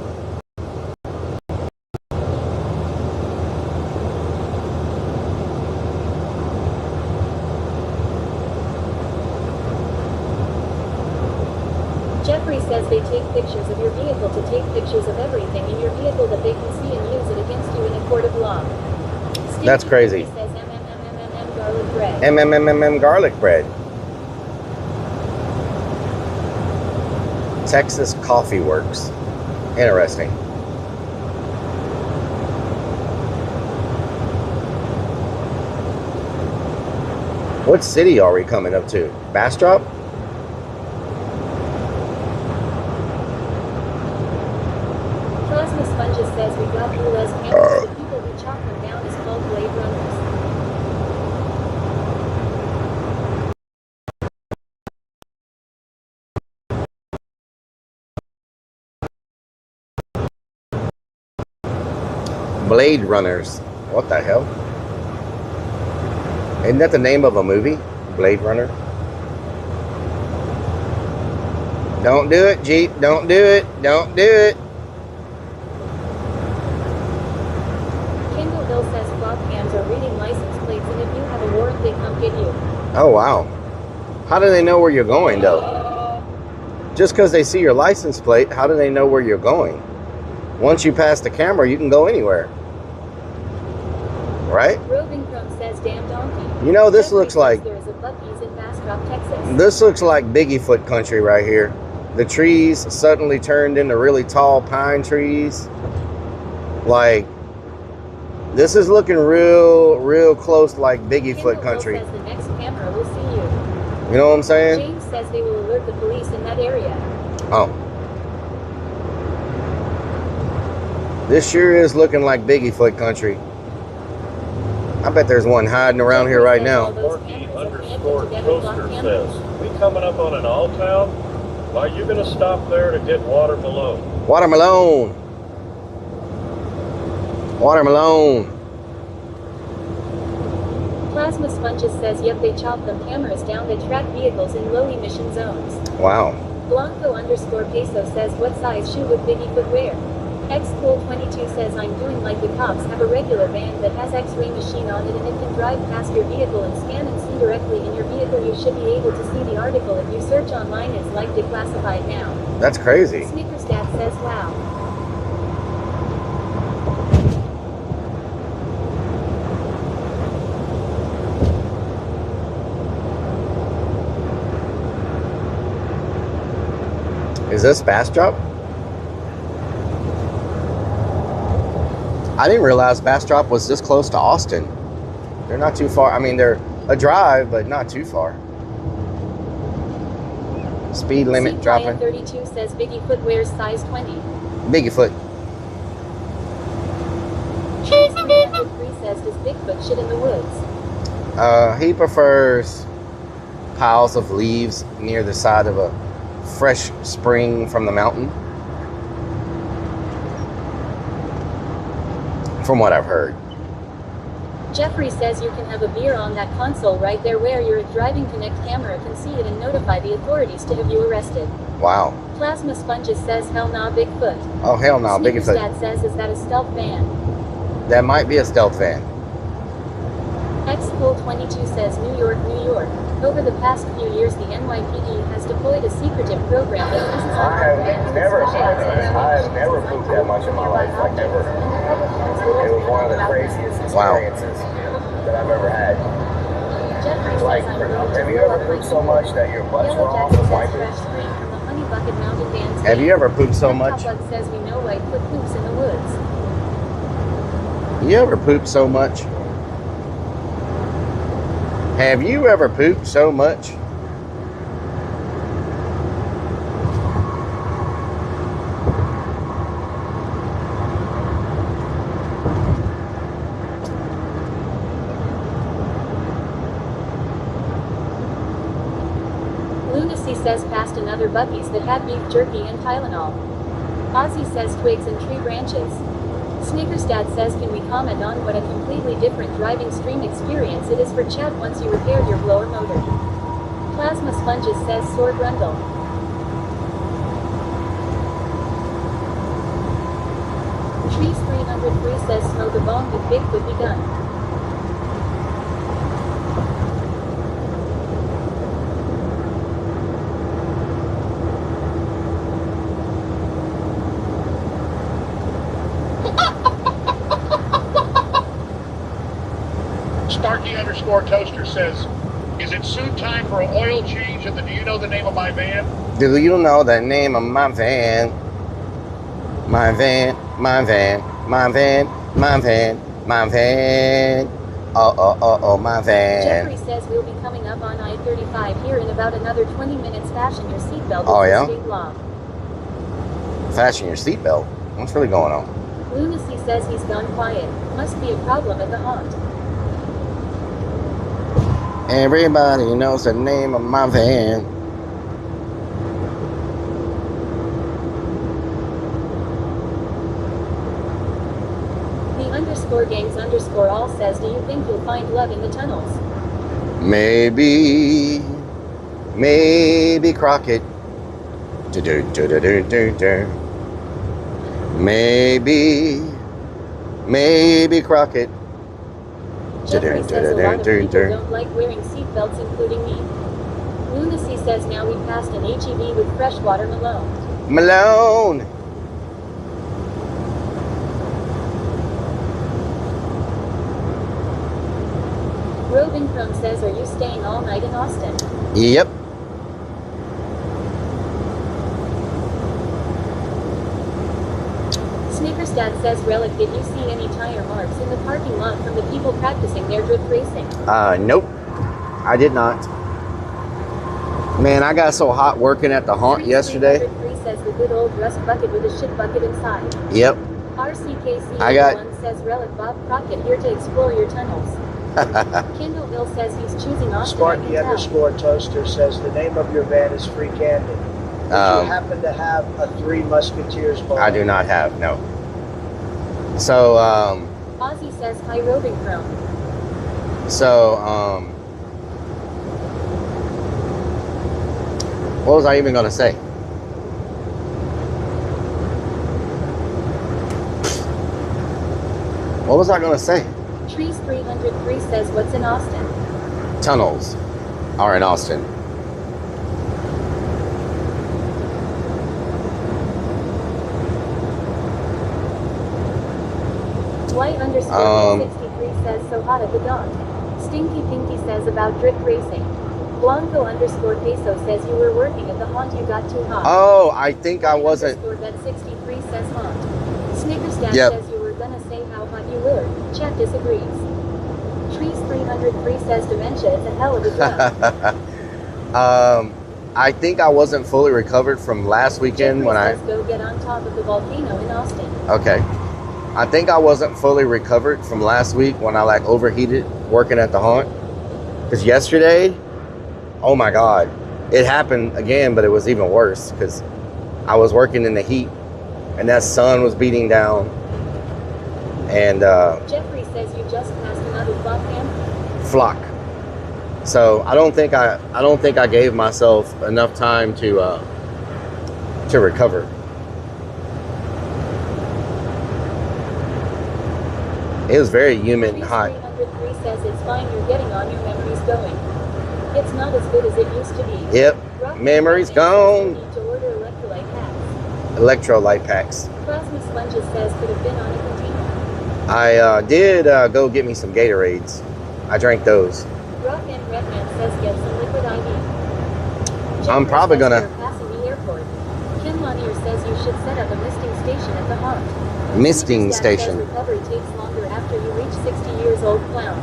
Jeffrey says they take pictures of your vehicle to take pictures of everything in your vehicle that they can see and use it against you in a court of law. Steve That's crazy. Says garlic bread. MMMMM garlic bread. Texas Coffee Works. Interesting. What city are we coming up to? Bastrop? Plasma Sponges says we got blue les cameras. The people who chop them down is called blade runners. Blade Runners. What the hell? Isn't that the name of a movie? Blade Runner? Don't do it, Jeep. Don't do it. Don't do it. Kendall Hill says clock cams are reading license plates, and if you have a warrant, they come get you. Oh, wow. How do they know where you're going, though? Just because they see your license plate, how do they know where you're going? Once you pass the camera, you can go anywhere. Right? Roving Chrome says, damn donkey. You know, this looks like... There is a Buc-ee's in Bastrop, Texas. This looks like Biggiefoot country right here. The trees suddenly turned into really tall pine trees. Like, this is looking real close like Biggiefoot country. Says the next camera will see you. You know what I'm saying? James says they will alert the police in that area. Oh. This sure is looking like Biggiefoot country. I bet there's one hiding around here right now. Marky_Toaster says, we coming up on an all town? Are you going to stop there to get watermelon? Watermelon. Watermelon. Plasma Sponges says, yep, they chop them cameras down. They track vehicles in low emission zones. Wow. Blanco_Peso says, what size shoe would Biggiefoot wear? Xcool22 says, I'm doing like the cops have a regular van that has x-ray machine on it and it can drive past your vehicle and scan and see directly in your vehicle. You should be able to see the article if you search online. It's like declassified now. That's crazy. Snickerstat says, wow. Is this Bastrop? I didn't realize Bastrop was this close to Austin. They're not too far. I mean, they're a drive, but not too far. Speed limit dropping. 32 says Biggiefoot wears size 20. Biggiefoot. Cheese 303 says, does Bigfoot shit in the woods? He prefers piles of leaves near the side of a fresh spring from the mountain. From what I've heard. Jeffrey says you can have a beer on that console right there where your driving connect camera can see it and notify the authorities to have you arrested. Wow. Plasma Sponges says, hell nah, Bigfoot. Oh, hell no, Bigfoot. Snickerstat says, is that a stealth van? That might be a stealth van. Xcool22 says, New York, New York. Over the past few years, the NYPD has deployed a secretive program that uses I have never pooped that much in my life, like ever. It was one of the craziest experiences that I've ever had. Like, have you ever pooped so much that your butt's raw from wiping? Have you ever pooped so much? Says we know Whitefoot poops in the woods. You ever pooped so much? Have you ever pooped so much? past another Buc-ee's that had beef jerky and Tylenol. Ozzy says twigs and tree branches. Snickersdad says can we comment on what a completely different driving stream experience it is for Chad once you repaired your blower motor. Plasma Sponges says sore grundle. Trees 303 says smoke a bong with Bigfoot begun. Starkey_toaster says, is it soon time for an oil change at the Do You Know the Name of My Van? Do you know the name of my van? My van, my van, my van, my van, my van. Oh, my van. Jeffrey says we'll be coming up on I-35 here in about another 20 minutes. Fasten your seatbelt. Oh, yeah? State law. Fasten your seatbelt. What's really going on? Lunacy says he's gone quiet. Must be a problem at the haunt. Everybody knows the name of my van. The _gangs_all says, do you think you'll find love in the tunnels? Maybe Crockett. Maybe Crockett. Jeffrey says a lot of people don't like wearing seatbelts, including me. Lunacy says now we passed an HEB with freshwater Malone. Roving Chrome says, are you staying all night in Austin? Yep. Snickersdad says, Rellik, did you see any tire marks in the parking lot from the people practicing their drift racing? Nope. I did not. Man, I got so hot working at the haunt yesterday. 303 says the good old rust bucket with a shit bucket inside. Yep. RCKC1 says, Rellik Bob Crockett here to explore your tunnels. Kindleville says he's choosing Austin. Sparky_toaster says the name of your van is Free Candy. Do you happen to have a Three Musketeers bar? I do not have, no. So, Ozzy says hi, Roving Chrome. So, what was I even going to say? What was I going to say? Trees 303 says what's in Austin? Tunnels are in Austin. Dwight_63 says so hot at the dock. Stinky Pinky says about drift racing. Blanco_peso says you were working at the haunt, you got too hot. Oh, I think I wasn't. _Bet63 says haunt. Snickersdad Yep. says you were gonna say how hot you were. Chat disagrees. Trees 303 says dementia is a hell of a drug. I think I wasn't fully recovered from last weekend Jeffrey when says go get on top of the volcano in Austin. Okay. I think I wasn't fully recovered from last week when I like overheated working at the haunt. Because yesterday, oh my God, it happened again, but it was even worse because I was working in the heat and that sun was beating down. And Jeffrey says you just passed another flock. So I don't think I gave myself enough time to recover. It was very humid and hot. 303 says it's fine, you're getting on, your memory's going. It's not as good as it used to be. Yep, memory's gone. Need to order electrolyte packs. Electrolyte packs. Plasma Sponges says could have been on a container. I did go get me some Gatorades. I drank those. Rock and Redman says get some liquid IV. I'm probably gonna. Passing the airport. Kim Lanier says you should set up a misting station at the haunt. Misting station. Says recovery takes longer after you reach 60 years old. Clown.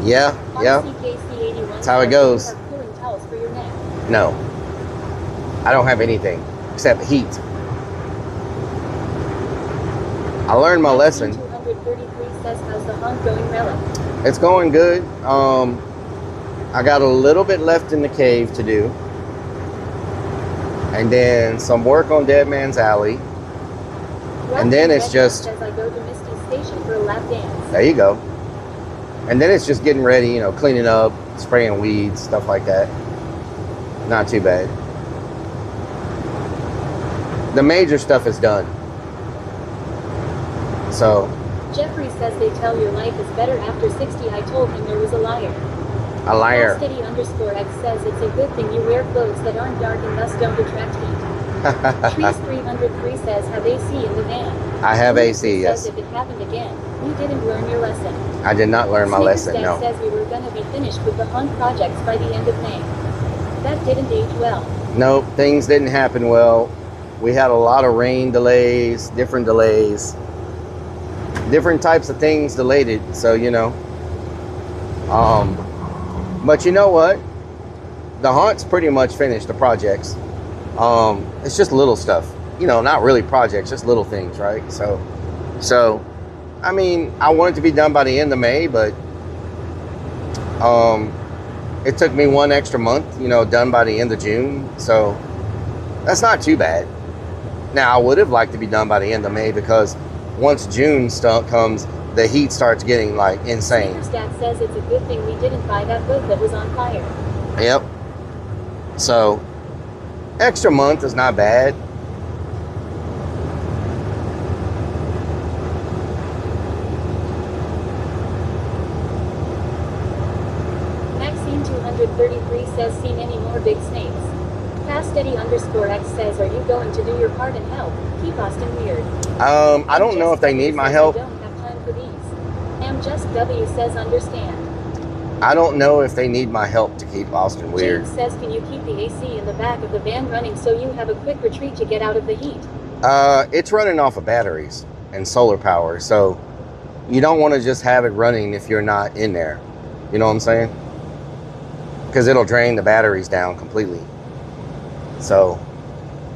Yeah. RCKC81 That's how it goes. have cooling towels for your neck. No. I don't have anything except heat. I learned my lesson. 233 says how's the haunt going, Rellik? It's going good. I got a little bit left in the cave to do. And then some work on Dead Man's Alley. And then it's just, says I go to Misty's station for a lap dance. there you go. And then it's just getting ready, you know, cleaning up, spraying weeds, stuff like that. Not too bad. The major stuff is done. So. Jeffrey says they tell your life is better after 60. I told him there was a liar. A liar. Steady_X says it's a good thing you wear clothes that aren't dark and thus don't attract heat. Trees 303 says have AC in the van. I have AC, yes. Says if it happened again, you didn't learn your lesson. I did not learn my lesson, no. says we were going to be finished with the haunt projects by the end of May. That didn't age well. Nope, things didn't happen well. We had a lot of rain delays, different types of things delayed it, so you know. But you know what? The haunt's pretty much finished, the projects. It's just little stuff. You know, not really projects, just little things, right? So I mean, I want it to be done by the end of May, but it took me 1 extra month, you know, done by the end of June. So that's not too bad. Now, I would have liked to be done by the end of May because once June comes, the heat starts getting like insane. Stat says it's a good thing we didn't buy that boat that was on fire. Yep. So, extra month is not bad. Maxine 233 says seen any more big snakes. Faststeady_X says, are you going to do your part and help? Keep Austin weird. I don't know if they need my help. I don't have time for these. Just W says understand. I don't know if they need my help to keep Austin weird. James says, can you keep the AC in the back of the van running so you have a quick retreat to get out of the heat? It's running off of batteries and solar power, so you don't want to just have it running if you're not in there. You know what I'm saying? Because it'll drain the batteries down completely. So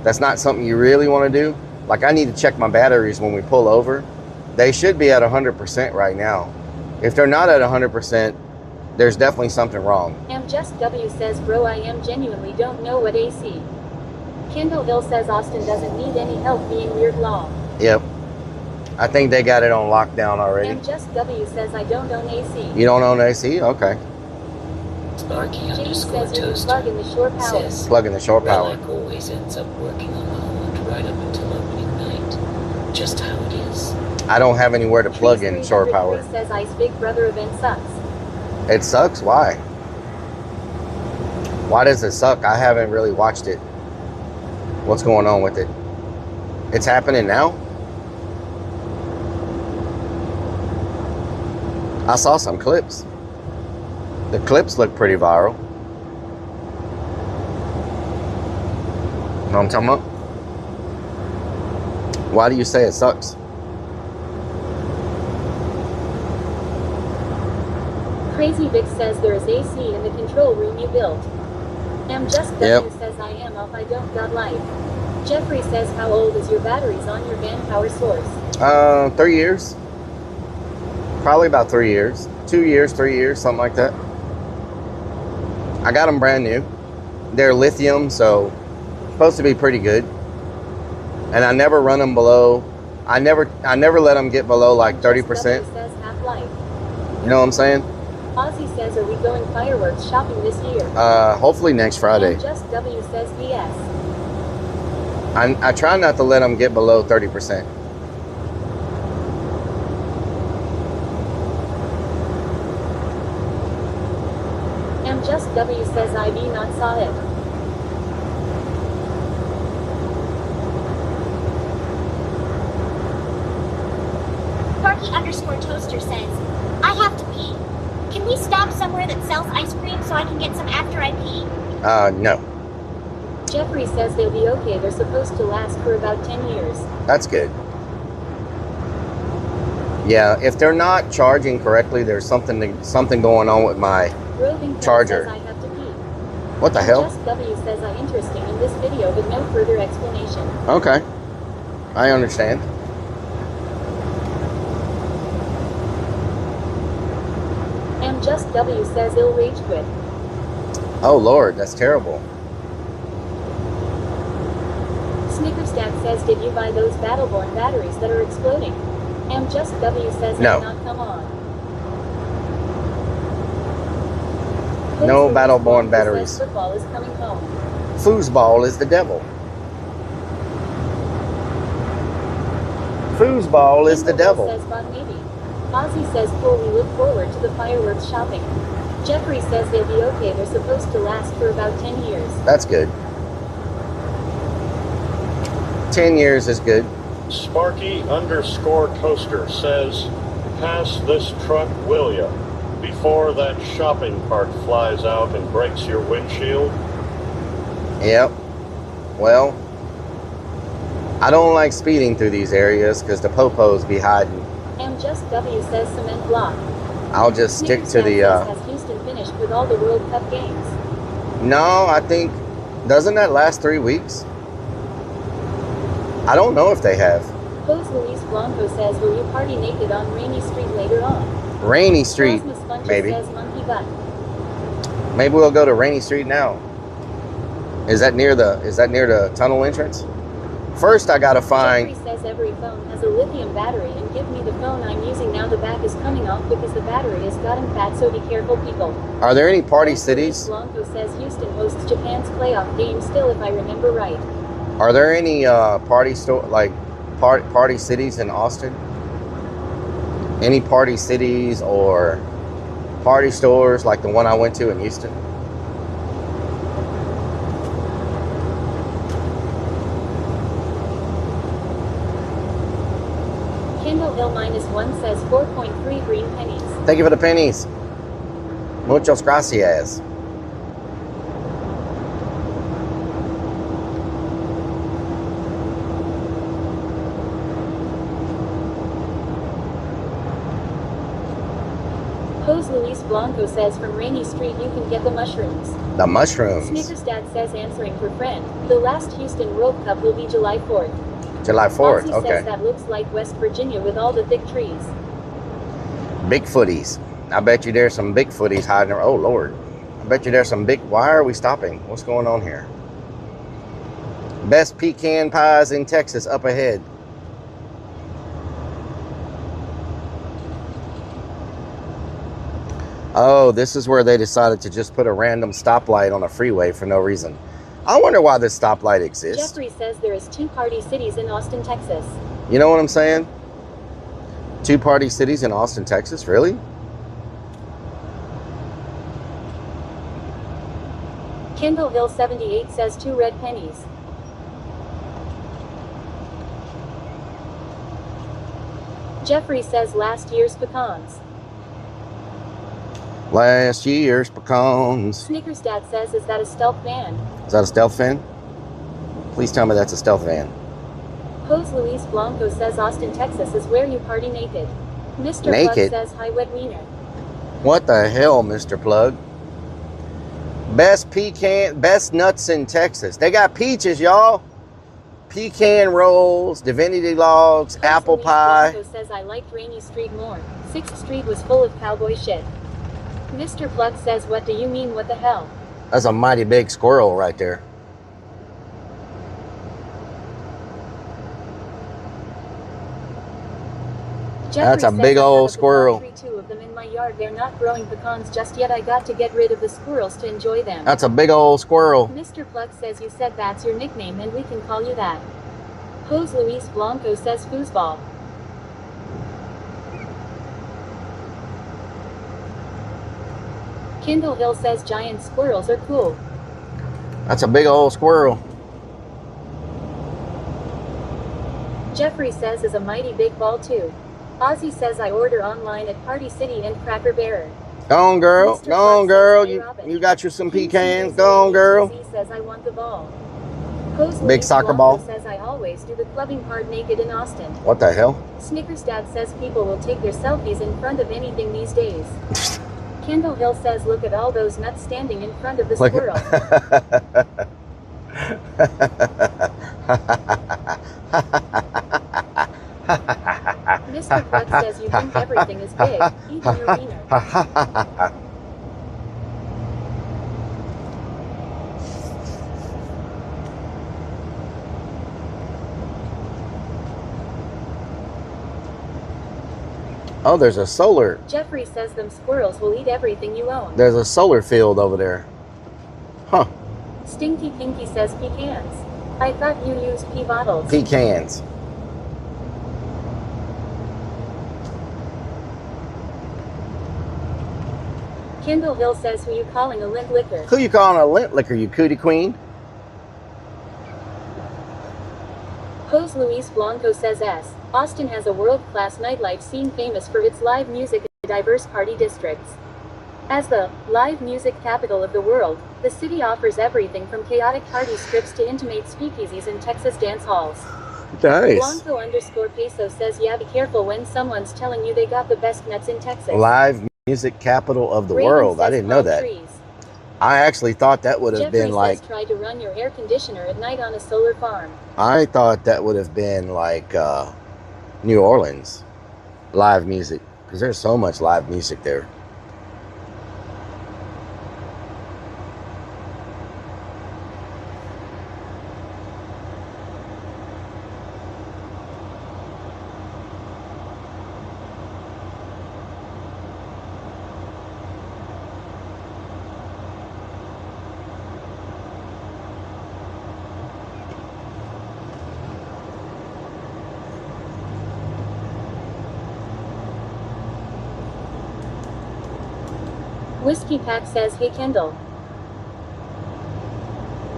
that's not something you really want to do. Like, I need to check my batteries when we pull over. They should be at 100% right now. If they're not at 100%, there's definitely something wrong. Just W says, bro, I am genuinely don't know what AC. Kendall Hill says Austin doesn't need any help being weird law. Yep. I think they got it on lockdown already. Just W says I don't own AC. You don't own AC? Okay. James says you can plug in the shore power. Plug in the shore power. Rellik always ends up working on the haunt right up until opening night. Just how it is. I don't have anywhere to plug in shore power. Says Ice Big Brother event sucks. It sucks? Why? Why does it suck? I haven't really watched it. What's going on with it? It's happening now? I saw some clips. The clips look pretty viral. You know what I'm talking about? Why do you say it sucks? Crazy Vic says there is AC in the control room you built. Just W says I am off, I don't got life. Jeffrey says how old is your batteries on your van power source? 3 years. Probably about 3 years. 2 years, 3 years, something like that. I got them brand new. They're lithium, so supposed to be pretty good. And I never run them below. I never let them get below like 30%. Says half-life. You know what I'm saying? Ozzy says, are we going fireworks shopping this year? Hopefully next Friday. Just W says BS. I try not to let them get below 30%. Just W says I be not saw it. Sparky_Toaster says, I have to pee. Can we stop somewhere that sells ice cream so I can get some after I pee? No. Jeffrey says they'll be okay. They're supposed to last for about 10 years. That's good. Yeah, if they're not charging correctly, there's something going on with my charger. Says I have to pee. What the hell? Just W says I'm interesting in this video, but no further explanation. Okay, I understand. Just W says ill rage quit. Oh Lord, that's terrible. Snickersdad says, did you buy those Battleborn batteries that are exploding? Just W says, No. Not come on. No Pose Battleborn Louise batteries. says football is coming home. Foosball is the devil. Foosball is the devil. Says Bon maybe. Ozzy says cool, we look forward to the fireworks shopping. Jeffrey says they'll be okay, they're supposed to last for about 10 years. That's good. 10 years is good. Sparky_Toaster says, pass this truck, will ya? Before that shopping cart flies out and breaks your windshield. Yep. Well, I don't like speeding through these areas because the popos be hiding. Just W says cement block. I'll just stick to the has Houston finished with all the World Cup games? No, I think, doesn't that last 3 weeks? I don't know if they have. Pose Luis Blanco says, will you party naked on Rainy Street later on? Rainy Street, maybe. Says monkey butt. Maybe we'll go to Rainy Street now. Is that near the tunnel entrance? First, I gotta find. Jeffrey says every phone has a lithium battery, and give me the phone I'm using now. The back is coming off because the battery has gotten fat, so be careful, people. Are there any party cities? Blanco says Houston hosts Japan's playoff game still, if I remember right. Are there any party cities in Austin? Any party cities or party stores like the one I went to in Houston? Kendall Hill -1 says 4.3 green pennies. Thank you for the pennies. Muchas gracias. Pose Luis Blanco says from Rainy Street you can get the mushrooms. The mushrooms. Snickersdad says answering for friend. The last Houston World Cup will be July 4th. July 4th, Ozzy okay. says that looks like West Virginia with all the thick trees. Bigfooties. I bet you there's some Bigfooties hiding there. Oh, Lord. I bet you there's some big... Why are we stopping? What's going on here? Best pecan pies in Texas up ahead. Oh, this is where they decided to just put a random stoplight on a freeway for no reason. I wonder why this stoplight exists. Jeffrey says there is 2 party cities in Austin, Texas. You know what I'm saying? 2 party cities in Austin, Texas? Really? Kendall Hill 78 says 2 red pennies. Jeffrey says last year's pecans. Last year's pecans. Snickersdad says, is that a stealth van? Is that a stealth van? Please tell me that's a stealth van. Pose Luis Blanco says Austin, Texas is where you party naked. Mr. Naked? Plug says hi wet wiener. What the hell, Mr. Plug? Best nuts in Texas. They got peaches, y'all. Pecan rolls, divinity logs, Pose apple Luis pie. Blanco says I liked Rainy Street more. 6th Street was full of cowboy shit. Mr. Plug says, what do you mean, what the hell? That's a mighty big squirrel right there. Jeffrey That's a says, big I old have a squirrel. tree, 2 of them in my yard. They're not growing pecans just yet. I got to get rid of the squirrels to enjoy them. That's a big old squirrel. Mr. Plug says you said that's your nickname and we can call you that. Pose Luis Blanco says foosball. Kendall Hill says giant squirrels are cool. That's a big old squirrel. Jeffrey says is a mighty big ball too. Ozzy says I order online at Party City and Cracker Barrel. Go on, girl. Mr. Go on, Plug girl. says, You got you some pecans. King Go on, girl. He says I want the ball. Pose Big Luis soccer Blanco ball. says I always do the clubbing part naked in Austin. What the hell? Snickersdad says people will take their selfies in front of anything these days. Kendall Hill says look at all those nuts standing in front of the squirrel. Mr. Plug says you think everything is big, even your wiener. Oh, there's a solar. Jeffrey says them squirrels will eat everything you own. There's a solar field over there. Huh. Stinky Pinky says pecans. I thought you used pea bottles. Pecans. Kendall Hill says, who you calling a lint liquor? Who you calling a lint liquor, you cootie queen? Jose Luis Blanco says S. Austin has a world-class nightlife scene famous for its live music and diverse party districts. As the live music capital of the world, the city offers everything from chaotic party strips to intimate speakeasies and Texas dance halls. Nice. Blanco_peso says, yeah, be careful when someone's telling you they got the best nuts in Texas. Live music capital of the Raven world. I says didn't know palm that. trees. I actually thought that would have Jeffrey been like. says, try to run your air conditioner at night on a solar farm. I thought that would have been like New Orleans live music, because there's so much live music there. Whiskey Pack says, hey Kendall.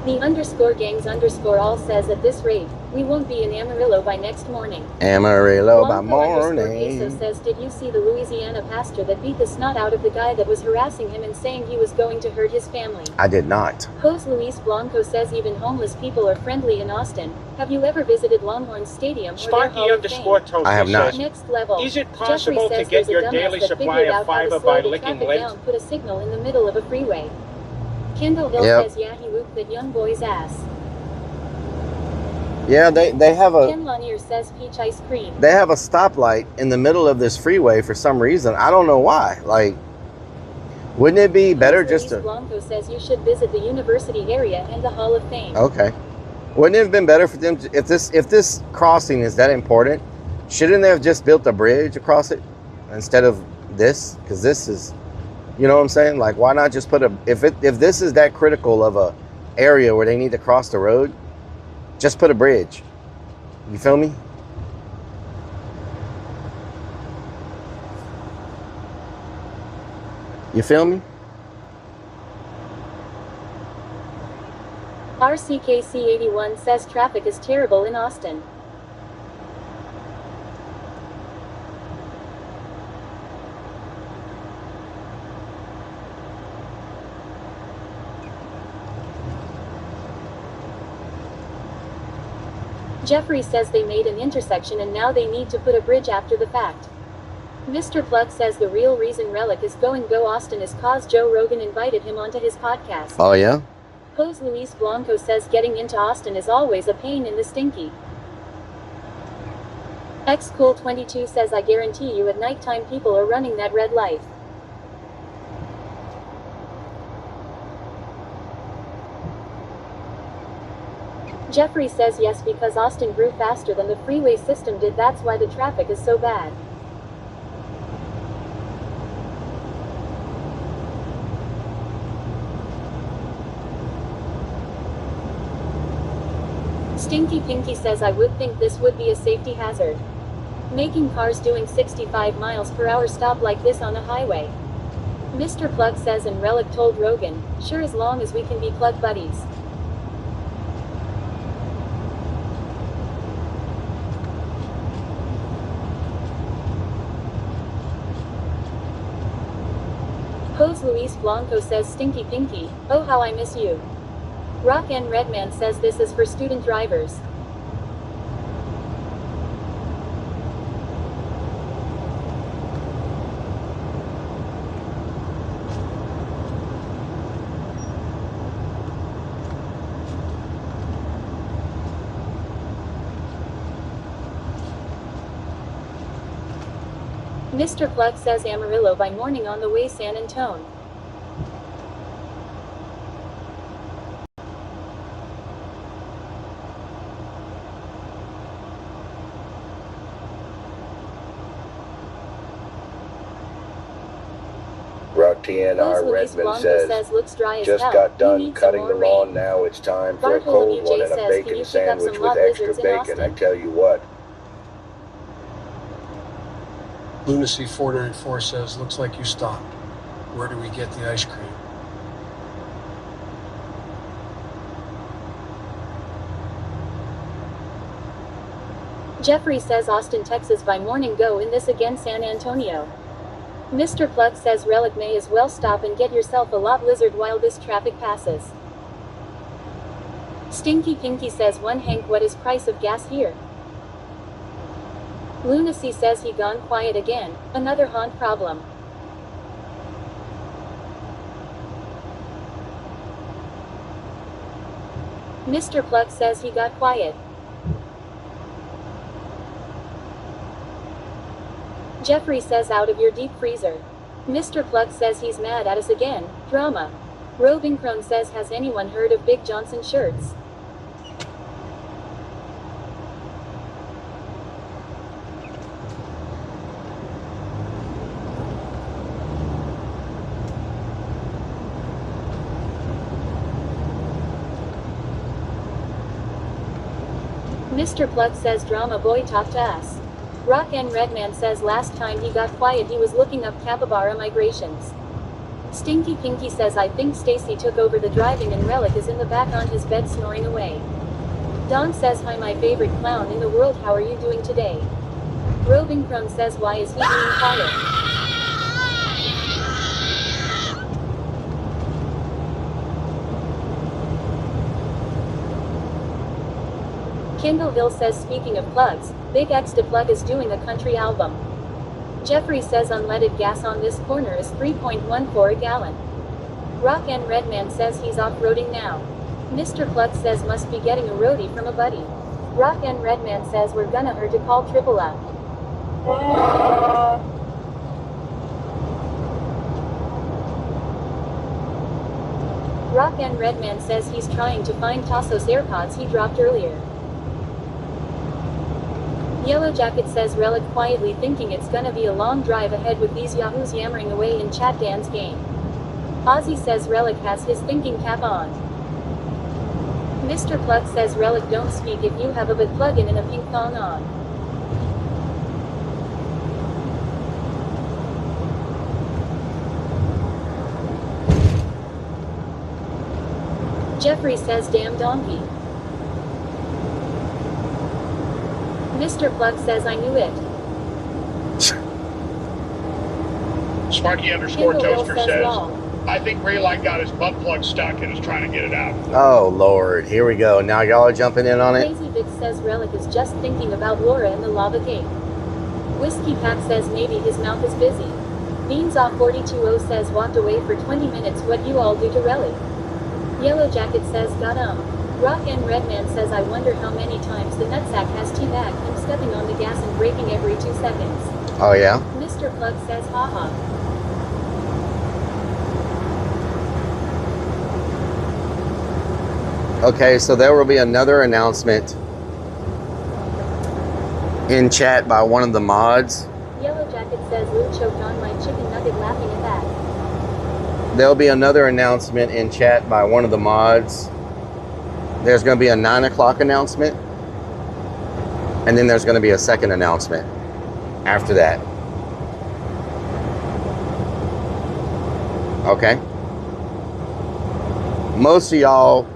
The _gangs_all says, at this rate, we won't be in Amarillo by next morning. Amarillo by Blanco_peso morning. says, did you see the Louisiana pastor that beat the snot out of the guy that was harassing him and saying he was going to hurt his family? I did not. Jose Luis Blanco says, even homeless people are friendly in Austin. Have you ever visited Longhorn Stadium or their Hall of Fame? I have not. Next level. Is it Jeffrey possible to says get there's a your dumbass daily that supply figured of out how to fiber slow by the licking traffic lint? down, put a signal in the middle of a freeway. Kendall Hill Yep. says, yeah, he whooped that young boy's ass. Yeah, they have a Ken Lanier says peach ice cream. they have a stoplight in the middle of this freeway for some reason. I don't know why. Like, wouldn't it be better Jose just Luis to? Blanco says you should visit the university area and the Hall of Fame. Okay. Wouldn't it have been better for them to, if this crossing is that important, shouldn't they have just built a bridge across it instead of this? Because this is, you know what I'm saying? Like, why not just put a, if this is that critical of a area where they need to cross the road, just put a bridge. You feel me? You feel me? RCKC81 says traffic is terrible in Austin. Jeffrey says they made an intersection and now they need to put a bridge after the fact. Mr. Plug says the real reason Rellik is going go Austin is cause Joe Rogan invited him onto his podcast. Oh, yeah? Jose Luis Blanco says getting into Austin is always a pain in the stinky. XCool22 says I guarantee you at nighttime people are running that red light. Jeffrey says yes because Austin grew faster than the freeway system did, that's why the traffic is so bad. Stinky Pinky says I would think this would be a safety hazard. Making cars doing 65 miles per hour stop like this on a highway. Mr. Plug says, and Rellik told Rogan, sure, as long as we can be plug buddies. Jose Luis Blanco says Stinky Pinky, oh how I miss you. Rock N Redman says this is for student drivers. Mr. Plug says Amarillo by morning on the way San Antone. TNR Redmond says, looks dry as just hell. got You done need some cutting more the rain. lawn. Now it's time for a Bartholomew cold one J and a says, can bacon you pick up sandwich some with lot extra lizards in bacon. I Austin? tell you what. Lunacy 494 says, looks like you stopped. Where do we get the ice cream? Jeffrey says Austin, Texas by morning go in this again San Antonio. Mr. Plug says Rellik may as well stop and get yourself a lot lizard while this traffic passes. Stinky Pinky says one Hank what is price of gas here? Lunacy says he gone quiet again, another haunt problem. Mr. Plug says he got quiet. Jeffrey says out of your deep freezer. Mr. Plug says he's mad at us again, drama. Roving Crone says has anyone heard of Big Johnson shirts? Mr. Plug says drama boy talk to us. Rock and Redman says last time he got quiet he was looking up capybara migrations. Stinky Pinky says I think Stacy took over the driving and Rellik is in the back on his bed snoring away. Don says hi my favorite clown in the world, how are you doing today? Roving Crumb says why is he being quiet? Kindleville says speaking of plugs, Big X to Plug is doing a country album. Jeffrey says unleaded gas on this corner is 3.14 a gallon. Rock and Redman says he's off-roading now. Mr. Plug says must be getting a roadie from a buddy. Rock and Redman says we're gonna her to call Triple up. Rock and Redman says he's trying to find Tassos AirPods he dropped earlier. Yellow Jacket says Rellik quietly thinking it's gonna be a long drive ahead with these yahoos yammering away in Chat Dan's game. Ozzy says Rellik has his thinking cap on. Mr. Plug says Rellik don't speak if you have a big plug-in and a pink thong on. Jeffrey says damn donkey. Mr. Plug says I knew it. Sparky _ Toaster says, I think Rellik got his butt plug stuck and is trying to get it out. Oh, Lord. Here we go. Now y'all are jumping in on it? Crazy Vic says Rellik is just thinking about Laura and the lava cake. Whiskey Pack says maybe his mouth is busy. Beans off 420 says walked away for 20 minutes, what you all do to Rellik? Yellow Jacket says got Rock and Redman says I wonder how many times the nutsack has teabagged him stepping on the gas and braking every 2 seconds. Oh, yeah? Mr. Plug says haha. Okay, so there will be another announcement in chat by one of the mods. Yellow Jacket says Lou choked on my chicken nugget laughing at that. There'll be another announcement in chat by one of the mods. There's going to be a 9 o'clock announcement. And then there's going to be a second announcement after that. Okay? Most of y'all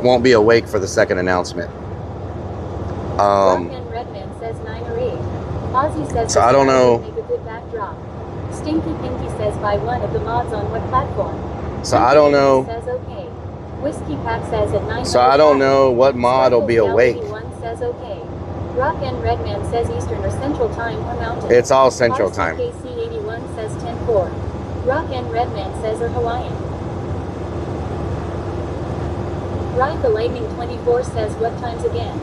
won't be awake for the second announcement. Rock and Redman says 9 or 8. Ozzy says so I don't know. Make a good backdrop. Stinky Pinky says by one of the mods on what platform? So I don't know. Says okay. Whiskey Pack says at 9. So I don't know what mod will be awake. One says okay. Rock and Redman says Eastern or Central Time or Mountain. It's all Central Time. KC81 says 10-4. Rock and Redman says or Hawaiian. Ride the Lightning 24 says what times again?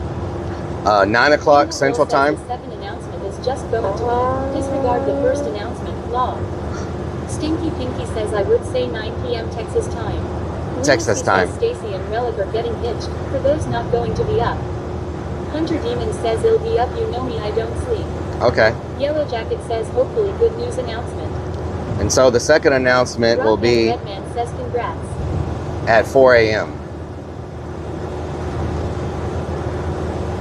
9 o'clock Central Time. The second announcement is just going to disregard the first announcement. Law. Stinky Pinky says I would say 9 p.m. Texas time. Texas time. Stacy and Rellik are getting hitched, for those not going to be up. Hunter Demon says it'll be up, you know me, I don't sleep. Okay. Yellow Jacket says hopefully good news announcement. And so the second announcement will be Redman says congrats. at 4 a.m.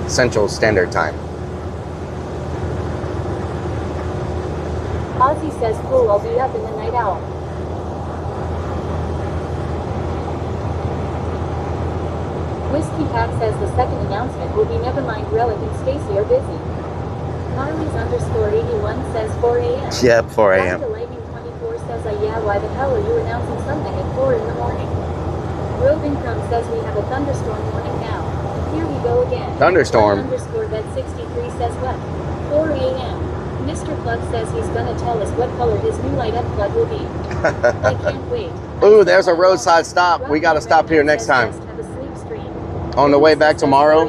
Central Standard Time. Ozzy says cool, I'll be up in the night owl. Whiskey Pack says the second announcement will be Nevermind, Rellik and Stacy are busy. Marley's _81 says 4 a.m. Yep, 4 a.m. Dr. Lightning 24 says, yeah, why the hell are you announcing something at 4 in the morning? Roving Crumb says we have a thunderstorm warning now. Here we go again. Thunderstorm. _vet63 says what? 4 a.m. Mr. Plug says he's gonna tell us what color his new light up plug will be. I can't wait. Ooh, there's a roadside stop. We gotta stop here next time. On the way back tomorrow.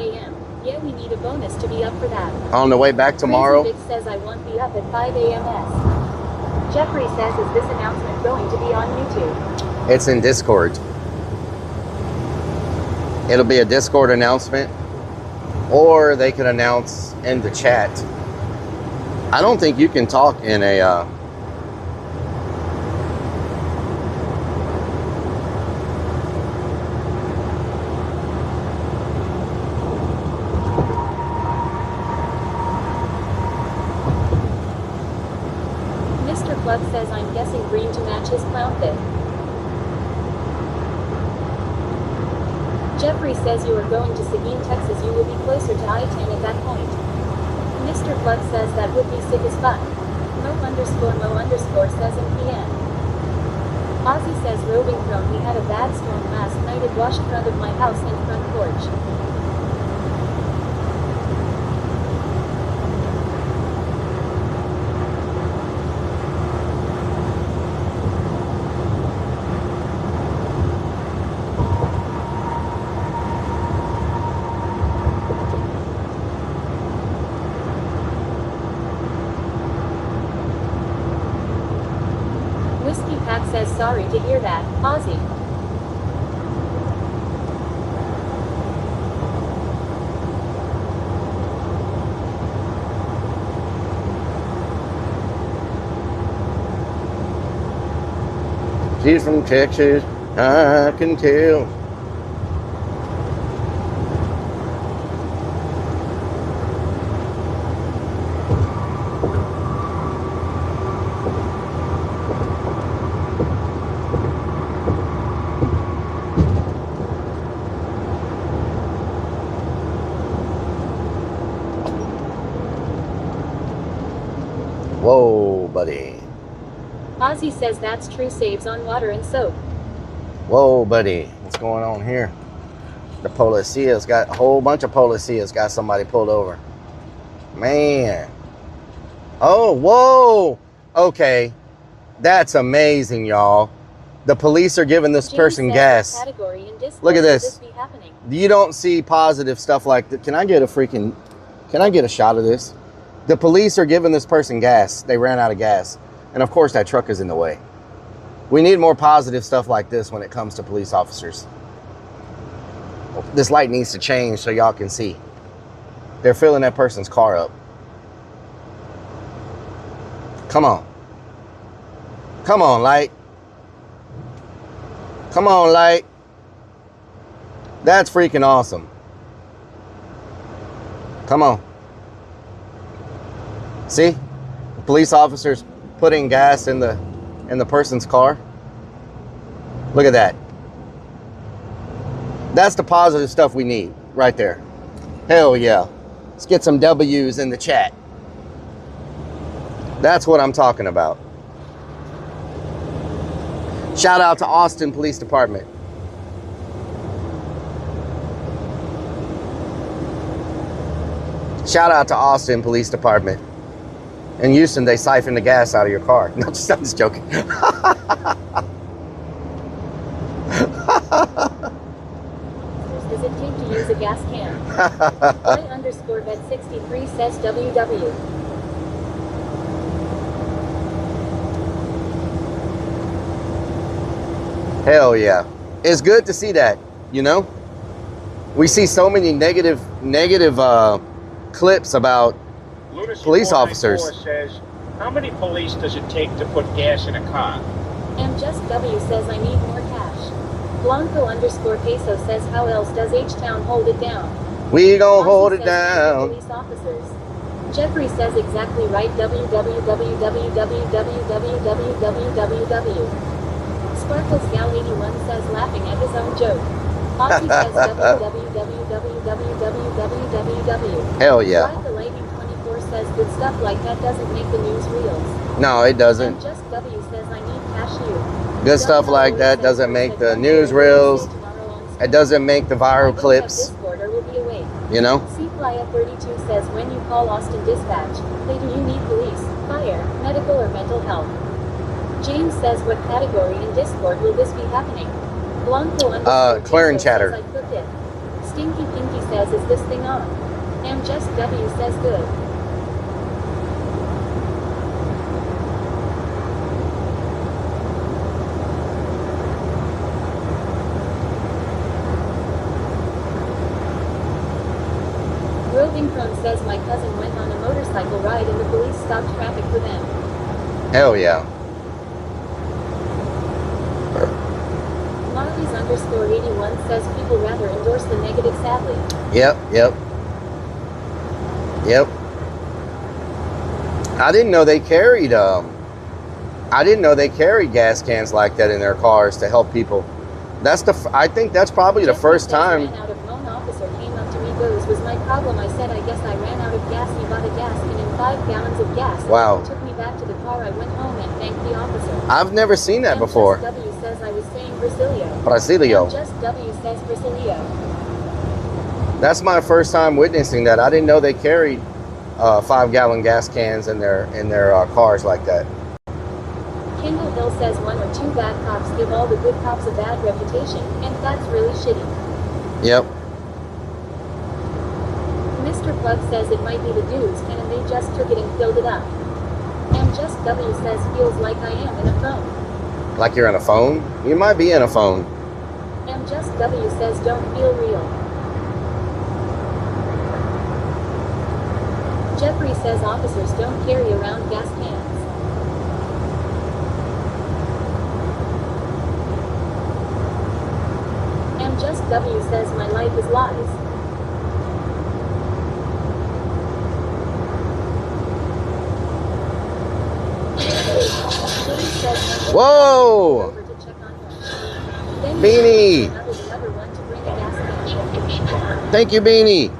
Yeah, we need a bonus to be up for that. On the way back tomorrow. Crazy Vic says I won't be up at 5 a.m. Jeffrey says, is this announcement going to be on YouTube? It's in Discord. It'll be a Discord announcement, or they can announce in the chat. I don't think you can talk in a Mr. Plug says I'm guessing green to match his clownfish. Jeffrey says you are going to Seguin, Texas. You will be closer to I-10 at that point. Mr. Plug says that would be sick as fuck. Mo_Mo_ says MPN. Ozzy says Roving Crone, we had a bad storm last night. It washed front of my house and front porch. Whiskey Pack says sorry to hear that, Ozzy. She's from Texas, I can tell. Whoa, buddy. Ozzy says that's true, saves on water and soap. Whoa, buddy. What's going on here? The Policia's got a whole bunch of Policia's got somebody pulled over. Man. Oh, whoa. Okay. That's amazing, y'all. The police are giving this person gas. Look at this. You don't see positive stuff like that. Can I get a shot of this? The police are giving this person gas. They ran out of gas. And of course that truck is in the way. We need more positive stuff like this when it comes to police officers. This light needs to change so y'all can see. They're filling that person's car up. Come on. Come on, light. Come on, light. That's freaking awesome. Come on. See? The police officers putting gas in the person's car. Look at that. That's the positive stuff we need right there. Hell yeah. Let's get some W's in the chat. That's what I'm talking about. Shout out to Austin Police Department. Shout out to Austin Police Department. In Houston, they siphon the gas out of your car. No, I'm just joking. Does it take to use a gas can? I_vet63 says WW. Hell yeah. It's good to see that, you know? We see so many negative clips about police officers. Says, How many police does it take to put gas in a car? Just W says I need more cash. Blanco_peso says how else does H-Town hold it down? We gon' hold it says down. police officers. Jeffrey says exactly right. www. Sparkles Gal 81 says laughing at his own joke. Aussie says www. Hell yeah. Ride the Lightning 24 says good stuff like that doesn't make the news reels. No, it doesn't. Just W says I need cashew. Good stuff like that doesn't make the news reels. It doesn't make the viral clips. You know? Cfly 32 says when you call Austin Dispatch, do you need police, fire, medical or mental help? James says what category in Discord will this be happening? Blanco clearing chatter. I cooked it. Stinky Pinky says is this thing on? Just W says good. Roving Crone says my cousin went on a motorcycle ride and the police stopped traffic for them. Hell yeah. Marlies_81 says people rather endorse the negative sadly. Yep. I didn't know they carried gas cans like that in their cars to help people. I think that's probably the first time. Officer came up to me, goes, was my problem? I said I guess I ran out of gas. He bought a gas can in 5 gallons of gas. Wow. Took me back to the car. I went home and thanked the officer. I've never seen that before. Just W says I was saying Brasilio. Brasilio. Just W says Brasilio. That's my first time witnessing that. I didn't know they carried 5-gallon gas cans in their cars like that. Kendall Hill says 1 or 2 bad cops give all the good cops a bad reputation, and that's really shitty. Yep. Mr. Plug says it might be the dudes can and they just took it and filled it up. Just W says feels like I am in a phone. Like you're in a phone? You might be in a phone. Just W says don't feel real. Jeffrey says officers don't carry around gas cans. Just W says my life is lies. Whoa! Beanie! Thank you, Beanie.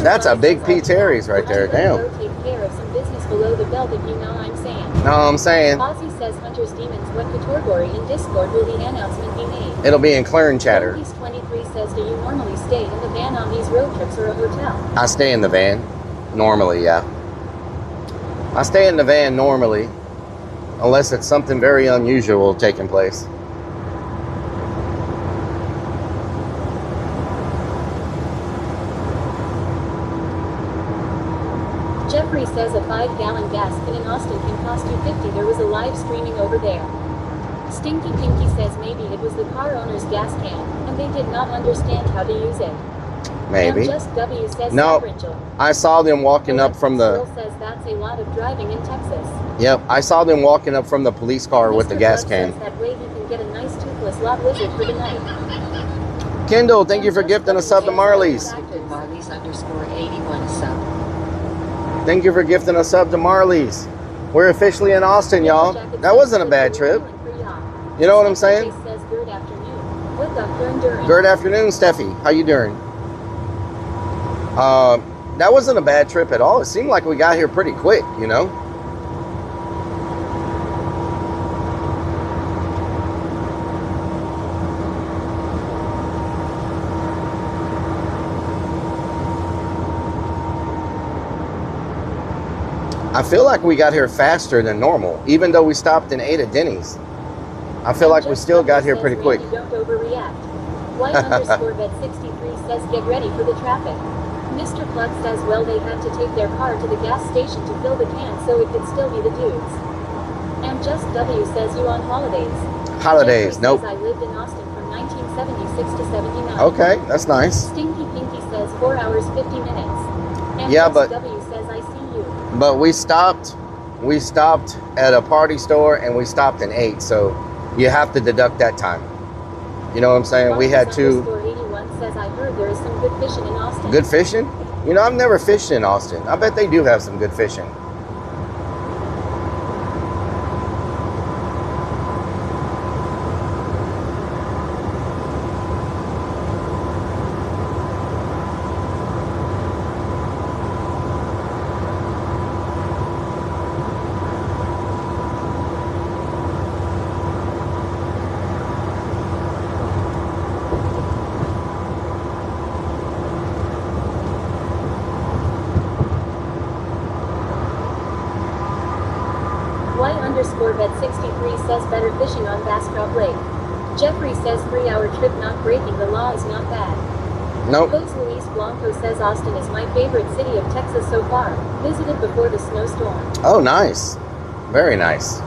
That's a big P. Terry's right there. Damn. Take care of some business below the belt if you know I'm saying. No, I'm saying. Ozzy says Hunter's Demons what category in Discord will the announcement be made? It'll be in clearing chatter. 23 says do you normally stay in the van on these road trips or a hotel? I stay in the van. Normally, yeah. I stay in the van normally. Unless it's something very unusual taking place. Jeffrey says a 5-gallon gas can in Austin can cost you $50. There was a live streaming over there. Stinky Pinky says maybe it was the car owner's gas can, and they did not understand how to use it. Maybe. Just W says no, I saw them walking up from the... says that's a lot of driving in Texas. Yep, I saw them walking up from the police car with the gas can. That way he can get a nice toothless lot lizard for the night. Kendall, thank you for gifting a sub to Marley's. Marley's_81 sub. Thank you for gifting a sub to Marley's. We're officially in Austin, y'all. That wasn't a bad trip. You know what I'm saying? Good afternoon. Good afternoon, Steffi. How you doing? That wasn't a bad trip at all. It seemed like we got here pretty quick, you know? I feel like we got here faster than normal, even though we stopped and ate at Denny's. I feel like we still got here pretty quick. Don't overreact. Y_vet63 says get ready for the traffic. Mr. Plug says well they had to take their car to the gas station to fill the can so it could still be the dudes. Just W says you on holidays. Holidays, nope. I lived in Austin from 1976 to 79. Okay, that's nice. Stinky Pinky says 4 hours 50 minutes. Yeah, but W says I But we stopped at a party store and we stopped and ate, so you have to deduct that time. You know what I'm saying? We had to. 81 says, I heard there is some good fishing in Austin. Good fishing? You know, I've never fished in Austin. I bet they do have some good fishing. Y_vet63 says better fishing on Bastrop Lake. Jeffrey says 3-hour trip not breaking the law is not bad. Nope. Jose Luis Blanco says Austin is my favorite city of Texas so far. Visited before the snowstorm. Oh, nice. Very nice.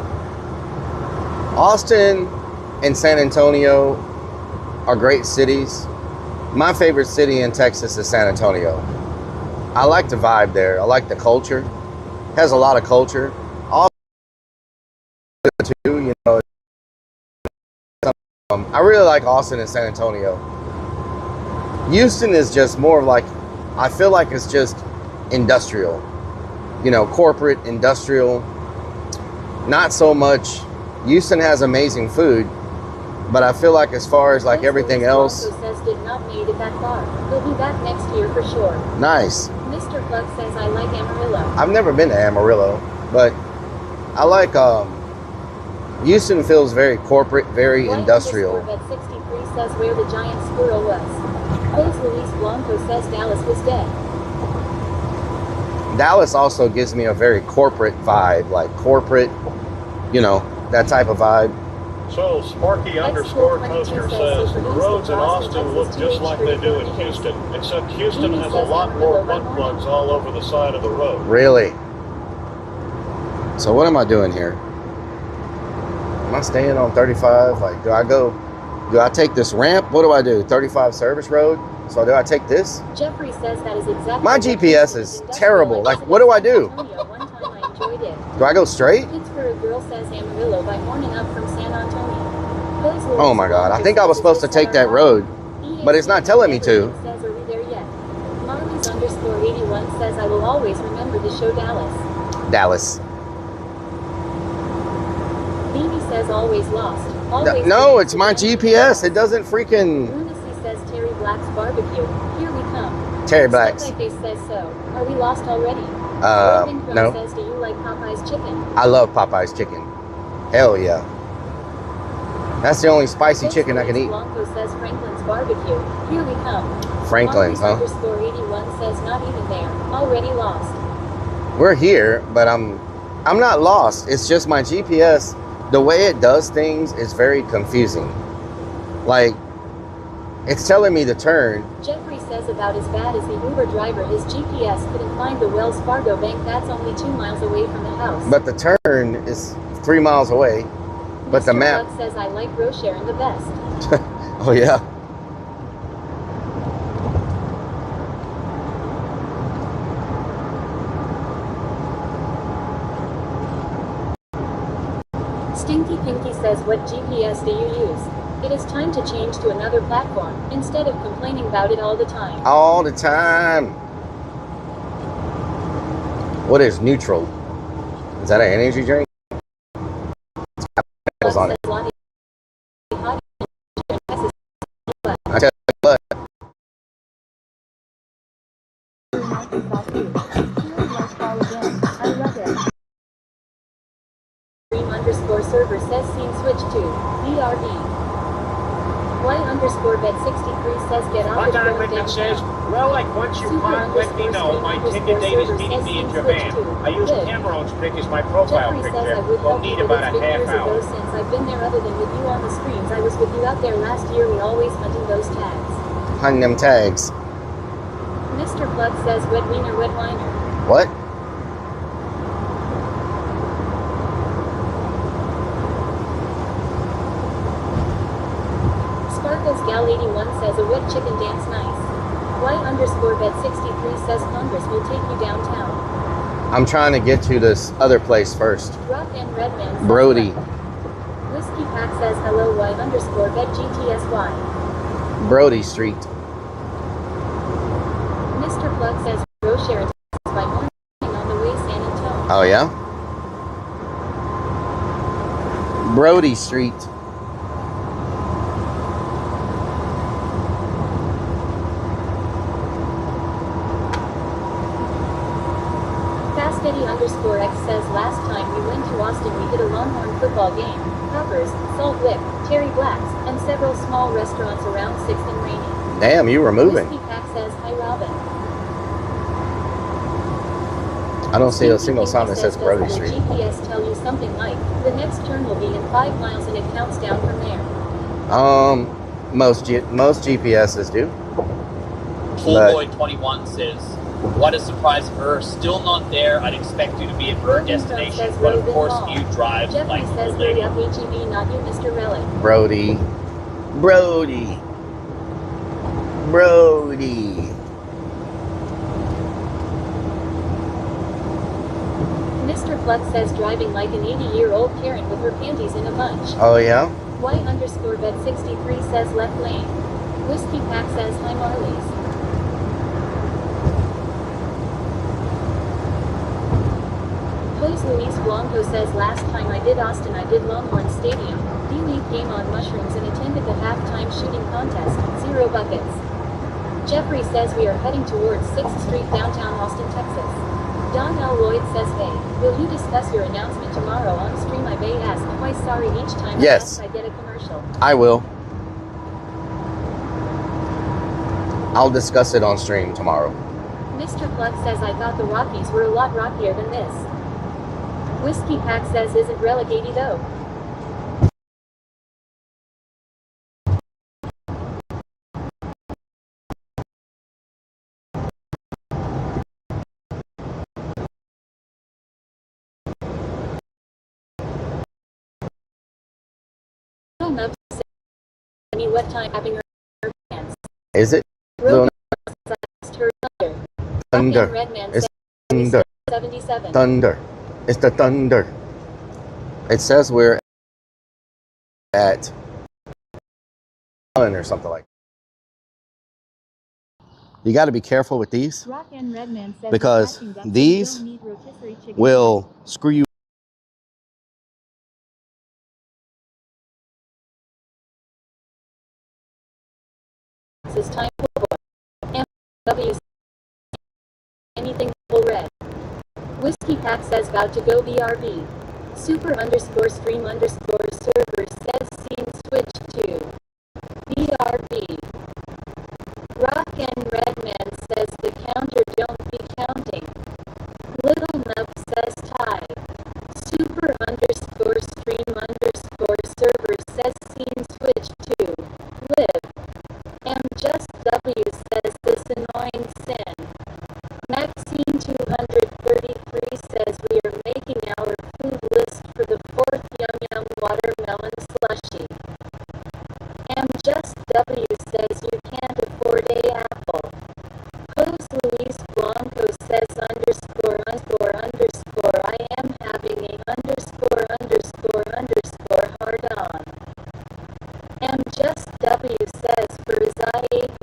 Austin and San Antonio are great cities. My favorite city in Texas is San Antonio. I like the vibe there. I like the culture. It has a lot of culture. Too, you know, I really like Austin and San Antonio. Houston is just more of like, I feel like it's just industrial, you know, corporate, industrial, not so much. Houston has amazing food, but I feel like as far as like everything else. Says did not made it that far. He'll be back next year for sure. Nice. Mr. Bug says I like Amarillo. I've never been to Amarillo, but I like Houston feels very corporate, very industrial. Y_vet63 says where the giant squirrel was. Jose Luis Blanco says Dallas was dead. Dallas also gives me a very corporate vibe, like corporate, you know, that type of vibe. So Sparky_Toaster says the roads in Austin look just like they do in Houston, except Houston has a lot more butt plugs all over the side of the road. Really? So what am I doing here? Am I staying on 35? Like, do I take this ramp? What do I do? 35 service road? So do I take this? Jeffrey says that is exactly. My GPS is terrible. Like, what do I do? Do I go straight? Pittsburgh girl says Amarillo by morning up from San Antonio. Oh my God. I think I was supposed to take that road, but it's not telling me to. Says, are we there yet? Marley's_81 says I will always remember the show Dallas. Dallas. Phoebe says always lost. Always no, it's my GPS. It doesn't freaking. Lunacy says Terry Black's barbecue. Here we come. Terry Black's. Face says so. Are we lost already? No. Says, do you like Popeye's chicken? I love Popeye's chicken. Hell yeah. That's the only spicy chicken I can eat. Blanco says Franklin's barbecue. Here we come. Franklin's, huh? _81 says not even there. Already lost. We're here, but I'm not lost. It's just my GPS. The way it does things is very confusing. Like, it's telling me to turn. Jeffrey says about as bad as the Uber driver, his GPS couldn't find the Wells Fargo bank that's only 2 miles away from the house. But the turn is 3 miles away. But Mr. the map Buck says I like Rosharen the best. Oh yeah. Stinky Pinky says what GPS do you use? It is time to change to another platform, instead of complaining about it all the time. All the time. What is neutral? Is that an energy drink? It's on it. I tell you what. Server says scene switch to BRB. Y_vet63 says get on the Hot train Liquid says, well, like once you park, let me know. My Tinder date is meeting me in your van. I use Cameron's pic as my profile Jeffrey picture. says I would We'll help need you, about but a it's been half years ago hour. since I've been there other than with you on the screens. I was with you out there last year. We always hunting those tags. Hunting them tags. Mr. Blood says wet wiener, wet whiner. What? Sparkles Gal 81 says a wet chicken dance nice. Y_vet63 says Congress will take you downtown. I'm trying to get to this other place first. Rock and Redman. Brody. Whiskey Pack says hello Y underscore vet GTSY. Brody Street. Mr. Plug says bro share by morning on the way San Antonio. Oh yeah? Brody Street. Fasteddy underscore X says last time we went to Austin we hit a Longhorn football game, Hoppers, Salt Lick, Terry Black's, and several small restaurants around 6th and Rainy. Damn, you were moving. Whiskey Pack says hi Robin. I don't see a single sign that says Brody Does the Street. GPS tell you something like, the next turn will be in 5 miles and it counts down from there? Most GPSs do. Fullboy21 says, what a surprise for her. Still not there. I'd expect you to be at her destination, but of course you drive Jeffrey like says a lady. hurry up HEB, not you Mr. Rellik. Brody. Brody. Brody. Mr. Flux says driving like an 80-year-old Karen with her panties in a bunch. Oh yeah? Y underscore vet 63 says left lane. Whiskey Pack says hi Marley's. Jose Luis Blanco says last time I did Austin I did Longhorn Stadium, D-League game on mushrooms and attended the halftime shooting contest, 0 buckets. Jeffrey says we are heading towards 6th Street downtown Austin, Texas. Don L. Lloyd says hey, will you discuss your announcement tomorrow on stream? I may ask twice sorry each time Yes. I get a commercial. I will. I'll discuss it on stream tomorrow. Mr. Plug says I thought the Rockies were a lot rockier than this. Whiskey Pack says isn't Rellik 80 though? Nub says me what time having her pants. Is it? Rogan Little says her thunder. Redman It's says thunder. 77. Thunder. It's the thunder. It says we're at or something like that. You got to be careful with these Rock and Redman says because attaching ducks these don't need rotisserie chicken. will screw you. It's time for MW anything full red. Whiskey Pack says about to go BRB. Super underscore stream underscore server says scene switch to BRB. Rock and Redman says the counter don't be counting. Little Nub says tie. Super underscore stream underscore server says scene switch to live. Just W says this annoying sin. Maxine 233 says we are making our food list for the 4th Yum Yum watermelon slushie. Just W says you can't afford a apple. Jose Luis Blanco says underscore underscore underscore I am having a underscore underscore underscore hard on. Just W says for his IAP.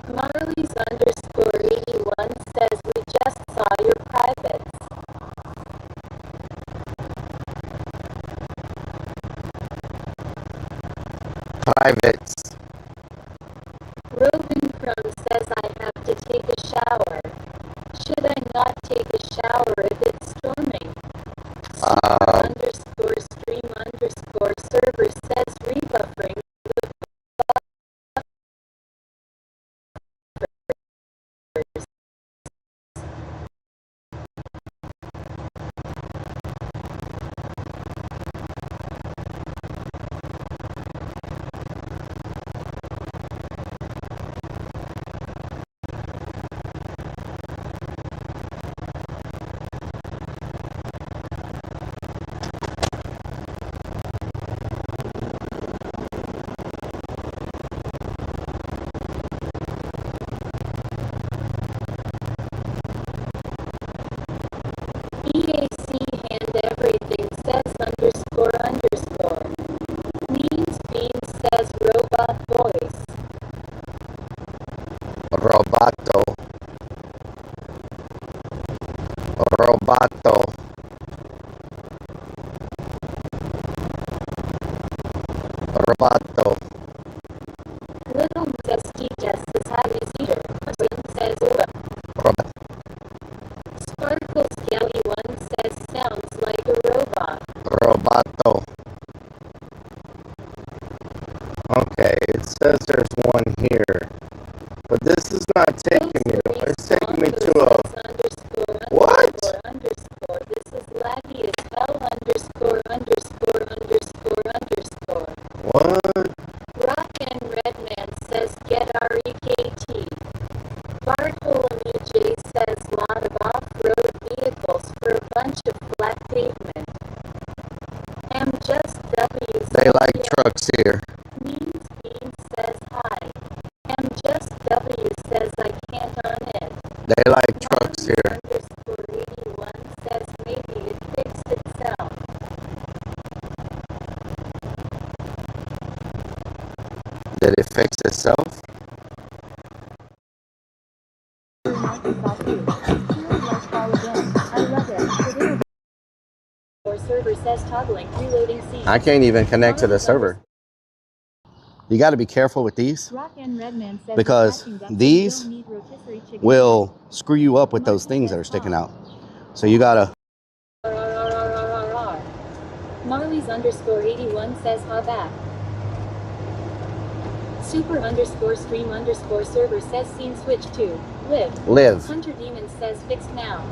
Marley's underscore 81 says we just saw your privates. Privates. Robin Crumb says I have to take a shower. Should I not take a shower if it's storming? Super underscore stream underscore server says rebuffering. Robato. Robato. Little says Steve Jess is highly cedar. Win says Sparkle Scaly One says sounds like a robot. Robato. Okay, it says there's one here. But this is not taking me to, it's taking me to a, what? This is laggy as hell _____. What? Rock and Redman says get REKT. Bartholomew J says lot of off-road vehicles for a bunch of flat pavement. I'm just W. They like trucks here. Means Bean says hi. I'm just W says I can't on it. They like trucks here. _81 says maybe it fixed itself. Did it fix itself? Or server says toggling reloading scene. I can't even connect to the server. You got to be careful with these because these will screw you up with those things that are sticking out. So you got to. Marley's _81 says ha back. Super _stream server says scene switch to live. Hunter Demon says fixed now.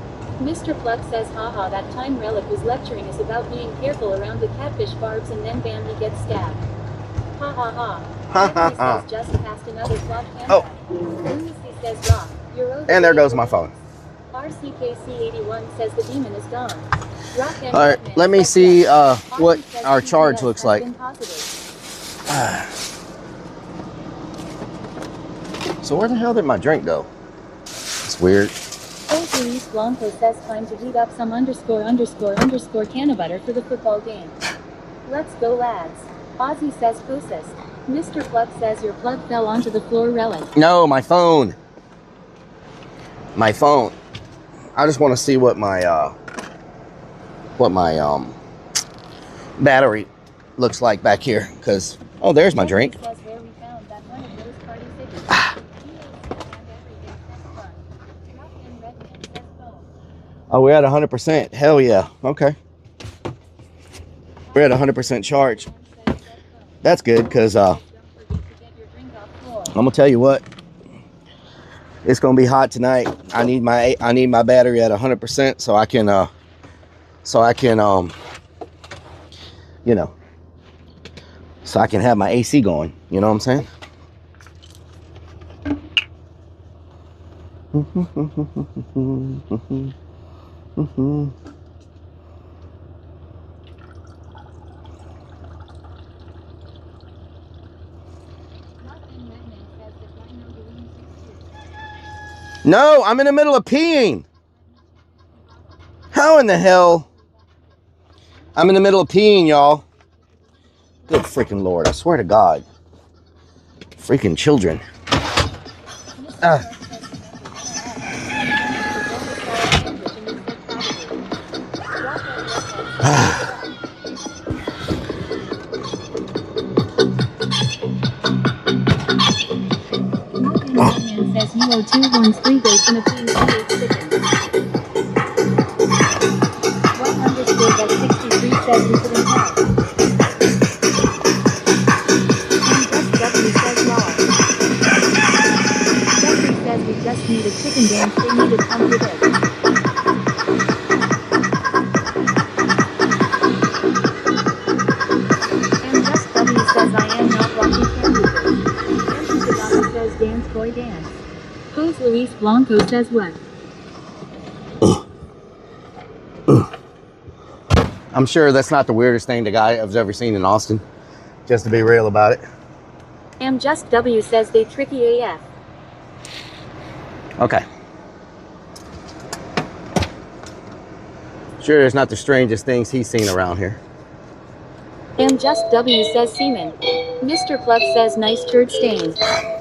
Mr. Plug says haha that time Rellik was lecturing us about being careful around the catfish barbs and then bam he gets stabbed. Ha ha ha. Jeffrey says just passed another flop camera. Lucy says rock. And there goes my phone. RCKC81 says the demon is gone. All right, let me see what our charge looks like. So where the hell did my drink go? It's weird. Luis Blanco says time to heat up some ____ can of butter for the football game. Let's go lads. Ozzy says closest. Mr. Plug says your plug fell onto the floor Rellik. No, my phone. My phone. I just want to see what my battery looks like back here, because oh, there's my drink. Oh, we're at 100%. Hell yeah. Okay. We're at 100% charge. That's good, because I'm gonna tell you what. It's gonna be hot tonight. I need my battery at 100% so I can you know, so I can have my AC going. You know what I'm saying? No, I'm in the middle of peeing. How in the hell? I'm in the middle of peeing, y'all. Good freaking Lord. I swear to God. Freaking children. Says Hero 2 horns 3 goats and a pea 2 chickens. 1_63 says we couldn't tell. And just W says law. Jeffrey says we just need a chicken dance, they need to come with it. And just W says I am not watching camera. And Kadama says dance boy dance. Jose Luis Blanco says what? I'm sure that's not the weirdest thing the guy has ever seen in Austin. Just to be real about it. And just W says they tricky AF. Okay. Sure, it's not the strangest things he's seen around here. And just W says semen. Mr. Plug says nice turd stain.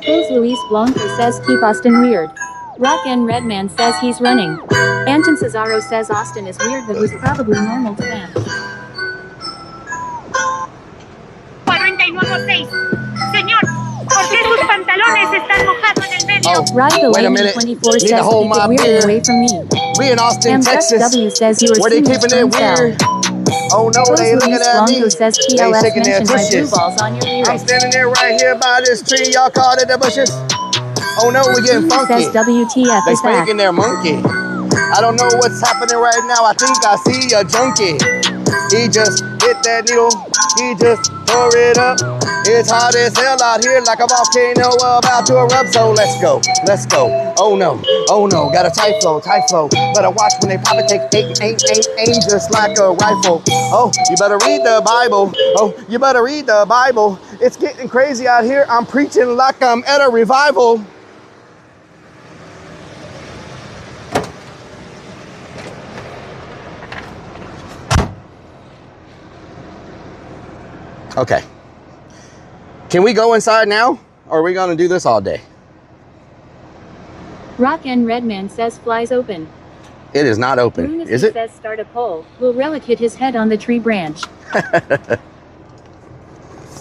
Jose Luis Blanco says keep Austin weird. Rock and Redman says he's running. And Stanton Cesaro says Austin is weird. That was probably normal to them. 49.6. Señor, ¿por qué sus pantalones están mojados en el medio? Oh, wait a minute. 24 Need says to hold keep it my weird beer. away from me. We in Austin, Texas. W says you are Where they keeping it weird. Oh no, they looking at me. Says They TLS shaking their mentioned my blue tushes. balls on your lyrics. I'm standing there right here by this tree. Y'all caught in the bushes. Oh no, we getting funky. Says WTF They is back. spanking their monkey. I don't know what's happening right now. I think I see a junkie. He just hit that needle. He just tore it up. It's hot as hell out here, like a volcano about to erupt. So let's go, let's go. Oh no, got a tight flow. Better watch when they pop it, take aim just like a rifle. Oh, you better read the Bible. Oh, you better read the Bible. It's getting crazy out here. I'm preaching like I'm at a revival. Okay. Can we go inside now? Or are we going to do this all day? Rock and Redman says flies open. It is not open. Lunacy Is it? Says start a poll. Will Rellik hit his head on the tree branch?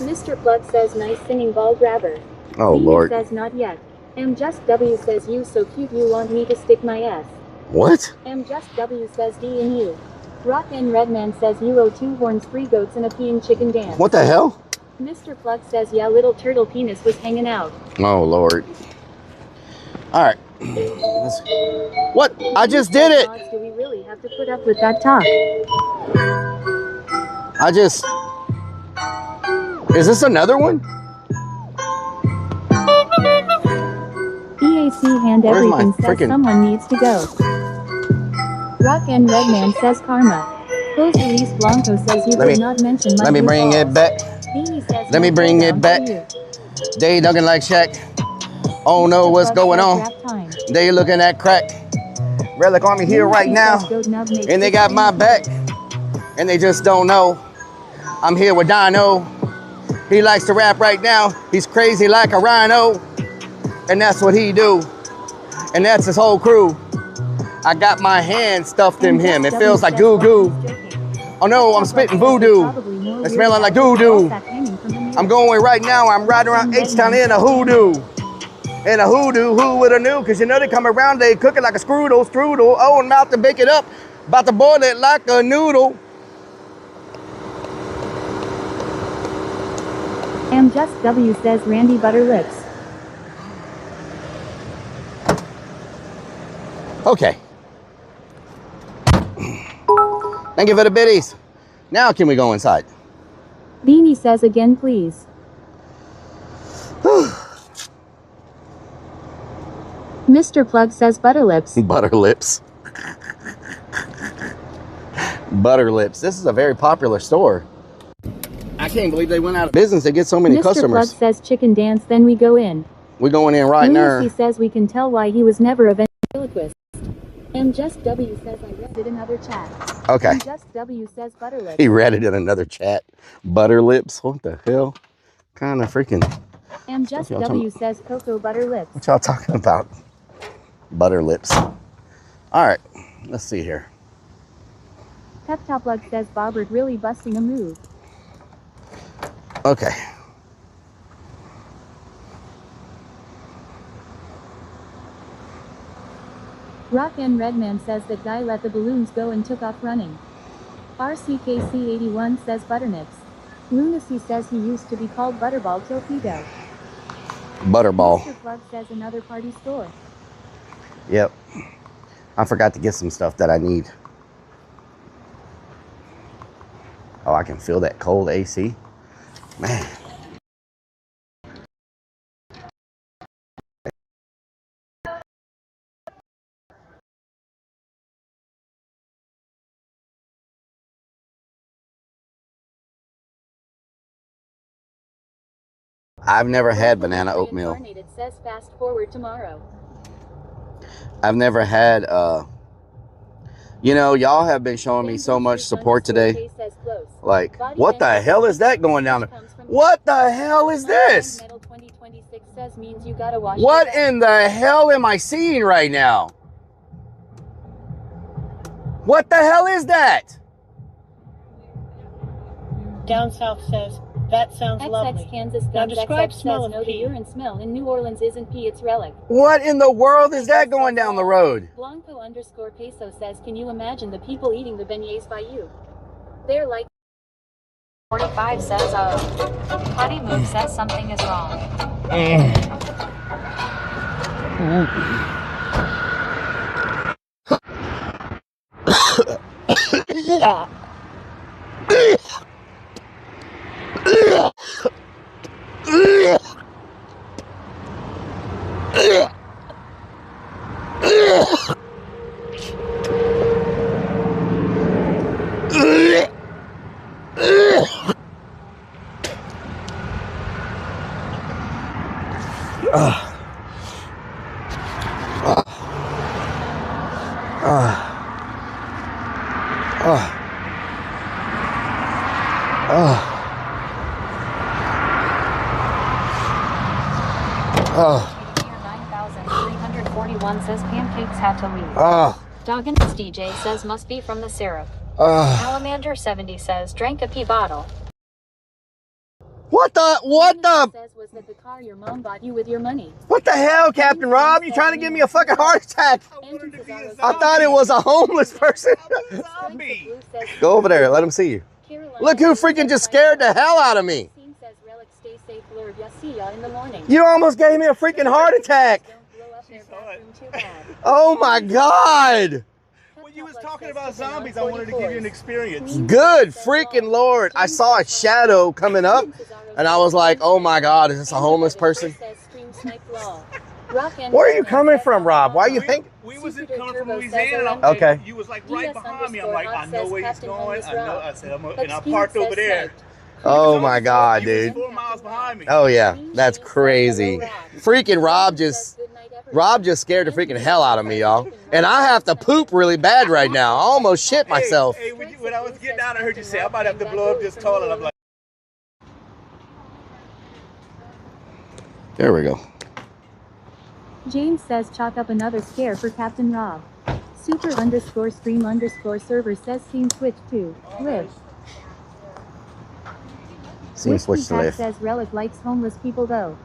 Mr. Plug says nice singing ball grabber. Oh, Lord. says not yet. Just W says you so cute you want me to stick my ass. What? Just W says D and you. Rock and Redman says you owe 2 horns, 3 goats, and a peeing chicken dance. What the hell? Mr. Plug says yeah, little turtle penis was hanging out. Oh, Lord. All right. What? I just did it. Do we really have to put up with that talk? Is this another one? EAC hand Where's everything my says someone needs to go. Rock and Redman says karma. Jose Luis Blanco says you did not mention my Let me bring it back. Says Let me bring it back. They looking like Shaq. Oh no, what's going on? They looking at crack. Rellik Army here right now. And they got my back. And they just don't know. I'm here with Dino. He likes to rap right now. He's crazy like a rhino. And that's what he do. And that's his whole crew. I got my hand stuffed in him. It feels like goo goo. Oh no, I'm spitting voodoo. It's smelling like doo doo. I'm going right now. I'm riding around H-Town in a hoodoo. In a hoodoo, who woulda knew? Cause you know they come around, they cook it like a strudel. Oh, and about to bake it up. About to boil it like a noodle. Just W says Randy Butterlips. Okay. Thank you for the biddies. Now can we go inside? Beanie says again, please. Mr. Plug says Butterlips. Butterlips. Butterlips. This is a very popular store. I can't believe they went out of business. They get so many customers. Mr. Plug says chicken dance, then we go in. We're going in right now. He says we can tell why he was never a ventriloquist. Just W says I read it in another chat. Okay. Just W says Butterlips. He read it in another chat. Butterlips. What the hell? Kind of freaking. Just W says Cocoa Butterlips. What y'all talking about? Butterlips. All right. Let's see here. Pep Top Plug says Bobbert really busting a move. Okay. Rock and Redman says that guy let the balloons go and took off running. RCKC81 says Butternips. Lunacy says he used to be called Butterball Torpedo. Butterball. Mr. Plug says another party store. Yep. I forgot to get some stuff that I need. Oh, I can feel that cold AC. Man. I've never had banana oatmeal. It says fast forward tomorrow. I've never had, you know, y'all have been showing me so much support today. Like, what the hell is that going down there? What the hell is this? What in the hell am I seeing right now? What the hell is that? Down south says, that sounds lovely. XX Kansas Now Guns describe XX smell says of no, the pee. urine smell in New Orleans isn't pee, it's Rellik. What in the world is that going down the road? Blanco underscore peso says, can you imagine the people eating the beignets by you? They're like. 45 says, Putty Move says something is wrong. Here 9,341 says pancakes had to leave. Doggins DJ says must be from the syrup. Alamander 70 says drank a pee bottle. What the? Says was that the car your mom bought you with your money. What the hell, Captain Rob? You trying to give me a fucking heart attack? I thought it was a homeless person. Go over there. Let him see you. Look who freaking just scared the hell out of me. You almost gave me a freaking heart attack. Oh my God. When you was talking about zombies, I wanted to give you an experience. Good freaking Lord. I saw a shadow coming up and I was like, oh my God, is this a homeless person? Where are you coming from, Rob? Why are you thinking? We wasn't coming from Louisiana. Okay. You was like right behind me. I'm like, I know where he's going. I know. I said, and I parked over there. Oh my God, dude. 4 miles behind me. Oh yeah, that's crazy. Freaking Rob just scared the freaking hell out of me, y'all. And I have to poop really bad right now. I almost shit myself. Hey, when I was getting out, I heard you say, I might have to blow up this toilet. I'm like, there we go. James says chalk up another scare for Captain Rob. Super underscore stream underscore server says seen switch to live. Seen switch to live. Says Rellik likes homeless people though.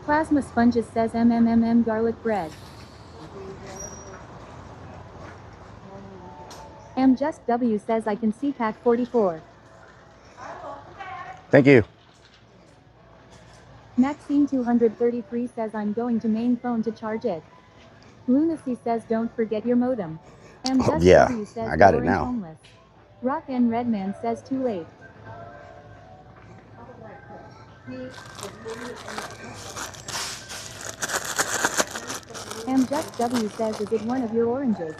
Plasma Sponges says MMMM garlic bread. Just W says I can see pack 44. Thank you. Maxine 233 says I'm going to main phone to charge it. Lunacy says don't forget your modem. Just yeah, W says I got it orange now. Homeless. Rock and Redman says too late. Just W says is it one of your oranges?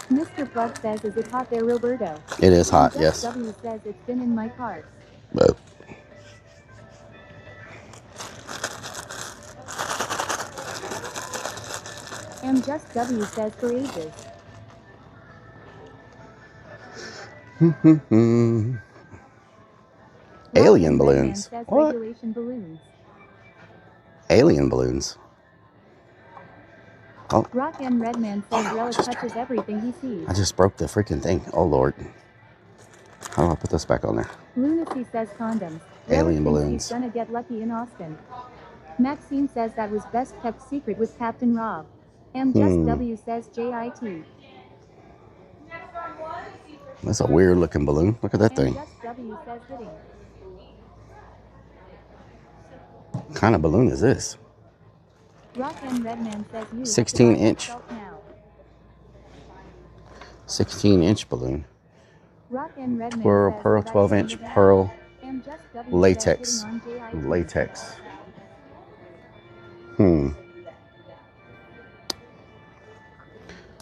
Mr. Plug says is it hot there, Roberto? It is hot, yes. W says it's been in my cart. But Just W says for ages. Alien balloons. What? Balloons. Alien balloons. Oh. Rock and Redman says Rellik touches everything he sees. I just broke the freaking thing. Oh Lord. How do I put this back on there? Lunacy says condoms. Alien Rellik balloons. He's gonna get lucky in Austin. Maxine says that was best kept secret with Captain Rob. Just W says JIT. That's a weird looking balloon. Look at that thing. Just W says hitting. What kind of balloon is this? Rock and Redman says you 16-inch. 16-inch balloon. Rock and Redman Pearl, says pearl, 12-inch pearl, Just W latex, says hitting on JIT. latex.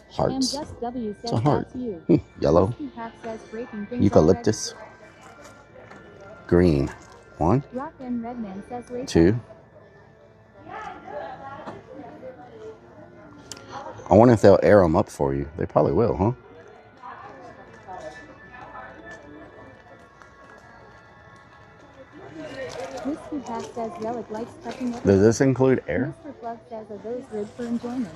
Hearts. Just W says It's a heart. that's you. Yellow. Says breaking things Eucalyptus. Green. 1, Rock and Redman says latex. 2. I wonder if they'll air them up for you. They probably will, huh? Whiskey Pack says Rellik likes touching everything. Does this include air? Mr. Plug says, are those ribs for enjoyment?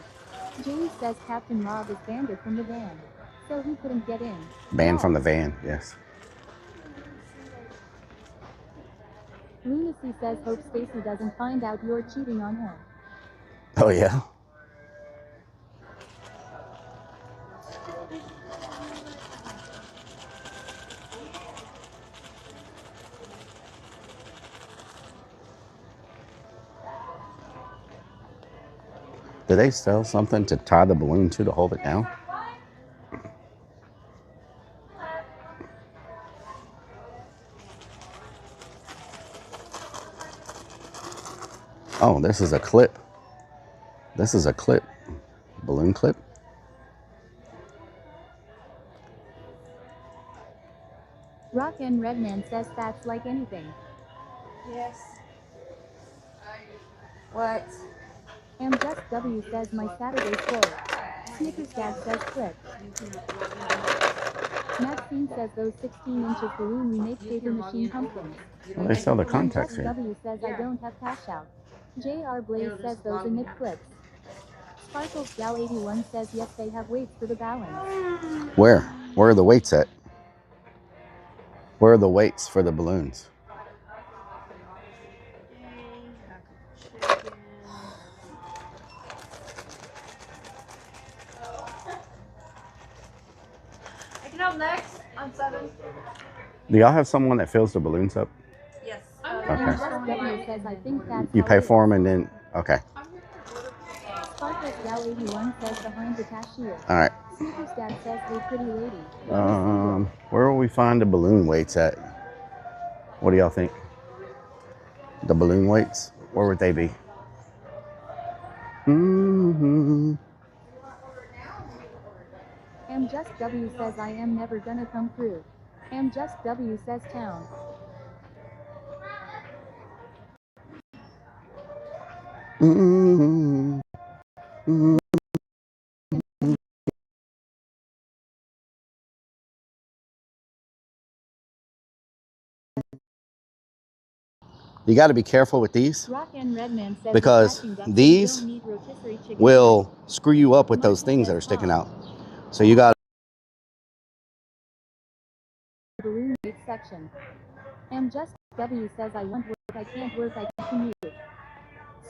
James says Captain Rob is banned from the van, so he couldn't get in. Banned from the van, yes. Lunacy says hope Stacy doesn't find out you're cheating on her. Oh, yeah? Did they sell something to tie the balloon to hold it down? Oh, this is a clip. This is a clip. Balloon clip. Rock and Redman says that's like anything. Yes. What? Just W says my Saturday's full. Snickers Dad says clip. Maxine says those 16 inches balloon we make paper machine pumpkins. Well, they sell the contacts Just here. W says I don't have cash out. JR Blaze says those are nip clips. Sparkles Gal 81 says yes they have weights for the balance. Where? Where are the weights at? Where are the weights for the balloons? I can help next on 7. Do y'all have someone that fills the balloons up? Yes. Okay. Says I think that's You how pay it for is. them and then, okay. Sparkles Gal 81 says behind the cashier. All right. Snickers Dad says hey pretty lady. Where will we find the balloon weights at? What do y'all think? The balloon weights? Where would they be? Just W says I am never gonna come through. Just W says town. You got to be careful with these Rock and Redman says because these will screw you up with those things that are sticking out. So you got balloon weight section. Just W says I want work, I can't work, I can't commute.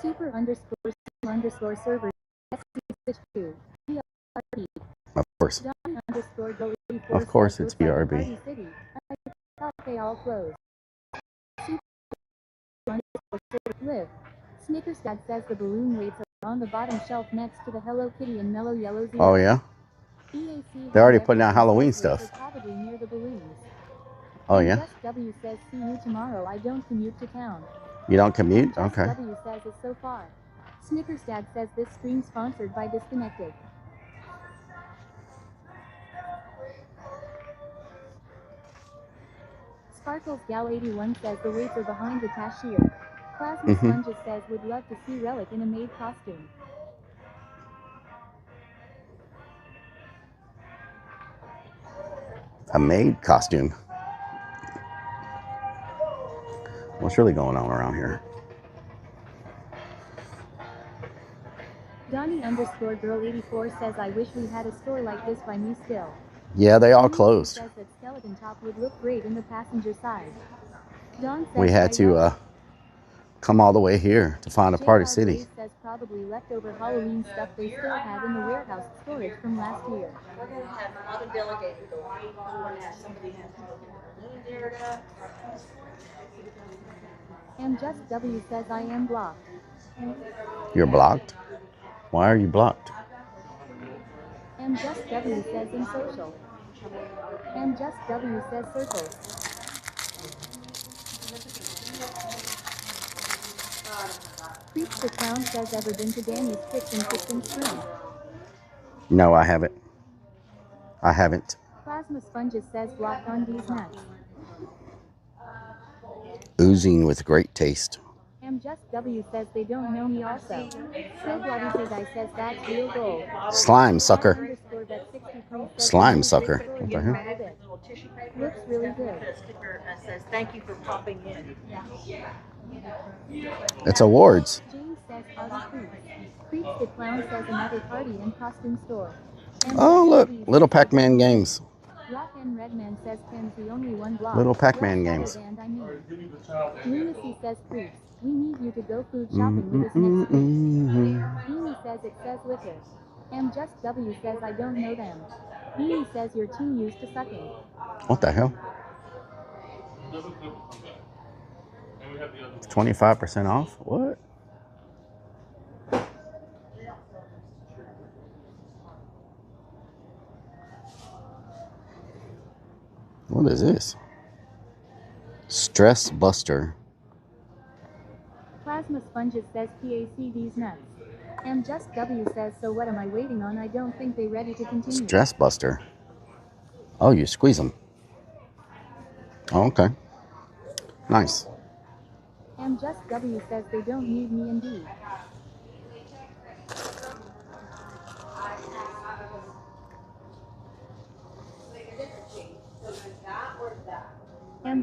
Super underscore server SC2. BRB. Of course. Don underscore go Of course it's BRB. City. I thought they all closed. Super underscore server live. Snickers Dad says the balloon weights are on the bottom shelf next to the Hello Kitty and Mellow Yellow Zero. Oh yeah? EAC They're already putting out Halloween stuff. Probably near the balloons. Oh yeah? Just W says see you tomorrow. I don't commute to town. You don't commute? Just Okay. W says it's so far. Snickers Dad says this stream sponsored by Disconnected. Sparkles Gal 81 says the weights are behind the cashier. Plasma Sponges says would love to see Rellik in a maid costume. A maid costume. What's really going on around here? Donnie underscore girl 84 says I wish we had a store like this by me still. Yeah, they all closed. Says that skeleton top would look great in the passenger side. Don says We had to come all the way here to find a Party City. Says probably leftover Halloween stuff they still had in the warehouse storage from last year. We're going to have another delegated door. We're going to have somebody have to look at the balloon area. Just W says I am blocked. You're blocked? Why are you blocked? Just W says in social. Just W says circle. Preach the Town says ever been to Danny's Kitchen Spring. No, I haven't. I haven't. Plasma Sponges says blocked on these nuts. Oozing with great taste. Just W says they don't know me also. So Bloody Guy says that's real gold. Slime sucker. Slime sucker. What the hell? Looks really good. The sticker says thank you for popping in. It's awards. James says party creeps. Creeps the clown says another party and costume store. Oh, look. Little Pac-Man games. Rock and Redman says Ken's the only one blocked. Little Pac-Man games. Lunacy says creeps. We need you to go food shopping with us next week. Beanie says it says liquor. Just W says I don't know them. Beanie says you're too used to sucking. What the hell? 25% off? What? What is this? Stress Buster. Plasma Sponges says PAC these nuts. Just W says so what am I waiting on? I don't think they ready to continue. Stress Buster. Oh, you squeeze them. Oh, okay. Nice. Just W says they don't need me indeed.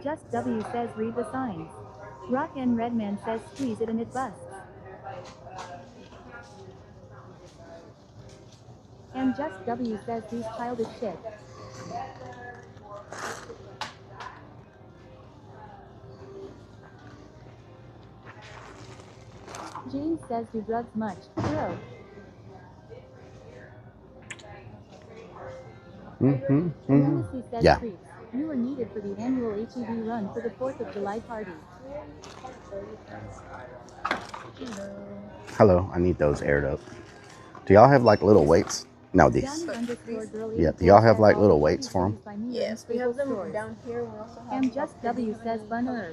Just W says read the signs. Rock and Redman says squeeze it and it busts. Just W says these childish shit. James says do drugs much, bro. Lunacy says Yeah. creeps. You were needed for the annual HEB run for the 4th of July party. Hello, I need those aired up. Do y'all have like little weights? No, these. Yeah, do y'all have like little weights for them? Yes, we have them down here. We also have Just W says bunner.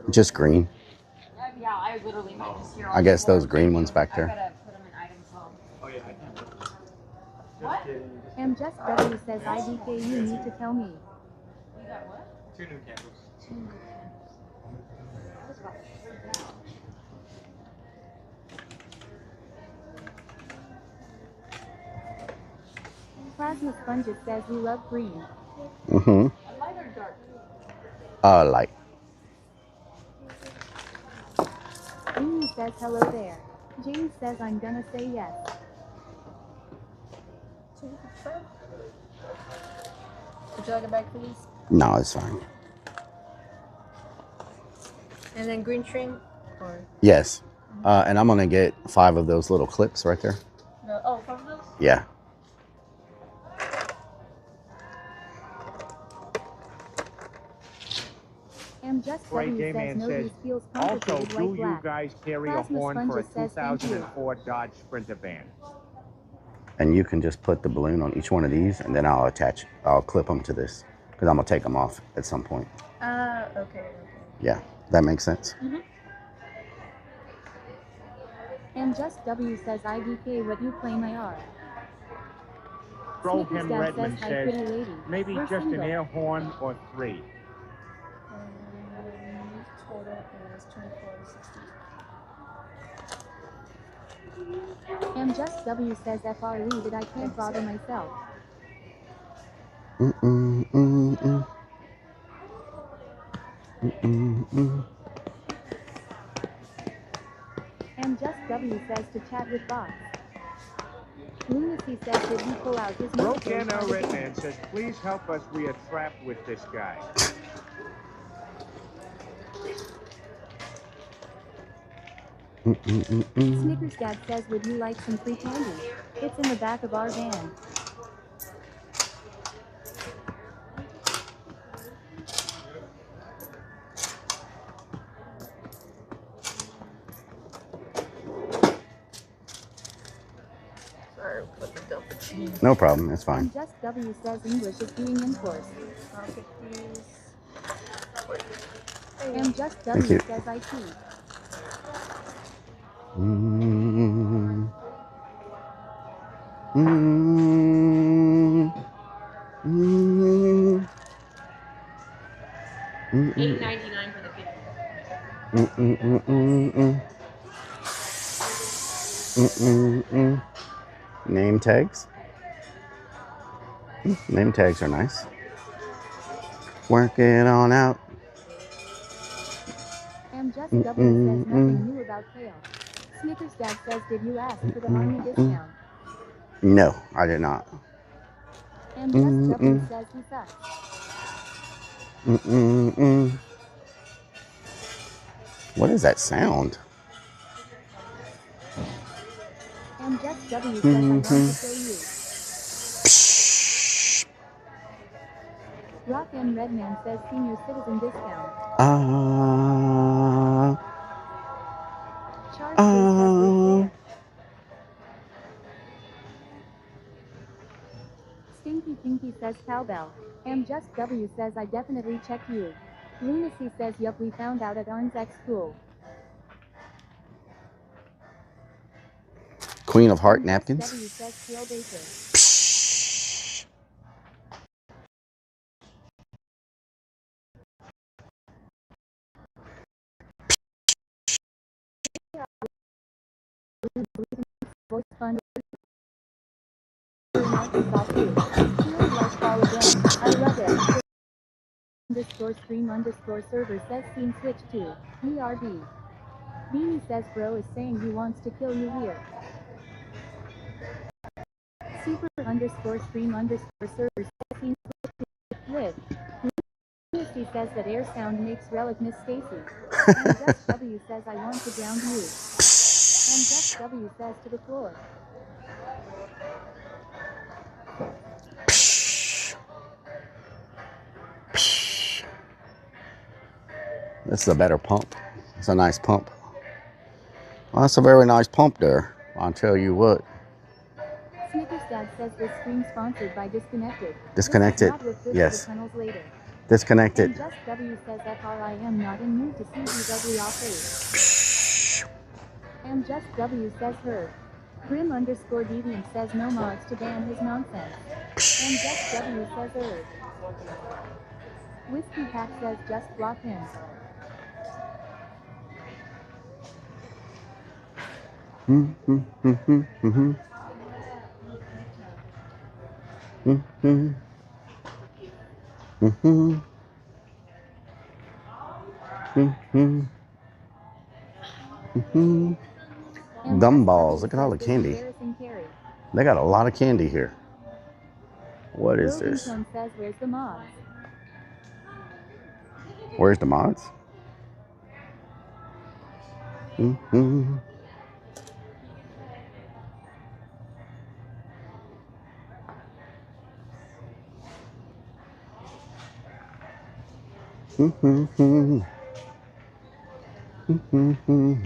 Just green. Yeah, I literally might just hear all I guess those green ones back there. put them in items home. Oh yeah, I can. What? Just W says IDK you need to tell me. You got what? 2 new candles. Plasma Sponges says we love green. Mm-hmm. Light or dark? Light. Amy says hello there. James says I'm gonna say yes. Would you like a bag for these? No, it's fine. And then green string? Or? Yes. And I'm gonna get 5 of those little clips right there. No, oh, from those? Yeah. Just Great W Day says Man no says, these feels also, complicated do like you black. guys carry a Plasma horn for a Sponges says thank you. 2004 Dodge Sprinter van? And you can just put the balloon on each one of these, and then I'll clip them to this, because I'm gonna take them off at some point. Okay. Yeah, that makes sense. Just W says IDK what you claim I are. Throw Snickers him Dad Redmond says, "Hi, says, pretty lady. maybe We're just single." an air horn or 3. Total is 24.60. Just W says FR leave it I can't bother myself. Just W says to chat with bots. Lunacy says did he pull out his Broken Redman says, please help us. We are trapped with this guy. Snickers Dad says would you like some free candy? It's in the back of our van. Sorry, put the double cheese. No problem, it's fine. Just W says English is being enforced. I'll get these. Just Thank W you. says IT. $8.99 for the 50. Name tags. Name tags are nice. Work it on out. Just W says nothing new about Kale. Snickers Dad says, did you ask for the army discount? No, I did not. Just W says he sucks. What is that sound? Just W says, I want to kill you. Rock M Redman says senior citizen discount. Charge says Stinky Pinky says cowbell. Just W says I definitely checked you. Lunacy says yup, we found out at Arn's school. Queen of Heart napkins. W says Kale Baker. I love it. _stream_server says scene switch to ERB. Beanie says bro is saying he wants to kill you here. Super_stream_server says scene switch to live. Lucy says that air sound makes Rellik miss Stacy. Just W says I want to drown you. Just W says to the floor. This is a better pump. It's a nice pump. Well, that's a very nice pump there. I'll tell you what. Snickers Dad says this stream sponsored by Disconnected. Disconnected. Yes. Disconnected. Just W says FR am not in mood to see these ugly off face. Just W says her. Grim_deviant says no mods to ban his nonsense. Just W says her. Whiskey Pack says just block him. Gumballs. Look at all the candy. They got a lot of candy here. What is this? Says, where's the mods? Where's the mods?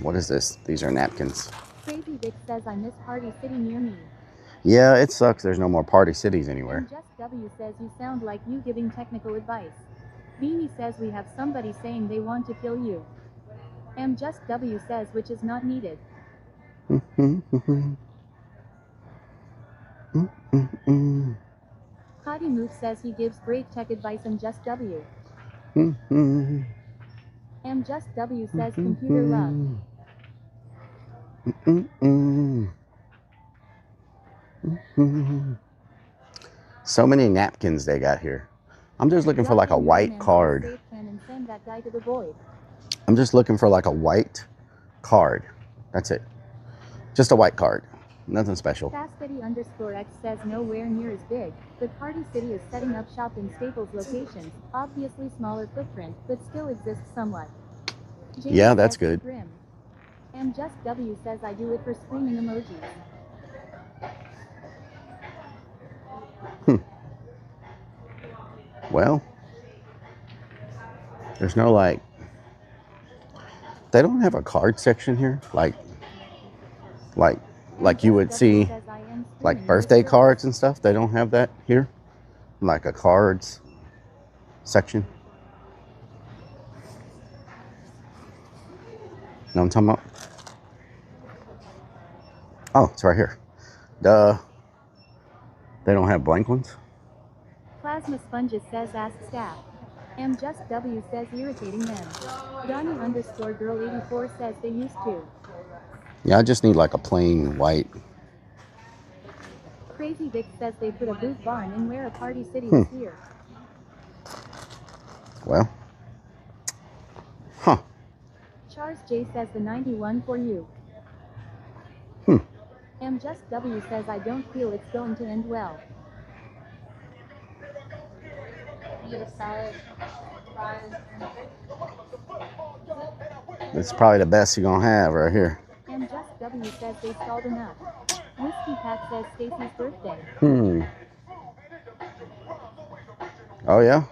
What is this? These are napkins. Crazy Vic says I miss Party City near me. Yeah, it sucks. There's no more party cities anywhere. Just W says you sound like you giving technical advice. Beanie says we have somebody saying they want to kill you. Just W says which is not needed. Potty Move says he gives great tech advice. Just W. Just W says computer love. So many napkins they got here. I'm just looking for like a white card. I'm just looking for like a white card. That's it. Just a white card. Nothing special. Fastcity_X says nowhere near as big, but Party City is setting up shop in Staples locations, obviously smaller footprint, but still exists somewhat. James yeah, that's good. Grim. Just W says I do it for screaming emojis. Well, there's no like, they don't have a card section here, like you would see, like birthday cards and stuff. They don't have that here, like a cards section. Know what I'm talking about? Oh, it's right here. Duh. They don't have blank ones. Plasma Sponges says ask staff. Just W says irritating them. Donnie_girl84 says they used to. Yeah, I just need like a plain white. Crazy Vic says they put a boot barn in where a Party City is here. Well. Huh. Charles J says the 91 for you. Just W says I don't feel it's going to end well. It's probably the best you're gonna have right here. Just W says they stalled enough. Whiskey Pat says Stacy's birthday. Oh yeah.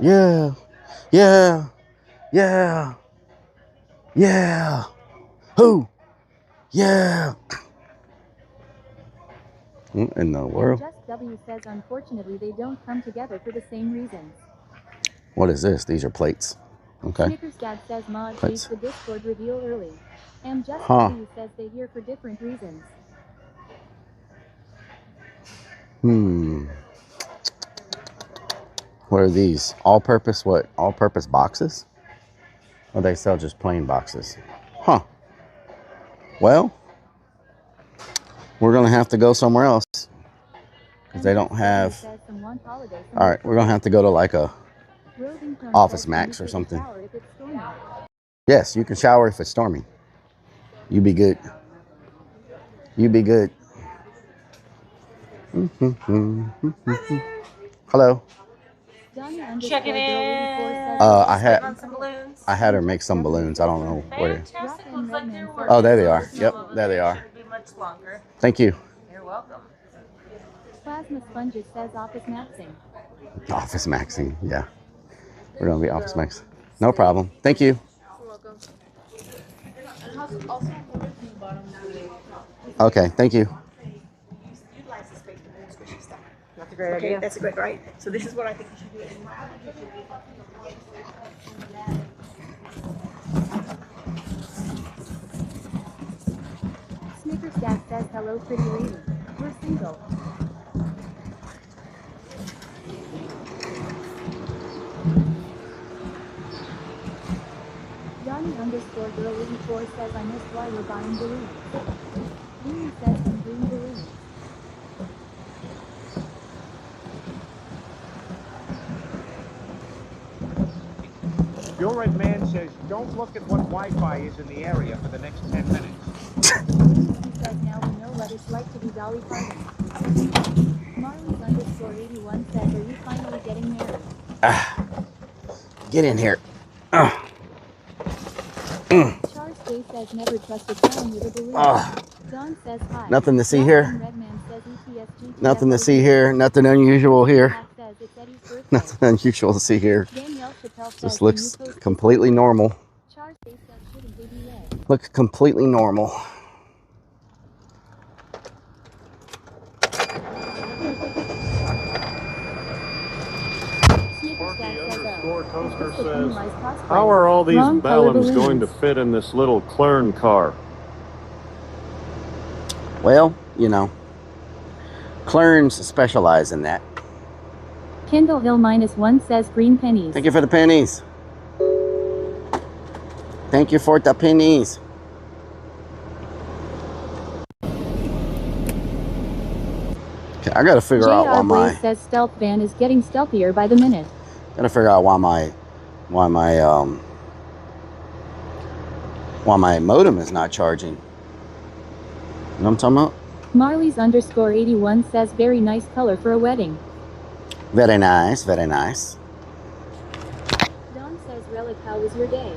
Yeah. Yeah. Yeah. Yeah. Who? Yeah. What in the world? Just W says unfortunately they don't come together for the same reasons. What is this? These are plates. Okay. Snickers Dad says Mod hates the Discord reveal early. Just W says they here for different reasons. What are these? All-purpose what? All-purpose boxes? Or they sell just plain boxes? Huh. Well, we're gonna have to go somewhere else because they don't have. All right, we're gonna have to go to like a Office Max or something. Yes, you can shower if it's stormy. You be good. You be good. Hello. Checking in. I had her make some balloons. I don't know where. Oh, there they are. Yep, there they are. Be much longer. Thank you. You're welcome. Plasma Sponges says Office Maxing. Office Maxing, yeah. We're gonna be Office Max. No problem. Thank you. You're welcome. Okay, thank you. That's a great idea. That's a great, right? So this is what I think you should do. Snickers Dad says hello pretty lady. We're single. Johnny_girl84 says I missed why you're buying balloons. Amy says some green balloons. Your red man says don't look at what Wi-Fi is in the area for the next 10 minutes. He says now we know what it's like to be Dolly Parton. Marley's_81 says are you finally getting married? Get in here. Charles J says never trust a clown with a balloon. Don says hi. Nothing to see here. Redman says ETSG. Nothing to see here. Nothing unusual here. Nothing unusual to see here. This looks completely normal. Looks completely normal. Toaster says, how are all these ballons going to fit in this little Klern car? Well, you know, Klern's specialize in that. Kendall Hill -1 says green pennies. Thank you for the pennies. Thank you for the pennies. Okay, I gotta figure out why my says stealth van is getting stealthier by the minute. Gotta figure out why my modem is not charging. You know what I'm talking about? Marley's_81 says very nice color for a wedding. Very nice, very nice. Don says Rellik, how was your day?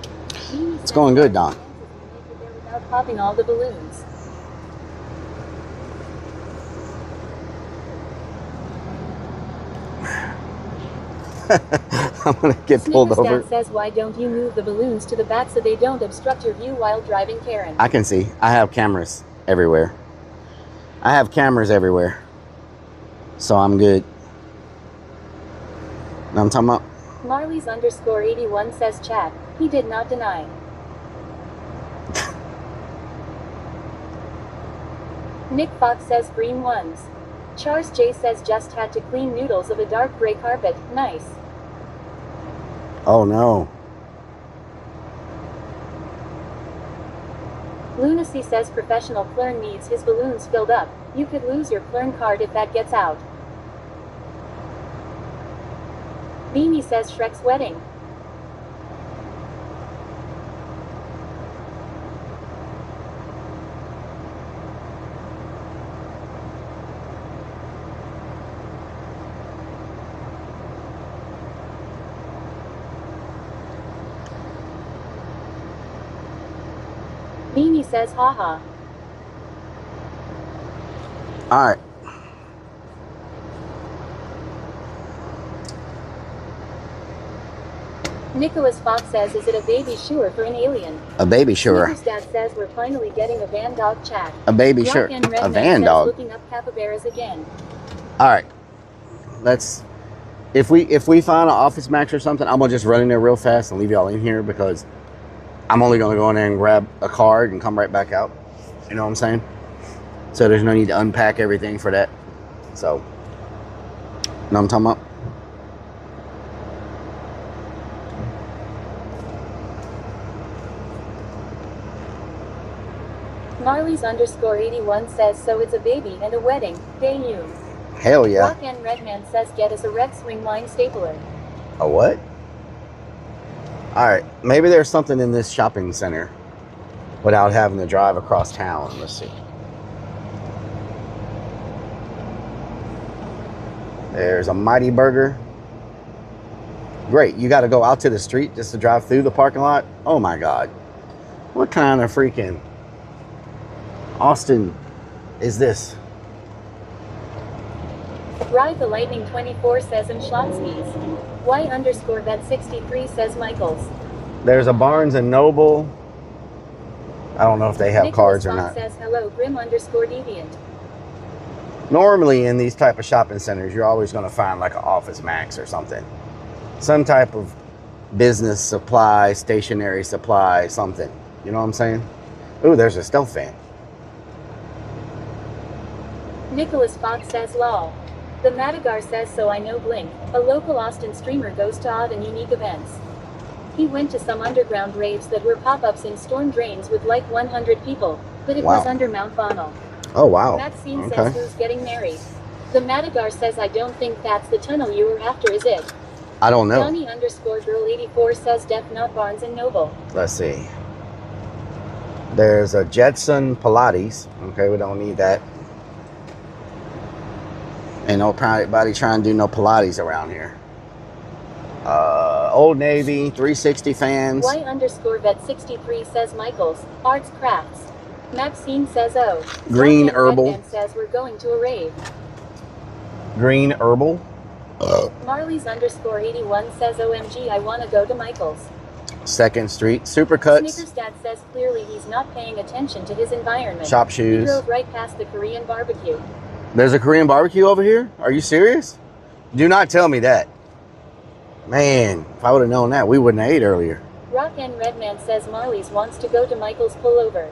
It's going good, Don. Without popping all the balloons. I'm gonna get pulled over. Dad says why don't you move the balloons to the back so they don't obstruct your view while driving, Karen? I can see. I have cameras everywhere. I have cameras everywhere. So I'm good. Know what I'm talking about? Marley's_81 says chat. He did not deny. Nick Fox says green ones. Charles J says just had to clean noodles of a dark gray carpet. Nice. Oh no. Lunacy says professional Klern needs his balloons filled up. You could lose your Klern card if that gets out. says Shrek's wedding. Mimi says haha. All right. Nicholas Fox says, is it a baby shower for an alien? A baby shower. Snickers Dad says we're finally getting a van dog chat. A baby Rock shower. and A Redman van says dog. looking up capybaras again. All right. Let's. If we find an Office Max or something, I'm gonna just run in there real fast and leave y'all in here because I'm only gonna go in there and grab a card and come right back out. You know what I'm saying? So there's no need to unpack everything for that. So, you know what I'm talking about? Marley's _81 says, so it's a baby and a wedding. Day you. Hell yeah. Rock and Redman says, get us a red swing line stapler. A what? All right. Maybe there's something in this shopping center without having to drive across town. Let's see. There's a Mighty Burger. Great. You got to go out to the street just to drive through the parking lot? Oh my God. What kind of freaking Austin is this? Ride the Lightning 24 says in Schlotzky's. Y_that63 says Michaels. There's a Barnes and Noble. I don't know if they have Nicholas cards or Fox not. says hello Grim_deviant. Normally in these type of shopping centers, you're always going to find like an Office Max or something. Some type of business supply, stationary supply, something. You know what I'm saying? Ooh, there's a stealth fan. Nicholas Fox says lol. The Madagar says so I know Blink, a local Austin streamer goes to odd and unique events. He went to some underground raves that were pop-ups in storm drains with like 100 people, but it was under Mount Bonnell. Oh, wow. Maxine says who's getting married. The Madagar says I don't think that's the tunnel you were after, is it? I don't know. Donnie_girl84 says def not Barnes and Noble. Let's see. There's a Jetson Pilates. Okay, we don't need that. Ain't nobody trying to do no Pilates around here. Old Navy, 360 fans. Y_vet63 says Michaels, Arts Crafts. Maxine says oh. Green Rock and Herbal. Redman says we're going to a rave. Green Herbal. Marley's_81 says OMG I wanna go to Michaels. 2nd Street. Supercuts. Snickers Dad says clearly he's not paying attention to his environment. Shop shoes. He drove right past the Korean barbecue. There's a Korean barbecue over here? Are you serious? Do not tell me that. Man, if I would have known that, we wouldn't have ate earlier. Rock and Redman says Marley's wants to go to Michael's pullover.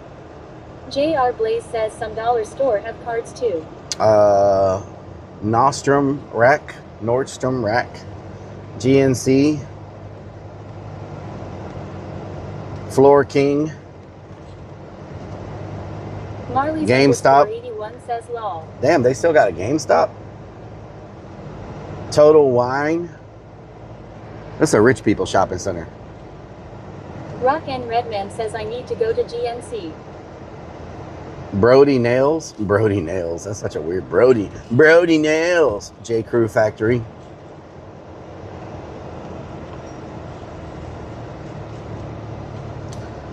JR Blaze says some dollar store have cards too. Nordstrom Rack. GNC. Floor King. Marley's GameStop. 81 says lol. Damn, they still got a GameStop? Total Wine. That's a rich people shopping center. Rock and Redman says I need to go to GNC. Brody Nails. Brody Nails. That's such a weird Brody. Brody Nails. J. Crew Factory.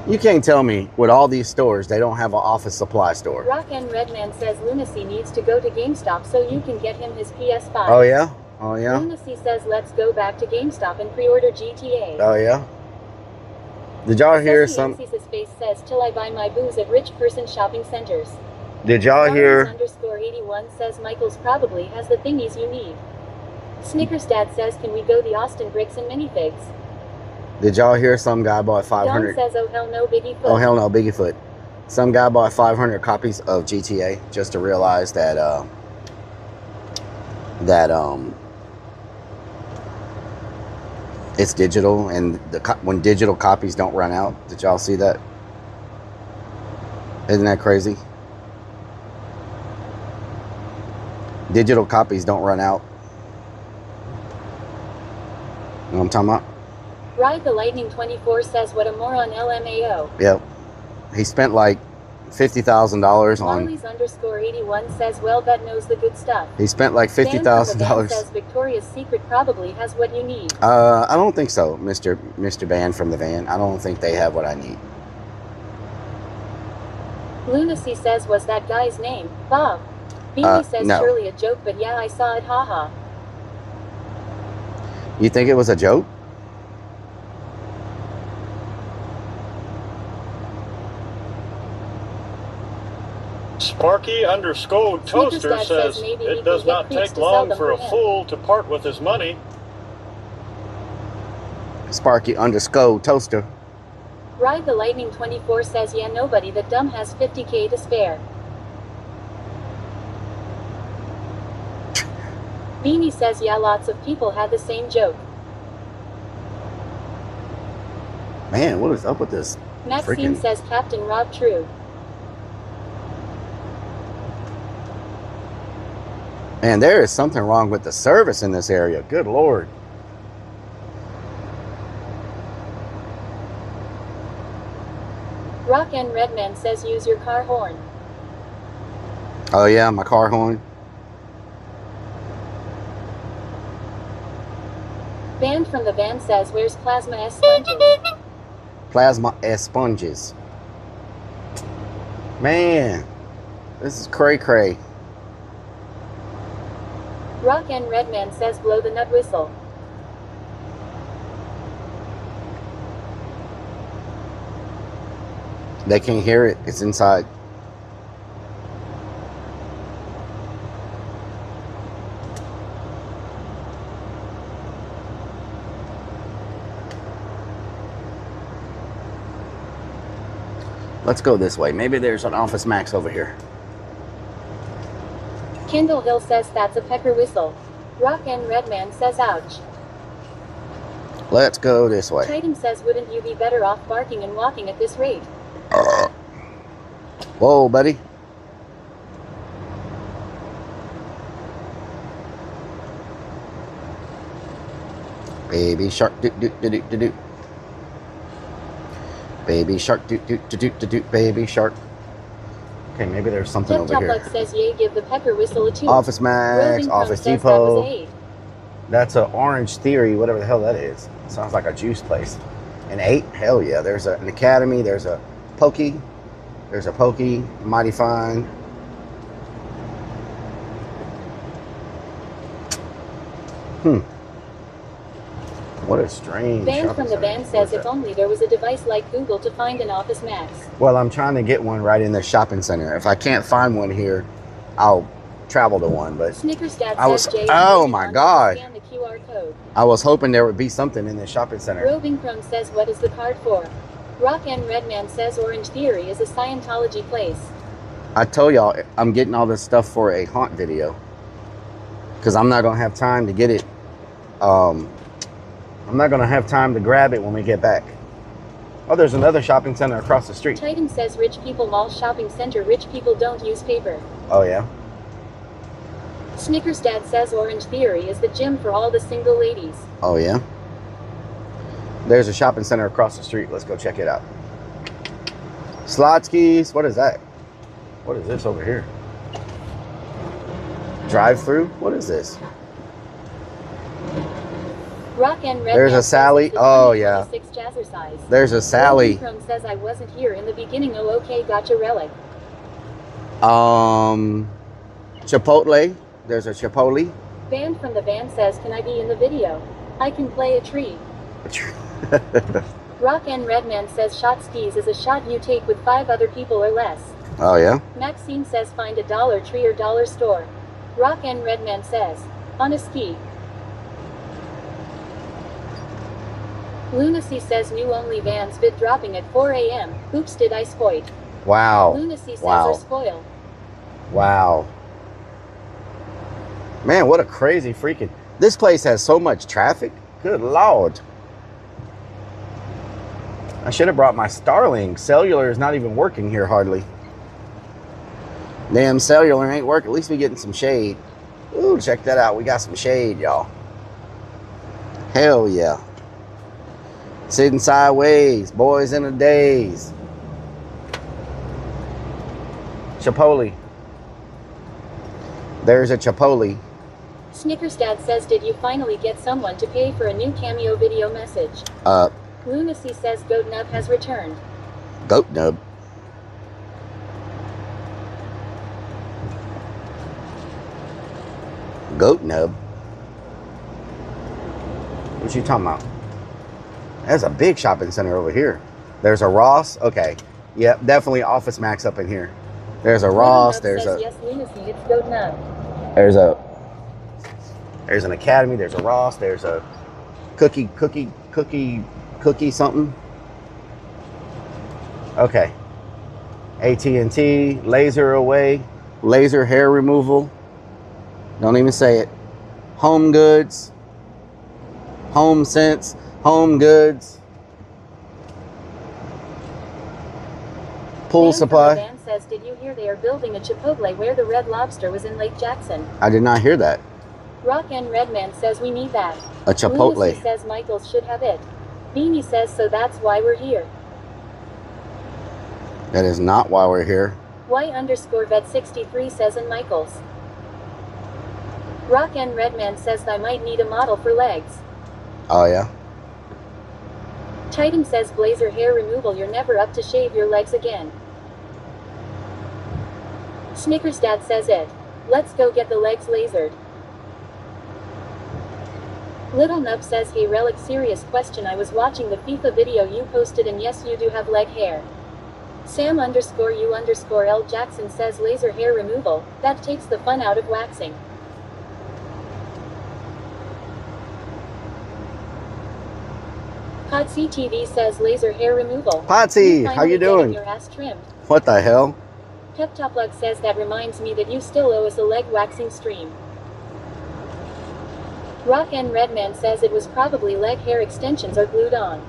You can't tell me with all these stores they don't have an office supply store. Rock and Redman says Lunacy needs to go to GameStop so you can get him his PS5. Oh yeah? Oh yeah? Lunacy says let's go back to GameStop and pre-order GTA. Oh yeah? Did y'all hear some? His face says till I buy my booze at rich person shopping centers. Did y'all hear? _81 says Michaels probably has the thingies you need. Snickers Dad says can we go the Austin Bricks and minifigs? Did y'all hear some guy bought 500? Don says oh hell no Biggie Foot. Oh hell no Biggie Foot. Some guy bought 500 copies of GTA just to realize that it's digital and when digital copies don't run out. Did y'all see that? Isn't that crazy? Digital copies don't run out. You know what I'm talking about? Ride the Lightning 24 says what a moron LMAO. Yep. He spent like $50,000 on. Marlies_81 says well that knows the good stuff. He spent like $50,000. Says Victoria's Secret probably has what you need. I don't think so, Mr. Band from the van. I don't think they have what I need. Lunacy says was that guy's name Bob? Beanie says no. Surely a joke, but yeah, I saw it, haha. You think it was a joke? Sparky_Toaster says it does not take long for a fool to part with his money. Sparky_Toaster. Ride the Lightning 24 says yeah, nobody that dumb has 50K to spare. Beanie says yeah, lots of people had the same joke. Man, what is up with this? Maxine says Captain Rob True. Man, there is something wrong with the service in this area. Good Lord. Rock and Redman says use your car horn. Oh yeah, my car horn. Band from the van says where's Plasma S sponges? Plasma S sponges. Man, this is cray cray. Rock and Redman says blow the nut whistle. They can't hear it. It's inside. Let's go this way. Maybe there's an Office Max over here. Kendall Hill says that's a pecker whistle. Rock and Redman says ouch. Let's go this way. Titan says wouldn't you be better off barking and walking at this rate? Whoa, buddy. Baby shark do do do do do do. Baby shark do do do do do do. Baby shark. Okay, maybe there's something over here. Jeff says yay, give the pecker whistle a 2. Office Max, Office Depot. That's an Orange Theory, whatever the hell that is. Sounds like a juice place. An 8? Hell yeah. There's an Academy. There's a Pokey. There's a Pokey. Mighty Fine. What a strange Band from the band says if only there was a device like Google to find an Office Max. Well, I'm trying to get one right in the shopping center. If I can't find one here, I'll travel to one. But Snickersdad oh my God. Scan the QR code. I was hoping there would be something in the shopping center. Roving Chrome says what is the card for? Rock and Redman says Orange Theory is a Scientology place. I told y'all I'm getting all this stuff for a haunt video. Because I'm not going to have time to get it. I'm not going to have time to grab it when we get back. Oh, there's another shopping center across the street. Titan says Rich People Mall Shopping Center. Rich people don't use paper. Oh, yeah? Snickersdad says Orange Theory is the gym for all the single ladies. Oh, yeah? There's a shopping center across the street. Let's go check it out. Slotsky's. What is that? What is this over here? Drive-through? What is this? Rock and Redman. There's a Sally. Oh, yeah. Jazzercise. There's a Sally. Chrome says I wasn't here in the beginning. Oh, okay. Gotcha, Rellik. Chipotle. There's a Chipotle. Band from the van says, can I be in the video? I can play a tree. Rock and Redman says shot skis is a shot you take with 5 other people or less. Oh, yeah? Maxine says find a Dollar Tree or dollar store. Rock and Redman says, on a ski. Lunacy says new only vans bid dropping at 4 a.m. Oops, did I spoil? Wow. Lunacy says wow. or spoil. Wow. Man, what a crazy freaking... This place has so much traffic. Good Lord. I should have brought my Starlink. Cellular is not even working here hardly. Damn, cellular ain't working. At least we getting some shade. Ooh, check that out. We got some shade, y'all. Hell yeah. Sitting sideways. Boys in the days. Chipotle. There's a Chipotle. Snickersdad says, did you finally get someone to pay for a new cameo video message? Lunacy says Goat Nub has returned. Goat Nub. Goat Nub? What you talking about? There's a big shopping center over here. There's a Ross. Okay. Yep, definitely Office Max up in here. There's a Ross. There's a... Yes, Lunacy, it's Goat Nub. There's an Academy. There's a Ross. There's a cookie something. Okay. AT&T, laser away, laser hair removal. Don't even say it. Home Goods, Home Sense, Home Goods, Pool Supply. Dan says, did you hear they are building a Chipotle where the Red Lobster was in Lake Jackson? I did not hear that. Rock and Redman says we need that. A Chipotle. Lunacy says Michaels should have it. Beanie says so that's why we're here. That is not why we're here. Y_vet63 says and Michaels. Rock and Redman says I might need a model for legs. Oh yeah. Titan says blazer hair removal, you're never up to shave your legs again. Snickersdad says it. Let's go get the legs lasered. Little Nub says, hey Rellik, serious question, I was watching the FIFA video you posted and yes you do have leg hair. Sam_U_L Jackson says laser hair removal, that takes the fun out of waxing. Potsy TV says laser hair removal. Potsy, how you doing? Your ass trimmed. What the hell? Peptoplug says that reminds me that you still owe us a leg waxing stream. Rock and Redman says it was probably leg hair extensions are glued on.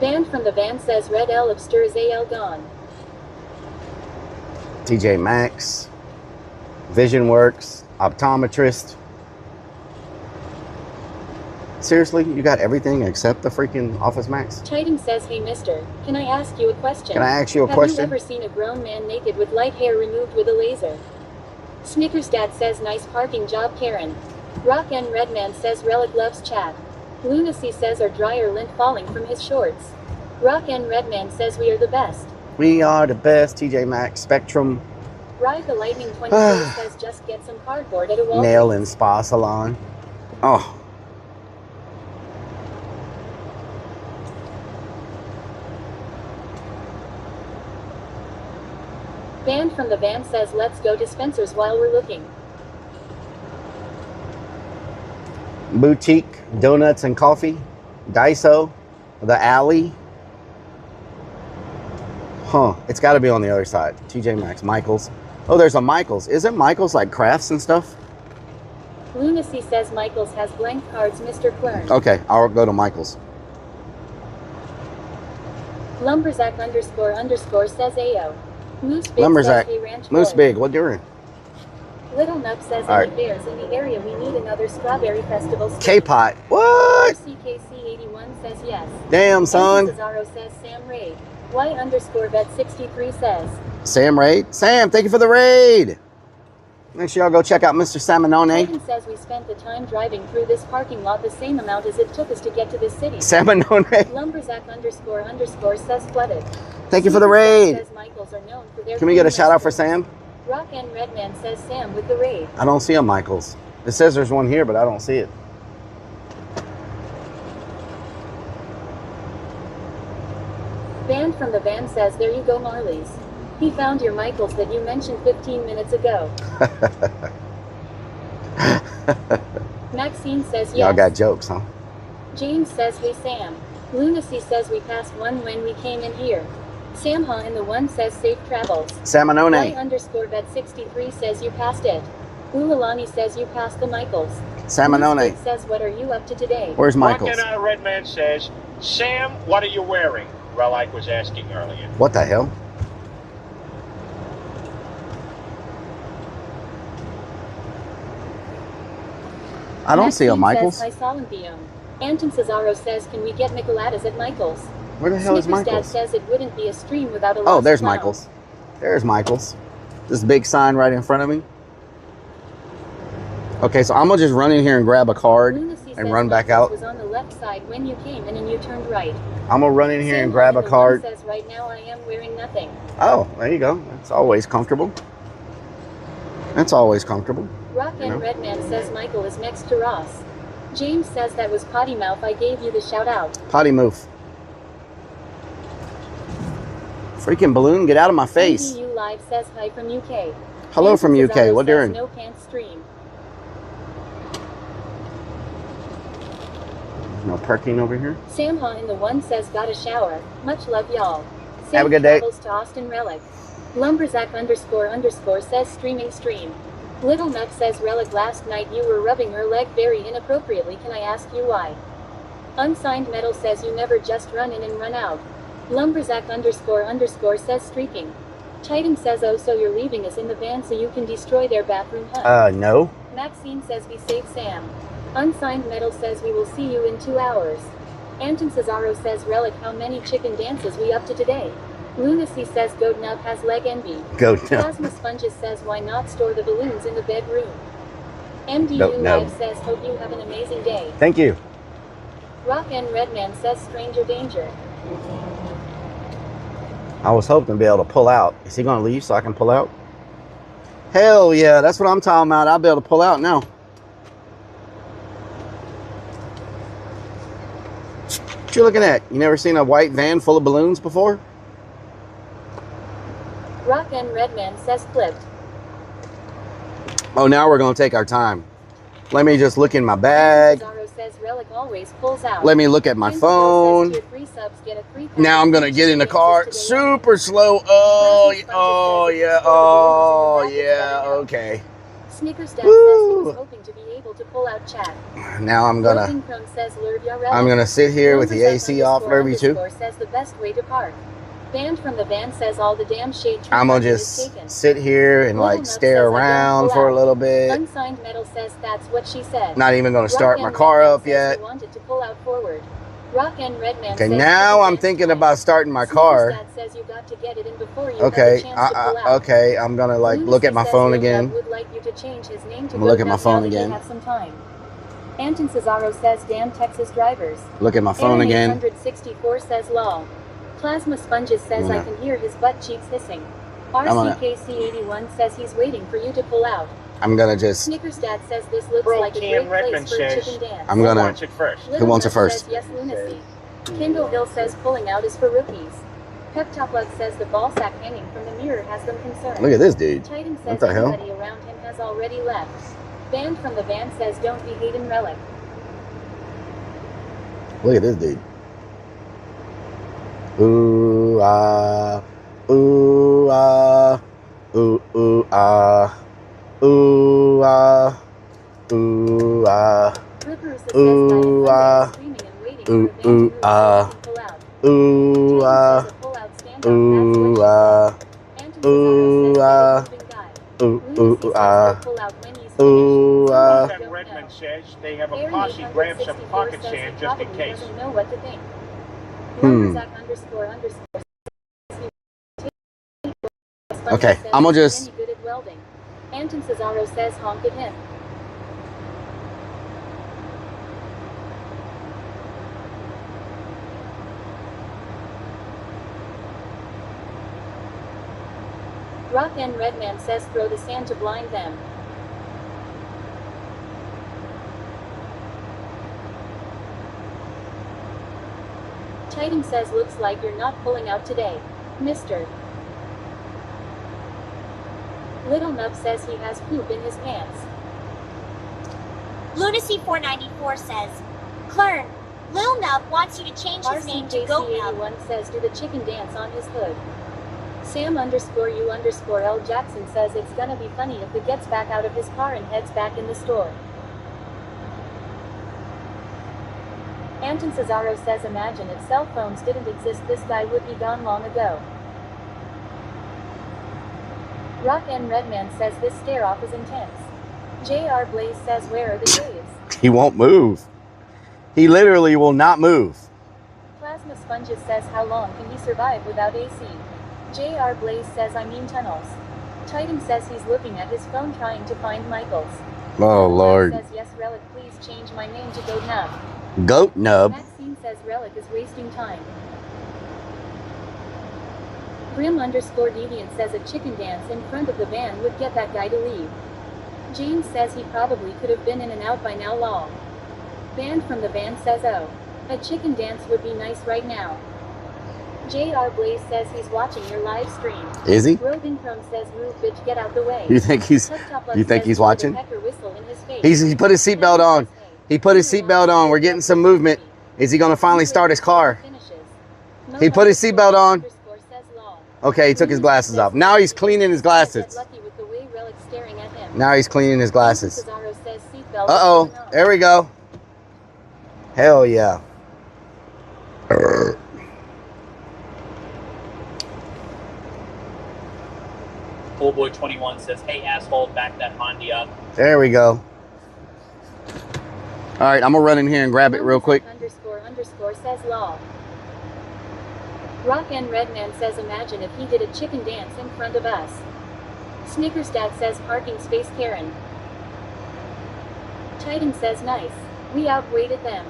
Banned from the van says Red L Lobster is AL gone. TJ Maxx, Vision Works, Optometrist. Seriously, you got everything except the freaking Office Max? Titan says, hey mister, can I ask you a question? Can I ask you a question? Have you ever seen a grown man naked with light hair removed with a laser? Snickersdad says nice parking job Karen. Rock and Redman says Rellik loves chat. Lunacy says our dryer lint falling from his shorts. Rock and Redman says we are the best. We are the best. TJ Maxx, Spectrum. Ride the Lightning 24 says just get some cardboard at a Walgreens. Nail and Spa Salon. Oh. Banned from the van says let's go to Spencer's while we're looking. Boutique, Donuts and Coffee, Daiso, The Alley. Huh, it's got to be on the other side. TJ Maxx, Michaels. Oh, there's a Michaels. Isn't Michaels like crafts and stuff? Lunacy says Michaels has blank cards, Mr. Quern. Okay, I'll go to Michaels. Lumberzack__ says AO. Moose Big Lumberzack, says, hey, Ranch Moose Boy. Big, what doing? Little Nub says All any fairs in the area we need another strawberry festival. K-Pot, what? CKC81 says yes. Damn, son. Cesaro says Sam Raid. Y_vet63 says. Sam Raid? Sam, thank you for the raid. Make sure y'all go check out Mr. Salmonone. Titan says we spent the time driving through this parking lot the same amount as it took us to get to this city. Salmonone. Lumberzack__ says flooded. Thank you for the raid. Says Michaels are known for their Can we get a shout out for Sam? Rock and Redman says Sam with the raid. I don't see a Michaels. It says there's one here, but I don't see it. Banned from the van says there you go Marley's. He found your Michaels that you mentioned 15 minutes ago. Maxine says yes. Y'all got jokes, huh? James says hey Sam. Lunacy says we passed one when we came in here. Samha in the one says safe travels. Salmonone. Y_vet63 says you passed it. Ulalani says you passed the Michaels. Salmonone. Moose says what are you up to today? Where's Michaels? Rock and Red Man says, Sam, what are you wearing? Rellik was asking earlier. What the hell? I don't see a Maxine Michael's. Says, hi Solenthium. Anton Cesaro says, can we get Micheladas at Michael's? Where the hell is Snickers Michael's? Dad says it wouldn't be a stream without a Oh, lost there's clown. Michael's. There's Michael's. This big sign right in front of me. Okay, so I'm gonna just run in here and grab a card and run back out. Was on the left side when you came in and you turned right. I'm gonna run in here and grab a card. Says right now I am wearing nothing. Oh, there you go. That's always comfortable. That's always comfortable. Rock and Redman says Michael is next to Ross. James says that was potty mouth. I gave you the shout out. Potty move. Freaking balloon, get out of my face. MDU Live says hi from UK. Hello from UK. What doing? No pants stream. No parking over here. Sam Ha in the one says got a shower. Much love y'all. Have a good day. Travels to Austin Rellik. Lumberzack __ says streaming stream. Little Nut says Rellik last night you were rubbing her leg very inappropriately. Can I ask you why? Unsigned Metal says you never just run in and run out. Lumberzack __ says streaking. Titan says oh so you're leaving us in the van so you can destroy their bathroom huh? No. Maxine says be safe Sam. Unsigned Metal says we will see you in 2 hours. Anton Cesaro says Rellik how many chicken dances we up to today? Lunacy says Goat Nub has leg envy. Goat Nub. Plasma Sponges says why not store the balloons in the bedroom? MDU Goat Nub. Live says hope you have an amazing day. Thank you. Rock and Redman says stranger danger. I was hoping to be able to pull out. Is he gonna leave so I can pull out? Hell yeah, that's what I'm talking about. I'll be able to pull out now. What you looking at? You never seen a white van full of balloons before? Rock and Redman says clipped. Oh, now we're gonna take our time. Let me just look in my bag. Cesaro says Rellik always pulls out. Let me look at my phone. Now I'm gonna get in the car super slow. Oh, oh yeah, oh yeah, okay. Snickers Dad says he was hoping to be able to pull out chat. Now I'm gonna sit here with the AC off, Lurvy too. Says the best way to park. Banned from the van says all the damn shade. I'm gonna just sit here and like stare around for a little bit. Unsigned Metal says that's what she said. Not even gonna start my car up yet. Wanted to pull out forward. Rock and Redman okay, now I'm thinking about starting my car. Says you got to get it in before you okay, okay, I'm gonna like look at my phone again. Would like you to change his name to I'm gonna look at my phone again. Have some time. Anton Cesaro says damn Texas drivers. Look at my phone again. 164 says lol. Plasma Sponges says I can hear his butt cheeks hissing. RCKC81 says he's waiting for you to pull out. I'm gonna just. Snickers Dad says this looks like a great place for a chicken dance. I'm gonna. Watch it first. Who wants it first? Says, yes, Lunacy. Kindle Hill says pulling out is for rookies. Peptoplug says the ball sack hanging from the mirror has them concerned. Look at this dude. Titan says what the hell? Everybody around him has already left. Banned from the van says don't be hating Rellik. Look at this dude. Ooh ah, ooh ah, ooh ooh ah, ooh ah, ooh ah, ooh ah, ooh ooh ah, ooh ah, ooh ah, ooh ah, ooh ooh ah, ooh ah. Redmond says they have a posse grab some pocket sand just in case. Know what to think. Okay, I'm gonna just. Good at welding. Anton Cesaro says honk at him. Rock and Redman says throw the sand to blind them. Titan says looks like you're not pulling out today, mister. Little Nub says he has poop in his pants. Lunacy494 says, Clern, Lil Nub wants you to change his name to Goat Nub. RCKC81 says do the chicken dance on his hood. Sam_U_L Jackson says it's gonna be funny if he gets back out of his car and heads back in the store. Anton Cesaro says imagine if cell phones didn't exist this guy would be gone long ago. Rock and Redman says this stare off is intense. JR Blaze says where are the Jays? He won't move. He literally will not move. Plasma Sponges says how long can he survive without AC? JR Blaze says I mean tunnels. Titan says he's looking at his phone trying to find Michael's. Oh, Lord. Says yes, Rellik, please change my name to Goat Nub. Goat Nub. Maxine says Rellik is wasting time. Grim_Deviant says a chicken dance in front of the van would get that guy to leave. James says he probably could have been in and out by now lol. Banned from the van says oh. A chicken dance would be nice right now. JR Blaze says he's watching your live stream. Is he? Rogan Chrome says move bitch get out the way. You think he's watching? He put his seatbelt on. He put his seatbelt on. We're getting some movement. Is he going to finally start his car? He put his seatbelt on. Okay, he took his glasses off. Now he's cleaning his glasses. Now he's cleaning his glasses. Uh-oh. There we go. Hell yeah. Bullboy 21 says, hey, asshole, back that Honda up. There we go. All right, I'm going to run in here and grab it real quick. __ says law. Rock and Redman says imagine if he did a chicken dance in front of us. Snickersdad says parking space Karen. Titan says nice. We outweighted them.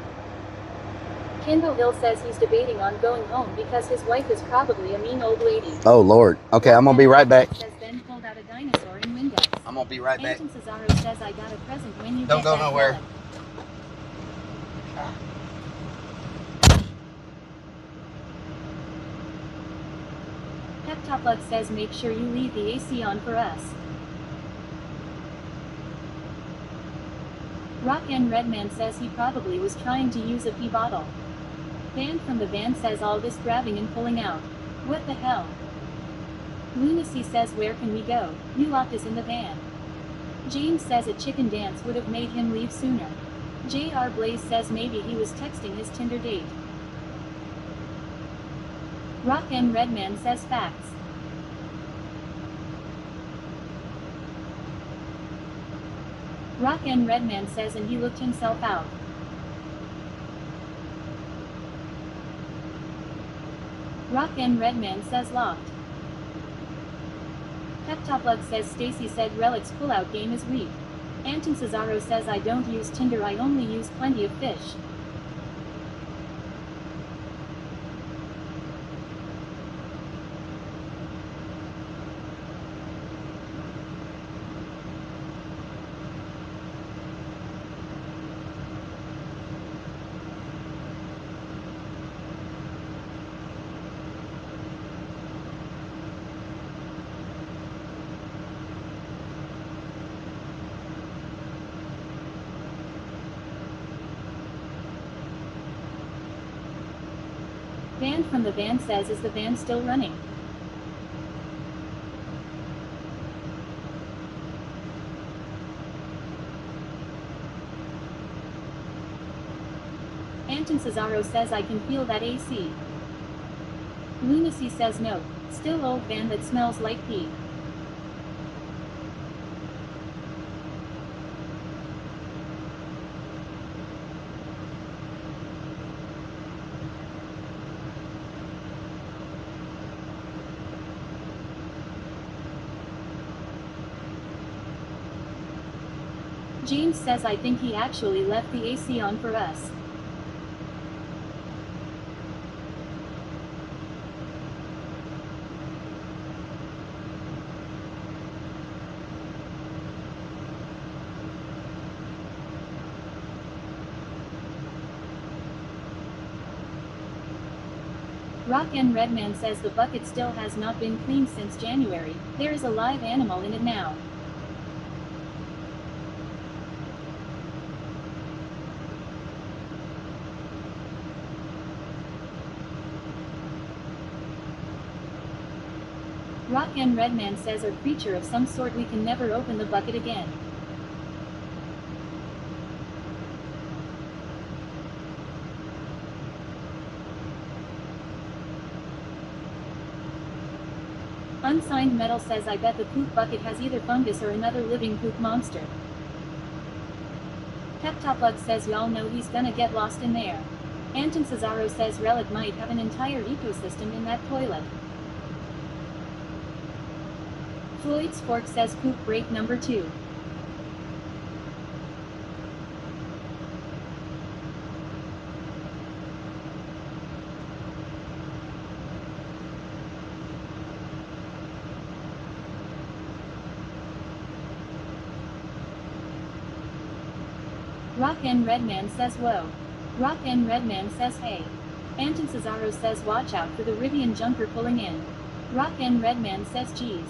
Kendall Hill says he's debating on going home because his wife is probably a mean old lady. Oh, Lord. Okay, I'm going to be right back. Says Ben pulled out a dinosaur in Windows. I'm going to be right back. Anton Cesaro says I got a present when you Don't go nowhere. Peptopluck says make sure you leave the AC on for us. Rock and Redman says he probably was trying to use a pee bottle. Banned from the van says all this grabbing and pulling out. What the hell? Lunacy says where can we go? You locked us in the van. James says a chicken dance would have made him leave sooner. JR Blaze says maybe he was texting his Tinder date. Rock and Redman says facts. Rock and Redman says and he looked himself out. Rock and Redman says locked. Peptopluck says Stacy said Rellik's pullout game is weak. Anton Cesaro says I don't use Tinder, I only use Plenty of Fish. Banned from the van says is the van still running? Anton Cesaro says I can feel that AC. Lunacy says no, still old van that smells like pee. James says I think he actually left the AC on for us. Rock and Redman says the bucket still has not been cleaned since January. There is a live animal in it now. Rock and Redman says a creature of some sort, we can never open the bucket again. Unsigned Metal says I bet the poop bucket has either fungus or another living poop monster. Peptoplug says y'all know he's gonna get lost in there. Anton Cesaro says Rellik might have an entire ecosystem in that toilet. Floyd Spork says poop break number 2. Rock N Redman says whoa. Rock N Redman says hey. Anton Cesaro says watch out for the Rivian junker pulling in. Rock N Redman says geez.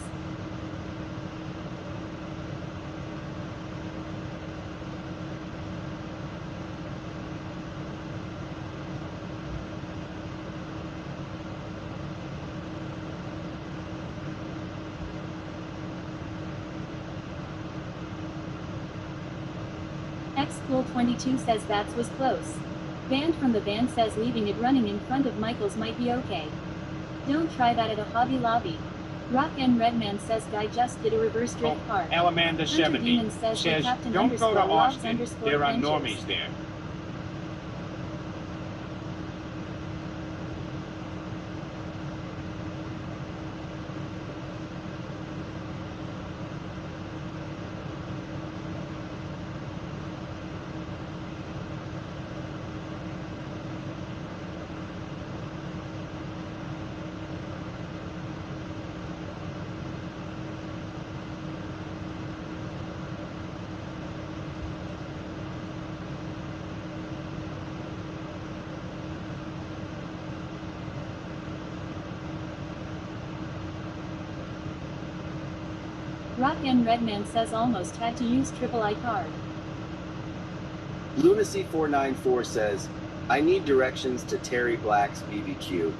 Xcool22 says that was close. Banned from the band says leaving it running in front of Michael's might be okay. Don't try that at a Hobby Lobby. Rock N Redman says guy just did a reverse drift park. Alamander70 says don't go to Austin, there are normies there. Rock N Redman says almost had to use I card. Lunacy494 says, I need directions to Terry Black's BBQ.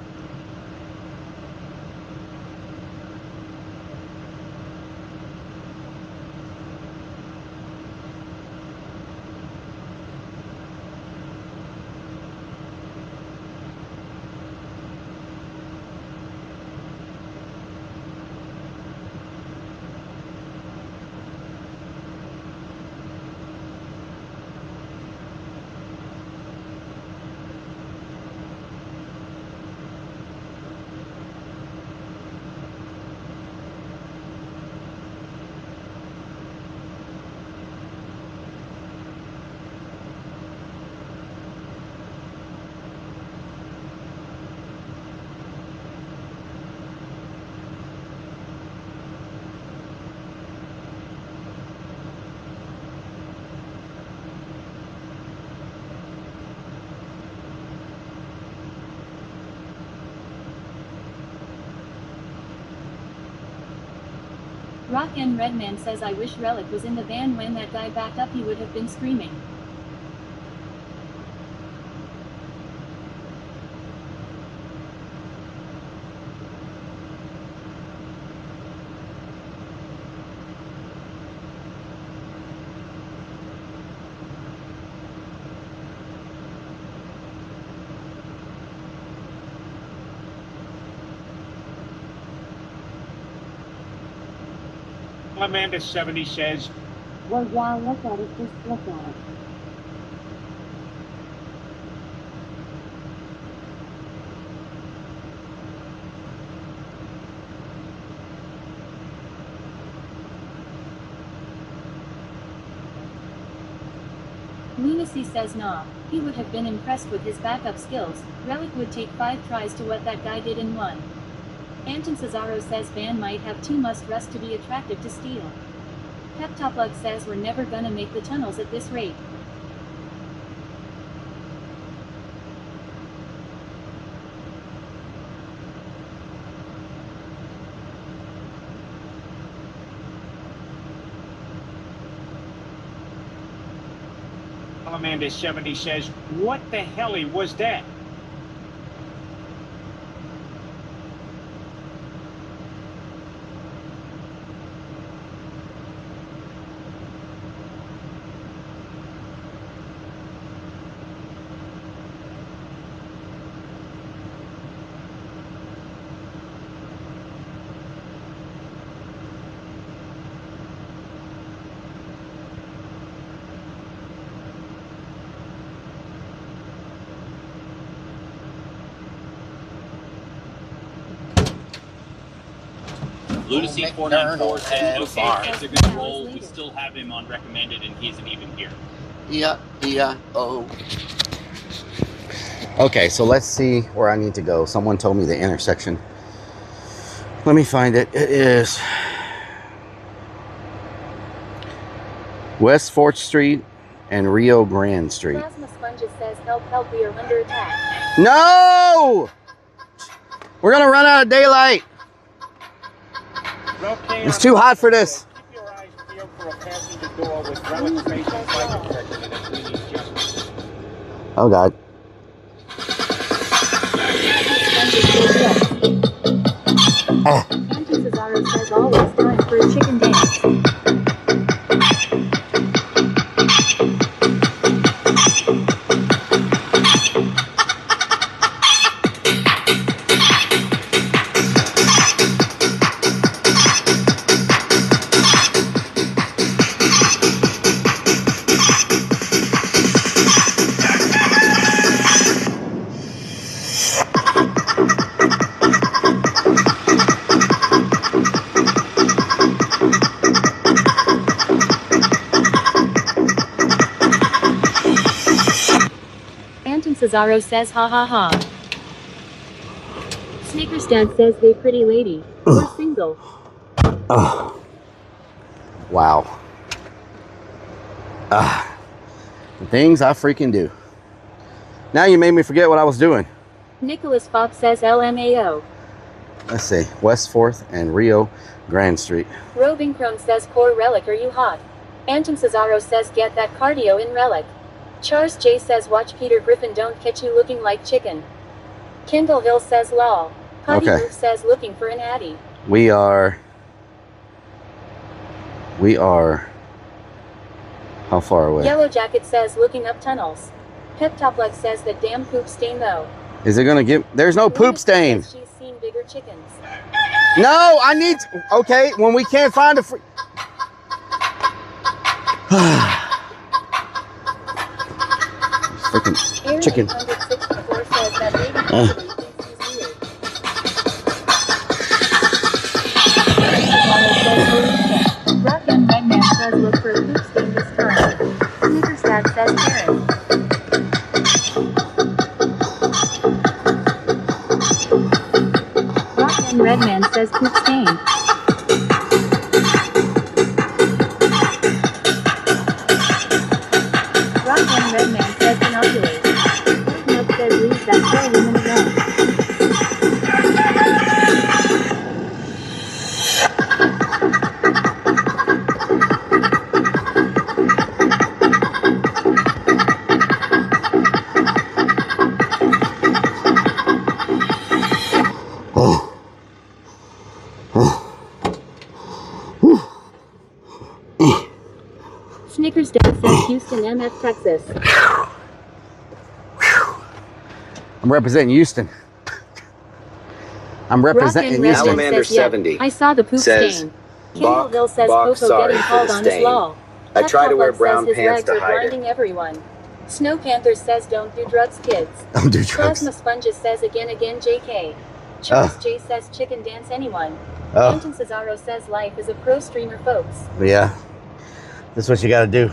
Rock N Redman says I wish Rellik was in the van when that guy backed up, he would have been screaming. Amanda70 says, well, wow, look at it, just look at it. Lunacy says nah, he would have been impressed with his backup skills. Rellik would take 5 tries to what that guy did in 1. Anton Cesaro says Van might have too much rust to be attractive to steel. Peptoplug says we're never gonna make the tunnels at this rate. Amanda70 says, what the helly was that? Lunacy 494 says, okay, kids are going to roll. We still have him on recommended, and he isn't even here. Okay, so let's see where I need to go. Someone told me the intersection. Let me find it. It is West 4th Street and Rio Grande Street. Plasma Sponges says, help, help, we are under attack. No! We're gonna run out of daylight. It's too hot for this. Keep your eyes peeled for a passenger door with Rellik facial fire protection in it. We need justice. Oh God. Auntie Cesaro says always time for a chicken dance. Cesaro says ha ha ha. Sneaker's dad says they pretty lady. We're single. Wow. The things I freaking do. Now you made me forget what I was doing. Nicholas Fox says LMAO. Let's see. West 4th and Rio Grande Street. Roving Crone says core Rellik, are you hot? Anton Cesaro says get that cardio in Rellik. Charles J says watch Peter Griffin don't catch you looking like chicken. Kendall Hill says lol. Potty Okay. Roof says looking for an addy. We are how far away? Yellow Jacket says looking up tunnels. Pep Toplex says that damn poop stain though. Is it gonna get? There's no poop stain. She's seen bigger chickens. No, I need. Okay, when we can't find a free. Freaking chicken. 864 says that lady thinks he's weird. Rock and Redman says look for a poop stain this time. Sneaker's dad says Karen. Rock and Redman says poop stain. Rock and Redman says inoculate. Nope says leave that poor woman alone. Snickers dad says Houston, MF, Texas. I'm representing Houston. I'm representing Houston. Salamander 70. I saw the poop stain. Kendall Hill says Popo getting called on his law. I try to wear brown says his pants legs to are hide blinding everyone. Snow Panther says don't do drugs, kids. Don't do drugs. Plasma Sponges says again, JK. Charles J says chicken dance anyone. Anton Cesaro says life is a pro streamer, folks. Yeah. That's what you gotta do.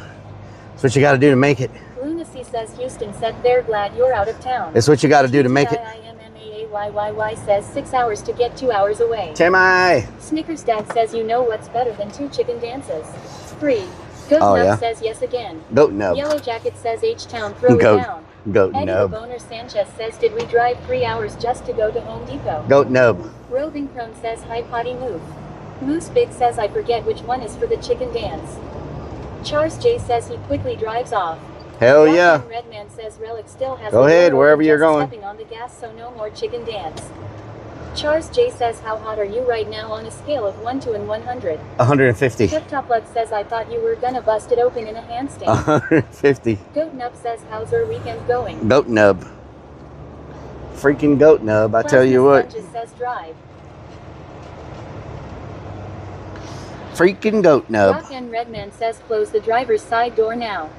That's what you gotta do to make it. Lunacy says Houston said they're glad you're out of town. That's what you gotta do to make it. IMMAAYYY says 6 hours to get 2 hours away. Timmy! Snickers dad says you know what's better than 2 chicken dances. Free. Goat Nub says yes again. Goat Nub. Yellow Jacket says H-Town throw it down. Goat Eddie Nub. the Boner Sanchez says did we drive 3 hours just to go to Home Depot? Goat Nub. Roving Crone says hi potty move. Moose Big says I forget which one is for the chicken dance. Charles J says he quickly drives off. Hell yeah. Redman says Rellik still has Go ahead, wherever you're going. Stepping on the gas, so no more chicken dance. Charles J says how hot are you right now on a scale of 1 to 100? 150. Tip Top Lug says I thought you were gonna bust it open in a handstand. 150. Goat Nub says how's our weekend going? Goat Nub. Freaking Goat Nub, I tell you what. Sponges says drive. Freaking Goat Nub. Rock and Redman says close the driver's side door now.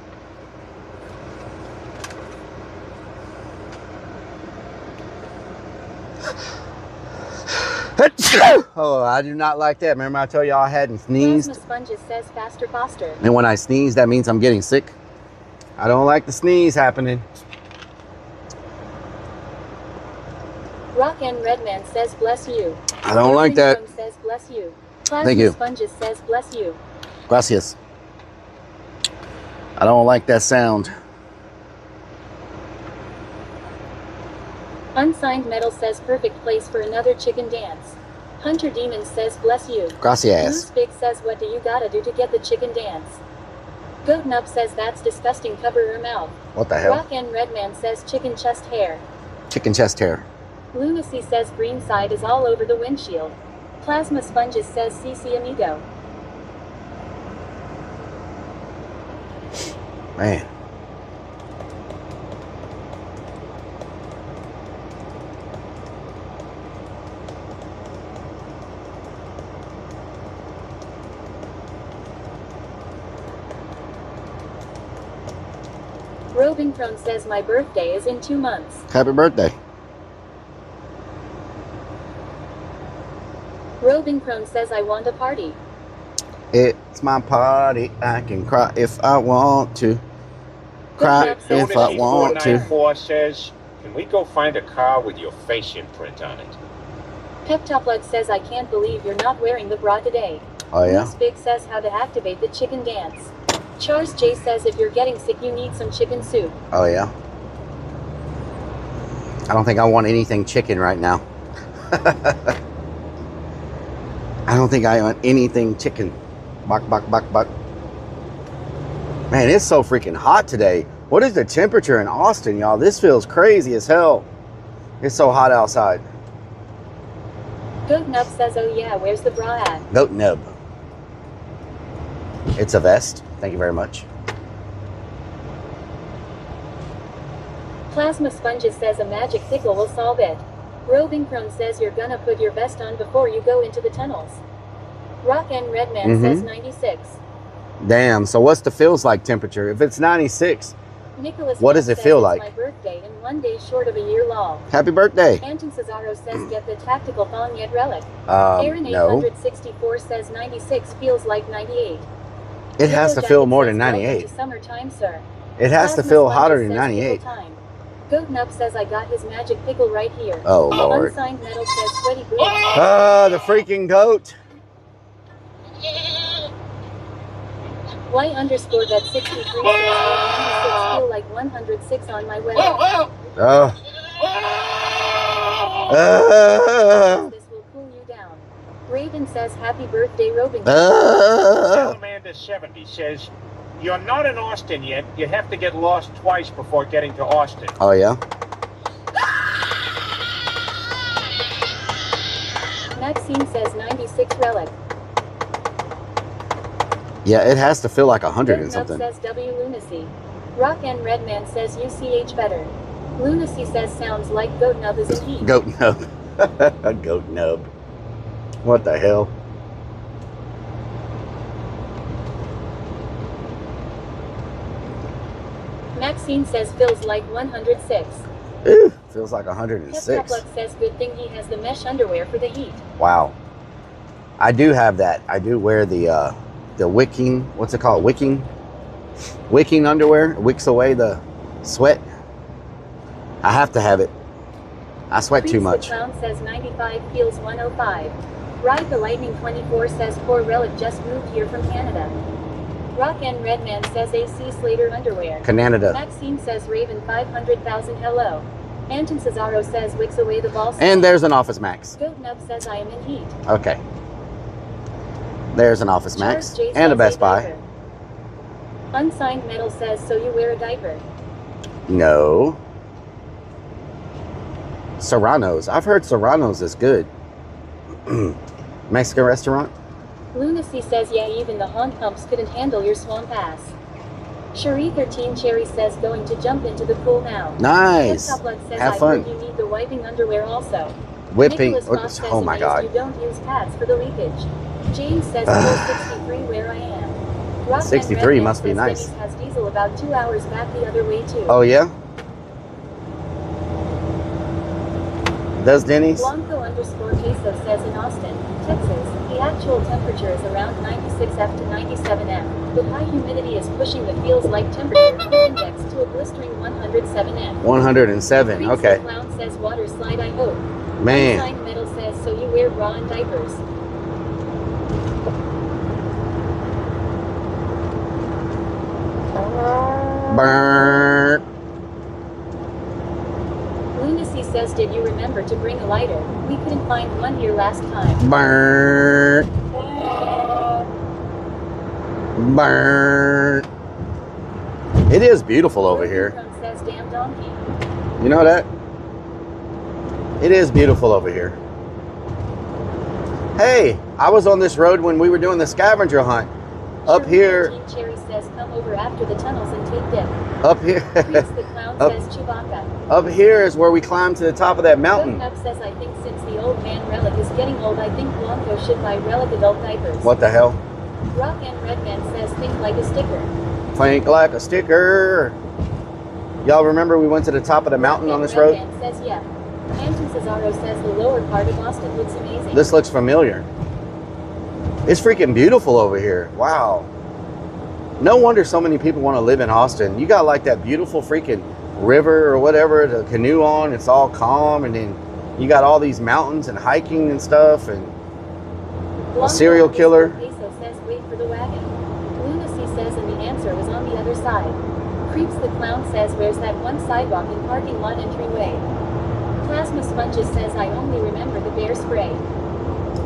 Oh, I do not like that. Remember I told y'all I hadn't sneezed? Plasma Sponges says faster, faster. And when I sneeze, that means I'm getting sick. I don't like the sneeze happening. Rock and Redman says bless you. I don't like that. Says bless you. Plasma Thank you. Sponges says bless you. Gracias. I don't like that sound. Unsigned Metal says perfect place for another chicken dance. Hunter Demon says bless you. Gracias. Moose Big says what do you gotta do to get the chicken dance? Goat Nub says that's disgusting, cover your mouth. What the hell? Rock and Redman says chicken chest hair. Chicken chest hair. Lunacy says green side is all over the windshield. Plasma Sponges says CC amigo. Man. Roving Prone says my birthday is in 2 months. Happy birthday. Roving Prone says I want a party. It's my party. I can cry if I want to. Cry if I want to. 494 says, can we go find a car with your face imprint on it? Peptoplug says I can't believe you're not wearing the bra today. Oh yeah? Moose Big says how to activate the chicken dance. Charles J says if you're getting sick you need some chicken soup. Oh yeah? I don't think I want anything chicken right now. I don't think I want anything chicken. Buck, buck, buck, buck. Man, it's so freaking hot today. What is the temperature in Austin, y'all? This feels crazy as hell. It's so hot outside. Goat Nub says oh yeah, where's the bra at? Goat Nub. It's a vest. Thank you very much. Plasma Sponges says a magic pickle will solve it. Roving Prone says you're gonna put your vest on before you go into the tunnels. Rock and Redman says 96. Damn, so what's the feels like temperature? If it's 96, Nicholas what does it feel like? It's my birthday and 1 day short of a year long. Happy birthday. Anton Cesaro says get the tactical thong yet Rellik. Aaron No. 864 says 96 feels like 98. It has to feel more than Welcome 98. to summertime, sir. It has to Plasma feel Sponges hotter than says 98. pickle time. Goat Nub says I got his magic pickle right here. Oh, Lord. Unsigned Metal says sweaty boots. The freaking goat. Y underscore that 63 says 196 feel like 106 on my way. This will cool you down. Raven says happy birthday, Roving. Salamander 70 says, you're not in Austin yet. You have to get lost twice before getting to Austin. Oh, yeah? Maxine says 96 Rellik. Yeah, it has to feel like 100 and Nub something. says W Lunacy. Rock and Redman says UCH better. Lunacy says sounds like Goat Nub is in heat. Goat Nub. Goat Nub. What the hell? Maxine says feels like 106. Ew, feels like 106. Peptoplug says good thing he has the mesh underwear for the heat. Wow. I do have that. I do wear the wicking, what's it called? Wicking underwear. It wicks away the sweat. I have to have it. I sweat too much. Clown says 95 feels 105. Ride the Lightning 24 says poor Rellik just moved here from Canada. Rock and Redman says AC Slater underwear. Canada. Maxine says Raven 500,000 hello. Anton Cesaro says wicks away the ball. And there's an Office Max. Goat Nub says I am in heat. Okay. There's an Office Max Charles J and a says Best Buy. diaper. Unsigned Metal says so you wear a diaper. No. Serrano's. I've heard Serrano's is good. Mexican restaurant? Lunacy says yeah, even the haunt pumps couldn't handle your swamp ass. Cherie 13 Cherry says going to jump into the pool now. Nice. Says, Have fun. You need the wiping underwear also. Whipping. Nicholas Oh my God. You don't use pads for the leakage. James says pool 63 where I am. Rock 63 must be says nice. Denny's has diesel about 2 hours back the other way too. Oh yeah? Does Denny's? Blanco _peso says in Austin, Texas, the actual temperature is around 96F to 97F, but high humidity is pushing the feels like temperature index to a blistering 107F. 107, Creeps okay. the Clown says water slide I hope. Man. Unsigned Metal says so you wear bra and diapers. Burn. Lunacy says did you remember to bring a lighter? We couldn't find one here last time. Burn. Burn. It is beautiful over here. Says damn donkey. You know that? It is beautiful over here. Hey, I was on this road when we were doing the scavenger hunt. Up here. Cherry says come over after the tunnels and take dip. Up here. Creeps the Clown says Chewbacca. Up here is where we climbed to the top of that mountain. Up says I think since the old man Rellik is getting old, I think Blanco should buy Rellik adult diapers. What the hell? Rock and Redman says think like a sticker. Think like a sticker. Y'all remember we went to the top of the mountain on this road? Redman says yeah. Anton Cesaro says the lower part of Austin looks amazing. This looks familiar. It's freaking beautiful over here. Wow. No wonder so many people want to live in Austin. You got like that beautiful freaking river or whatever to canoe on. It's all calm, and then you got all these mountains and hiking and stuff, and a serial killer. Peso says wait for the wagon. Lunacy says and the answer was on the other side. Creeps the Clown says where's that one sidewalk and parking lot entryway? Plasma Sponges says I only remember the bear spray.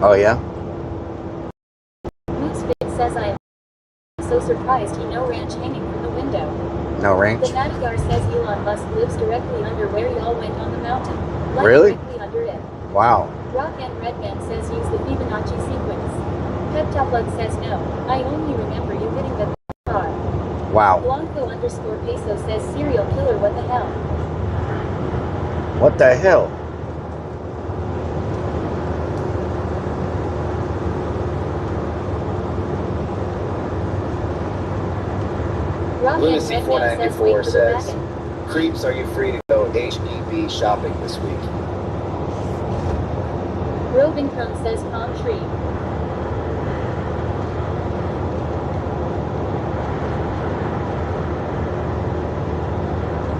Oh yeah? Moosefit says I am so surprised he no ranch hanging from the window. No ranch? The Madigar says Elon Musk lives directly under where y'all went on the mountain. Like really? Directly under it. Wow. Rock and Redman says use the Fibonacci sequence. Peptopluck says no. I only remember you hitting the car. Wow. Blanco _peso says serial killer what the hell? What the hell? Lunacy 494 says, Creeps, are you free to go HEB shopping this week? Roving Chrome says palm tree.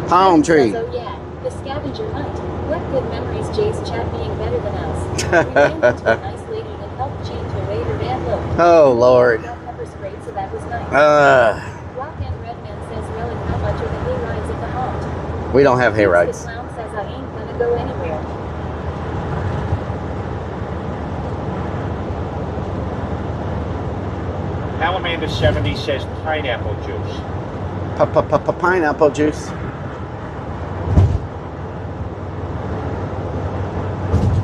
Palm tree. So yeah, the scavenger hunt. What good memories Jay's chat being better than us. We ran into a nice lady and helped change her way her van look. Oh Lord. Pepper sprayed, so that was nice. Rock and Redman says Rellik how much are the hay rides at the haunt? We don't have hay rides. The Clown says I ain't gonna go anywhere. Alamander 70 says pineapple juice. Pineapple juice.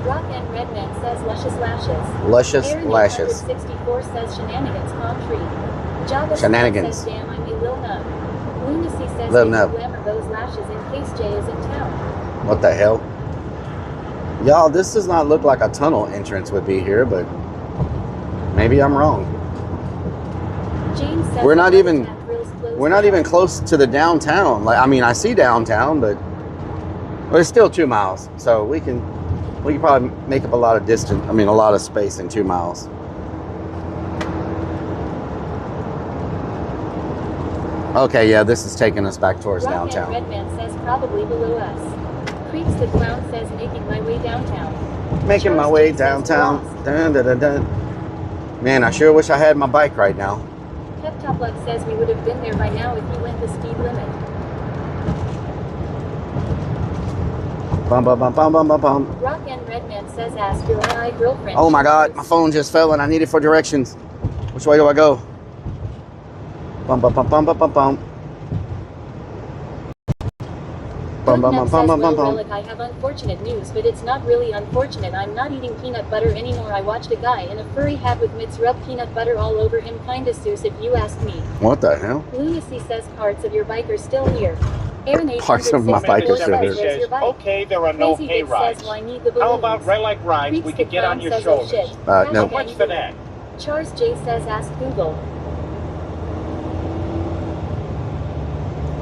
Rock and Redman says luscious lashes. Luscious Aaron lashes. 64 says shenanigans palm tree. Java Shenanigans. says damn I'm a Lil Nub. Lunacy says Lil they Nub. glamour those lashes in case Jay is in town. What the hell? Y'all, this does not look like a tunnel entrance would be here, but maybe I'm wrong. James says We're not even close to the downtown. Like, I mean, I see downtown, but it's still 2 miles, so we can probably make up a lot of distance. I mean, a lot of space in 2 miles. Okay, yeah, this is taking us back towards Rock downtown. And Redman says probably below us. Creeps the Clown says making my way downtown. Making my way downtown. Dun, dun, dun, dun. Man, I sure wish I had my bike right now. Peptopluck says we would have been there by now if you went the speed limit. Bum, bum, bum, bum, bum, bum, bum. Rock and Redman says ask your AI girlfriend. Oh my God, my phone just fell and I need it for directions. Which way do I go? Bum, bum, bum, bum, bum, bum, bum. Bum, bum, bum, bum, bum, bum, bum. Rellik, I have unfortunate news, but it's not really unfortunate. I'm not eating peanut butter anymore. I watched a guy in a furry hat with mitts rub peanut butter all over him. Kinda sus if you ask me. What the hell? Lunacy says parts of your bike are still here. Aaron Parts of my bike are still here. Says, okay, there are no hay rides. How about Rellik rides? We could get on your shoulders. No. How much for that? Charles J says ask Google.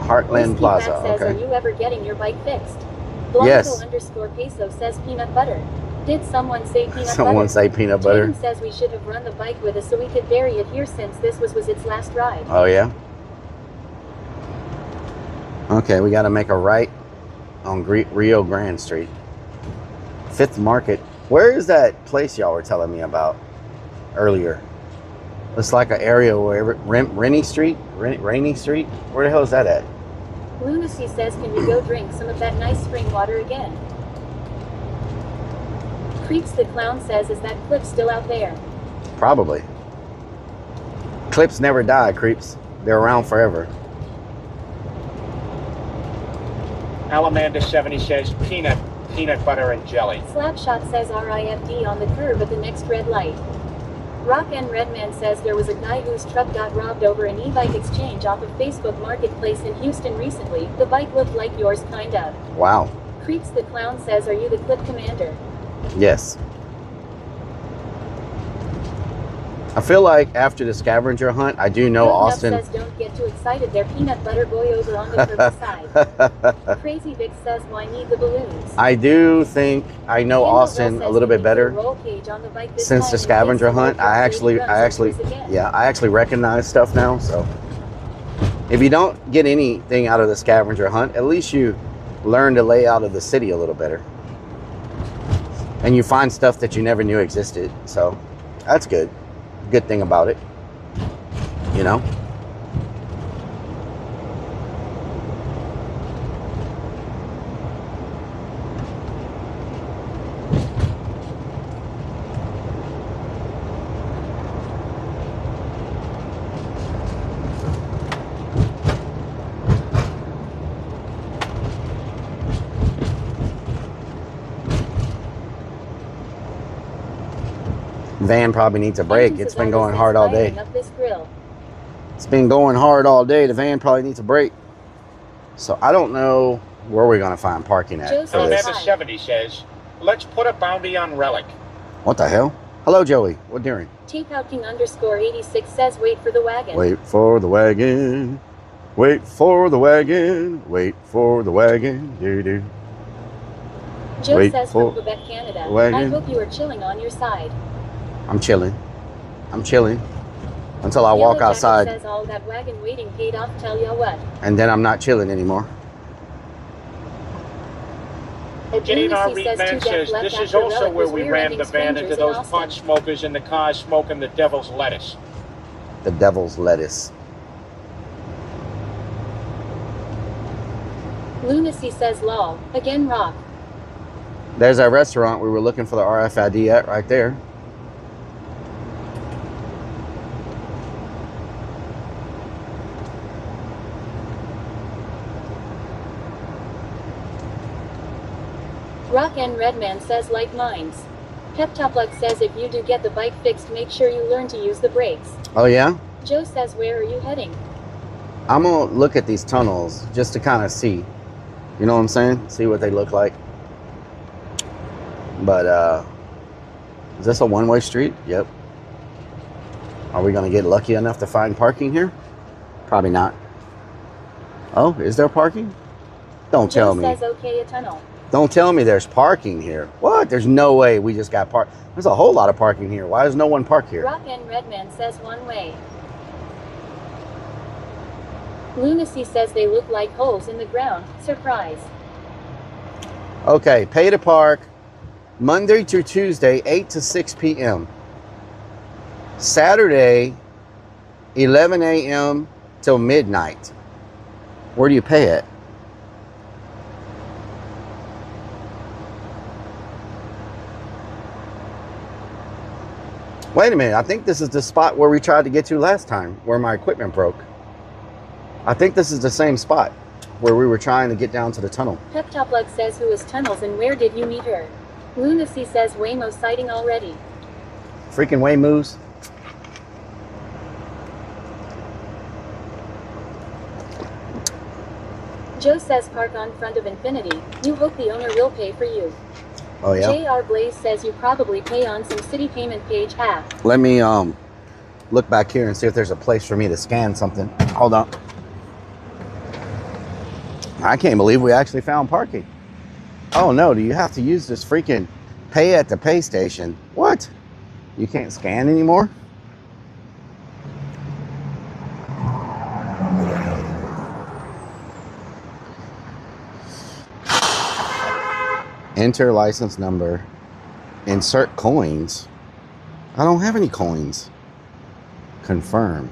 Heartland Plaza, says, okay. are you ever getting your bike fixed? Blanco Yes. underscore peso says peanut butter. Did someone say peanut butter? Someone say peanut butter. Jaden says we should have run the bike with us so we could bury it here since this was its last ride. Oh, yeah? Okay, we got to make a right on Rio Grande Street. 5th Market. Where is that place y'all were telling me about earlier? It's like an area where Rainy Street? Where the hell is that at? Lunacy says, can we go drink some of that nice spring water again? Creeps the Clown says, is that clip still out there? Probably. Clips never die, Creeps. They're around forever. Alamander 70 says peanut butter and jelly. Slapshot says RIFD on the curb at the next red light. Rock and Redman says there was a guy whose truck got robbed over an e-bike exchange off of Facebook Marketplace in Houston recently. The bike looked like yours, kind of. Wow. Creeps the Clown says, are you the clip commander? Yes. I feel like after the scavenger hunt, I do know Austin. Says don't get too excited. They're peanut butter boy over on the curb side. Crazy Vic says why need the balloons? I do think I know Austin a little bit better since the scavenger hunt. I actually recognize stuff now. So if you don't get anything out of the scavenger hunt, at least you learn the layout of the city a little better, and you find stuff that you never knew existed. So that's good. Good thing about it, you know. Van probably needs a break. It's been going hard all day. It's been going hard all day. The van probably needs a break. So I don't know where we're going to find parking at. Alamander 70 says, let's put a bounty on Rellik. What the hell? Hello, Joey. What doing? King underscore 86 says wait for the wagon. Wait for the wagon. Wait for the wagon. Wait for the wagon. Do. Joe says from Quebec, Canada. I hope you are chilling on your side. I'm chilling. I'm chilling until I walk outside. Says all that wagon waiting paid off, tell ya what. And then I'm not chilling anymore. Jane R. Reedman says this is also where we ran the van into those pot smokers in the car smoking the devil's lettuce. The devil's lettuce. Lunacy says lol. Again rock. There's our restaurant we were looking for the RFID at right there. Rock and Redman says like mines. Peptopluck says if you do get the bike fixed, make sure you learn to use the brakes. Oh yeah? Joe says where are you heading? I'm gonna look at these tunnels just to kind of see. You know what I'm saying? See what they look like. But is this a one-way street? Yep. Are we gonna get lucky enough to find parking here? Probably not. Oh, is there parking? Don't tell me. Joe says okay, a tunnel. Don't tell me there's parking here. What? There's no way we just got parked. There's a whole lot of parking here. Why does no one park here? Rock and Redman says one way. Lunacy says they look like holes in the ground. Surprise. Okay, pay to park Monday through Tuesday, 8 to 6 p.m. Saturday, 11 a.m. till midnight. Where do you pay it? Wait a minute, I think this is the spot where we tried to get to last time, where my equipment broke. I think this is the same spot where we were trying to get down to the tunnel. Peptopluck says who is tunnels and where did you meet her? Lunacy says Waymo sighting already. Freaking Waymo's. Joe says park on front of Infinity. You hope the owner will pay for you. Oh yeah. JR Blaze says you probably pay on some city payment page half. Let me look back here and see if there's a place for me to scan something. Hold on. I can't believe we actually found parking. Oh no, do you have to use this freaking pay at the pay station? What? You can't scan anymore? Enter license number. Insert coins. I don't have any coins. Confirm.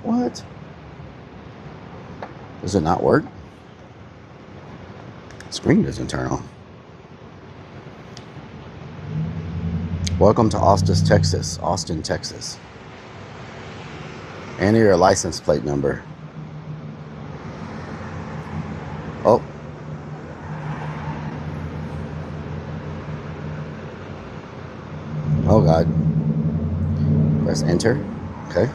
What? Does it not work? Screen doesn't turn on. Welcome to Austin, Texas. Austin, Texas. Enter your license plate number. Oh. Oh God. Press enter. Okay.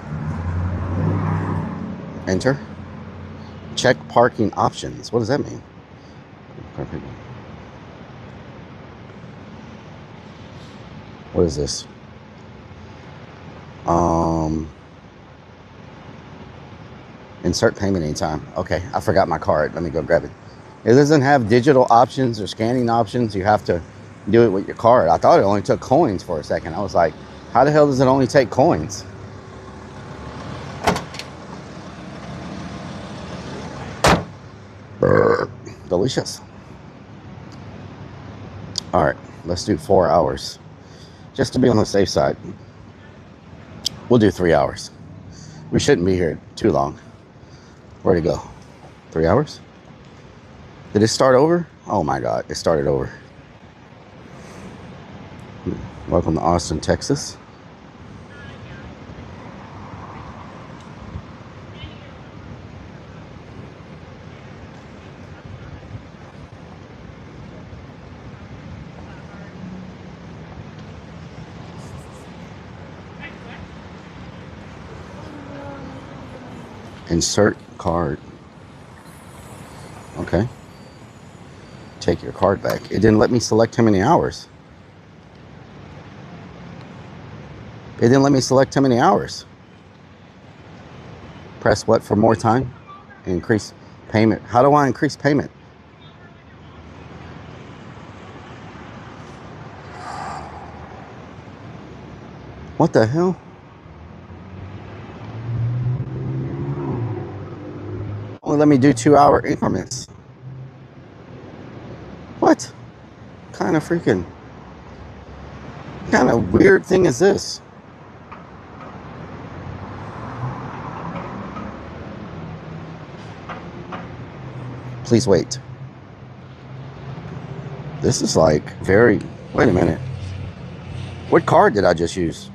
Enter. Check parking options. What does that mean? What is this? Insert payment anytime. Okay, I forgot my card. Let me go grab it. It doesn't have digital options or scanning options. You have to do it with your card. I thought it only took coins for a second. I was like, how the hell does it only take coins? Delicious. All right, let's do 4 hours. Just to be on the safe side. We'll do 3 hours. We shouldn't be here too long. Where'd it go? 3 hours? Did it start over? Oh my God, it started over. Welcome to Austin, Texas. Insert card. Okay. Take your card back. It didn't let me select how many hours. It didn't let me select how many hours. Press what for more time? Increase payment. How do I increase payment? What the hell? Only let me do 2 hour increments. What kind of weird thing is this? Please wait. This is like very, wait a minute. What card did I just use?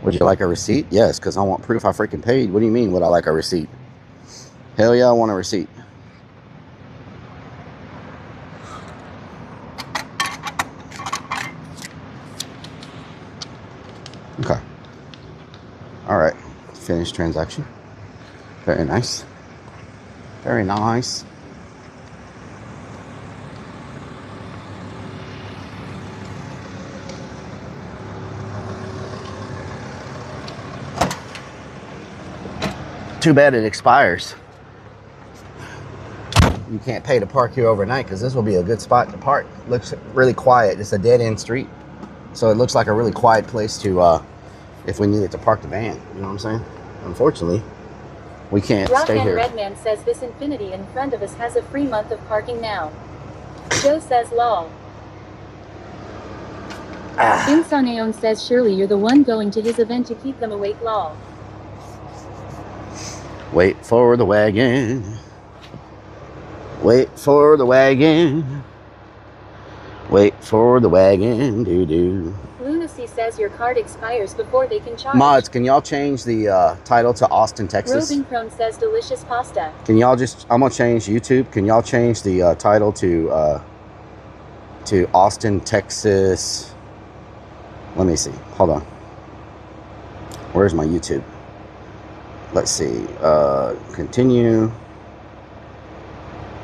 Would you like a receipt? Yes, because I want proof I freaking paid. What do you mean, would I like a receipt? Hell yeah, I want a receipt. Okay. All right. Finish transaction. Very nice. Very nice. Too bad it expires. You can't pay to park here overnight because this will be a good spot to park. Looks really quiet. It's a dead end street. So it looks like a really quiet place to, if we needed to park the van. You know what I'm saying? Unfortunately, we can't stay here. Redman says this Infinity in front of us has a free month of parking now. Joe says lol. Insaneon says surely you're the one going to his event to keep them awake lol. Wait for the wagon. Wait for the wagon. Wait for the wagon. Doo-doo. Lunacy says your card expires before they can charge. Mods, can y'all change the title to Austin, Texas? Roving Crone says delicious pasta. Can y'all just, I'm gonna change YouTube. Can y'all change the title to Austin, Texas? Let me see. Hold on. Where's my YouTube? Let's see. Continue.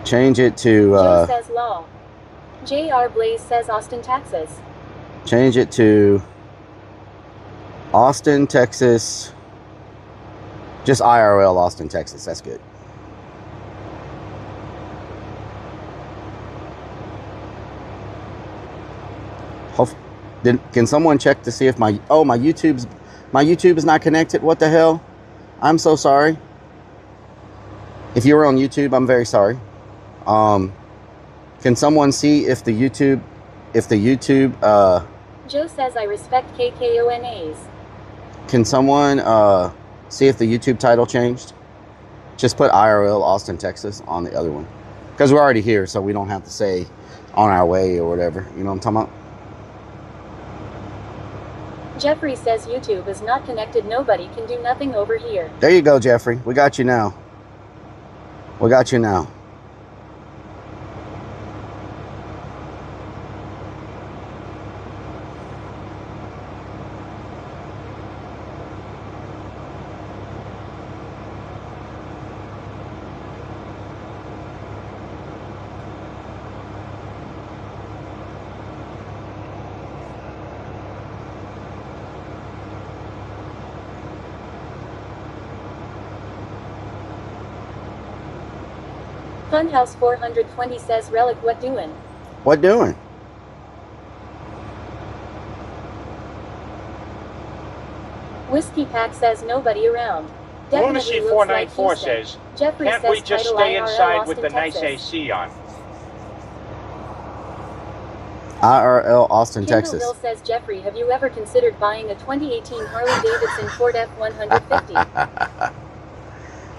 Change it to Joe says law. JR Blaze says Austin, Texas. Change it to Austin, Texas. Just IRL Austin, Texas. That's good. Can someone check to see if my YouTube is not connected? What the hell? I'm so sorry. If you were on YouTube, I'm very sorry. Can someone see if the YouTube Joe says I respect KKONAs. Can someone see if the YouTube title changed? Just put IRL Austin Texas on the other one, because we're already here, so we don't have to say on our way or whatever. You know what I'm talking about? Jeffrey says YouTube is not connected. Nobody can do nothing over here. There you go, Jeffrey. We got you now. We got you now. Funhouse 420 says Rellik, what doing? What doing? Whiskey Pack says nobody around. Lunacy 494 says, Jeffrey can't says we just title stay IRL inside Austin, with the nice Texas. AC on? IRL Austin, Kendall Texas. Hill says, Jeffrey, have you ever considered buying a 2018 Harley Davidson Ford F-150?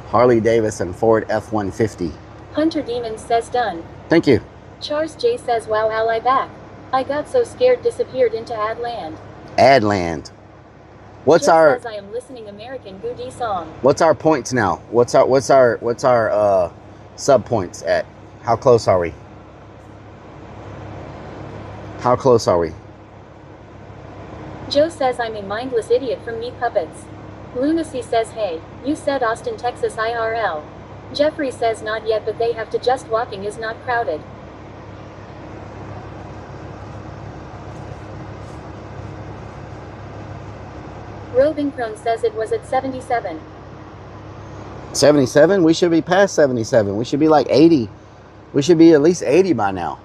Harley Davidson Ford F-150. Hunter Demon says done. Thank you. Charles J says, wow, ally back. I got so scared, disappeared into Adland. Adland. What's Joe our says I am listening American Goody song. What's our points now? What's our sub points at? How close are we? How close are we? Joe says I'm a mindless idiot from Meat Puppets. Lunacy says, hey, you said Austin, Texas IRL. Jeffrey says not yet, but they have to, just walking is not crowded. Roving Crone says it was at 77. 77? We should be past 77. We should be like 80. We should be at least 80 by now.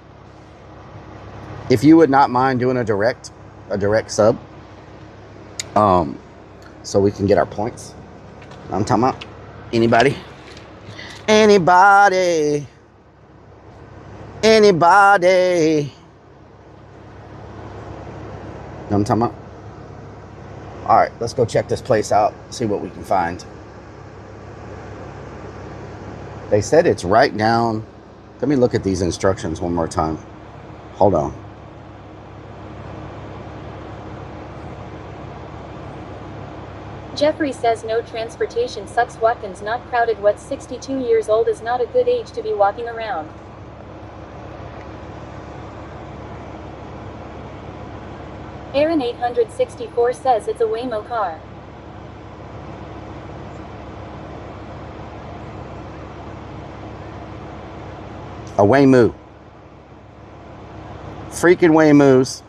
If you would not mind doing a direct sub, so we can get our points. I'm talking about anybody. Anybody. Anybody. I'm talking about. All right, let's go check this place out, see what we can find. They said it's right down. Let me look at these instructions one more time. Hold on. Jeffrey says no transportation sucks. Watkins not crowded. What's 62 years old is not a good age to be walking around. Aaron 864 says it's a Waymo car. A Waymo. Freaking Waymos.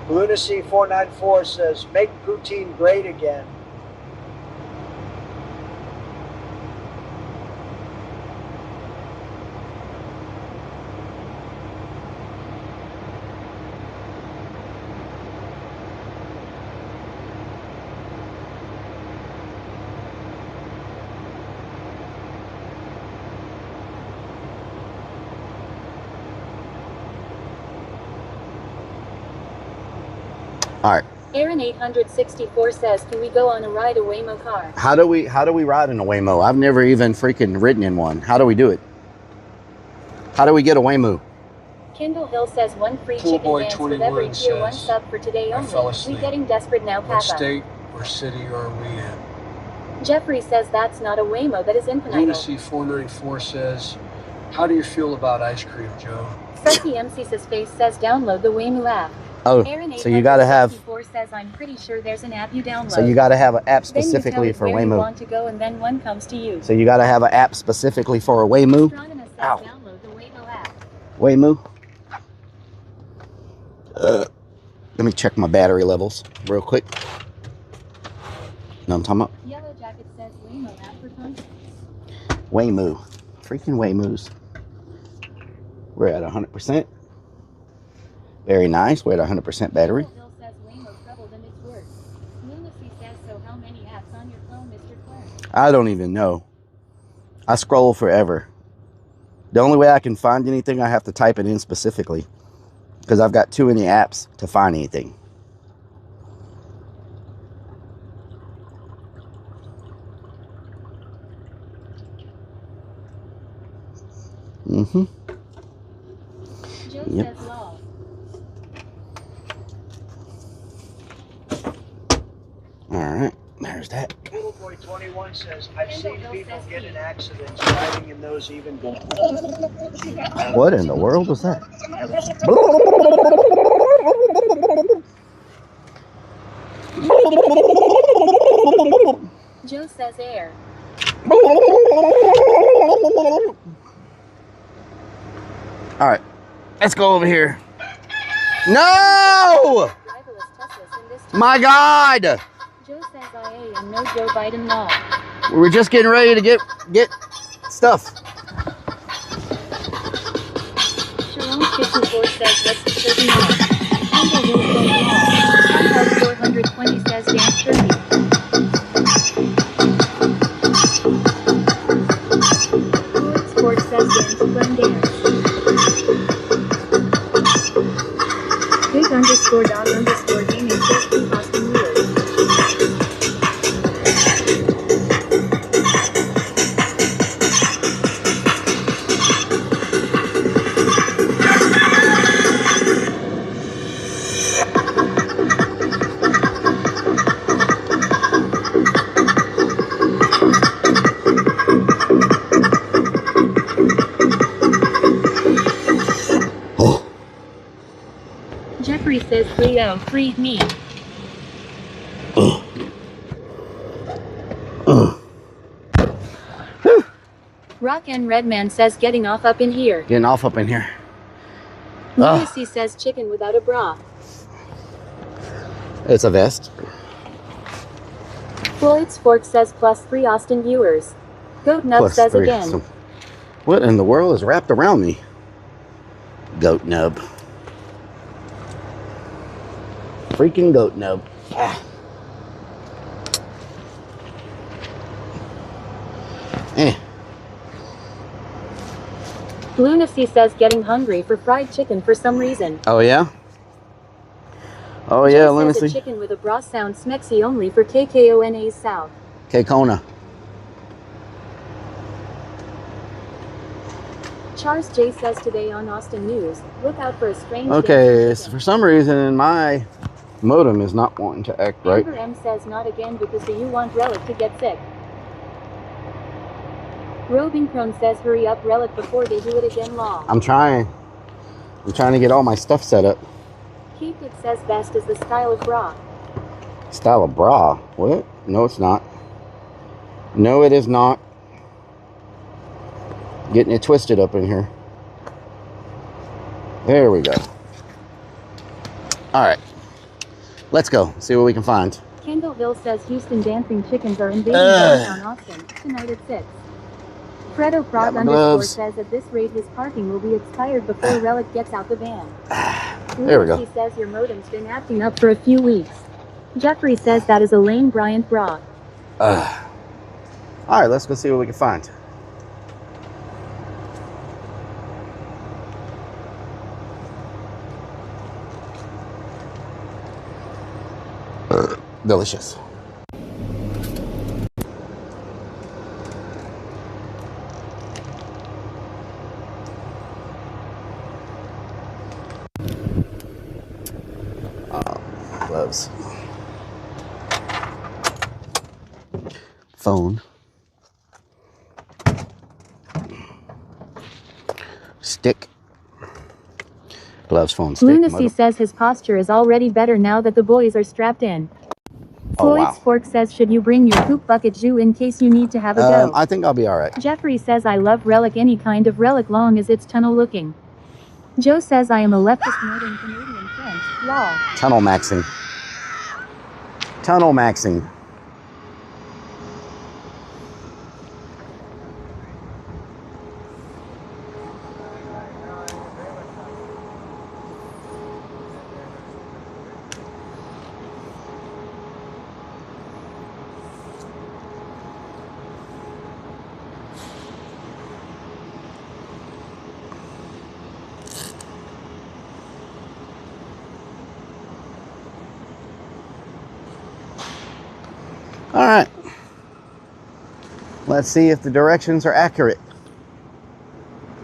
Lunacy 494 says, make poutine great again. All right. Aaron 864 says, can we go on a ride a Waymo car? How do we ride in a Waymo? I've never even freaking ridden in one. How do we do it? How do we get a Waymo? Kendall Hill says one free chicken dance with every tier 1 sub for today only. We getting desperate now, Papa. What state or city are we in? Jeffrey says that's not a Waymo, that is infinital. Lunacy 494 says, how do you feel about ice cream, Joe? Frecky MC says face says download the Waymo app. Oh, so you gotta have. Says I'm pretty sure there's an app you download. So you gotta have an app specifically for where Waymo. You want to go, and then one comes to you. So you gotta have an app specifically for a Waymo. Ow. Download the Waymo app. Waymo. Let me check my battery levels real quick. No, I'm talking about Yellow Jacket says Waymo after content. Waymo. Freaking Waymoos. We're at 100%. Very nice. We're at 100% battery. Bill says Waymo troubled and it's worse. Lunacy says, so how many apps on your phone, Mr. Clarence? I don't even know. I scroll forever. The only way I can find anything, I have to type it in specifically. Because I've got too many apps to find anything. Mm-hmm. Joe Yep. says lol. Alright, there's that. Little boy 21 says, I've seen people get in accidents riding in those even. What in the world was that? Joe says air. Alright, let's go over here. No! My God! Joe says IA and no Joe Biden law. We were just getting ready to get stuff. Sharon's Kitchen 4 says what's the turkey law? Tango Hill says law. Sunhouse 420 says dance turkey. Sports says dance fun dance. Big_dog_ gaming says keep Austin Wheels. Jeffrey says Leo, free me. Rock and Redman says getting off up in here. Getting off up in here. Lunacy says chicken without a bra. It's a vest. Floyd's Fork says +3 Austin viewers. Goat Nub says +3. again. So, what in the world is wrapped around me? Goat Nub. Freaking Goat Nub. Ah. Lunacy says getting hungry for fried chicken for some reason. Oh yeah? Oh yeah, Joe let me says a see. chicken with a bra sound smexy only for KKONA's South. K-Kona. Charles J says today on Austin News, look out for a strange Okay, so for some reason my modem is not wanting to act right. Amber M says not again because do you want Rellik to get sick? Roving Crone says hurry up Rellik before they do it again law. I'm trying. I'm trying to get all my stuff set up. Keep It says best is the style of bra. Style of bra? What? No, it's not. No, it is not. Getting it twisted up in here. There we go. All right. Let's go. See what we can find. Kendallville says Houston dancing chickens are invading downtown Austin tonight at 6. Fredo Frog _ says at this rate his parking will be expired before Rellik gets out the van. There we go. He says your modem's been acting up for a few weeks. Jeffrey says that is a Lane Bryant bra. All right, let's go see what we can find. Delicious. Gloves. Phone. Stick. Gloves, phone, stick. Lunacy says his posture is already better now that the boys are strapped in. Floyd's Fork says should you bring your poop bucket Jew in case you need to have a go? I think I'll be alright. Jeffrey says I love Rellik any kind of Rellik long as it's tunnel looking. Joe says I am a leftist northern Canadian French. Lol. Tunnel maxing. Tunnel maxing. Let's see if the directions are accurate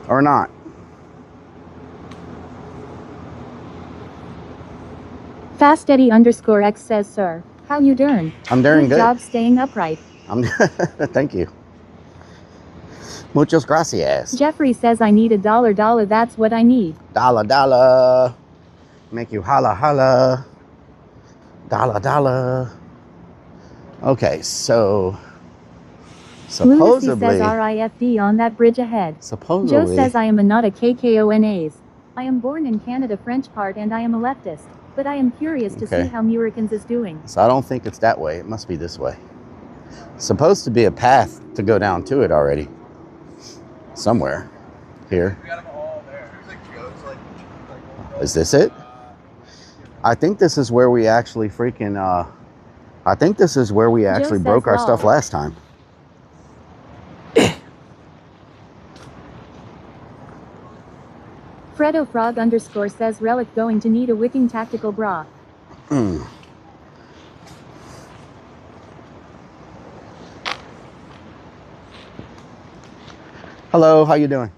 or not. Fast Eddie _X says, sir, how you doing? I'm doing good. Job staying upright. Thank you. Muchas gracias. Jeffrey says I need $1. That's what I need. Dollar. Make you holla holla. Dollar. Okay, so supposedly Lunacy says RIFD on that bridge ahead. Supposedly Joe says I am not a KKONAs. I am born in Canada French part and I am a leftist. But I am curious to see how Muricans is doing. So I don't think it's that way. It must be this way. Supposed to be a path to go down to it already. Somewhere here. Is this it? I think this is where we actually freaking I think this is where we actually broke our stuff last time. Fredo Frog _ says Rellik going to need a wicking tactical bra. Hello, how you doing?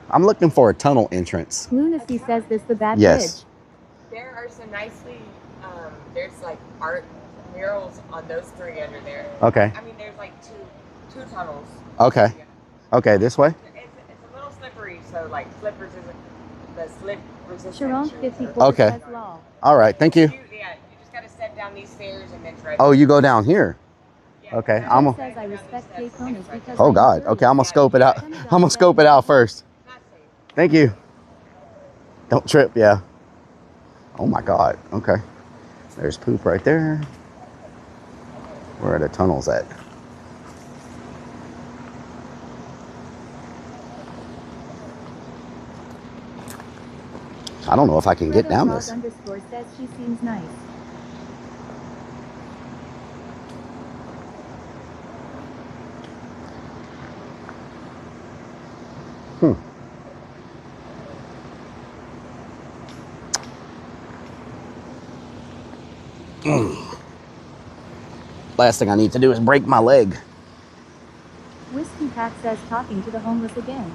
I'm looking for a tunnel entrance. Lunacy says this the bad Yes. Bridge. There are some nicely, there's like art murals on those three under there. Okay. I mean, there's like two tunnels. Okay. Okay, this way? It's a little slippery, so like slip resistant. Sharon 54 Okay. says law. All right, thank you. Yeah, you just gotta step down these stairs and then try. Oh, you go down here. Okay, I'm says I respect K-Konas because Oh God. Okay, I'm gonna scope it out. I'm gonna scope it out first. Thank you. Don't trip, yeah. Oh my God. Okay. There's poop right there. Where are the tunnels at? I don't know if I can get down this. _ says she seems nice. Last thing I need to do is break my leg. Whiskey Pack says talking to the homeless again.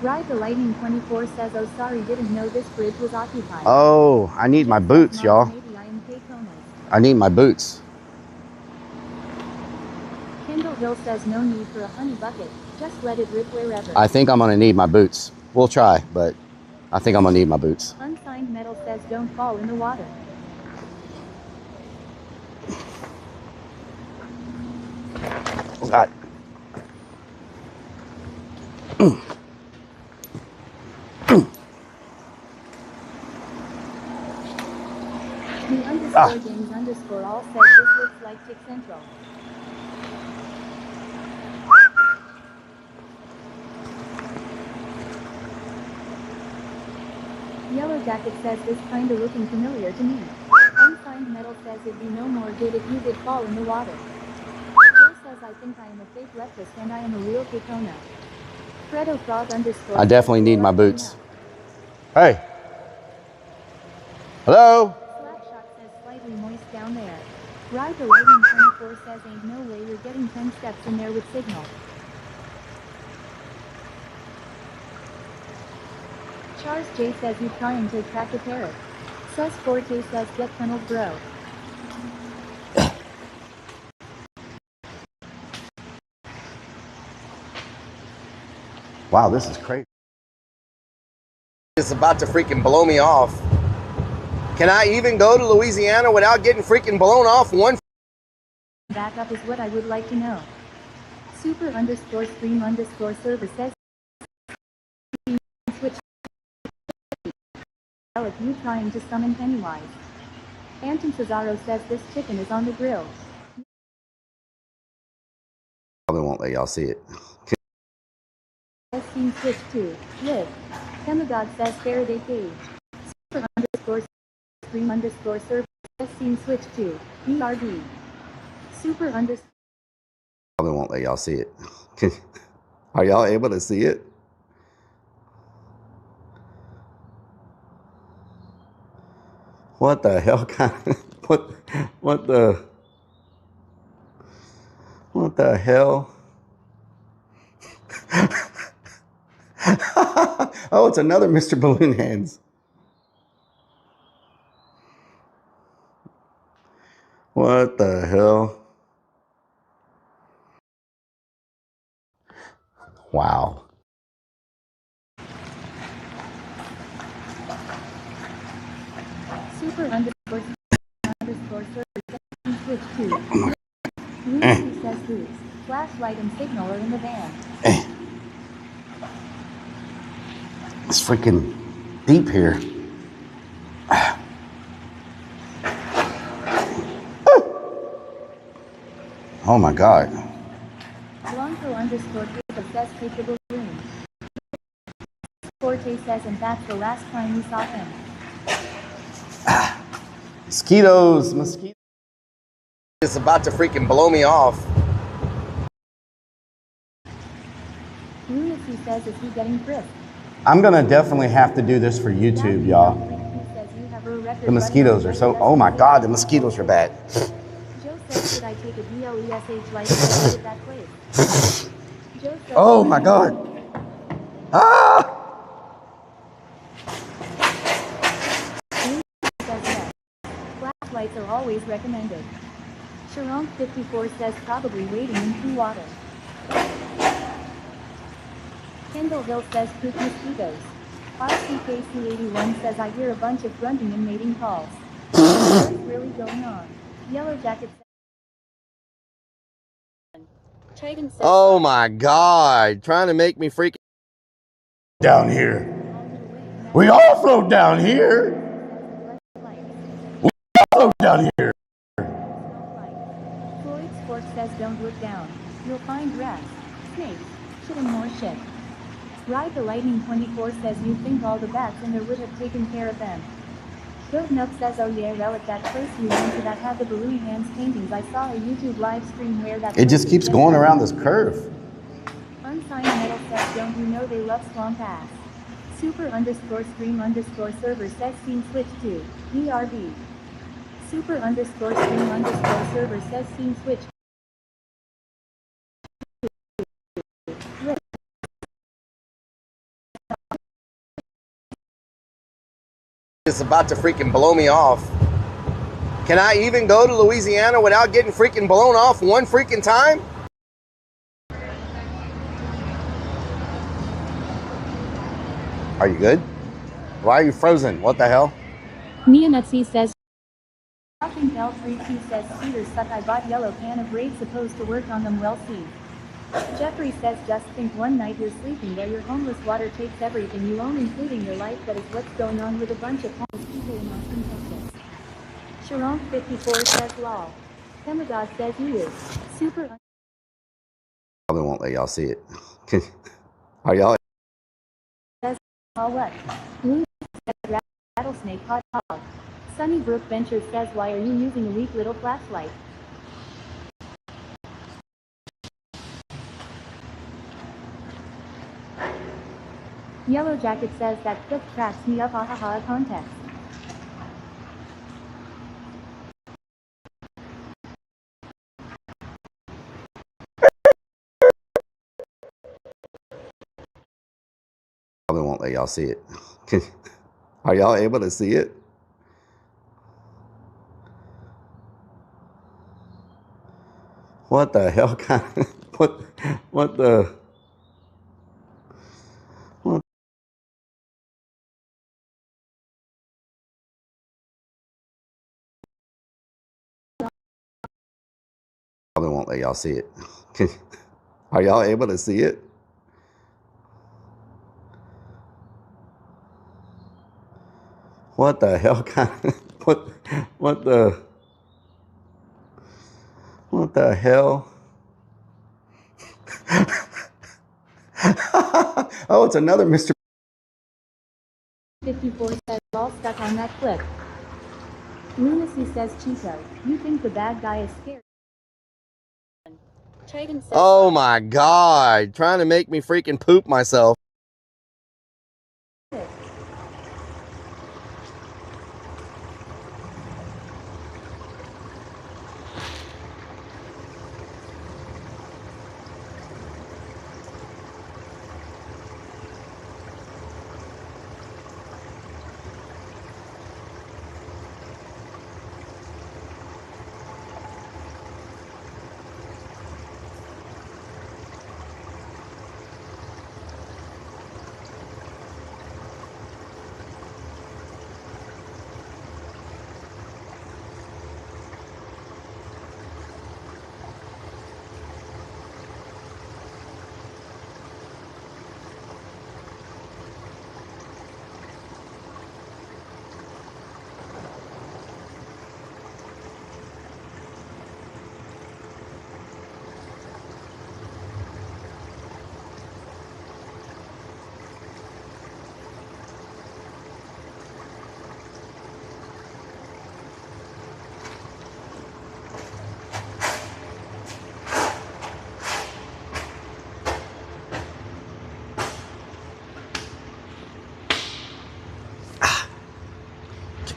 Ride the Lightning 24 says oh sorry didn't know this bridge was occupied. Oh, I need my boots, y'all. Maybe I am K-Konas. I need my boots. Kendall Hill says no need for a honey bucket. Just let it rip wherever. I think I'm gonna need my boots. We'll try, but I think I'm gonna need my boots. Unsigned Metal says don't fall in the water. God. The _James _ all says this looks like Tick Central. Yellow Jacket says this kinda looking familiar to me. Unsigned Metal says it'd be no more good if you did fall in the water. Joe says I think I am a fake leftist and I am a real K-Kona. Fredo Frog _ I definitely need my boots. Hey. Hello? Slapshot says slightly moist down there. Ride the Lightning 24 says ain't no way you're getting 10 steps in there with signal. Charles J says you trying to attract a parrot. Sus Forte says get tunneled bro. Wow, this is crazy. It's about to freaking blow me off. Can I even go to Louisiana without getting freaking blown off one? Backup is what I would like to know. Super _stream _server says switch. If you trying to summon Pennywise. Anton Cesaro says this chicken is on the grill. Probably won't let y'all see it. Scene switch to live. Demigod says Faraday Cage. Super _stream _server scene switch to BRB. Super _ Probably won't let y'all see it. Are y'all able to see it? What the hell kind of, what the hell? Oh, it's another Mr. Balloon Hands. What the hell? Wow. Super underscore switch to. Lucy says boots, flashlight and signal are in the van. It's freaking deep here. Oh my God. Blanco underscore says take the balloon. Forte says, and that's the last time we saw him. Mosquitoes. It's about to freaking blow me off. Lucy says, is he getting frisked? I'm gonna definitely have to do this for YouTube, y'all. The mosquitoes are so, oh my God, the mosquitoes are bad. Joe says, should I take a DLESH license at that place? Oh my God. Ah! Flashlights are always recommended. Sharon 54 says probably wading into water. Kendall Hill says poop mosquitoes. RCKC81 says I hear a bunch of grunting and mating calls. What's really going on? Yellow Jacket says Oh my God, trying to make me freak down here. We all float down here. We all float down here. Floyd Sport says don't look down. You'll find rats, snakes, shit and more shit. Ride the Lightning 24 says you think all the bats in there would have taken care of them. Goat Nup says oh yeah Relic that place we went to that had the balloon hands paintings. I saw a YouTube live stream where that It just keeps going around this curve. Unsigned Metal says don't you know they love swamp ass. Super underscore stream underscore server says scene switch to DRB. Super underscore stream underscore server says scene switch. It's about to freaking blow me off. Can I even go to Louisiana without getting freaking blown off one freaking time? Are you good? Why are you frozen? What the hell? Nia Nutsy says Talking L32 says speeders suck. I bought yellow can of raid supposed to work on them well see. Jeffrey says just think one night you're sleeping there your homeless water takes everything you own including your life. That is what's going on with a bunch of homeless people in Austin, Texas. Sharon 54 says lol. Demagod says you. Super Probably won't let y'all see it. Are y'all? says all what? Blue says rattlesnake hot dog. Sunnybrook Venture says why are you using a weak little flashlight? Yellow Jacket says that clip cracks me up ahaha context. Probably won't let y'all see it. Are y'all able to see it? What the hell kind of, what the, what? Probably won't let y'all see it. Are y'all able to see it? What the hell kind of, what the hell? Oh, it's another Mr. 54 says all stuck on that clip. Lunacy says Chico, you think the bad guy is scared? Triton says Oh my God, trying to make me freaking poop myself.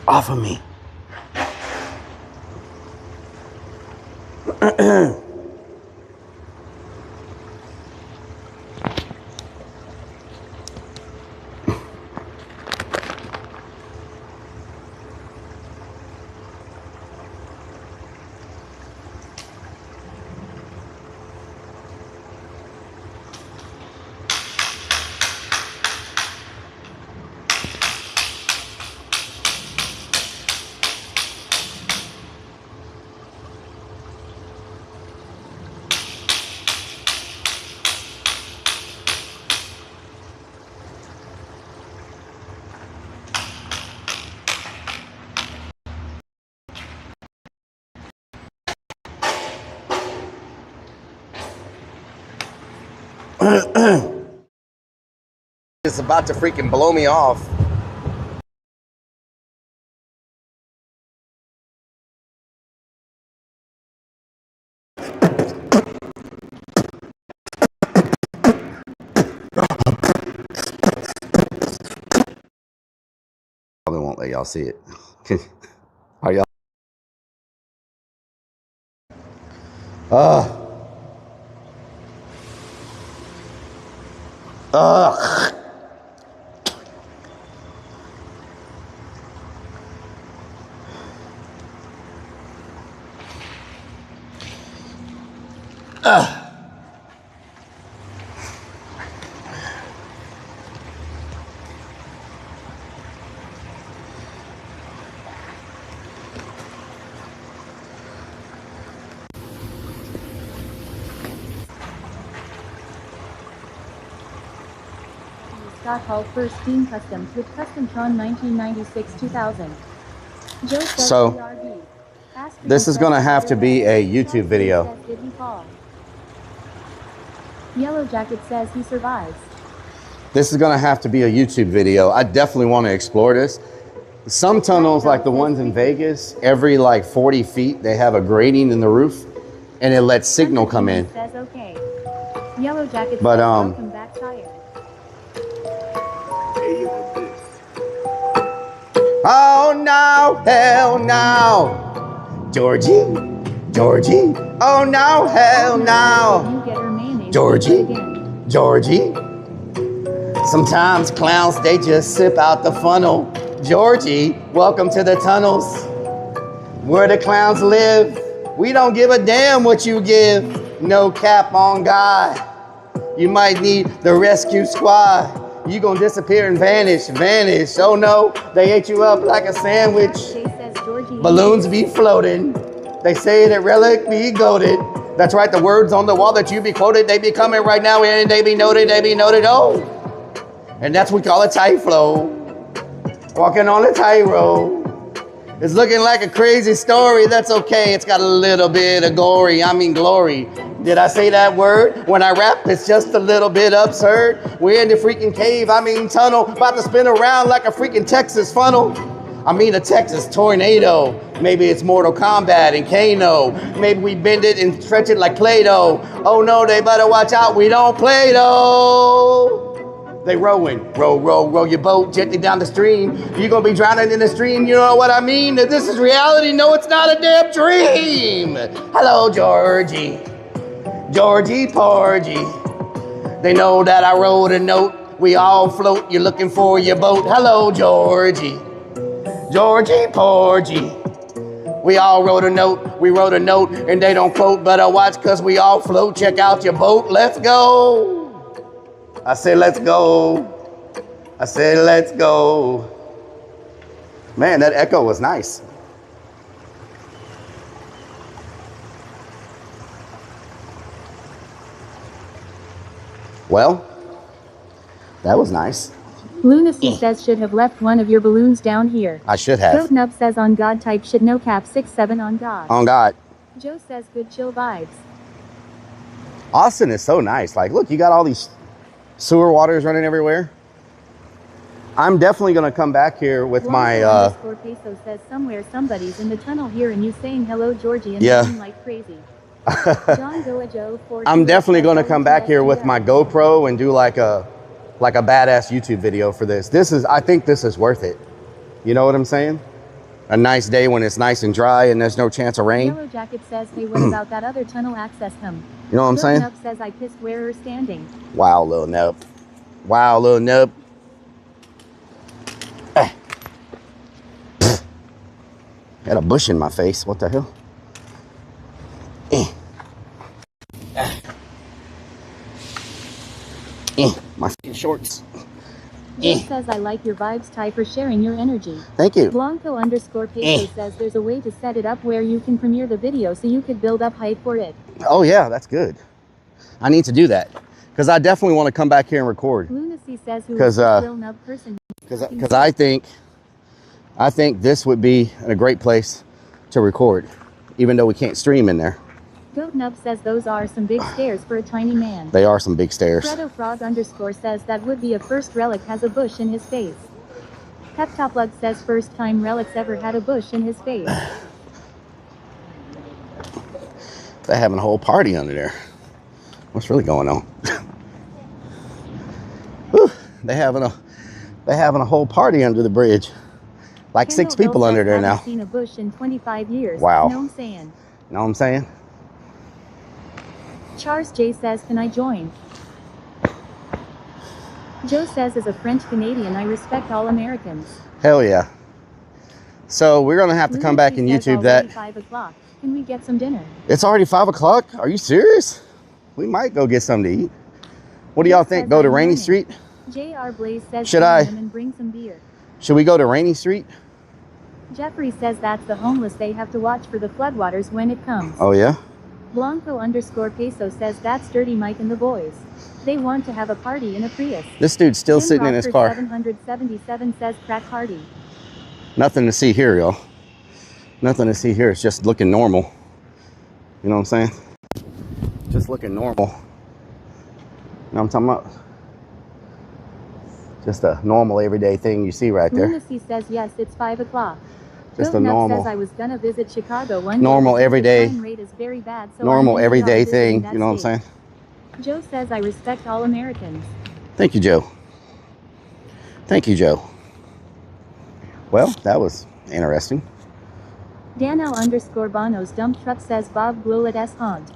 Off of me. It's about to freaking blow me off. Probably won't let y'all see it. Are y'all? Ugh. Ugh. Ugh. Scott Hall first team customs with Customtron 1996-2000. Joe says So, BRB. this is gonna have to be a YouTube video. Says, did he fall? Yellow Jacket says he survives. This is gonna have to be a YouTube video. I definitely want to explore this. Some tunnels, like the ones in Vegas, every like 40 feet, they have a grating in the roof, and it lets signal come in. Says okay. Yellow Jacket But says welcome back tired. Oh no, hell no, Georgie, Georgie. Oh no, hell no, Georgie, Georgie. Sometimes clowns, they just sip out the funnel. Georgie, welcome to the tunnels where the clowns live. We don't give a damn what you give. No cap on God. You might need the rescue squad. You gonna disappear and vanish, vanish. Oh no, they ate you up like a sandwich. Balloons be floating. They say that Rellik be goated. That's right, the words on the wall that you be quoted, they be coming right now and they be noted, oh. And that's what we call a tight flow. Walking on a tightrope. It's looking like a crazy story, that's okay. It's got a little bit of glory. Did I say that word? When I rap, it's just a little bit absurd. We're in the freaking cave, tunnel, about to spin around like a freaking Texas funnel. A Texas tornado. Maybe it's Mortal Kombat and Kano. Maybe we bend it and stretch it like Play-Doh. Oh no, they better watch out, we don't play though. They rowing, row your boat gently down the stream. You're gonna be drowning in the stream, you know what I mean? That this is reality, no it's not a damn dream. Hello, Georgie. Georgie Porgy. They know that I wrote a note. We all float, you're looking for your boat. Hello, Georgie. Georgie Porgy. We all wrote a note, we wrote a note, and they don't quote, but I watch cause we all float. Check out your boat, let's go. I said, let's go. I said, let's go. Man, that echo was nice. Well, that was nice. Lunacy says should have left one of your balloons down here. I should have. Goat Nub says on God type should no cap 6-7 on God. On God. Joe says good chill vibes. Austin is so nice. Like, look, you got all these sewer waters running everywhere. I'm definitely gonna come back here with my Peso says somewhere somebody's in the tunnel here and you saying hello Georgie and yeah. like crazy. John Goa Joe I'm definitely gonna come back here with my GoPro and do like a badass YouTube video for this. I think this is worth it. You know what I'm saying? A nice day when it's nice and dry and there's no chance of rain. Yellow Jacket says, hey, what about that other tunnel access him? You know what I'm saying? Nub says, I pissed where we're standing. Wow, little nub. Wow, little nub. Got a bush in my face. What the hell? My shorts. Joe says, I like your vibes, Ty, for sharing your energy. Thank you. Blanco_peso says there's a way to set it up where you can premiere the video so you could build up hype for it. Oh yeah, that's good. I need to do that because I definitely want to come back here and record. Lunacy says, who is this Lil Nub person? Because I think this would be a great place to record, even though we can't stream in there. Goat Nub says those are some big stairs for a tiny man. They are some big stairs. Fredo Frog_ says that would be a first. Rellik has a bush in his face. Peptoplug says first time Rellik's ever had a bush in his face. They're having a whole party under there. What's really going on? Whew, they having a whole party under the bridge. Like Kendall 6 people under there now. I've seen a bush in 25 years. Wow. Know what I'm saying? Know what I'm saying? Charles J says, can I join? Joe says, as a French Canadian, I respect all Americans. Hell yeah. So we're gonna have to come back and YouTube that. 5 o'clock. Can we get some dinner? It's already 5 o'clock? Are you serious? We might go get something to eat. What do y'all think? Go to Rainy Street? JR Blaze says, should I? And bring some beer. Should we go to Rainy Street? Jeffrey says that's the homeless. They have to watch for the floodwaters when it comes. Oh yeah? Blanco_peso says that's Dirty Mike and the boys. They want to have a party in a Prius. This dude's still sitting in his car. 777 says Crack Hardy. Nothing to see here, y'all. Nothing to see here. It's just looking normal. You know what I'm saying? Just looking normal. You know what I'm talking about? Just a normal everyday thing you see right there. Lunacy says yes, it's 5 o'clock. Just a normal. Says I was gonna visit Chicago one normal day, everyday. the crime rate is very bad, so normal everyday thing. You know what I'm saying? Joe says I respect all Americans. Thank you, Joe. Thank you, Joe. Well, that was interesting. Daniel_Bono's dump truck says Bob Glolet S haunt.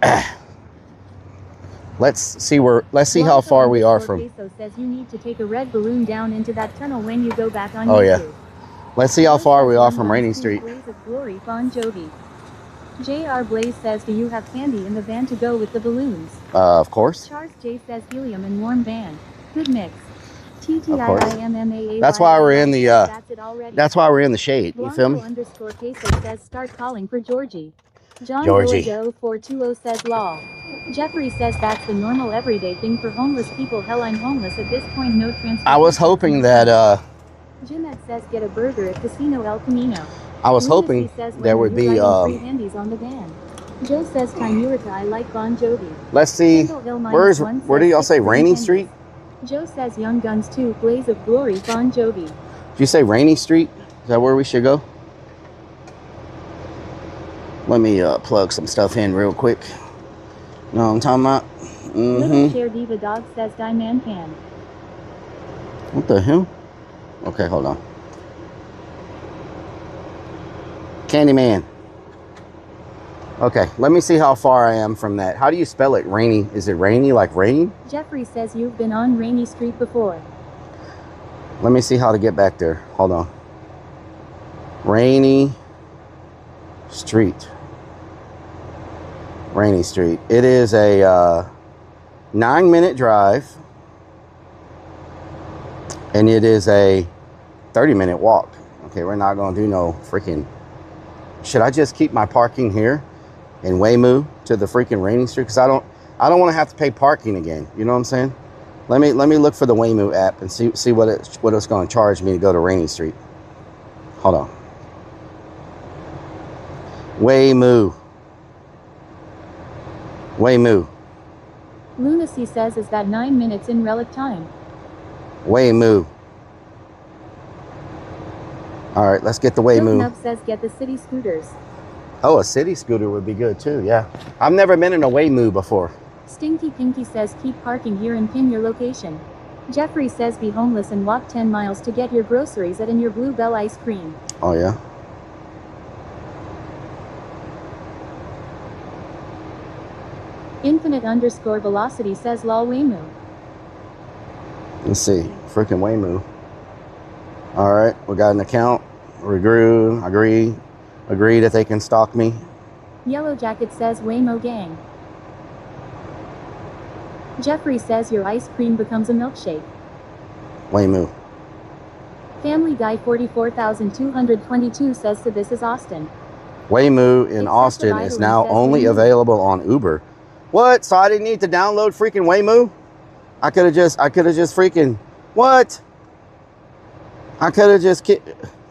Let's see how far we are from. Peso says you need to take a red balloon down into that tunnel when you go back on YouTube. Yeah. Let's see how far we are from Rainy Street. Blaze of Glory, Bon Jovi. JR Blaze says, do you have candy in the van to go with the balloons? Of course. Charles J says helium and warm van. Good mix. TTIIMMAA. That's why we're in the that's why we're in the shade. You feel me? _peso says start calling for Georgie. John Georgie. 420 says lol. Jeffrey says that's the normal everyday thing for homeless people. Hell, I'm homeless at this point. No transportation. I was hoping that Jeanette says get a burger at Casino El Camino. I was hoping there would be free handies on the van. Joe says Timurica, I like Bon Jovi. Let's see. Where do y'all say Rainy Street? Joe says Young Guns 2, Blaze of Glory, Bon Jovi. Did you say Rainy Street? Is that where we should go? Let me plug some stuff in real quick. You know what I'm talking about? Little Chair Diva Dog says Die Man Can. What the hell? Okay, hold on. Candyman. Okay, let me see how far I am from that. How do you spell it? Rainy? Is it rainy like rain? Jeffrey says you've been on Rainy Street before. Let me see how to get back there. Hold on. Rainy Street. Rainy Street. It is a 9-minute drive. And it is a 30-minute walk. Okay, we're not going to do no freaking... Should I just keep my parking here and Waymoo to the freaking Rainy Street? Because I don't want to have to pay parking again. You know what I'm saying? Let me look for the Waymoo app and see what it's going to charge me to go to Rainy Street. Hold on. Waymoo. Waymoo. Lunacy says, is that 9 minutes in Rellik time? Waymoo. All right, let's get the Waymoo. Up says get the city scooters. Oh, a city scooter would be good too, yeah. I've never been in a Waymoo before. Stinky Pinky says keep parking here and pin your location. Jeffrey says be homeless and walk 10 miles to get your groceries at In Your Bluebell ice cream. Oh, yeah? Infinite_velocity says lol Waymo. Let's see. Freaking Waymo. All right, we got an account. Agree that they can stalk me. Yellow Jacket says Waymo gang. Jeffrey says your ice cream becomes a milkshake. Waymo. Family Guy 44,222 says so this is Austin. Waymo in Austin is now only available on Uber. What? So I didn't need to download freaking Waymo? I could have just freaking, what? I could have just,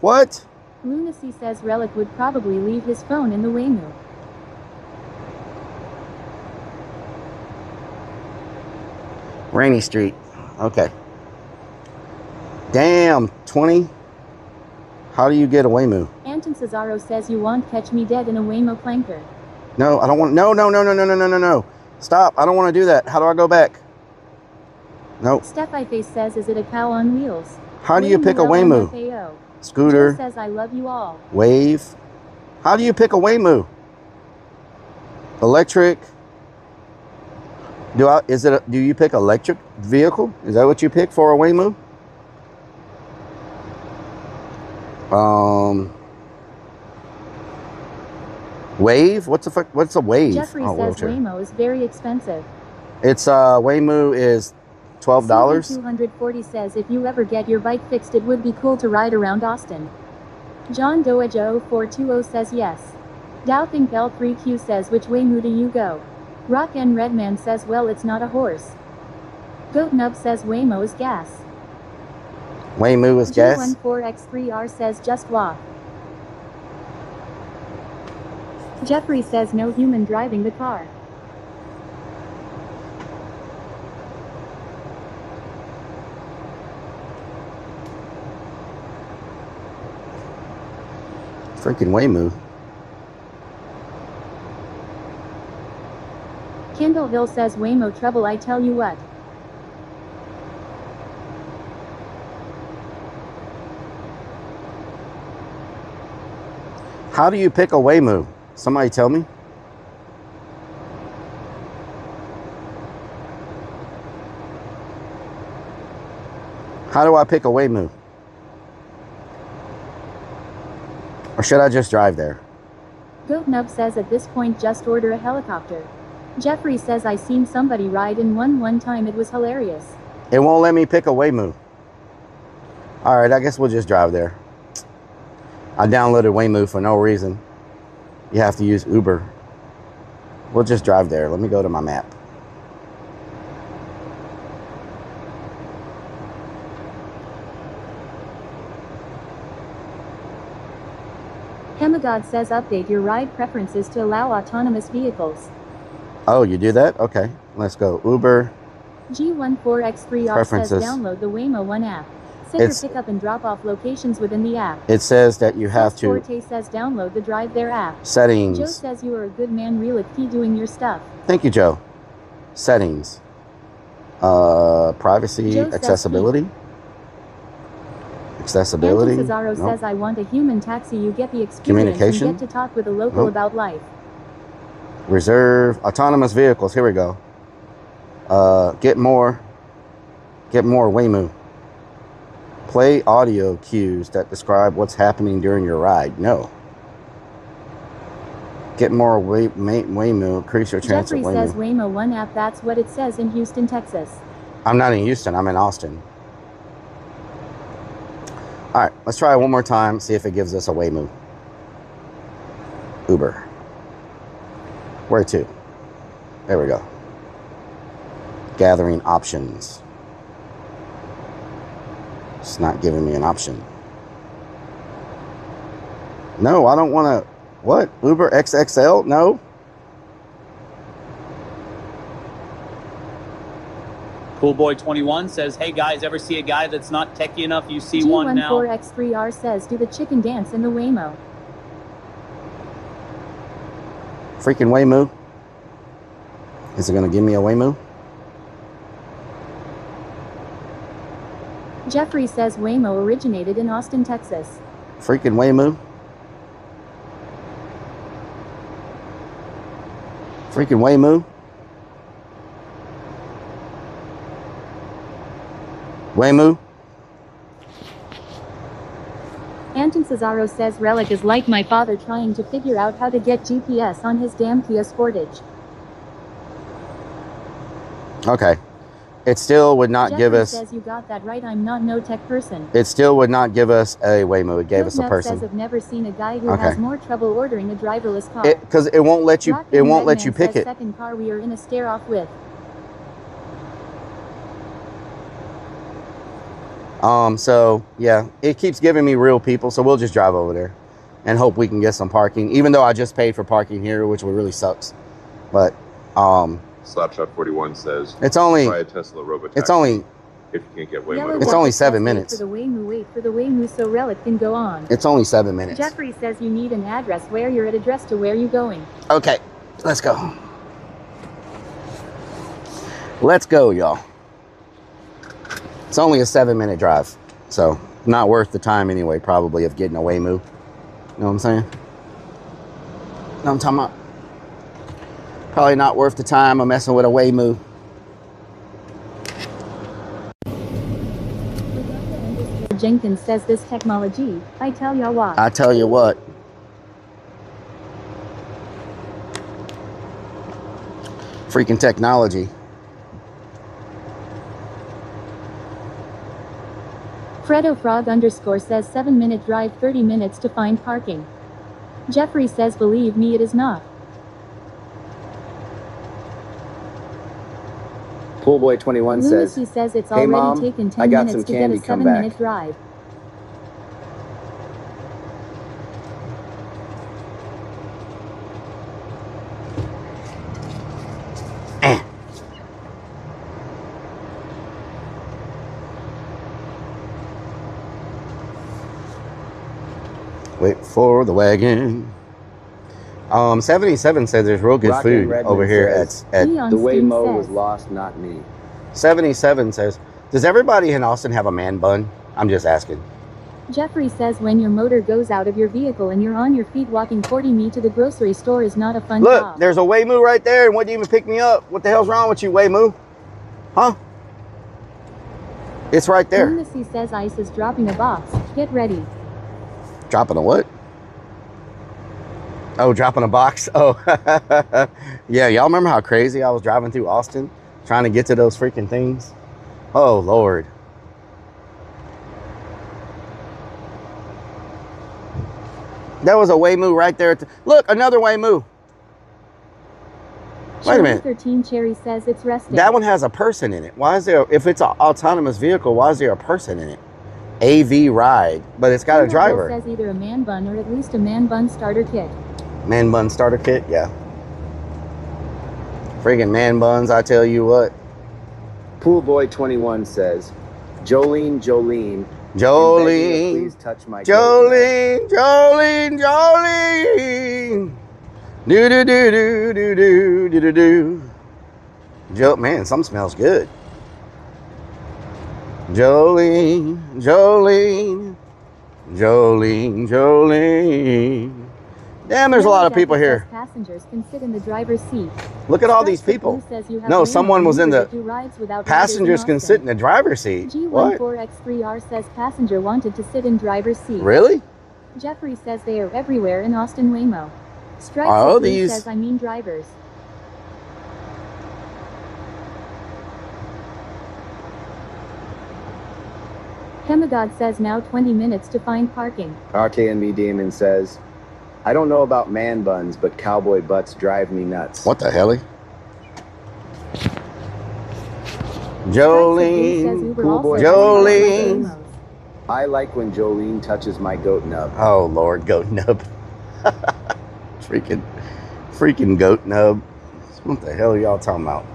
what? Lunacy says Rellik would probably leave his phone in the Waymo. Rainy Street. Okay. Damn, 20. How do you get a Waymo? Anton Cesaro says you won't catch me dead in a Waymo clanker. No, I don't want, no. Stop, I don't want to do that. How do I go back? Nope. Steph says, is it a cow on wheels? How do you pick a Waymo? Scooter. Joe says I love you all. Wave. How do you pick a Waymo? Electric. Do you pick electric vehicle? Is that what you pick for a Waymo? Wave? What's a wave? Jeffrey says Waymo is very expensive. It's Waymo is $12. 240 says if you ever get your bike fixed it would be cool to ride around Austin. John Doejo 420 says yes. Dowthink L3Q says which Waymo do you go? Rock N Redman says well it's not a horse. Goat Nub says Waymo is gas. Waymo is gas? G14X3R says just walk. Jeffrey says no human driving the car. Freaking Waymo. Kendall Hill says Waymo trouble I tell you what. How do you pick a Waymo? Somebody tell me. How do I pick a Waymo? Or should I just drive there? Goat Nub says at this point just order a helicopter. Jeffrey says I seen somebody ride in one time, it was hilarious. It won't let me pick a Waymo. Alright, I guess we'll just drive there. I downloaded Waymo for no reason. You have to use Uber. We'll just drive there. Let me go to my map. Hemagod says update your ride preferences to allow autonomous vehicles. Oh, you do that? Okay, let's go. Uber. G14X3R says download the Waymo One app. Set your pickup and drop off locations within the app. It says that you have to. Forte says download the Drive There app. Settings. Joe says you are a good man, Rellik I doing your stuff. Thank you, Joe. Settings. Privacy, Joe accessibility. Accessibility. Anton Cesaro says I want a human taxi. You get the experience and get to talk with a local about life. Reserve autonomous vehicles. Here we go. Get more Waymo. Play audio cues that describe what's happening during your ride. No. Get more Waymo. Increase your chance Jeffrey of Waymo. says Waymo One app. That's what it says in Houston, Texas. I'm not in Houston. I'm in Austin. All right. Let's try it one more time. See if it gives us a Waymo. Uber. Where to? There we go. Gathering options. It's not giving me an option. No, I don't want to. What? Uber XXL? No. Coolboy21 says, hey guys, ever see a guy that's not techie enough? You see one now. G14X3R says do the chicken dance in the Waymo. Freaking Waymo. Is it going to give me a Waymo? Jeffrey says Waymo originated in Austin, Texas. Freaking Waymo. Freaking Waymo. Waymo. Anton Cesaro says Rellik is like my father trying to figure out how to get GPS on his damn Kia Sportage. Okay. It still would not Jeffrey give us... says you got that right, I'm not no tech person. It still would not give us a Waymo. It gave us a person. says I've never seen a guy who has more trouble ordering a driverless car. Because it won't let you. It won't let you pick it. Second car we are in a stare off with. So yeah, it keeps giving me real people. So we'll just drive over there, and hope we can get some parking. Even though I just paid for parking here, which really sucks. But Slapshot 41 says it's only try a Tesla Robotaxi. It's only. If you can't get Waymo. It's only 7 minutes. Wait for the Waymo so Rellik can go on. It's only 7 minutes. Jeffrey says you need an address where you're at address to where you going. Okay, let's go. Let's go, y'all. It's only a 7-minute drive, so not worth the time anyway, probably, of getting a Waymo. You know what I'm saying? Know what I'm talking about? Probably not worth the time of messing with a Waymo. Jenkins says this technology, I tell ya what. I tell you what. Freaking technology. Fredo Frog _ says 7-minute drive 30 minutes to find parking. Jeffrey says believe me it is not. Poolboy21 says, Lunacy says it's hey already mom, taken 10 I got minutes some to candy, get a come 7-minute back. drive. Wait for the wagon. 77 says there's real good Rockin' food Redmond over here says, at the Waymo was lost, not me. 77 says, does everybody in Austin have a man bun? I'm just asking. Jeffrey says when your motor goes out of your vehicle and you're on your feet walking 40 me to the grocery store is not a fun Look, job. there's a Waymo right there and wouldn't even pick me up. What the hell's wrong with you, Waymo? Huh? It's right there. Lunacy says ICE is dropping a box. Get ready. Dropping a what? Oh, dropping a box. Oh, yeah. Y'all remember how crazy I was driving through Austin trying to get to those freaking things? Oh, Lord. That was a Waymo right there. Look, another Waymo. Wait a minute. 13 Cherry says it's resting. That one has a person in it. Why is there, if it's an autonomous vehicle, why is there a person in it? AV ride, but it's got a driver. Says either a man bun or at least a man bun starter kit. Man bun starter kit, yeah. Friggin' man buns, I tell you what. Poolboy21 says, Jolene, please touch my Jolene. Do do do do do do do do do. Man, something smells good. Jolene. Damn, there's a lot of people here. Passengers can sit in the driver's seat. Look at all these people. No, someone was in the... Passengers can sit in the driver's seat. What? G14X3R says passenger wanted to sit in driver's seat. Really? Jeffrey says they are everywhere in Austin Waymo. Oh, these... says I mean drivers. Hemagod says now 20 minutes to find parking. RKNB Demon says, I don't know about man buns, but cowboy butts drive me nuts. What the hell? Jolene. I like when Jolene touches my goat nub. Oh, Lord, goat nub. freaking goat nub. What the hell are y'all talking about?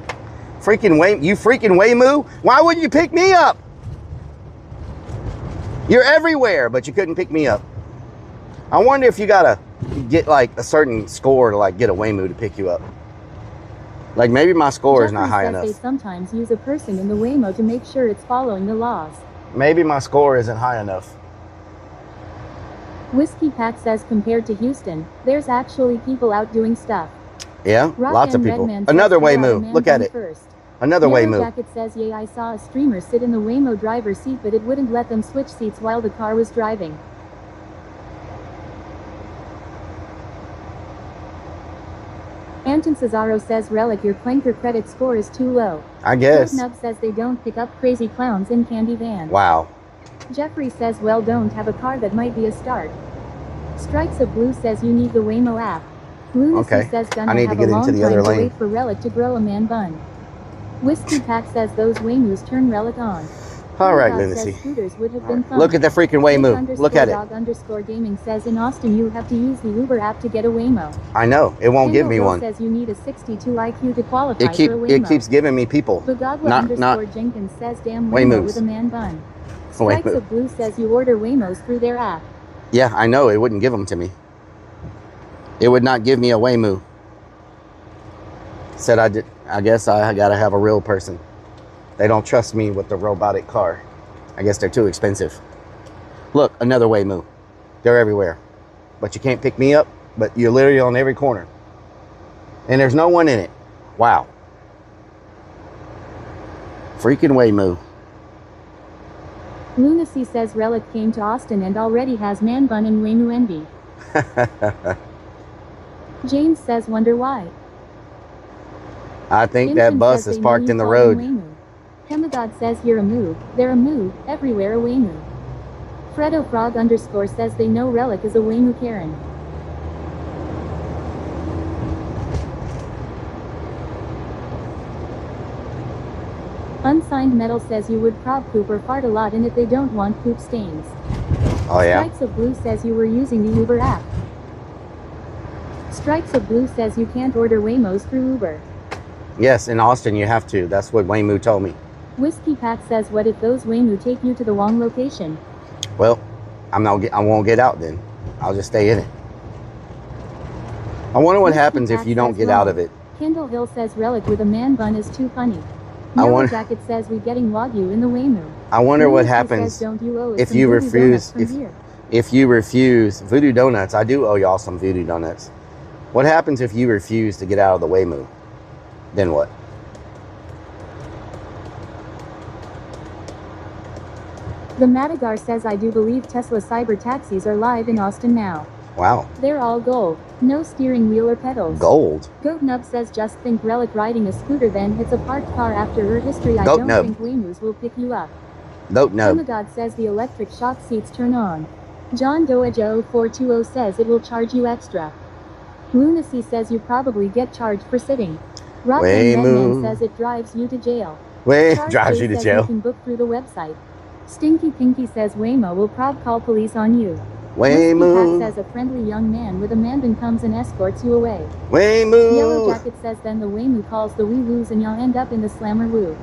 You freaking Waymo? Why wouldn't you pick me up? You're everywhere, but you couldn't pick me up. I wonder if you gotta get like a certain score to like get a Waymo to pick you up. Like maybe my score is not high enough. They sometimes use a person in the Waymo to make sure it's following the laws. Maybe my score isn't high enough. Whiskey Pack says compared to Houston, there's actually people out doing stuff. Yeah, lots of people. Another Waymo. Look at it. Another Yellow Waymo. Jacket says, yeah, I saw a streamer sit in the Waymo driver's seat, but it wouldn't let them switch seats while the car was driving. Anton Cesaro says, Rellik, your Clanker credit score is too low. I guess. Nub says they don't pick up crazy clowns in candy vans. Wow. Jeffrey says, well, don't have a car that might be a start. Strikes of Blue says you need the Waymo app. Lunacy Okay. says, I need to get into the other lane. Wait for Rellik to grow a man bun. Whiskey Pack says those Waymos turn Rellik on. All right, Lunacy. Lunacy. Would have been fun. Look at the freaking Waymo. Look at it. Gaming says in Austin you have to use the Uber app to get a Waymo. I know. It won't give me one. Says you need a 62 IQ to qualify It for a Waymo. keeps giving me people. Not Jenkins says damn Waymos. with a man bun. Strikes of Blue says you order Waymos through their app. Yeah, I know. It wouldn't give them to me. It would not give me a Waymo. Said I guess I gotta have a real person. They don't trust me with the robotic car. I guess they're too expensive. Look, another Waymo. They're everywhere. But you can't pick me up, but you're literally on every corner. And there's no one in it. Wow. Freaking Waymo. Lunacy says Rellik came to Austin and already has man bun and Waymo envy. James says wonder why. I think that bus is parked in the road. Hemagod says you're a move. They're a move. Everywhere a Waymo. Fredo Frog _ says they know Rellik is a Waymo Karen. Unsigned Metal says you would prob poop or fart a lot in it. They don't want poop stains. Oh yeah. Strikes of Blue says you were using the Uber app. Strikes of Blue says you can't order Waymos through Uber. Yes, in Austin you have to. That's what Waymo told me. Whiskey Pack says what if those Waymo take you to the wrong location? Well, I won't get out then. I'll just stay in it. I wonder what happens if you don't get out of it. Kendall Hill says Rellik with a man bun is too funny. Yellow Jacket says we getting Wagyu in the Waymo. I wonder what happens if you refuse. If you refuse Voodoo Donuts, I do owe y'all some Voodoo Donuts. What happens if you refuse to get out of the Waymo? Then what? The Madagar says I do believe Tesla cyber taxis are live in Austin now. Wow. They're all gold. No steering wheel or pedals. Gold? Goat Nub says just think Rellik riding a scooter then hits a parked car after her history. I don't think Waymos will pick you up. Goat Nub. Hemagod says the electric shock seats turn on. John Doaja 0420 says it will charge you extra. Lunacy says you probably get charged for sitting. Rockman says it drives you to jail. Drives you to jail. You can book through the website. Stinky Pinky says Waymo will prob call police on you. Waymo says a friendly young man with a mandan comes and escorts you away. Waymo. Yellow Jacket says then the Waymo calls the woo-woos and you'll end up in the slammer woo.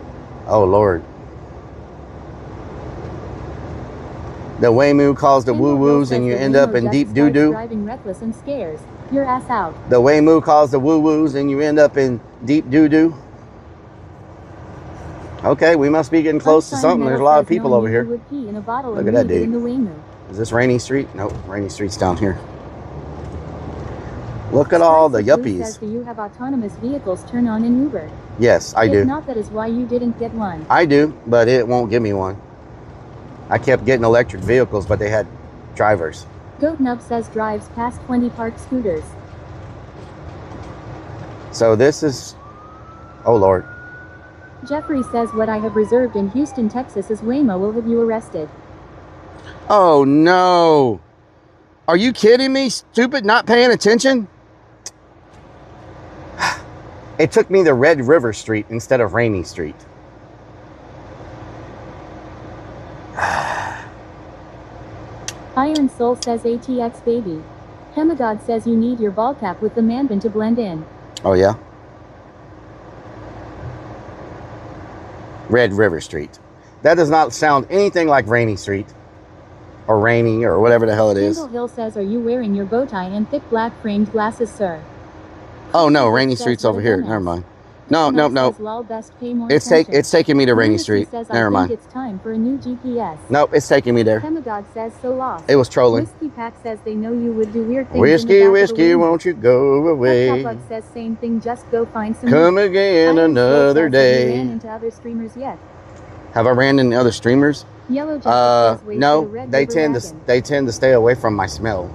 Oh Lord. The Waymo calls the woo-woos and you end up in deep doo-doo. Driving reckless and scares your ass out. The Waymo calls the woo-woos and you end up in deep doo-doo. Okay, we must be getting close to something. There's a lot of people over here. Look at that dude. Is this Rainy Street? Nope, Rainy Street's down here. Look at all the yuppies. Do you have autonomous vehicles turn on in Uber? Yes, I do. If not, that is why you didn't get one. I do, but it won't give me one. I kept getting electric vehicles, but they had drivers. Goat Nub says drives past 20 parked scooters. So this is... Oh, Lord. Jeffrey says what I have reserved in Houston, Texas is Waymo will have you arrested. Oh, no. Are you kidding me? Stupid, not paying attention? It took me to Red River Street instead of Rainy Street. Iron Soul says ATX baby. Hemagod says you need your ball cap with the manbin to blend in. Oh, yeah? Red River Street. That does not sound anything like Rainy Street. Or Rainy, or whatever the hell it is. Kendall Hill says, are you wearing your bow tie and thick black framed glasses, sir? Oh, no, Rainy Street's over here. Never mind. No, no, no. It's taking me to Rainy Street. Never mind. It's time for a new GPS. Nope, it's taking me there. Chemagog says so lost. It was trolling. Whiskey Pack says they know you would do weird things. Whiskey, won't you go away? Pep says same thing, just go find some. Come again another day. Have you ran into other streamers yet? Have I ran into other streamers? Yellow says, no, they tend to stay away from my smell.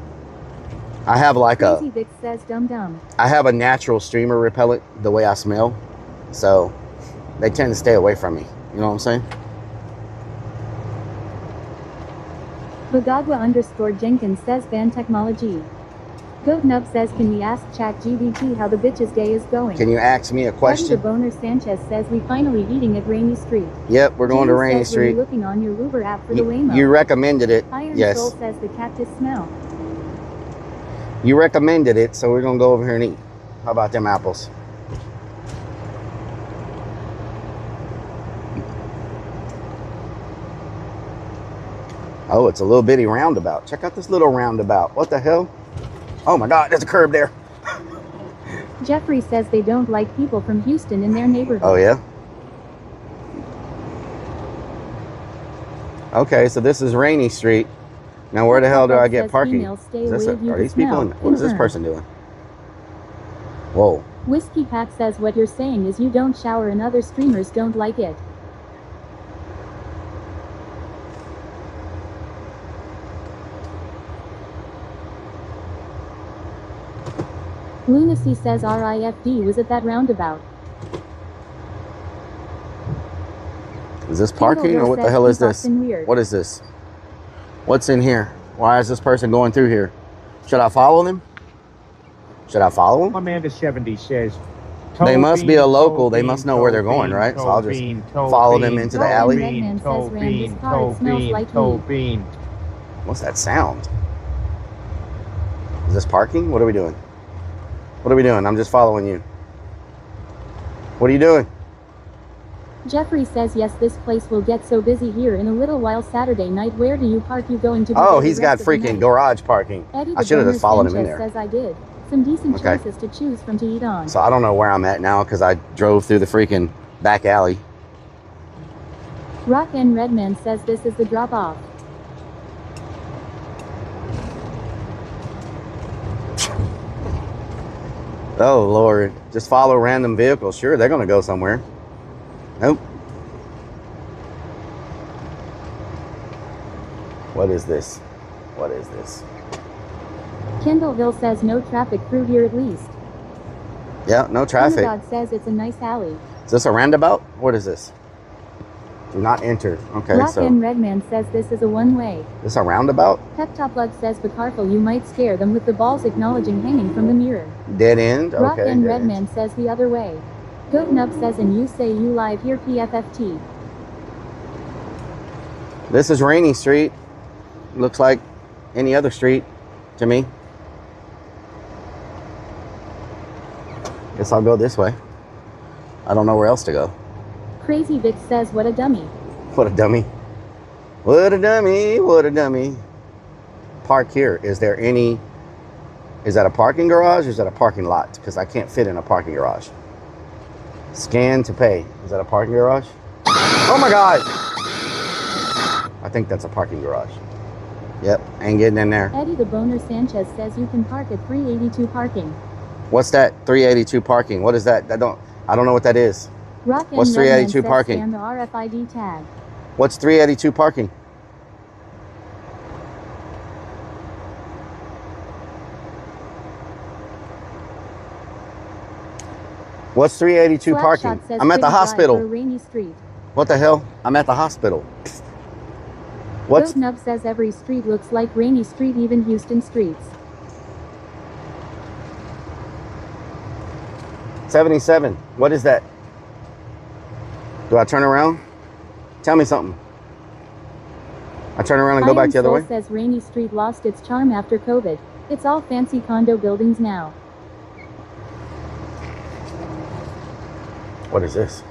I have like Crazy Vic says dum dum. I have a natural streamer repellent the way I smell, so they tend to stay away from me. You know what I'm saying? Bagagwa_Jenkins says ban technology. Goat Nub says, can we ask ChatGPT how the bitch's day is going? Can you ask me a question? Eddie the Boner Sanchez says we finally eating at Rainy Street. Yep, we're going to Rainy says, Street. Were you looking on your Uber app for the Waymo? You recommended it. Iron yes. Soul says the cactus smell. You recommended it, so we're gonna go over here and eat. How about them apples? Oh, it's a little bitty roundabout. Check out this little roundabout. What the hell? Oh my God, there's a curb there. Jeffrey says they don't like people from Houston in their neighborhood. Oh yeah? Okay, so this is Rainy Street. Now where the hell do I get parking? Are these people in, what is this person doing? Whoa. Whiskey Pack says what you're saying is you don't shower and other streamers don't like it. Lunacy says RIFD was at that roundabout. Is this parking or what the hell is this? What is this? What's in here? Why is this person going through here? Should I follow them? Should I follow them? Amanda 70 says, they must be a local. They must know where they're going, right? So I'll just follow them into the alley. What's that sound? Is this parking? What are we doing? What are we doing? I'm just following you. What are you doing? Jeffrey says yes, this place will get so busy here in a little while. Saturday night, where do you park? You going to? Oh, he's got freaking garage parking. I should have just followed him in there. Says I did. Some decent choices to choose from to eat on. So I don't know where I'm at now because I drove through the freaking back alley. Rock and Redman says this is the drop off. Oh Lord, just follow random vehicles. Sure, they're gonna go somewhere. Nope. What is this? What is this? Kendallville says no traffic through here at least. Yeah, no traffic. God says it's a nice alley. Is this a roundabout? What is this? Do not enter. Okay, Rock and Redman says this is a one-way. This is a roundabout? Peptoplug says be careful, you might scare them with the balls acknowledging hanging from the mirror. Dead end? Okay. Rock and Redman says the other way. Goat Nub says and you say you live here PFFT. This is Rainy Street. Looks like any other street to me. Guess I'll go this way. I don't know where else to go. Crazy Vic says what a dummy. What a dummy. What a dummy. What a dummy. Park here. Is there any... Is that a parking garage or is that a parking lot? Because I can't fit in a parking garage. Scan to pay. Is that a parking garage? Oh my God! I think that's a parking garage. Yep, ain't getting in there. Eddie the Boner Sanchez says you can park at 382 parking. What's that? 382 parking. What is that? I don't know what that is. Rock What's 382 parking? And the RFID tag. What's 382 parking? What's 382 parking? I'm at the hospital. Rainy Street. What the hell? I'm at the hospital. What's... Goat Nub says every street looks like Rainy Street, even Houston streets. 77. What is that? Do I turn around? Tell me something. I turn around and go back the other way? Says Rainy Street lost its charm after COVID. It's all fancy condo buildings now. What is this?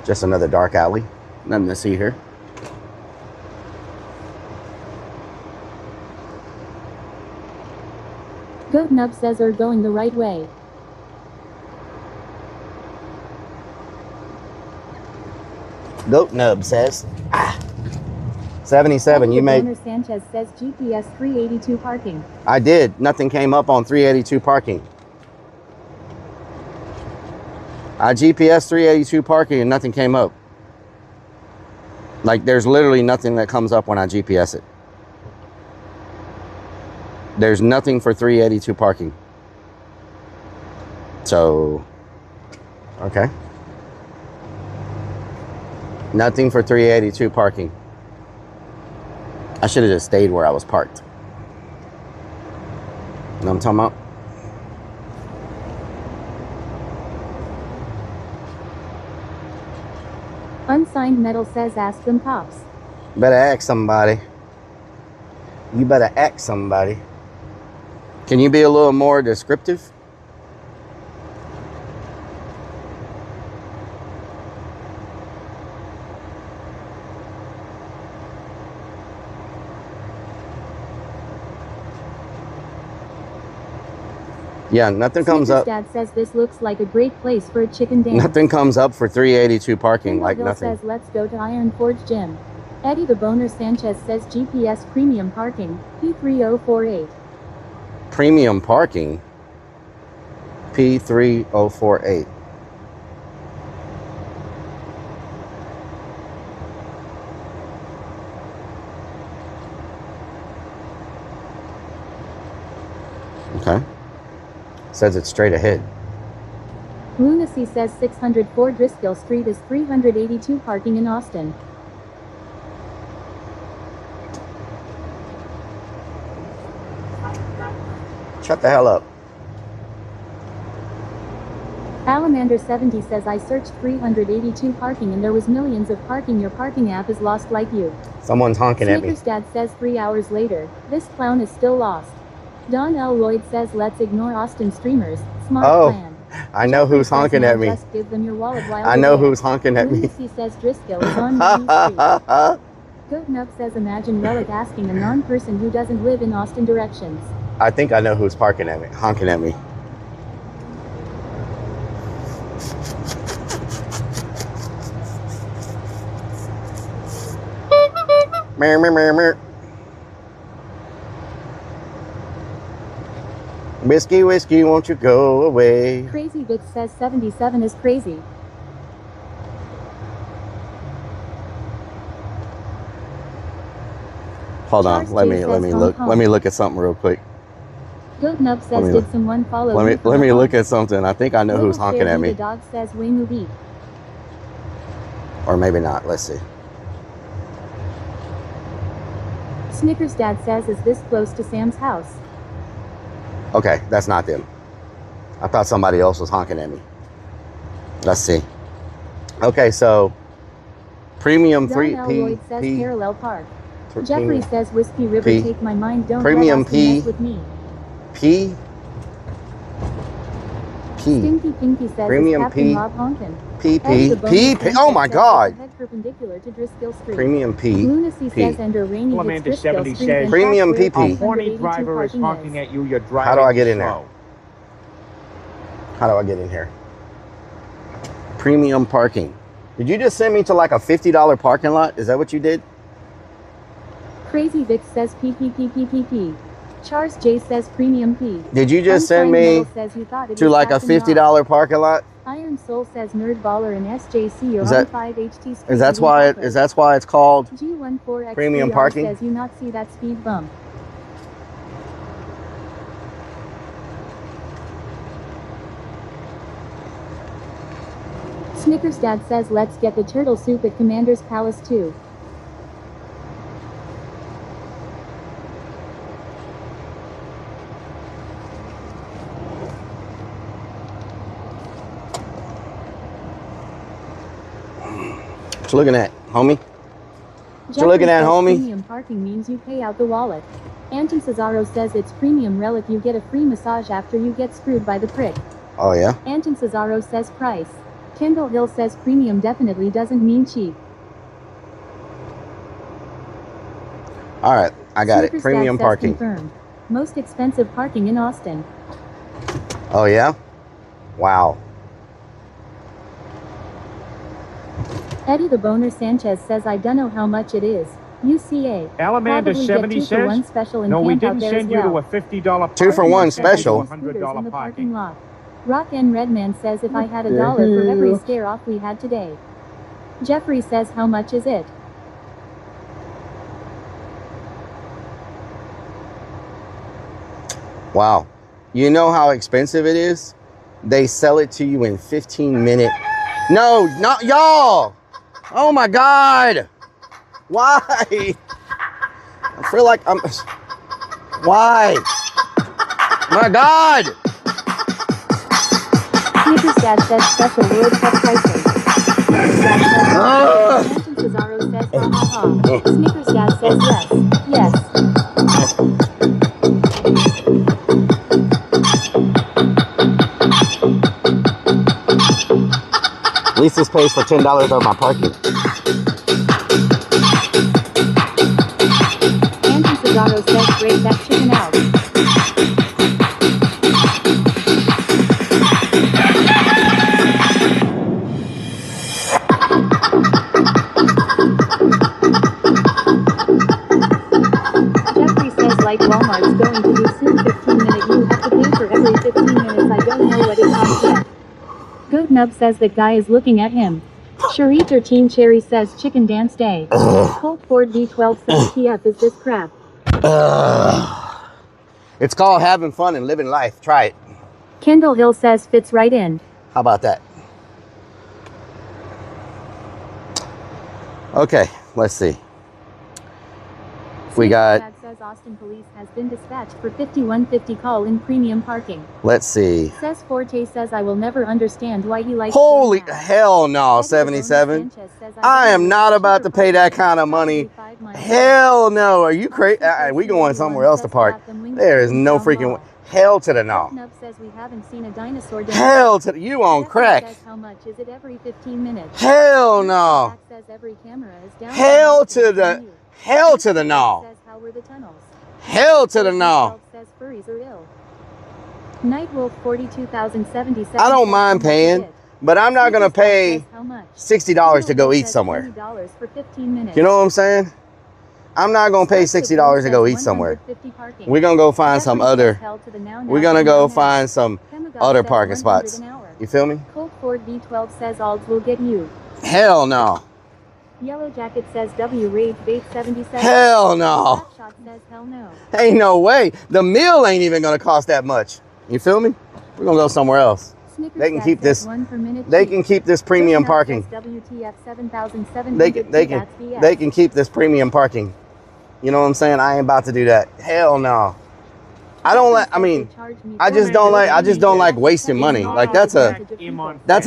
Just another dark alley. Nothing to see here. Goat Nub says are going the right way. Goat Nub says. 77, you made. Owner Sanchez says GPS 382 parking. I did. Nothing came up on 382 parking. I GPS 382 parking and nothing came up. Like, there's literally nothing that comes up when I GPS it. There's nothing for 382 parking. So, okay. Nothing for 382 parking. I should have just stayed where I was parked. You know what I'm talking about? Unsigned Metal says ask them cops. Better ask somebody. You better ask somebody. Can you be a little more descriptive? Yeah, nothing comes up. Dad says this looks like a great place for a chicken dance. Nothing comes up for 382 parking, like Bill nothing. says let's go to Iron Forge Gym. Eddie the Boner Sanchez says GPS premium parking, P3048. Premium parking, P3048. Okay. Says it's straight ahead. Lunacy says 604 Driscoll Street is 382 parking in Austin. Shut the hell up. Alamander70 says I searched 382 parking and there was millions of parking. Your parking app is lost like you. Someone's honking at me. Snickers Dad says 3 hours later, this clown is still lost. Don L. Lloyd says let's ignore Austin streamers. Smart plan. I know who's honking at me. Just give them your wallet while I know who's honking at me. Lunacy says Driscoll is on Main Street. Goat Nup says imagine Rellik asking a non-person who doesn't live in Austin directions. I think I know who's parking at me, honking at me. Mer, mer, mer, mer. Whiskey, whiskey, won't you go away? Crazy Vic says 77 is crazy. Hold on, let me look at something real quick. Goat Nup says did someone follow Let me look at something. I think I know who's honking at me. The dog says way movie. Or maybe not. Let's see. Snickers Dad says is this close to Sam's house? Okay, that's not them. I thought somebody else was honking at me. Let's see. Okay, so premium Don 3 L. P Lloyd says P Parallel Park. Premium, Jeffrey says Whiskey River P, take my mind, don't premium let Austin P mess with me. P P Stinky Pinky says premium is Captain P Rob honkin'. P P P P. Oh my God! Head perpendicular to Driscoll Street. Premium P Lunacy P. says under rainy hits Driscoll Street and Premium Fox Road PP. A horny 182 driver is parking honking at you. You're driving How do I get in there? slow. How do I get in here? Premium parking. Did you just send me to like a $50 parking lot? Is that what you did? Crazy Vic says PPPPPP. Charles J says premium P. Did you just send me to like a $50 parking lot? Iron Soul says Nerd Baller and SJC are Is on that- 5 HT Street. Is that's why it's called G14X premium parking? says you not see that speed bump. Snickers Dad says let's get the turtle soup at Commander's Palace too. What you looking at, homie? What you looking at, homie? Premium parking means you pay out the wallet. Anton Cesaro says it's premium Rellik. You get a free massage after you get screwed by the prick. Oh yeah? Anton Cesaro says price. Kendall Hill says premium definitely doesn't mean cheap. All right, I got Snickers it. Premium Dad says parking. confirmed. Most expensive parking in Austin. Oh yeah? Wow. Eddie the Boner Sanchez says I don't know how much it is. UCA. Alamanda Probably 70 get 2 for 1 says, special in no, we camp out didn't there as send you to well. a $50 2 for 1 special. $100 in the parking. parking lot. Rock and Redman says if I had $1 for every scare off we had today. Jeffrey says how much is it? Wow. You know how expensive it is? They sell it to you in 15-minute. No, not y'all. Oh my God. Why? I feel like I'm. Why? My God. Sneakers Dad says special World Cup prices. Sneakers Dad says Hampton Cesaro says ha ha ha. Sneakers Dad says yes. At least this pays for $10 on my parking. Hampton Cesaro says break that chicken out. Jeffrey says like Walmart's going to do soon 15-minute you have to pay for every 15 minutes I don't know what it costs yet. Goat Nub says that guy is looking at him. Cherie 13 Cherry says chicken dance day. Colt Ford V12 says TF is this crap. It's called having fun and living life. Try it. Kendall Hill says fits right in. How about that? Okay, let's see. We got. Dad says Austin police has been dispatched for 5150 call in premium parking. Let's see. Says Forte says I will never understand why he likes. Holy hell no, 77. I am not about to pay that kind of money. Hell no. Are you crazy? We going somewhere else to park. There is no freaking hell to the no. Says we haven't seen a dinosaur. Hell to the, you on crack. Says how much is it every 15 minutes? Hell no. Says every camera is down. Hell to the hell to the no. Says how were the tunnels? Hell to the no. Says furries are ill. Nightwolf 42,077. I don't mind paying, but I'm not gonna pay $60 to go eat somewhere. For 15 minutes. You know what I'm saying? I'm not gonna pay $60 to go eat somewhere. We're gonna go find some other. We're gonna go find some other parking spots. You feel me? Colt Ford V12 says Alds will get you. Hell no. Yellow Jacket says W Rage Bait 77. Hell no. Shot says hell no. Ain't no way. The meal ain't even gonna cost that much. You feel me? We're gonna go somewhere else. They can keep this. They can keep this premium parking. WTF 7,700. They can keep this premium parking. You know what I'm saying? I ain't about to do that. Hell no. I don't like. I mean, I just don't like wasting money. Like that's a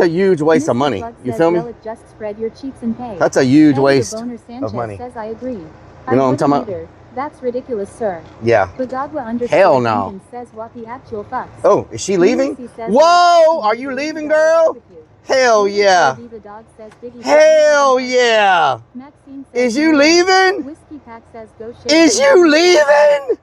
huge waste of money. You feel me? That's a huge waste of money. Says I agree. You know what I'm talking about? That's ridiculous, sir. Yeah. Hell no. Says what the actual fucks. Oh, is she leaving? Whoa, are you leaving, girl? Hell yeah. Hell yeah. Is you leaving? Is you leaving?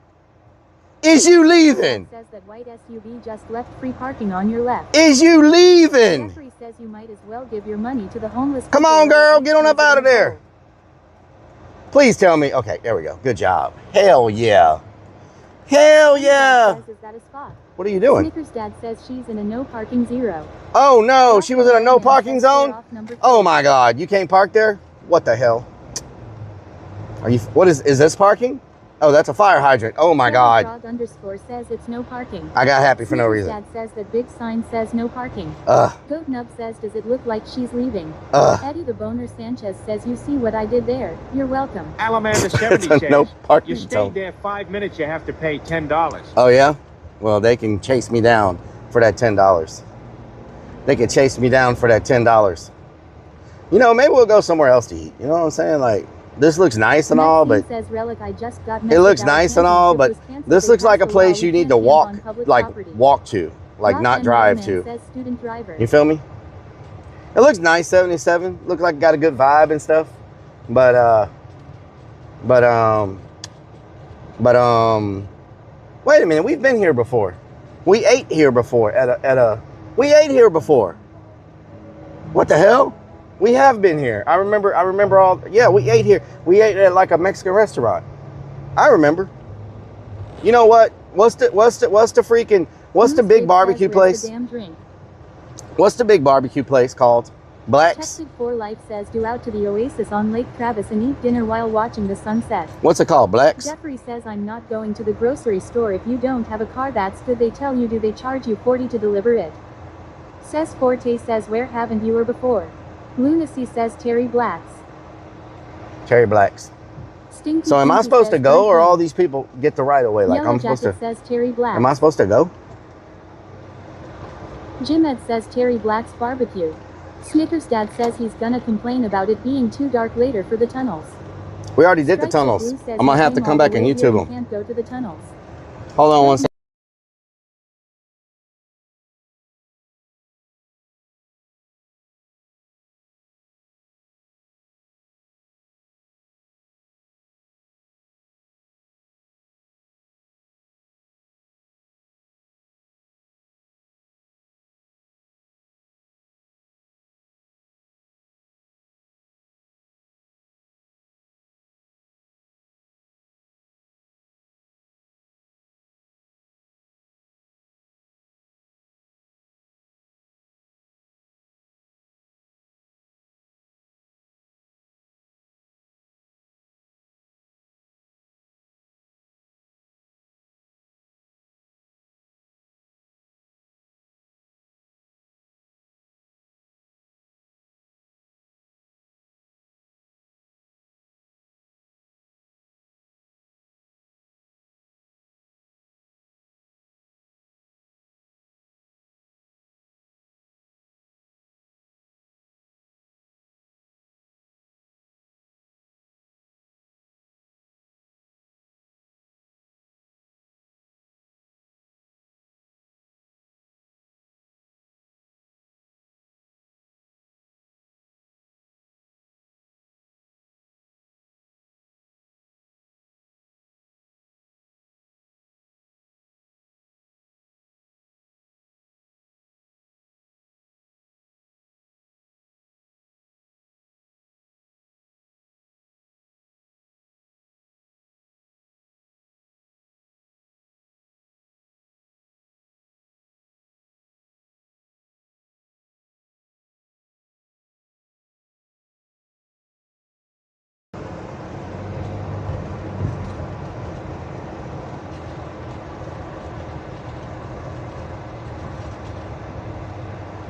Is you leaving? Says that white SUV just left free parking on your left. Is you leaving? Jeffrey says you might as well give your money to the homeless. Come on, girl, get on up out of there. Please tell me. Okay, there we go. Good job. Hell yeah. Hell yeah. Is that a spot? What are you doing? Snickers Dad says she's in a no parking zero. Oh no, she was in a no parking zone? Oh my God, you can't park there? What the hell? Are you, what is this parking? Oh, that's a fire hydrant. Oh my God. Underscore says it's no parking. I got happy for no reason. Dad says that big sign says no parking. Goat Nub says does it look like she's leaving? Eddie the Boner Sanchez says you see what I did there. You're welcome. Alamanda 70 says no parking you stayed there 5 minutes, you have to pay $10. Oh yeah? Well, they can chase me down for that $10. They can chase me down for that $10. You know, maybe we'll go somewhere else to eat. You know what I'm saying? Like, this looks nice and all, but says Rellik I just got it looks nice and all, but this looks like a place you need to walk, walk to, like not drive to. You feel me? It looks nice, 77. Looks like it got a good vibe and stuff, but wait a minute, we've been here before. We ate here before we ate here before. What the hell? We have been here. I remember all. Yeah, we ate here. We ate at like a Mexican restaurant. I remember. You know what? What's the big barbecue place? What's the big barbecue place called? Blacks? Texas for Life says do out to the Oasis on Lake Travis and eat dinner while watching the sunset. What's it called? Blacks? Jeffrey says I'm not going to the grocery store if you don't have a car. That's good. They tell you, do they charge you $40 to deliver it? Says Forte says where haven't you were before? Lunacy says Terry Blacks. Terry Blacks. Stinky So am I Stinky supposed to says go, or Frankie. all these people get the right of way? Like Yellow I'm supposed Jacket to? says Terry Blacks. Am I supposed to go? Jim Ed says Terry Black's barbecue. Snickers Dad says he's gonna complain about it being too dark later for the tunnels. We already did the Stripes tunnels. Blue says I'm gonna he have to came come all back the and way here YouTube them. Can't go to the tunnels. Hold on one second.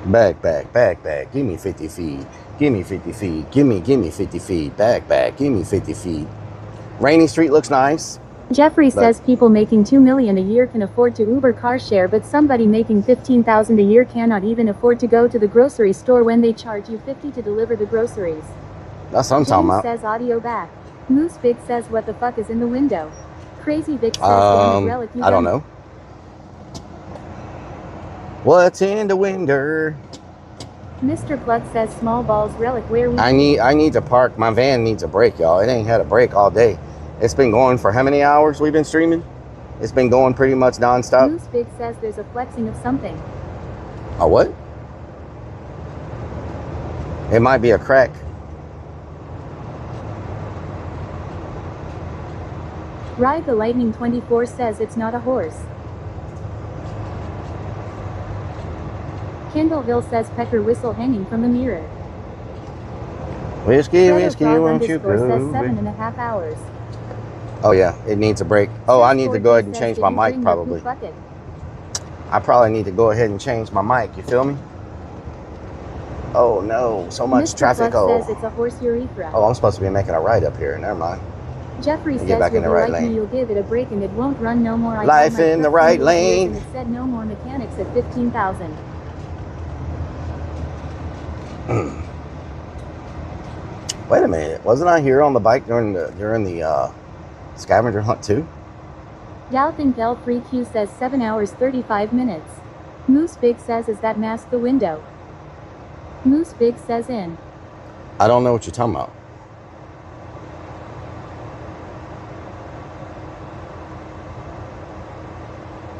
Back. Give me 50 feet. Give me 50 feet. Give me 50 feet. Back. Give me 50 feet. Rainy Street looks nice. Jeffrey says people making $2 million a year can afford to Uber car share, but somebody making $15,000 a year cannot even afford to go to the grocery store when they charge you $50 to deliver the groceries. That's what I'm talking about. James says audio back. Moose Big says what the fuck is in the window? Crazy Vic says damn it, Relic, you I don't done- know. What's in the window? Mr. Plug says small balls Relic where we I need to park. My van needs a break, y'all. It ain't had a break all day. It's been going for how many hours we've been streaming? It's been going pretty much nonstop. Moose Big says there's a flexing of something. A what? It might be a crack. Ride the Lightning 24 says it's not a horse. Kendallville says pecker whistle hanging from the mirror. Whiskey, Fredo whiskey, Frog won't you underscore says go? 7.5 hours. Oh yeah, it needs a break. Oh, I need to go ahead and change my mic probably. I probably need to go ahead and change my mic, you feel me? Oh no, so much Mr. traffic. Plug Oh. says it's a horse urethra. Oh, I'm supposed to be making a right up here. Never mind. Jeffrey says Get back in the you'll be right like me, lane. you'll give it a break and it won't run no more. I Life told my in the truck right company years lane. and it said no more mechanics at 15,000. Wait a minute, wasn't I here on the bike during the scavenger hunt too? Dalton Bell 3Q says 7 hours 35 minutes. Moose Big says is that mask the window? Moose Big says in. I don't know what you're talking about.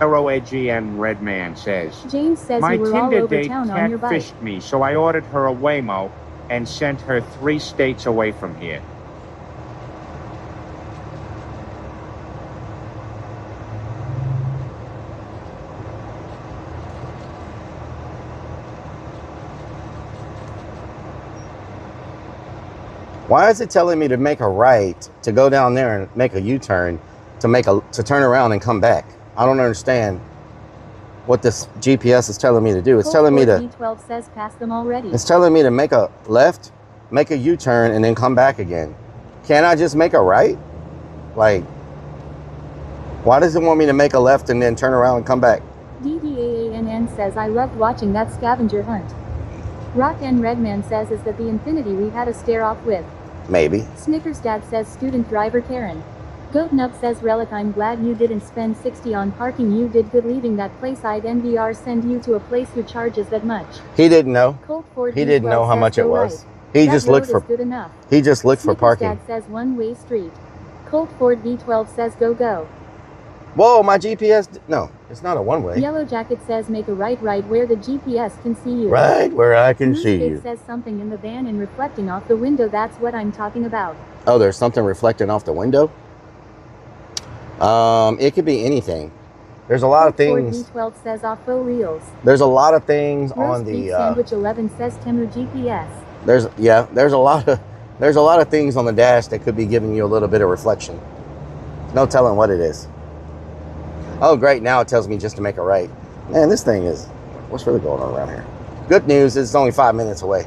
ROAGN Redman says, James says my you were all Tinder over date town on your bike. catfished me, so I ordered her a Waymo and sent her 3 states away from here. Why is it telling me to make a right, to go down there and make a U-turn, to turn around and come back? I don't understand what this GPS is telling me to do. It's telling me to B12 says pass them already. It's telling me to make a left, make a U-turn, and then come back again. Can't I just make a right? Like, why does it want me to make a left and then turn around and come back? DDAANN says I loved watching that scavenger hunt. Rock N Redman says is that the Infinity we had a stare off with. Maybe. Snickers Dad says student driver Karen. Goat Nub says Rellik I'm glad you didn't spend 60 on parking, you did good leaving that place, I'd NVR send you to a place who charges that much. He didn't know. Colt Ford He didn't know how much it was. He just looked for good enough. He just looked for parking. Dad says one-way street. Colt Ford B12 says go go. Whoa, my GPS, no, it's not a one-way. Yellow Jacket says make a right where the GPS can see you. Right where I can see you. Says something in the van and reflecting off the window, that's what I'm talking about. Oh, there's something reflecting off the window? It could be anything. There's a lot of things. Ford B12 says off faux reels. There's a lot of things Roast on the beef sandwich 11 says Temu GPS. There's a lot of things on the dash that could be giving you a little bit of reflection. No telling what it is. Oh, great. Now it tells me just to make a right. Man, this thing is... What's really going on around here? Good news is it's only 5 minutes away.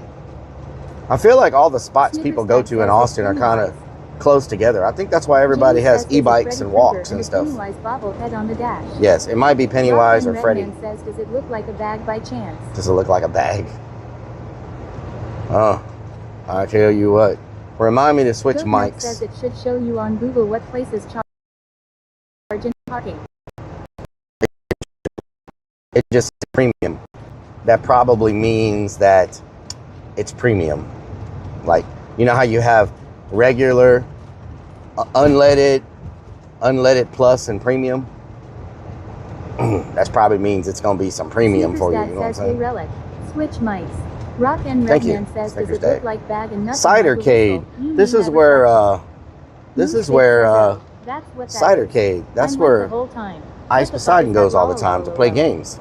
I feel like all the spots people go to in Austin are kind of close together. I think that's why everybody has e-bikes and walks and stuff. Pennywise bobblehead on the dash. Yes, it might be Pennywise or Freddy. Says, does it look like a bag by chance? Does it look like a bag? Oh, I tell you what. Remind me to switch mics. Says it should show you on Google what places charge in parking. It just premium. That probably means that it's premium. Like, you know how you have regular, unleaded plus, and premium? That probably means it's going to be some premium for you. You know what I'm saying? Rellik, switch mics. Rock and Redman says, does it look like bag and nothing? Cidercade. This is where Cidercade. That's where Ice Poseidon goes all the time to play games.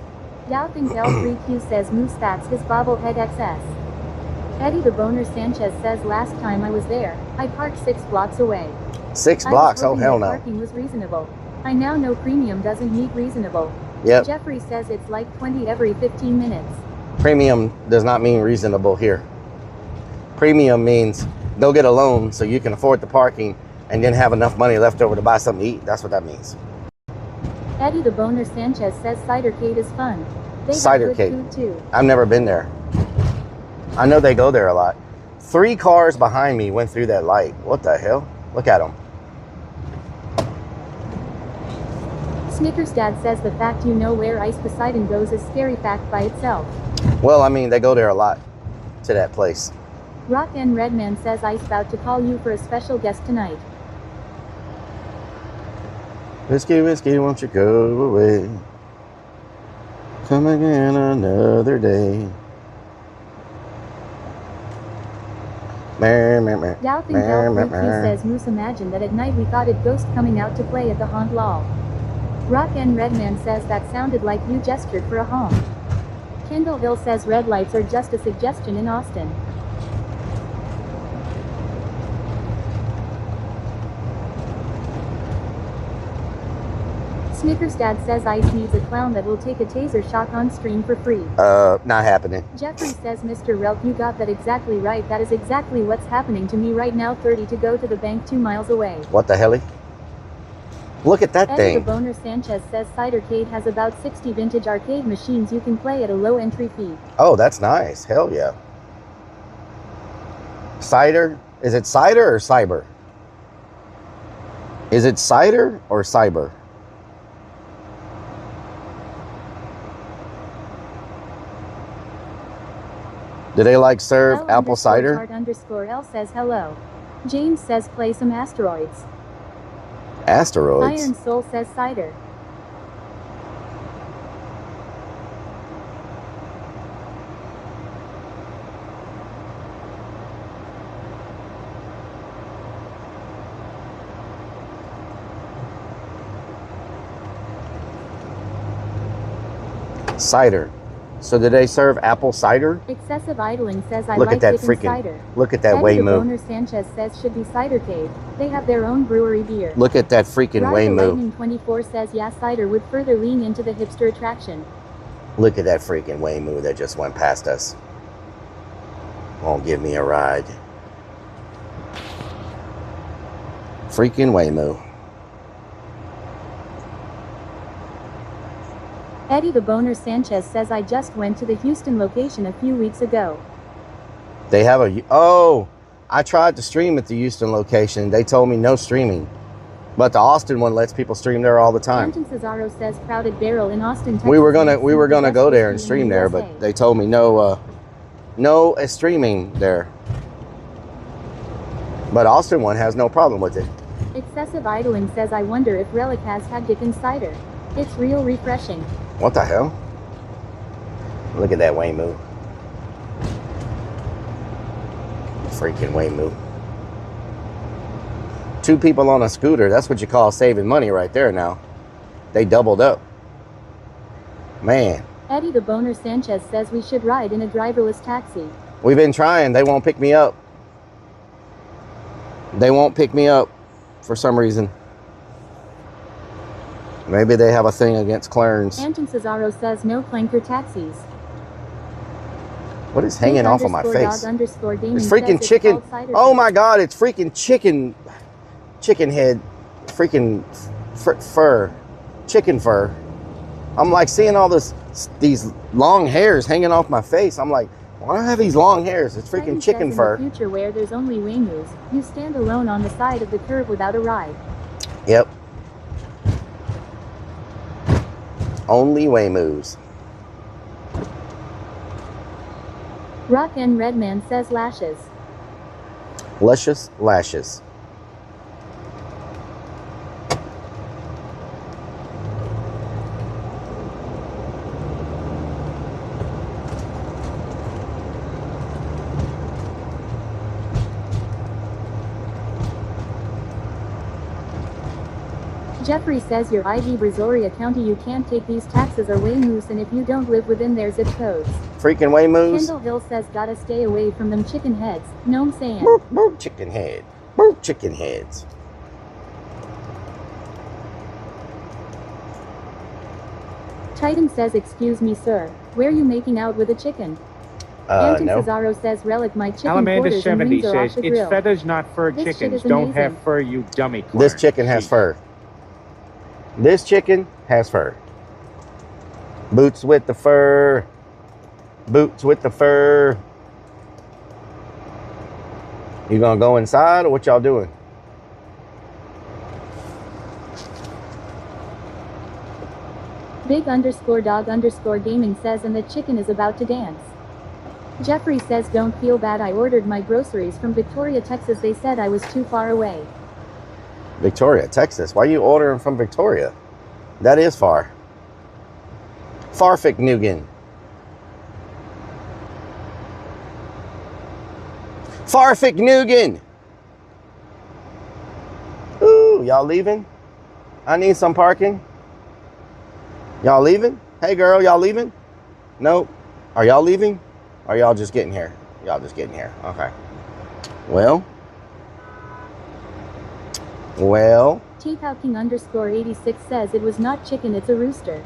Yowthing L3Q says Moose that's his bobblehead XS. Eddie the Boner Sanchez says last time I was there, I parked 6 blocks away. 6 blocks? Oh hell no. Parking was reasonable. I now know premium doesn't mean reasonable. Yep. Jeffrey says it's like 20 every 15 minutes. Premium does not mean reasonable here. Premium means go get a loan so you can afford the parking and then have enough money left over to buy something to eat. That's what that means. Eddie the Boner Sanchez says Cidercade is fun. They Cidercade. have good food too. I've never been there. I know they go there a lot. 3 cars behind me went through that light. What the hell? Look at them. Snickers Dad says the fact you know where Ice Poseidon goes is scary fact by itself. Well, I mean, they go there a lot to that place. Rock N Redman says Ice about to call you for a special guest tonight. Whiskey, whiskey, won't you go away? Come again another day. Doubting L3Q says Moose imagine that at night we thought it ghost coming out to play at the haunt lol. Rock N Redman says that sounded like you gestured for a honk. Kendall Hill says red lights are just a suggestion in Austin. Snickers Dad says Ice needs a clown that will take a taser shot on stream for free. Not happening. Jeffrey says Mr. Relk, you got that exactly right. That is exactly what's happening to me right now. 30 to go to the bank 2 miles away. What the hell? Look at that Eddie thing. the Boner Sanchez says Cidercade has about 60 vintage arcade machines you can play at a low entry fee. Oh, that's nice. Hell yeah. Cider? Is it cider or cyber? Is it cider or cyber? Do they like serve apple cider? _L says hello. James says play some asteroids. Asteroids? Iron Soul says cider. Cider. So do they serve apple cider? Excessive idling says I Look like at that Dickens freaking. cider. Look at that Eddie the Waymo. Boner Sanchez says should be Cider Cave. They have their own brewery beer. Look at that freaking Ride the Waymo. Lightning 24 says yeah, cider would further lean into the hipster attraction. Look at that freaking Waymo that just went past us. Won't give me a ride. Freaking Waymo. Eddie the Boner Sanchez says I just went to the Houston location a few weeks ago. They have a... Oh, I tried to stream at the Houston location. They told me no streaming. But the Austin one lets people stream there all the time. Anton Cesaro says Crowded Barrel in Austin, Texas. We were gonna go there and stream there, but they told me no streaming there. But Austin one has no problem with it. Excessive idling says I wonder if Rellik has had Dickens cider. It's real refreshing. What the hell? Look at that Waymo. Freaking Waymo. 2 people on a scooter. That's what you call saving money right there now. They doubled up. Man. Eddie the Boner Sanchez says we should ride in a driverless taxi. We've been trying. They won't pick me up. They won't pick me up for some reason. Maybe they have a thing against Clarence. Anton Cesaro says no clanker taxis. What is hanging off of my face? It's freaking chicken. Oh my God, it's freaking chicken. Chicken head. Freaking fur. Chicken fur. I'm like seeing all these long hairs hanging off my face. I'm like, why do I have these long hairs? It's freaking chicken fur. In the future where there's only Waymoos, you stand alone on the side of the curb without a ride. Yep. Only Waymoos. Rock and Redman says lashes. Luscious lashes. Jeffrey says your ID Brazoria County, you can't take these taxes or Waymoos, and if you don't live within their zip codes. Freaking Waymoos. Kendall Hill says gotta stay away from them chicken heads. Gnome saying. Boop, boop, chicken head. Boop, chicken heads. Titan says excuse me sir, where you making out with a chicken? Anton No. Cesaro says Relic my chicken Alamander quarters 70 and wings are off says the it's grill. feathers, not fur. This shit Chickens is don't amazing. have fur, you dummy. This chicken has fur. This chicken has fur. Boots with the fur. Boots with the fur. You gonna go inside or what y'all doing? Big_dog_gaming says and the chicken is about to dance. Jeffrey says don't feel bad, I ordered my groceries from Victoria, Texas. They said I was too far away. Victoria, Texas. Why are you ordering from Victoria? That is far. Farfick Nugan. Farfick Nugan. Ooh, y'all leaving? I need some parking. Y'all leaving? Hey girl, y'all leaving? Nope. Are y'all leaving? Or are y'all just getting here? Y'all just getting here. Okay. Well. T-Hawking_86 says it was not chicken, it's a rooster.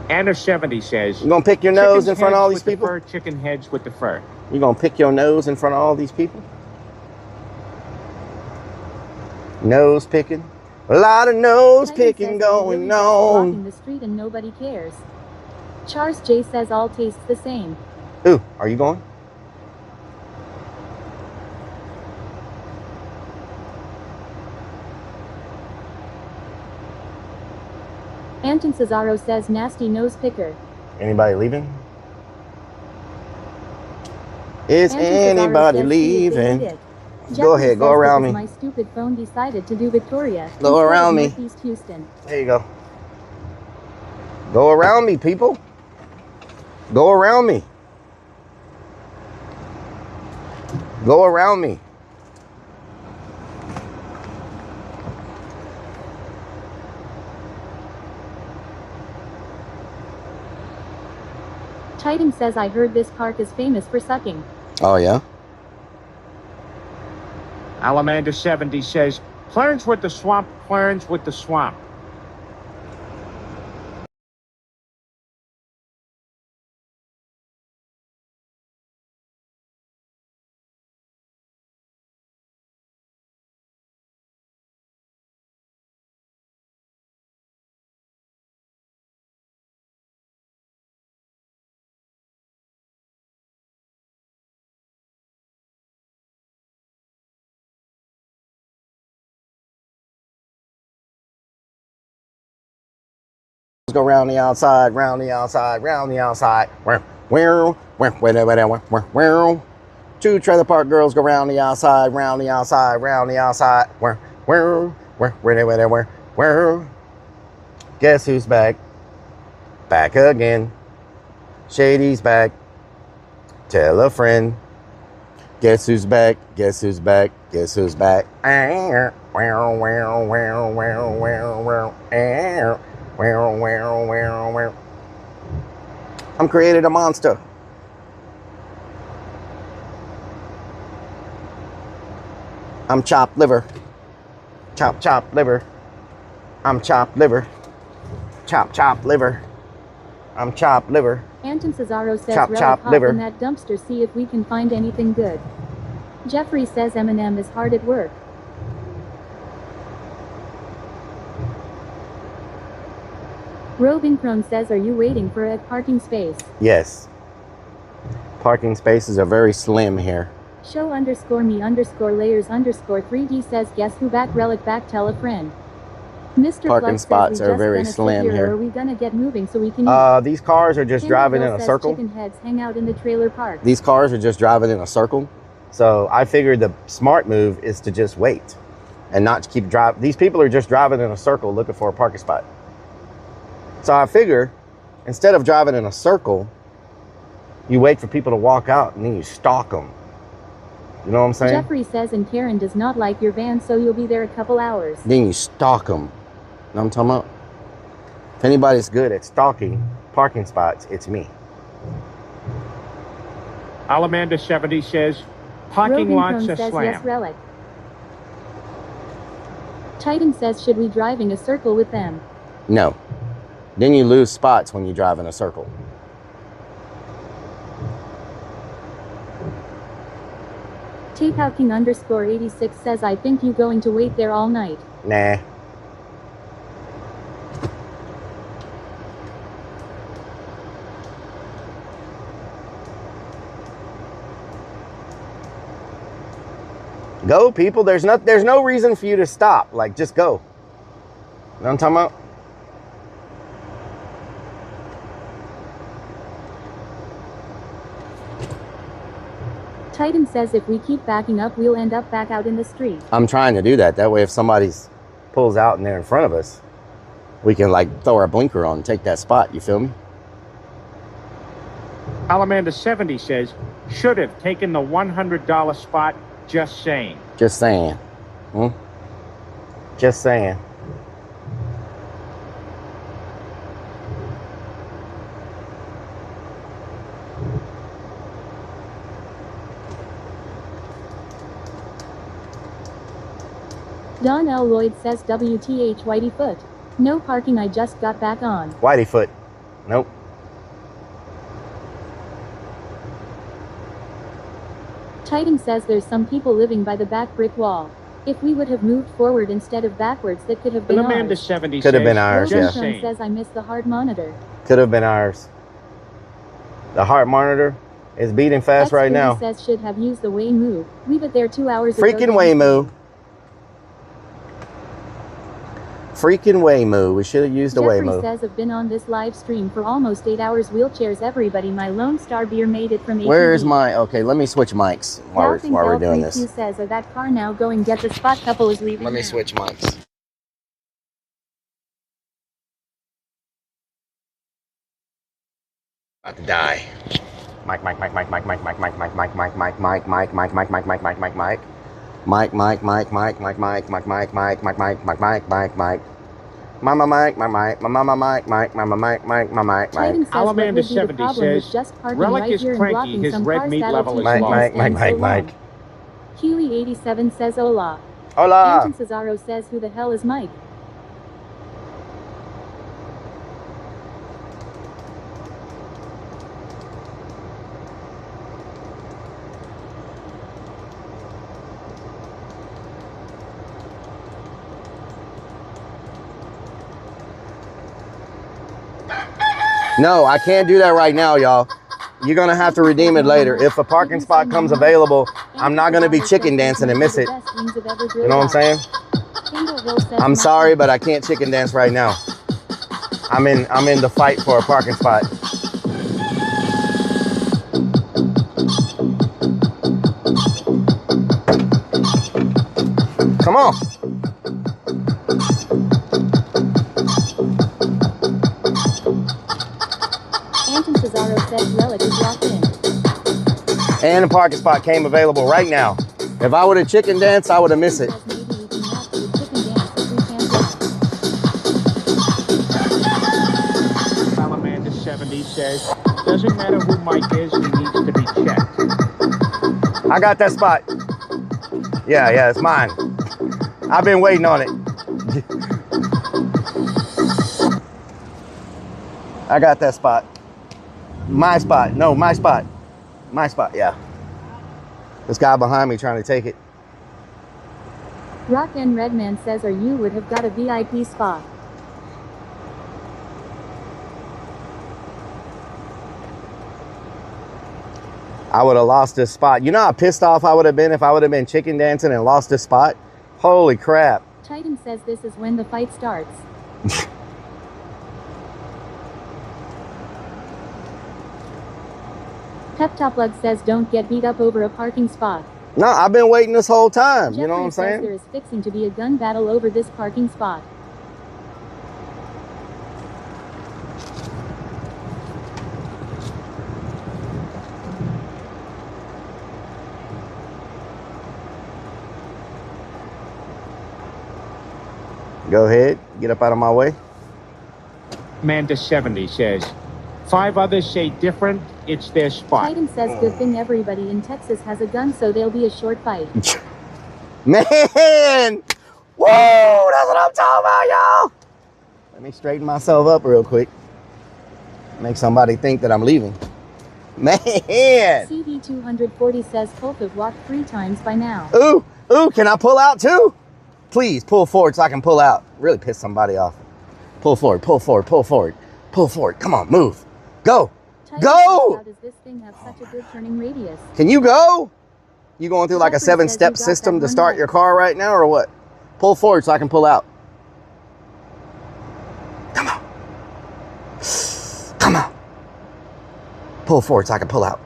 Anna 70 says You gonna pick your nose in front of all these people? Fur, chicken heads with the fur. You gonna pick your nose in front of all these people? Nose picking. A lot of nose picking going on. Walking the street and nobody cares. Charles J says all tastes the same. Ooh, are you going? Anton Cesaro says nasty nose picker. Anybody leaving? Is Anton Cesaro anybody says leaving? Go Go ahead, go around me. My stupid phone decided to do Victoria. Go around me. Northeast Houston. There you go. Go around me, people. Go around me. Go around me. Titan says I heard this park is famous for sucking. Oh, yeah? Alamander 70 says, Clarence with the swamp, Clarence with the swamp. Go round the outside, round the outside, round the outside. Two trailer park girls go round the outside, round the outside, round the outside. Guess who's back? Back again. Shady's back. Tell a friend. Guess who's back? Guess who's back? Guess who's back? I'm created a monster. I'm chopped liver. Chop, chop liver. I'm chopped liver. Chop, chop liver. I'm chopped liver. Anton Cesaro says Chop, Rellik chop hop liver. in that dumpster, see if we can find anything good. Jeffrey says Eminem is hard at work. Robin Crone says, are you waiting for a parking space? Yes. Parking spaces are very slim here. Show underscore me underscore layers underscore 3D says, guess who back? Rellik back, tell a friend. Mr. Parking Flood spots says we are very just slim sit here. here. Or are we gonna get moving so we can eat? These cars are just driving in a says circle. Chicken heads hang out in the trailer park. These cars are just driving in a circle. So I figured the smart move is to just wait and not to keep driving. These people are just driving in a circle looking for a parking spot. So I figure instead of driving in a circle, you wait for people to walk out and then you stalk them. You know what I'm saying? Jeffrey says, and Karen does not like your van, so you'll be there a couple hours. Then you stalk them. You know what I'm talking about? If anybody's good at stalking parking spots, it's me. Alamander 70 says, parking lots are says, slam. yes, Rellik. Titan says, should we drive in a circle with them? No. Then you lose spots when you drive in a circle. Tapeouking underscore 86 says, I think you going to wait there all night. Nah. Go, people. There's no reason for you to stop. Like, just go. You know what I'm talking about? Titan says if we keep backing up, we'll end up back out in the street. I'm trying to do that. That way, if somebody pulls out and they're in front of us, we can like throw our blinker on and take that spot. You feel me? Alamander 70 says, should have taken the $100 spot, just saying. Just saying. Just saying. Don L. Lloyd says WTH Whitey Foot. No parking, I just got back on. Whitey Foot. Nope. Titan says there's some people living by the back brick wall. If we would have moved forward instead of backwards, that could have been Alamander ours. 70 Could have been says, ours, just yeah. saying. Says I miss the heart monitor. Could have been ours. The heart monitor is beating fast right now. Says should have used the Waymo. Leave it there 2 hours ago. Freaking Waymo. Freaking Waymo. We should have used the Jeffrey Waymo. says I've been on this live stream for almost 8 hours. Wheelchairs, everybody. My Lone Star beer made it from ATV. Where's my... Okay, let me switch mics while we're doing this. Says, are that car now going get the spot? Couple is leaving. Let me now. switch mics. About to die. Mike. Mama Mike, my mic, my mama Mike, Mike, mama Mike, Mike, my mic, Mike. Alamander 70 says, Rellik is cranky, his red meat level is low. Mike. Keely 87 says hola. Hola. Anton Cesaro says who the hell is Mike? No, I can't do that right now, y'all. You're gonna have to redeem it later. If a parking spot comes available, I'm not gonna be chicken dancing and miss it. You know what I'm saying? I'm sorry, but I can't chicken dance right now. I'm in the fight for a parking spot. Come on. Anton Cesaro says Rellik is locked in. And the parking spot came available right now. If I would have chicken danced, I would have missed it. Salamander 70 says, doesn't matter who Mike is, he needs to be checked. I got that spot. Yeah, it's mine. I've been waiting on it. I got that spot. My spot. No, my spot. My spot, yeah. This guy behind me trying to take it. Rock and Redman says, or you would have got a VIP spot. I would have lost this spot. You know how pissed off I would have been if I would have been chicken dancing and lost this spot? Holy crap. Titan says this is when the fight starts. Peptoplug says don't get beat up over a parking spot. No, I've been waiting this whole time. Jeffrey, you know what I'm saying? There is fixing to be a gun battle over this parking spot. Go ahead, get up out of my way. Amanda 70 says, 5 others say different, it's their spot. Titan says good thing everybody in Texas has a gun, so there'll be a short fight. Man! Whoa! That's what I'm talking about, y'all! Let me straighten myself up real quick. Make somebody think that I'm leaving. Man! CD240 says Pulp have walked 3 times by now. Ooh, can I pull out too? Please, pull forward so I can pull out. Really piss somebody off. Pull forward, pull forward, pull forward. Pull forward, come on, move. Go! Go! How does this thing have such a good turning radius? Can you go? You going through like a 7-step system to start your car right now or what? Pull forward so I can pull out. Come on. Come on. Pull forward so I can pull out.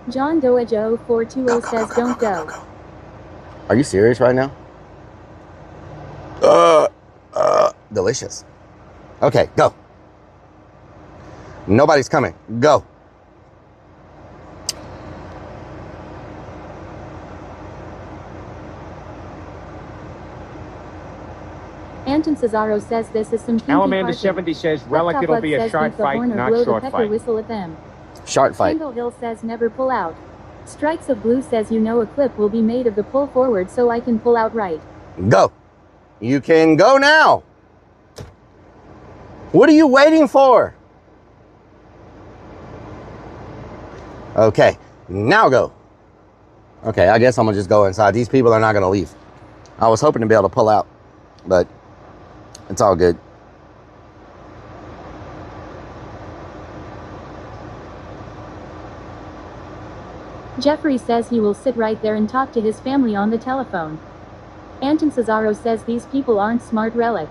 John Doe Joe 420 says don't go. Are you serious right now? Delicious. Okay, go. Nobody's coming. Go. Anton Cesaro says this is some kinky Alamander parking. 70 says Rellik, it'll be a short fight, not short fight. Whistle at them. Short fight. Single Hill says never pull out. Strikes of Blue says you know a clip will be made of the pull forward so I can pull out right. Go. You can go now. What are you waiting for? Okay, now go. Okay, I guess I'm gonna just go inside. These people are not gonna leave. I was hoping to be able to pull out, but it's all good. Jeffrey says he will sit right there and talk to his family on the telephone. Anton Cesaro says these people aren't smart. Rellik.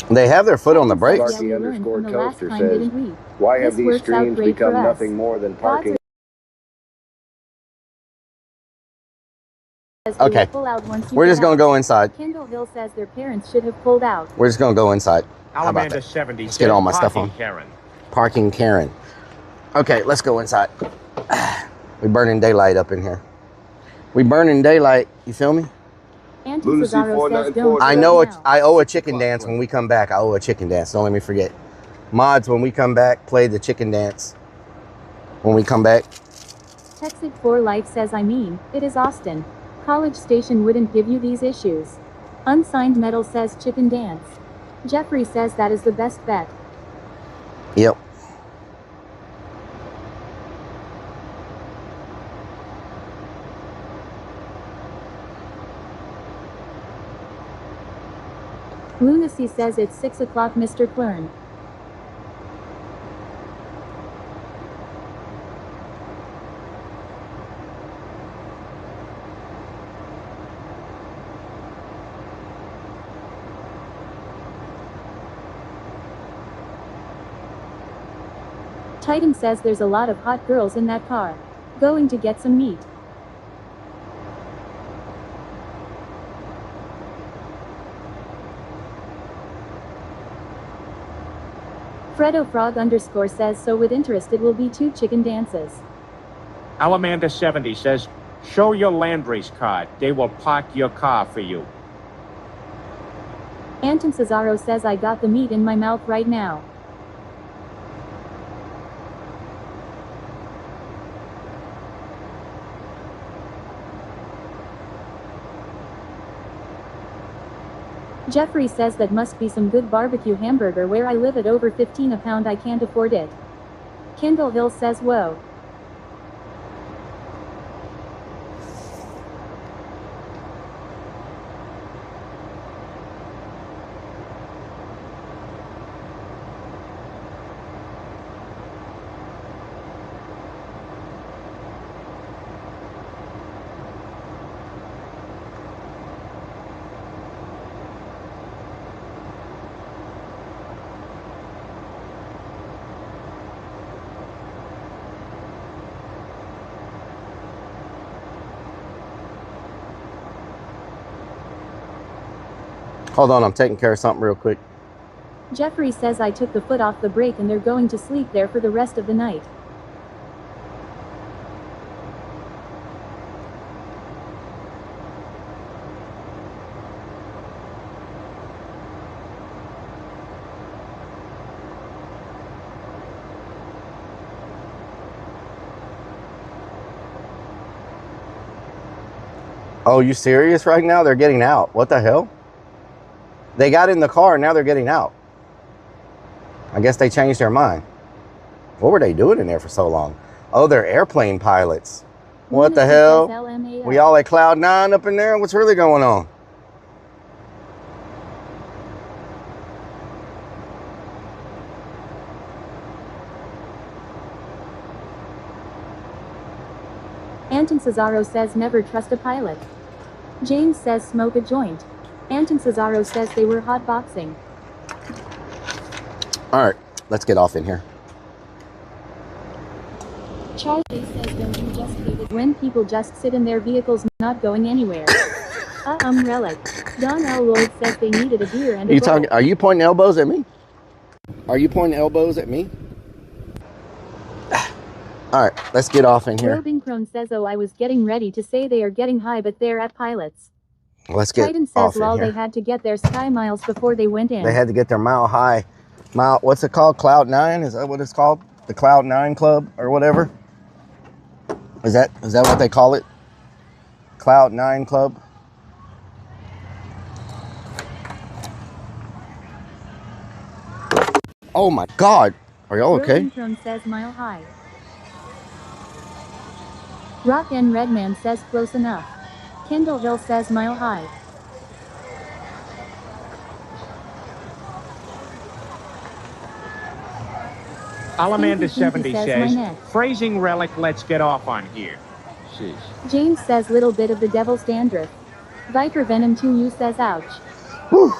They have their foot on the brakes. Sparky underscore toaster says, why have these streams become nothing more than parking? Okay, we're just gonna go inside. Kendall Hill says their parents should have pulled out. We're just gonna go inside. How about Alamander that? 70 Let's get all my says stuff on. Parking Karen. Parking Karen. Okay, let's go inside. We burning daylight up in here. We burning daylight. You feel me? Cesaro says don't. I know I owe a chicken dance when we come back. I owe a chicken dance. Don't let me forget. Mods, when we come back, play the chicken dance. When we come back. Texit for Life says it is Austin. College Station wouldn't give you these issues. Unsigned Metal says chicken dance. Jeffrey says that is the best bet. Yep. Lunacy says it's 6 o'clock, Mr. Quern. Titan says there's a lot of hot girls in that car. Going to get some meat. Fredo Frog _ says so with interest it will be 2 chicken dances. Alamander70 says, show your land race card. They will park your car for you. Anton Cesaro says I got the meat in my mouth right now. Jeffrey says that must be some good barbecue hamburger where I live at over 15 a pound I can't afford it. Kendall Hill says whoa. Hold on, I'm taking care of something real quick. Jeffrey says I took the foot off the brake and they're going to sleep there for the rest of the night. Oh, you serious right now? They're getting out. What the hell? They got in the car and now they're getting out. I guess they changed their mind. What were they doing in there for so long? Oh, they're airplane pilots. What the hell? We all at Cloud 9 up in there? What's really going on? Anton Cesaro says never trust a pilot. James says smoke a joint. Anton Cesaro says they were hotboxing. Alright, let's get off in here. Charlie says don't you just hate it when people just sit in their vehicles not going anywhere. Rellik. Don L. Lloyd says they needed a beer and a bowl. Are you pointing elbows at me? Are you pointing elbows at me? Alright, let's get off in here. Robin Crone says oh I was getting ready to say they are getting high but they're at pilots. Let's get Titan says lol they had to get their sky miles before they went in. They had to get their what's it called? Cloud 9? Is that what it's called? The Cloud 9 Club or whatever? Is that what they call it? Cloud 9 Club? Oh my God. Are y'all okay? Robin Crone says mile high. Rock and Redman says close enough. Kendall Hill says mile high. Alamander70 says, phrasing Rellik, let's get off on here. Sheesh. James says little bit of the devil's dandruff. Viper Venom 2U says ouch. Whew.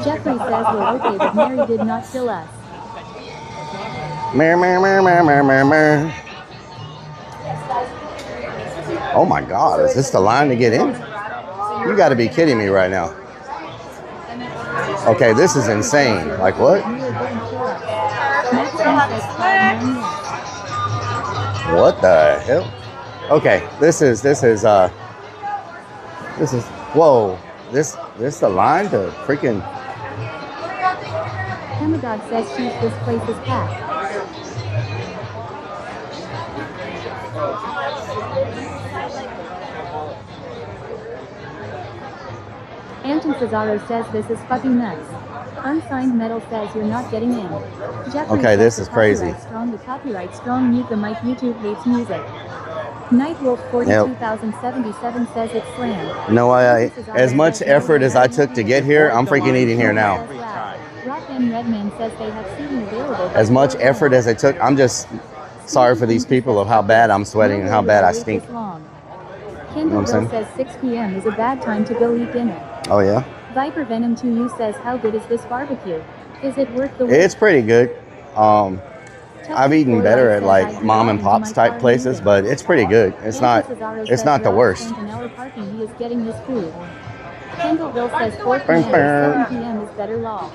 Jeffrey says we're okay but Mary did not kill us. Oh my God, is this the line to get in? You gotta be kidding me right now. Okay, this is insane. Like what? What the hell? Okay, this is whoa. This the line to freaking. Hemagog says she's this place is packed. Anton Cesaro says this is fucking nuts. Unsigned Metal says you're not getting in. Jeffrey Okay, this is crazy. Strong, the copyright strong, mute the mic, YouTube hates music. Nightwolf 42077 says it's slam. No, as much effort as I took to get here, I'm freaking eating here now. Rock and Redman says they have seating available. As much effort as I took, I'm just sorry for these people of how bad I'm sweating and how bad I stink. Kendall Bill says 6 p.m. is a bad time to go eat dinner. Oh yeah? Viper Venom 2U says, how good is this barbecue? Is it worth the wait? It's pretty good. I've eaten better at like mom and pop's type places, but it's pretty good. It's not the worst. An hour parking, he is getting his food. Kendall Bill says 4 p.m. 7 p.m. is better law.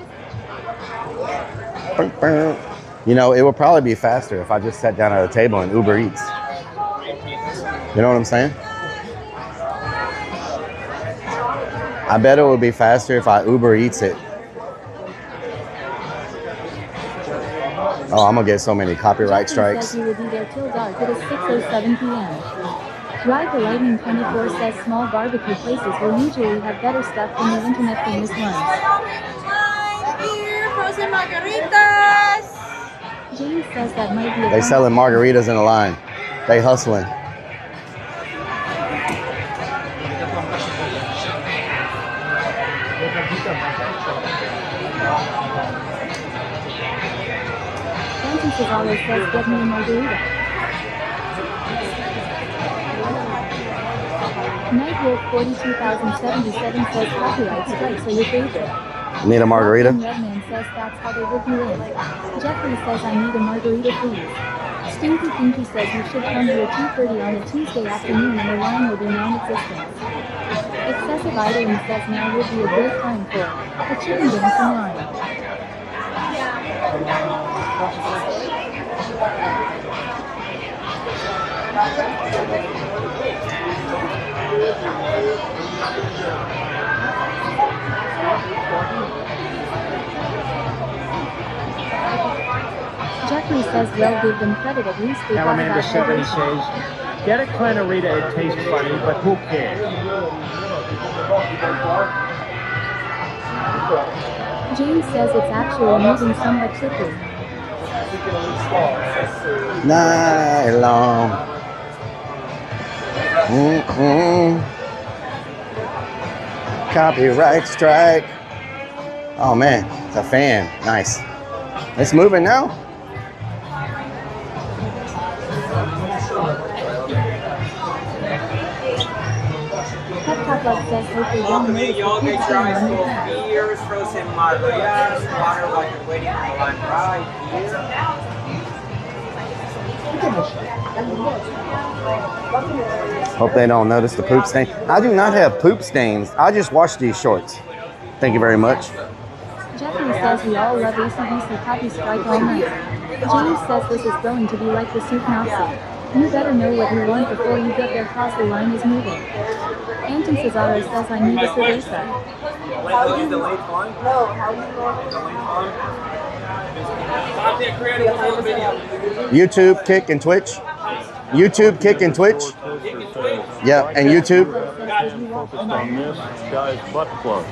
You know, it would probably be faster if I just sat down at a table and Uber Eats. You know what I'm saying? I bet it would be faster if I Uber Eats it. Oh, I'm gonna get so many copyright strikes. You will be there till dark. It is 6:07 p.m. Drive the Lightning 24 says small barbecue places will usually have better stuff than the internet famous ones. Frozen margaritas. James says that might be a They selling margaritas in a line. They hustling. Anton Cesaro says get me a margarita. Nightwolf 42077 says copyright strikes are your favorite. Need a margarita? Redman says that's how they look you in. Jeffrey says I need a margarita please. Stinky Pinky says you should come here 2:30 on a Tuesday afternoon and the line will be non-existent. Excessive idling says now would be a great time for a chicken dancing line. Jeffrey says well give them credit at least they got Amanda about 70 hydration. says, get a Clarita, it tastes funny, but who cares? James says it's actually moving somewhat quickly. Nylon. Copyright strike. Oh man, it's a fan. Nice. It's moving now. Peptalk says hope they don't notice the pig stain on your hand. Beers, frozen margaritas, water while you're waiting on the line right here. Hope they don't notice the poop stain. I do not have poop stains. I just wash these shorts. Thank you very much. Jeffrey says we all love ACDC copy strike all night. James says this is going to be like the soup Nazi. You better know what you want before you get there cause the line is moving. Anton Cesaro says I need a cerveza. How do you delayed one? No, how do you YouTube, Kick, and Twitch. YouTube, Kick, and Twitch. Yeah, and YouTube. Focused on this guy's butt plug.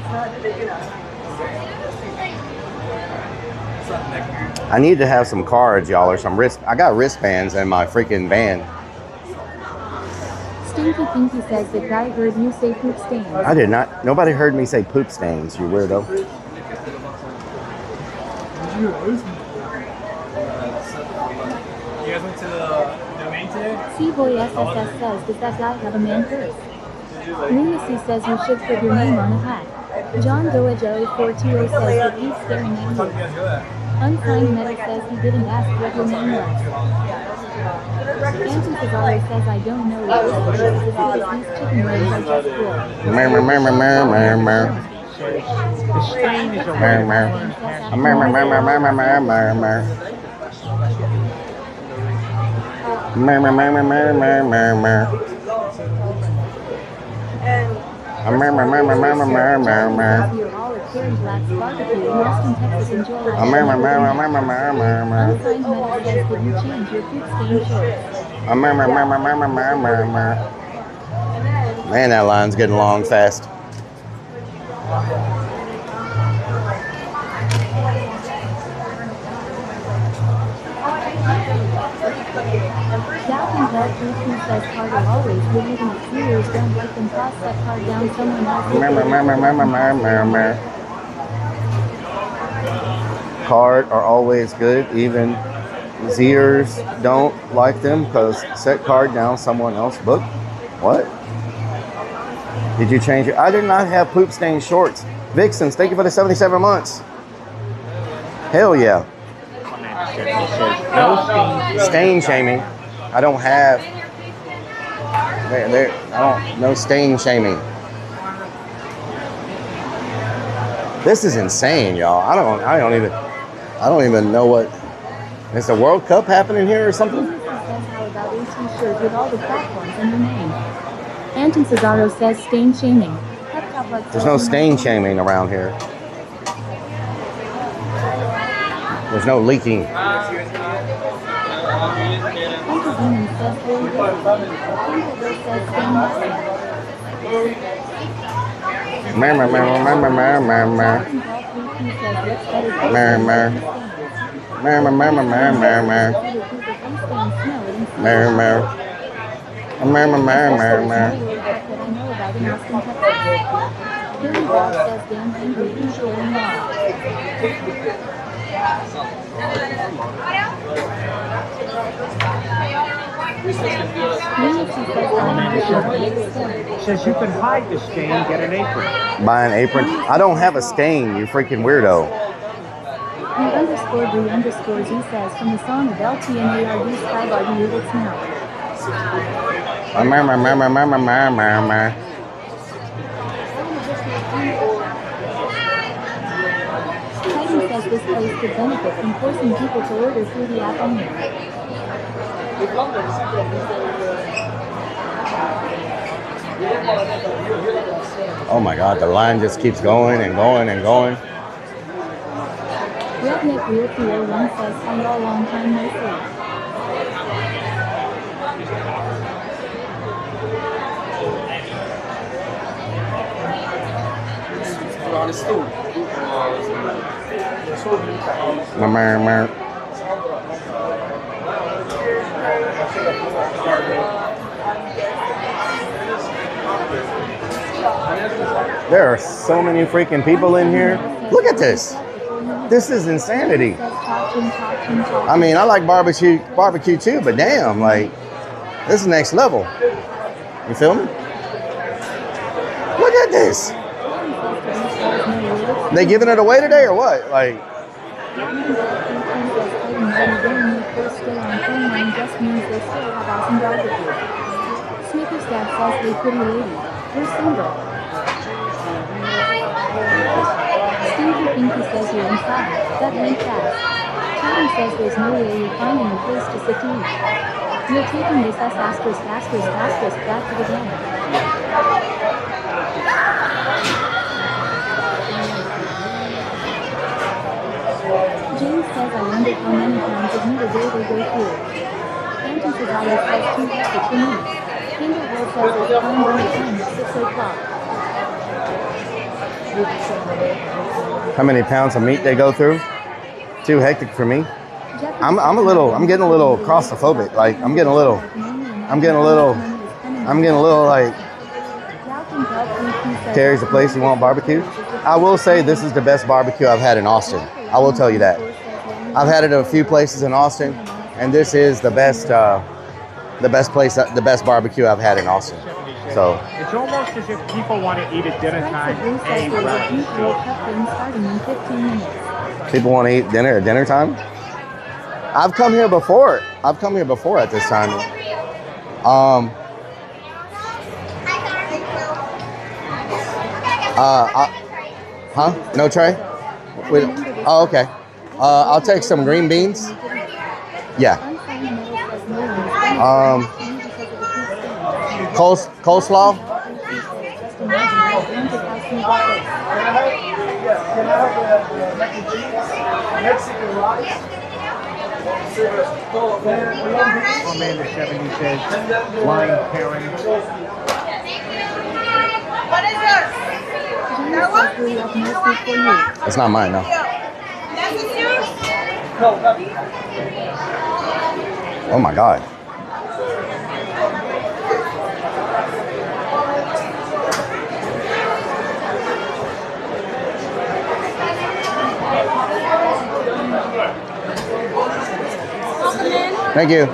I need to have some cards, y'all, or some wrist. I got wristbands in my freaking van. Stinky Pinky says the guy heard you say poop stains. I did not. Nobody heard me say poop stains, you weirdo. You guys went to the domain today? C-Boy SSS says, does that guy have a man purse? Lunacy says you should put your name on a hat. John Doa 420 says that he's staring at you. Unsigned Metal says he didn't ask what your name was. Anton Cesaro says I don't know what this is because these chicken wings are just cool. The stain is a Mer, mer, mer, mer, mer, mer, mer, mer. Mer, mer, mer, mer, mer, mer, mer, mer, mer. You're all at Cherry Black's barbecue in Austin, Texas. Enjoy it. Mer, mer, mer, mer, mer, mer, mer, mer. Unsigned Metal says, did you change your poop stain shorts? Mer, mer, mer, mer, mer, mer, mer, mer, mer. Man, that line's getting long fast. Doubting that who says Carter always believing that Sears don't like them toss that card down someone else. Mer, mer, mer, mer, mer, mer, mer, mer. Card are always good, even Sears don't like them because set card down someone else book. What? Did you change it? I did not have poop stained shorts. Vixens, thank you for the 77 months. Hell yeah. Stain shaming. I don't have. No stain shaming. This is insane, y'all. I don't even know what. Is the World Cup happening here or something? How about a t-shirt with all the platforms in your name? Anton Cesaro says stain shaming. There's no stain shaming around here. There's no leaking. Mer, mer, mer, mer, mer, mer, mer, mer. Mer, mer. Mer, mer, mer, mer, mer, mer, mer. Mer, mer. Mer, mer, mer, mer, mer. Says you can hide the stain, get an apron. Buy an apron? I don't have a stain, you freaking weirdo. _3_Z says from the song of LTNARD Skybar, you will smell. Mer, mer, mer, mer, mer, mer, mer, mer, mer. Titan says this place could benefit from forcing people to order through the app only. Oh my God, the line just keeps going and going and going. Redneck Real 301 says, hi y'all, long time no see. Mer, mer. There are so many freaking people in here. Look at this. This is insanity. I mean, I like barbecue too, but damn, like, this is next level. You feel me? Look at this. They giving it away today or what? Like, Snickers Dad says, hey pretty lady, we're single. Stevie Pinky says you're inside. That went fast. Charlie says there's no way you're finding a place to sit to eat. You're taking this S asterisk asterisk asterisk back to the game. James says I wonder how many times of meat a day they go through. Phantom Cesaro says too hectic for me. Kendall Hill says it's time when the time at 6 o'clock. how many pounds of meat they go through? Too hectic for me. I'm getting a little claustrophobic. Like I'm getting a little like, Terry's the place you want barbecue. I will say this is the best barbecue I've had in Austin. I will tell you that. I've had it at a few places in Austin, and this is the best barbecue I've had in Austin. So it's almost as if people want to eat at dinner time. People want to eat dinner at dinner time? I've come here before. At this time. Huh? No tray? Oh, okay. I'll take some green beans. Yeah. Coleslaw? Mexican rice. Amanda 70 says, blind parents. What is yours? That one? It's not mine, no. This is yours? Oh my God. Thank you.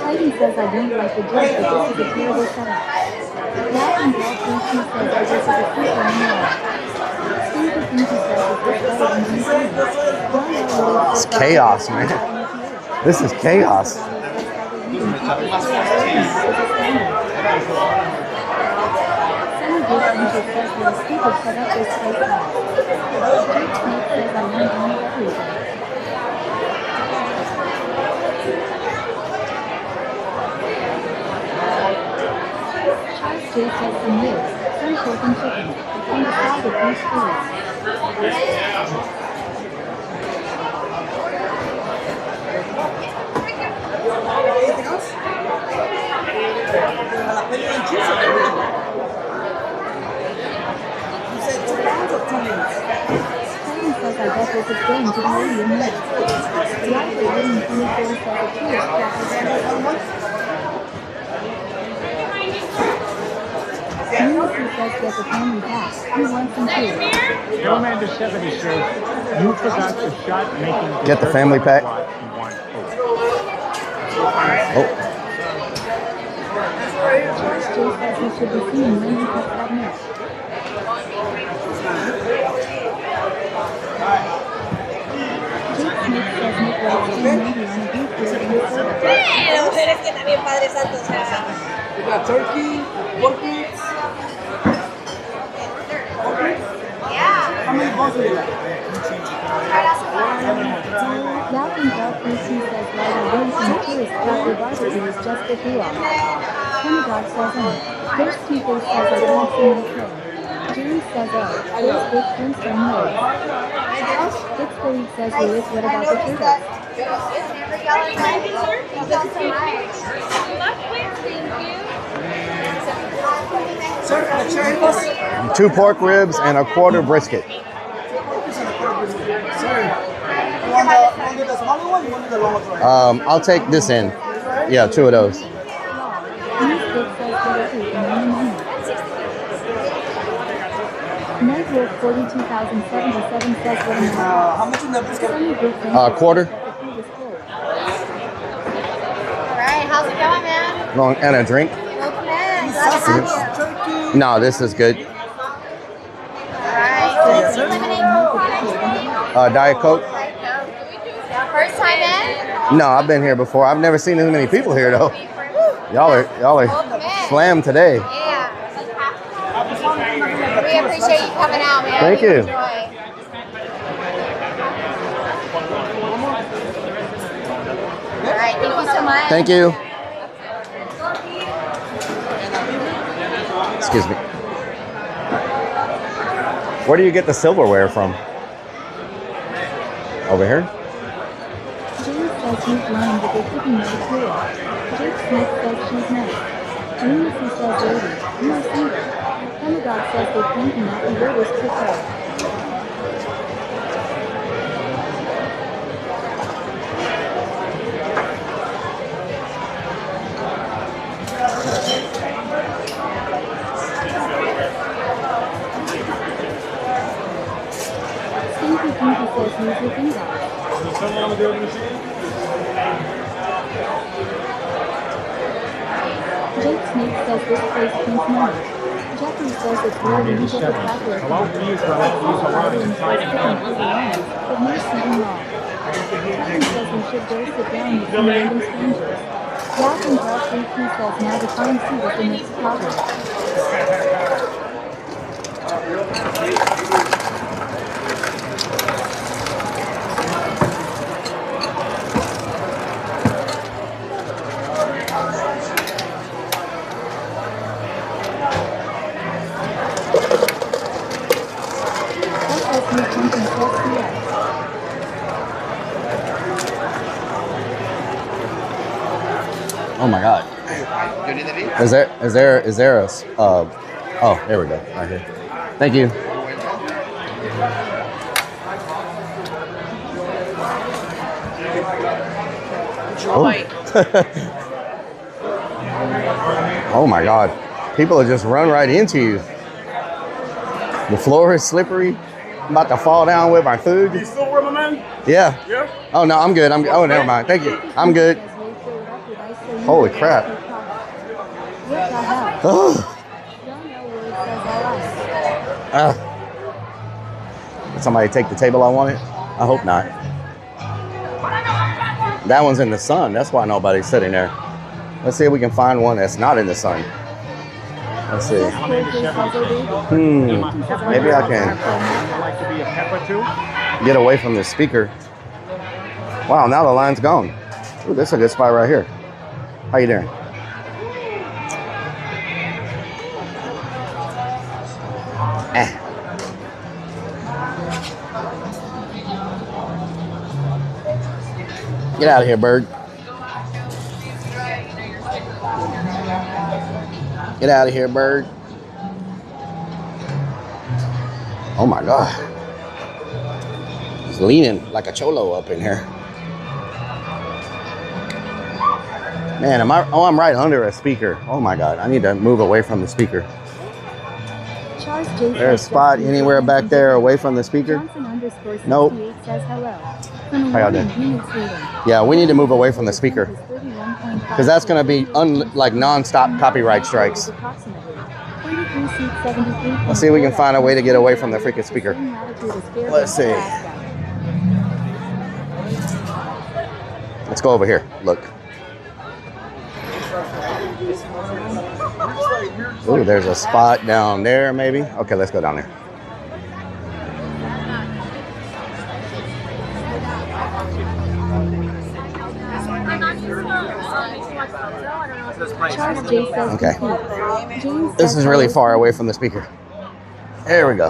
Titan says I don't like the joke, but this is a terrible setup. Laughing Ball 32 says this is a super annoying. Stinky Pinky says it's better than DC. It's chaos, man. This is chaos. Sunny Good Angel says you're a stupid setup this place has. Jake Smith says I want to know everything. Charles J says some ribs, some pork and chicken, and a side of beef foods. Anything else? Jalapeno and cheese or everything? You said 2 rounds or 2 minutes? Titan says I bet this is going to be 80 minutes. Likely William 24 says a tourist trap is Lucy says there's a family pack. He wants some too. Amanda 70 says, you forgot to shot making. Get the family pack. Oh. Charles J says he should be seen when he cuts that neck. Jake Smith says Nick likes being maybe on a beef grill in soda. Bueno, pero es que también Padre Santo, o sea. We got turkey, pork ribs. Yeah. How many buns do you like? Laughing Bell 32 says while you're waiting, tourist trap your barbecue is just the thrill. Dog says First Tuesday says I can't see my kid. Jerry says There's big Flintstone Road. Fitzgerald says Lewis, what about the turtles? Sir, the cherry bus. 2 pork ribs and a quarter brisket. Sir, you want the smaller one or you want the longer one? I'll take this in. Yeah, 2 of those. Night Wolf 42,077 says what am I? How much in the brisket? Quarter. Alright, how's it going, man? Long and a drink. Welcome in. Glad to have you. No, this is good. Alright, Diet Coke. First time in? No, I've been here before. I've never seen as many people here though. Y'all are slammed today. Yeah. We appreciate you coming out, man. Thank you. Enjoy. Alright, thank you so much. Thank you. Excuse me. Where do you get the silverware from? Over here? James says he's lying, but they couldn't make it clear. Jake Smith says she's nice. Lucy says lady, no single. Dog says they think not the word is preferred. Stinky Pinky says use your finger. Is someone on the machine? Snake says this place prints money. Jeffrey says it's weird when you get the traveler call. But no seating mall. Jeffrey says we should go sit down with some random strangers. Ralph and Bell 3Q says now the farm seat is the next problem. Oh my God. Is there a, oh, there we go, right here. Thank you. Oh. Oh my God. People will just run right into you. The floor is slippery. I'm about to fall down with my food. You still work, my man? Yeah. Yeah? Oh no, I'm good. Oh, never mind. Thank you. I'm good. Holy crap. Oh. Did somebody take the table I wanted? I hope not. That one's in the sun. That's why nobody's sitting there. Let's see if we can find one that's not in the sun. Let's see. Maybe I can get away from the speaker. Wow, now the line's gone. Ooh, this is a good spot right here. How you doing? Get out of here, bird. Get out of here, bird. Oh my God. He's leaning like a cholo up in here. Man, I'm right under a speaker. Oh my God, I need to move away from the speaker. There's a spot anywhere back there away from the speaker? Nope. How y'all doing? Yeah, we need to move away from the speaker because that's going to be like non-stop copyright strikes. Let's see if we can find a way to get away from the freaking speaker. Let's see. Let's go over here. Look. Ooh, there's a spot down there, maybe. Okay, let's go down there. Okay. This is really far away from the speaker. There we go.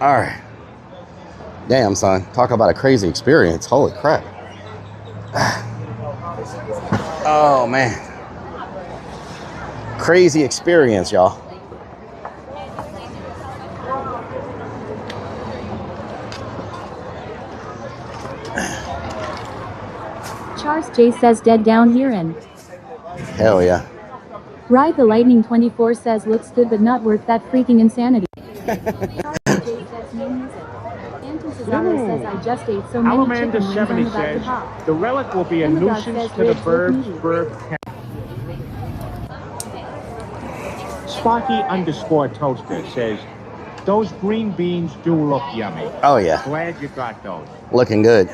All right. Damn, son. Talk about a crazy experience. Holy crap. Oh, man. Crazy experience, y'all. Charles J says dead down here and hell yeah. Ride the Lightning 24 says looks good but not worth that freaking insanity. Charles J says no music. Anton Cesaro says I just ate so many chicken wings I'm about to pop. The Rellik will be a nuisance to the birds. Sparky_Toaster says, those green beans do look yummy. Oh yeah. Glad you got those. Looking good.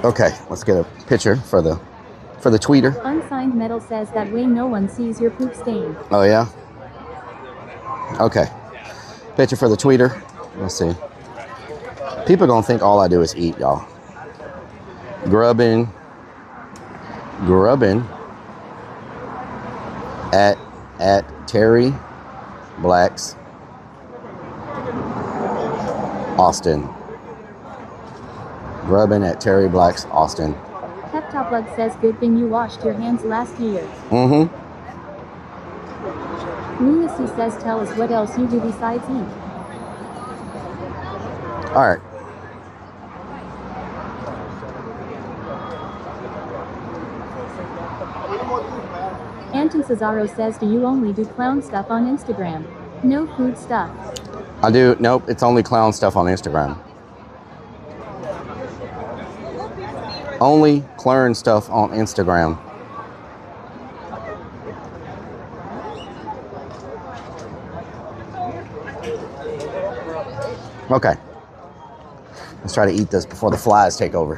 Okay, let's get a picture for the tweeter. Unsigned Metal says that way no one sees your poop stain. Oh yeah? Okay. Picture for the tweeter. Let's see. People gonna think all I do is eat, y'all. Grubbing at Terry Black's Austin. Grubbing at Terry Black's Austin. Heptoplug says good thing you washed your hands last year. Mm-hmm. Lunacy says tell us what else you do besides eat. All right. Anton Cesaro says do you only do clown stuff on Instagram? No food stuff. I do. Nope, it's only clown stuff on Instagram. Only clearing stuff on Instagram. Okay. Let's try to eat this before the flies take over.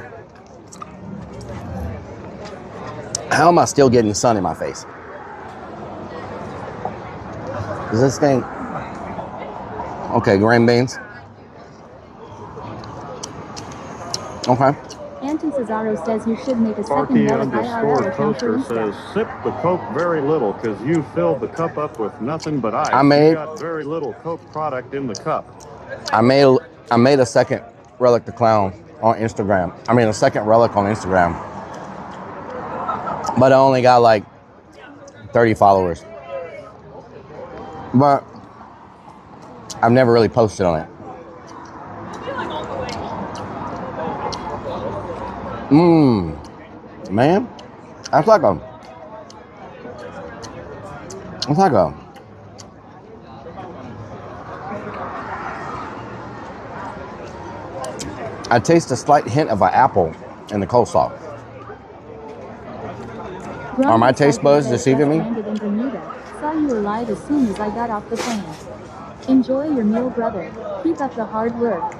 How am I still getting sun in my face? Is this thing... Okay, green beans. Okay. Anton Cesaro says you should make a second Sparky Rellik IRL account for Toaster Insta. says, sip the Coke very little because you filled the cup up with nothing but ice. I You got very little Coke product in the cup. I made a second Rellik the Clown on Instagram. I mean, a second Rellik on Instagram. But I only got like 30 followers. But I've never really posted on it. Man, that's like a I taste a slight hint of an apple in the coleslaw. Are my taste buds deceiving me? Saw you alive as soon as I got off the plane. Enjoy your meal, brother. Keep up the hard work.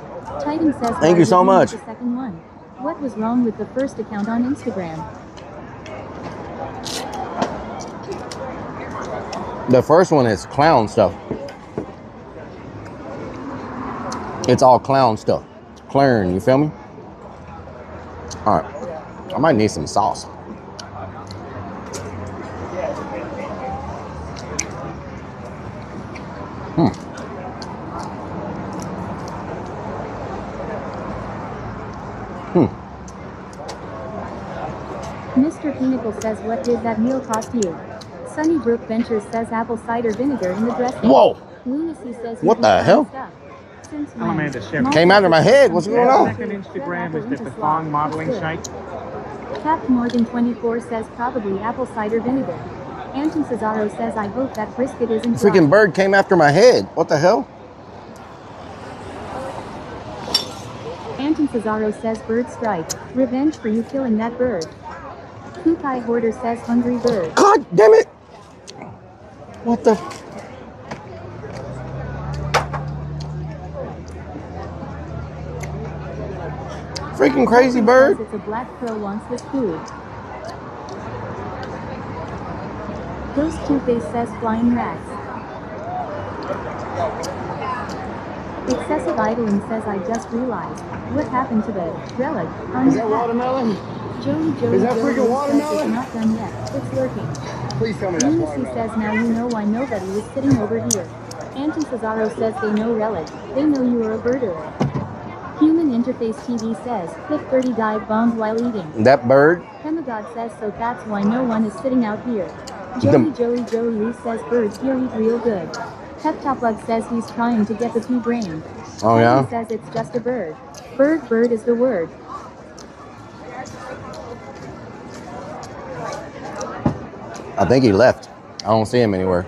Titan says, thank you so much. The second one. What was wrong with the first account on Instagram? The first one is clown stuff. It's all clown stuff. Clearing, you feel me? All right. I might need some sauce. Mr. Pinnacle says, what did that meal cost you? Sunnybrook Ventures says apple cider vinegar in the dressing. Whoa! Lunacy says, what the hell? Since when? Came out of my head. What's going on? Second Instagram is the Fong modeling site. Cap Morgan 24 says probably apple cider vinegar. Anton Cesaro says, I hope that brisket isn't dry. Freaking bird came after my head. What the hell? Anton Cesaro says, bird strike. Revenge for you killing that bird. Kukai Hoarder says, hungry bird. God damn it! What the? Freaking crazy bird. It's a black crow wants his food. Ghost Two-Face says, flying rats. Excessive idling says, I just realized. What happened to the Rellik on your hat? Watermelon? Joey Is that freaking watermelon? It's not done yet. It's lurking. Please tell me that's Lunacy watermelon. says, now you know why nobody was sitting over here. Anton Cesaro says they know Rellik. They know you are a birder. Human Interface TV says, click 30 dive bombed while eating. That bird? Hemagod says, so that's why no one is sitting out here. Joey Lee says, birds here eat real good. Peptoplug says he's trying to get the pea brain. Oh yeah? He says it's just a bird. Bird is the word. I think he left. I don't see him anywhere.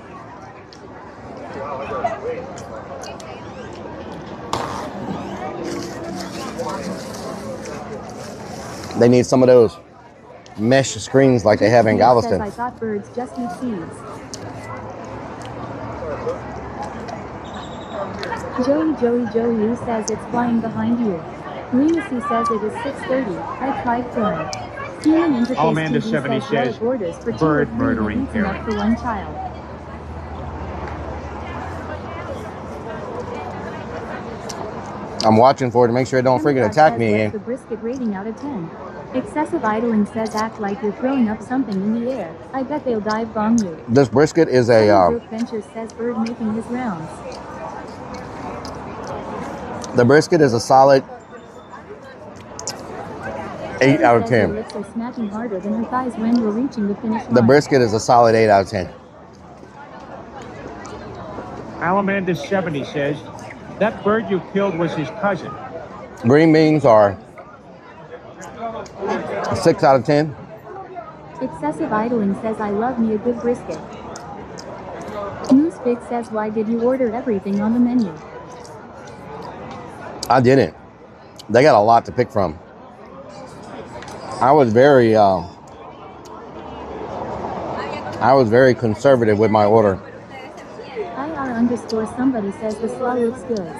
They need some of those mesh screens like they have in Galveston. I thought birds just eat seeds. Joey says it's flying behind you. Lunacy says it is 6:30. I tried filming. Human Interface Amanda TV 70 says, orders for bird 2 or 3 murdering eats enough parent. for one child. I'm watching for it to make sure it don't freaking attack me again. The brisket rating out of 10. Excessive idling says act like you're throwing up something in the air. I bet they'll dive bomb you. This brisket is a Sunnybrook Ventures says bird making his rounds. the brisket is a solid 8 out of 10. Her lips are snapping harder than her thighs when you're reaching the finish line. The brisket is a solid 8 out of 10. Alamander 70 says, that bird you killed was his cousin. Green beans are a 6 out of 10. Excessive idling says I love me a good brisket. Moose Big says why did you order everything on the menu? I didn't. They got a lot to pick from. I was very conservative with my order. IR_somebody says the slaw looks good.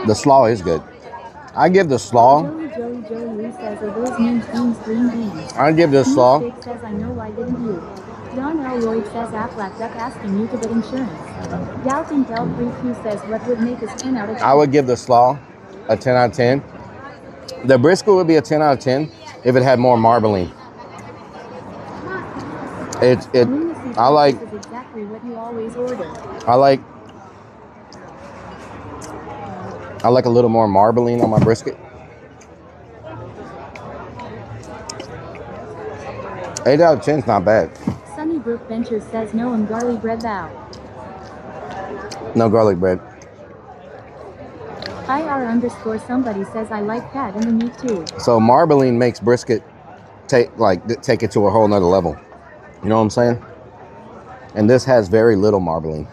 The slaw is good. I give the slaw. Joey says, are those names beans, green beans? I give the slaw. Steak says, I know, why didn't you? Don L. Lloyd says, Aflac Duck asking you to get insurance. Dalton Bell 32 says, what would make us 10 out of 10? I would give the slaw a 10 out of 10. The brisket would be a 10 out of 10 if it had more marbling. I like. This is exactly what you always order. I like a little more marbling on my brisket. 8 out of 10 is not bad. Sunnybrook Ventures says no and garlic bread thou. No garlic bread. IR_somebody says I like that and the meat too. So marbling makes brisket take it to a whole nother level. You know what I'm saying? And this has very little marbling.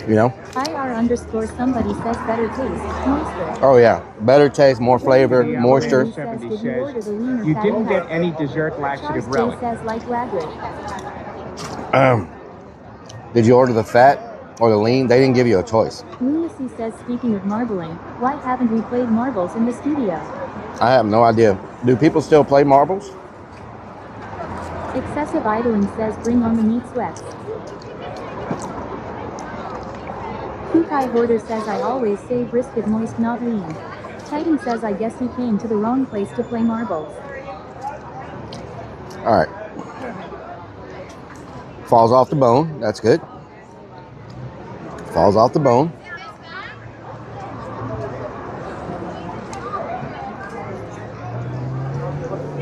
You know? IR_somebody says better taste, moisture. Oh yeah, better taste, more flavor, moisture. You didn't get any dessert laxative relic. Says like lager. Did you order the fat or the lean? They didn't give you a choice. Lunacy says, speaking of marbling, why haven't we played marbles in the studio? I have no idea. Do people still play marbles? Excessive idling says, bring on the meat sweats. Kukai Hoarder says, I always say brisket moist, not lean. Titan says, I guess you came to the wrong place to play marbles. All right. Falls off the bone. That's good. Falls off the bone.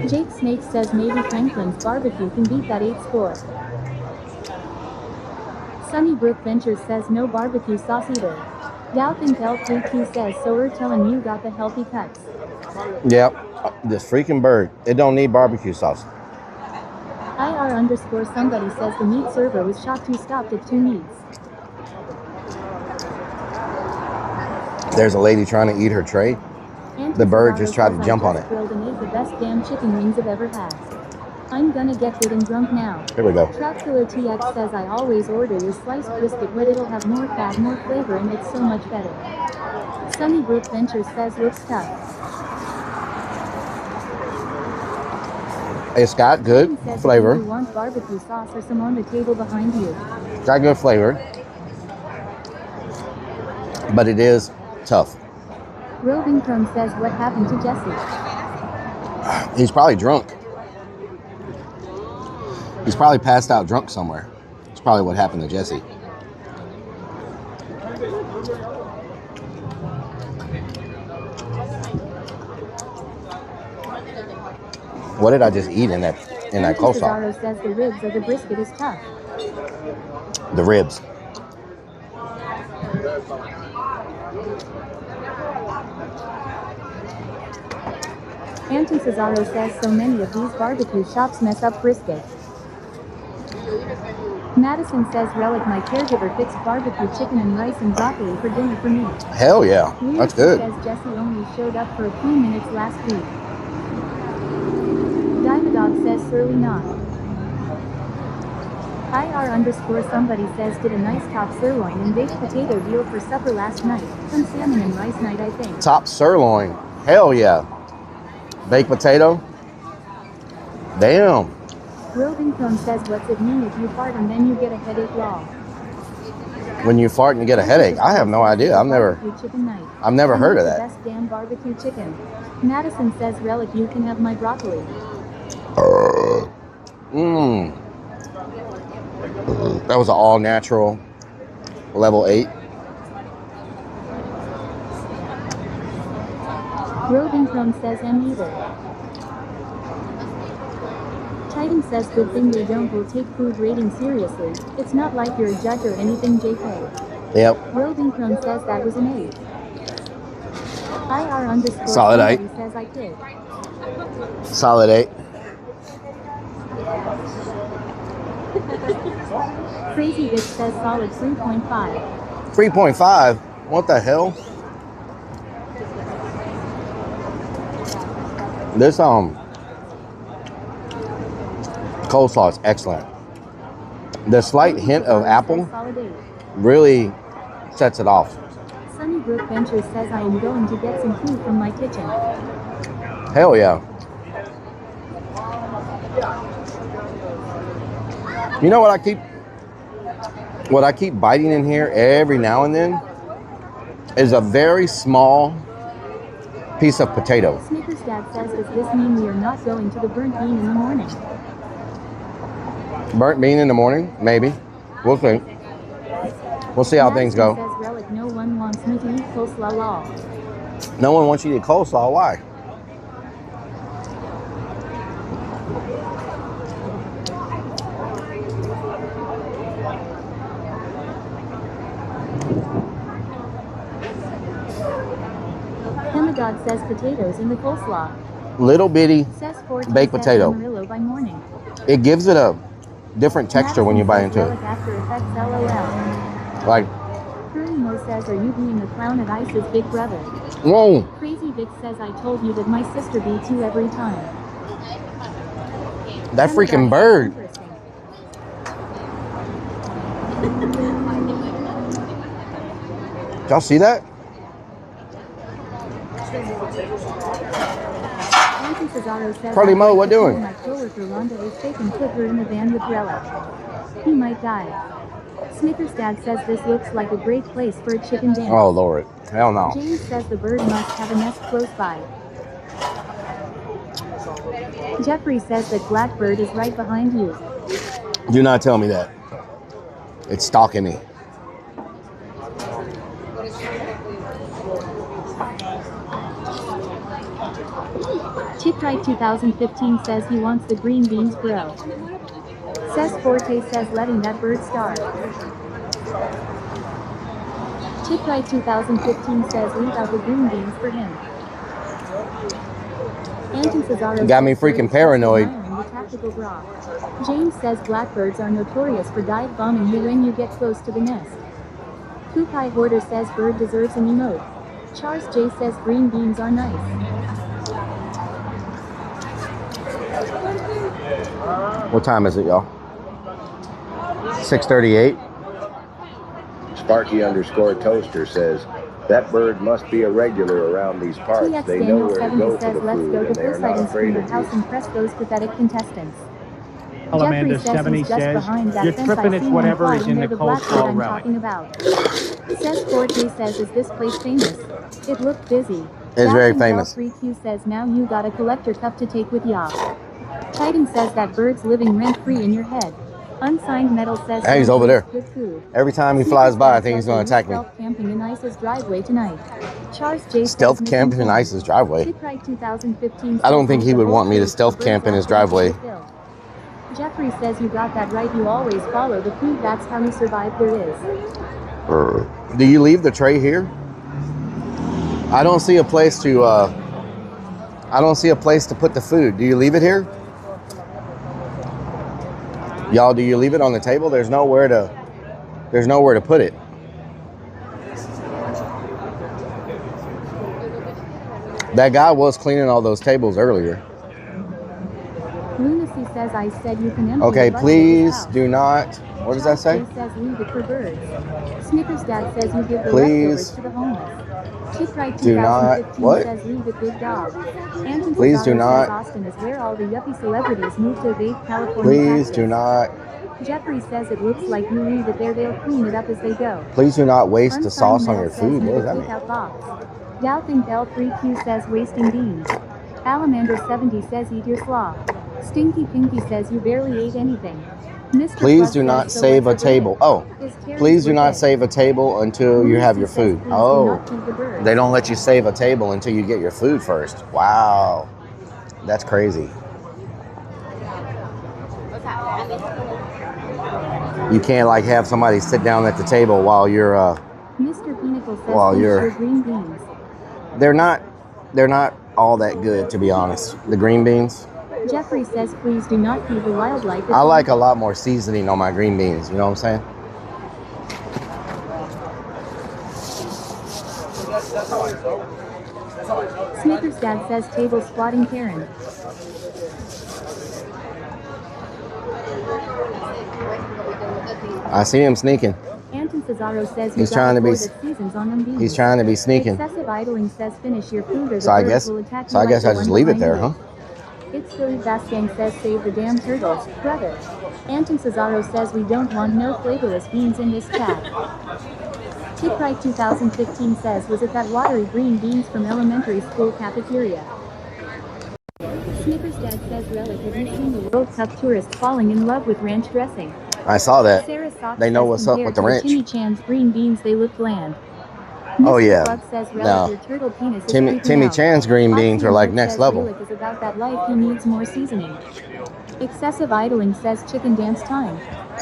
Jake Snake says maybe Franklin's barbecue can beat that 8 score. Sunnybrook Ventures says no barbecue sauce either. Dalton L32 says so we're telling you got the healthy cuts. Yep. This freaking bird. It don't need barbecue sauce. IR_somebody says the meat server was shocked you stopped at 2 meats. There's a lady trying to eat her tray. The bird just tried to jump on it. Grilled and ate the best damn chicken wings I've ever had. I'm gonna get good and drunk now. Here we go. Truckfiller TX says I always order your sliced brisket but it'll have more fat, more flavor and it's so much better. Sunnybrook Ventures says looks tough. It's got good flavor. If you want barbecue sauce or some on the table behind you. Got good flavor. But it is tough. Roving Chrome says what happened to Jesse? He's probably drunk. He's probably passed out drunk somewhere. It's probably what happened to Jesse. What did I just eat in that coleslaw? Cesaro says the ribs of the brisket is tough. The ribs. Anton Cesaro says so many of these barbecue shops mess up brisket. Madison says Rellik, my caregiver, fixed barbecue chicken and rice and broccoli for dinner for me. Hell yeah, that's good. Says Jesse only showed up for a few minutes last week. Dimedog says surely not. IR_somebody says did a nice top sirloin and baked potato deal for supper last night. Some salmon and rice night, I think. Top sirloin. Hell yeah. Baked potato. Damn. Roving Cone says what's it mean if you fart and then you get a headache law? When you fart and you get a headache? I have no idea. I've never heard of that. Best damn barbecue chicken. Madison says Rellik, you can have my broccoli. That was an all natural level 8. Roving Cone says neither. Titan says good thing they don't will take food rating seriously. It's not like you're a judge or anything, JK. Yep. Roving Cone says that was an 8. IR_ Solid 8. Says I did. Solid 8. Crazy Bitch says solid 3.5. 3.5? What the hell? This coleslaw is excellent. The slight hint of apple really sets it off. Sunnybrook Venture says I am going to get some food from my kitchen. Hell yeah. You know what I keep biting in here every now and then is a very small piece of potato. Snickers Dad says, does this mean we are not going to the burnt bean in the morning? Burnt bean in the morning? Maybe. We'll see. We'll see how things go. Says Rellik, no one wants me to eat coleslaw law. No one wants you to eat coleslaw. Why? Demigod says potatoes in the coleslaw. Little bitty baked potato. By morning. It gives it a different texture when you bite into it. After effects, LOL. Like. Mo says, are you being a clown at Ice's big brother? Whoa. Crazy Vic says, I told you that my sister beats you every time. That freaking bird. Y'all see that? Carly Mo, what doing? My coworker Rhonda is taking put her in the van with Rellik. He might die. Snickers Dad says this looks like a great place for a chicken dance. Oh Lord, hell no. James says the bird must have a nest close by. Jeffrey says that Blackbird is right behind you. Do not tell me that. It's stalking me. Chiprite 2015 says he wants the green beans, bro. Cess Forte says letting that bird starve. Chiprite 2015 says leave out the green beans for him. Anton Cesaro got me freaking paranoid. James says blackbirds are notorious for dive bombing you when you get close to the nest. Kukai Hoarder says bird deserves an emote. Charles J says green beans are nice. What time is it, y'all? 6:38. Sparky_Toaster says, that bird must be a regular around these parts. TX They know Daniel where to 70 go says for the let's food, go and to they are not Poseidon's afraid Screamer of House you. and press those pathetic contestants. Amanda Jeffrey says 70 he's just says, behind that you're fence tripping, I it's seen whatever on is fly, in and the they're the blackbird coleslaw I'm relic. talking about. Cess Forte says, is this place famous? It looked busy. It's very famous. 3Q says, now you got a collector cup to take with ya. Titan says that bird's living rent-free in your head. Unsigned Metal says, hey, he's over there. Good food. Every time he flies by, I think he's going to attack me. Stealth camping in Ice's driveway tonight. Charles J. Stealth camping in Ice's driveway? 2015 I don't think he would want me to stealth camp in his driveway. Jeffrey says you got that right. You always follow the food. That's how you survive. There is. Do you leave the tray here? I don't see a place to. I don't see a place to put the food. Do you leave it here? Y'all, do you leave it on the table? There's nowhere to put it. That guy was cleaning all those tables earlier. Lunacy says I said you can empty Okay, the please do not. What does that say? Says leave it for birds. Snickers Dad says you give the Please leftovers to the homeless. Chiprite do not. What? Says leave it big dog. Anton Please do Cesaro not. says Austin is where all the yuppie celebrities move to evade California. Please taxes. do not. Jeffrey says it looks like you leave it there. They'll clean it up as they go. Please do not waste the Unsigned sauce on Mel your says food. What never does that take mean? out box. Doubting L3Q says wasting beans. Alamander 70 says eat your slaw. Stinky Pinky says you barely ate anything. Mr. Please Plus do not says, so save a what's the table. bread? Oh, Is Terry's please do not birthday? save a table until you have your food. Please do Oh, not feed the birds. they don't let you save a table until you get your food first. Wow, that's crazy. You can't like have somebody sit down at the table while you're Mr. Pinnacle says while please you're- share green beans. they're not all that good, to be honest. The green beans. Jeffrey says please do not feed the wildlife. I like a lot more seasoning on my green beans. You know what I'm saying? Snickers Dad says table squatting Karen. I see him sneaking. Anton Cesaro says He's trying to be. He's trying to be sneaking. Excessive idling says finish your food or the So I birds guess. will attack So I you guess like I the just one leave it behind there, you. huh? It's Philly Basgang says save the damn turtles, brother. Anton Cesaro says we don't want no flavorless beans in this chat. Tiprite 2015 says was it that watery green beans from elementary school cafeteria? Snickers Dad says Rellik have you seen the World Cup tourists falling in love with ranch dressing? I saw that. Sarah Sox They know says what's up with the ranch. Timmy Chan's green beans they look bland. Oh Mr. yeah. Plug says Rellik, No. your turtle penis is Timmy creeping out. Chan's green beans are like Oxy next says level. Rellik is about that life, he needs more seasoning. Excessive idling says chicken dance time.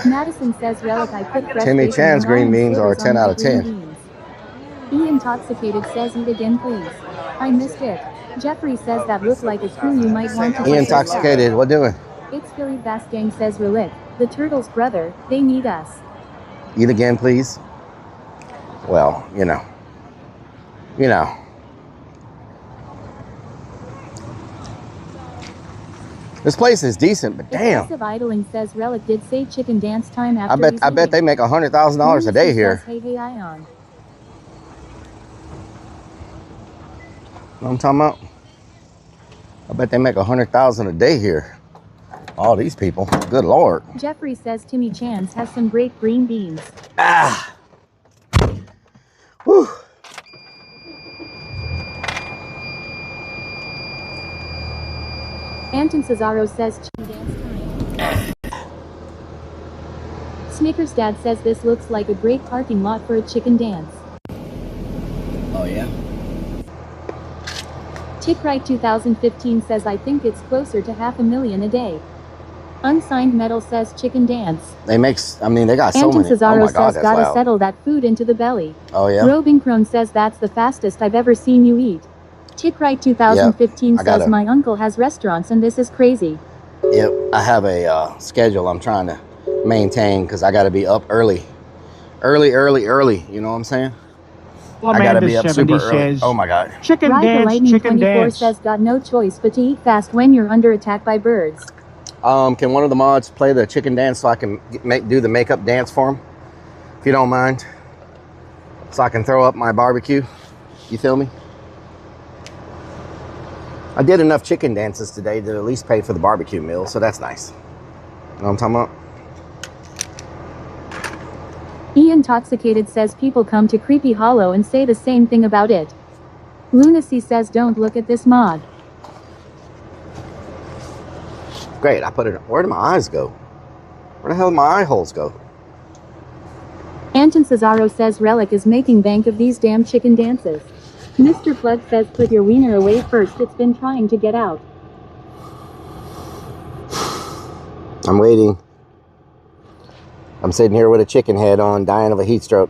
Madison says Rellik I put fresh Timmy bacon Chan's and green lime beans are a slivers on 10 out my of green 10. beans. E Intoxicated says eat again please. I missed it. Jeffrey says that looked like a crew you might want to E Intoxicated, what doing? It's Philly Basgang says Rellik, the turtles brother, they need us. Eat again, please. Well, you know. You know. This place is decent, but damn. Excessive idling says Rellik did say chicken dance time after I bet they make $100,000 a day here. Hey, hey, Ion. Know what I'm talking about? I bet they make $100,000 a day here. All these people. Good Lord. Jeffrey says Timmy Chan's has some great green beans. Ah. Whew. Anton Cesaro says chicken dance time. Snickers Dad says this looks like a great parking lot for a chicken dance. Oh yeah? Tiprite 2015 says I think it's closer to $500,000 a day. Unsigned Metal says chicken dance. They make, I mean, they got so Anton many. Cesaro Oh my God, says that's gotta loud. settle that food into the belly. Oh yeah? Robin Crone says that's the fastest I've ever seen you eat. Tiprite 2015 says my uncle has restaurants and this is crazy. Yep, I have a schedule I'm trying to maintain because I got to be up early. Early, you know what I'm saying? I got to be up super early. Oh my God. Chicken Ride dance, the Lightning chicken 24 dance. says got no choice but to eat fast when you're under attack by birds. Can one of the mods play the chicken dance so I can do the makeup dance for him? If you don't mind. So I can throw up my barbecue. You feel me? I did enough chicken dances today to at least pay for the barbecue meal, so that's nice. You know what I'm talking about? E Intoxicated says people come to Creepy Hollow and say the same thing about it. Lunacy says don't look at this mod. Great, I put it. Where did my eyes go? Where the hell did my eye holes go? Anton Cesaro says Rellik is making bank of these damn chicken dances. Mr. Plug says put your wiener away first, it's been trying to get out. I'm waiting. I'm sitting here with a chicken head on, dying of a heat stroke.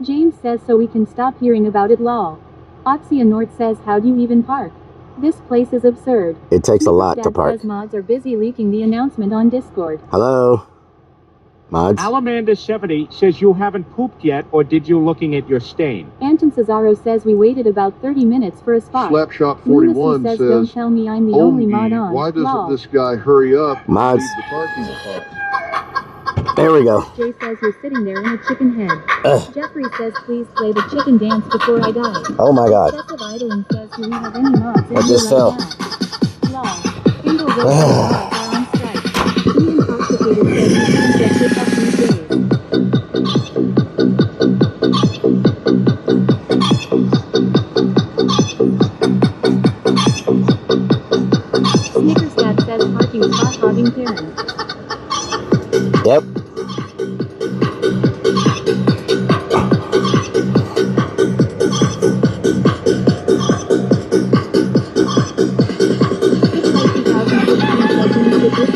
James says so we can stop hearing about it lol. Oxia Nort says how do you even park? This place is absurd. It takes a lot to park. Says mods are busy leaking the announcement on Discord. Hello? Mods? Alamanda70 says you haven't pooped yet, or did you looking at your stain? Anton Cesaro says we waited about 30 minutes for a spot. Slapshot41 says says, don't tell me I'm the only mod on. Why doesn't lol. this guy hurry up and Mods. leave the parking spot? There we go. Jay says you're sitting there in a chicken head. Jeffrey says please play the chicken dance before I die. Oh my God. Excessive idling says do we have any mods in What here just right fell? now? Lol. Kindle Road mods are on strike. Being intoxicated says you can't get picked up these days. Snickers Dad says parking spot hogging Karen. Yep.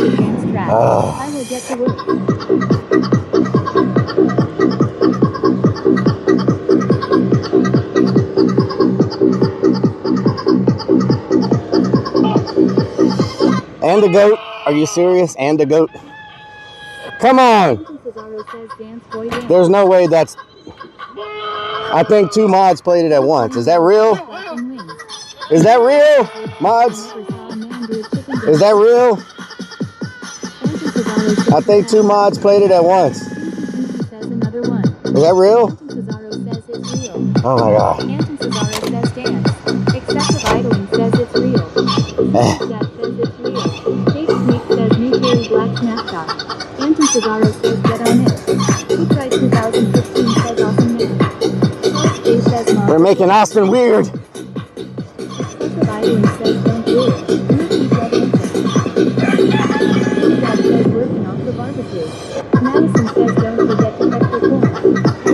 I will get to work. And a goat? Are you serious? And a goat? Come on! There's no way that's... I think 2 mods played it at once. Is that real? Is that real, mods? Is that real? I think 2 mods played it at once. Is that real? Oh my God. Anton Cesaro says dance. Excessive idling says it's real. Dad says it's real. Jake Snake says new Terry Black's mascot. Anton Cesaro says get on it. Who tried 2016 says awesome man. Jay says mom. We're making Austin weird. Excessive idling says don't do it. Dad says working off the barbecue. Madison says don't forget to cut the corn.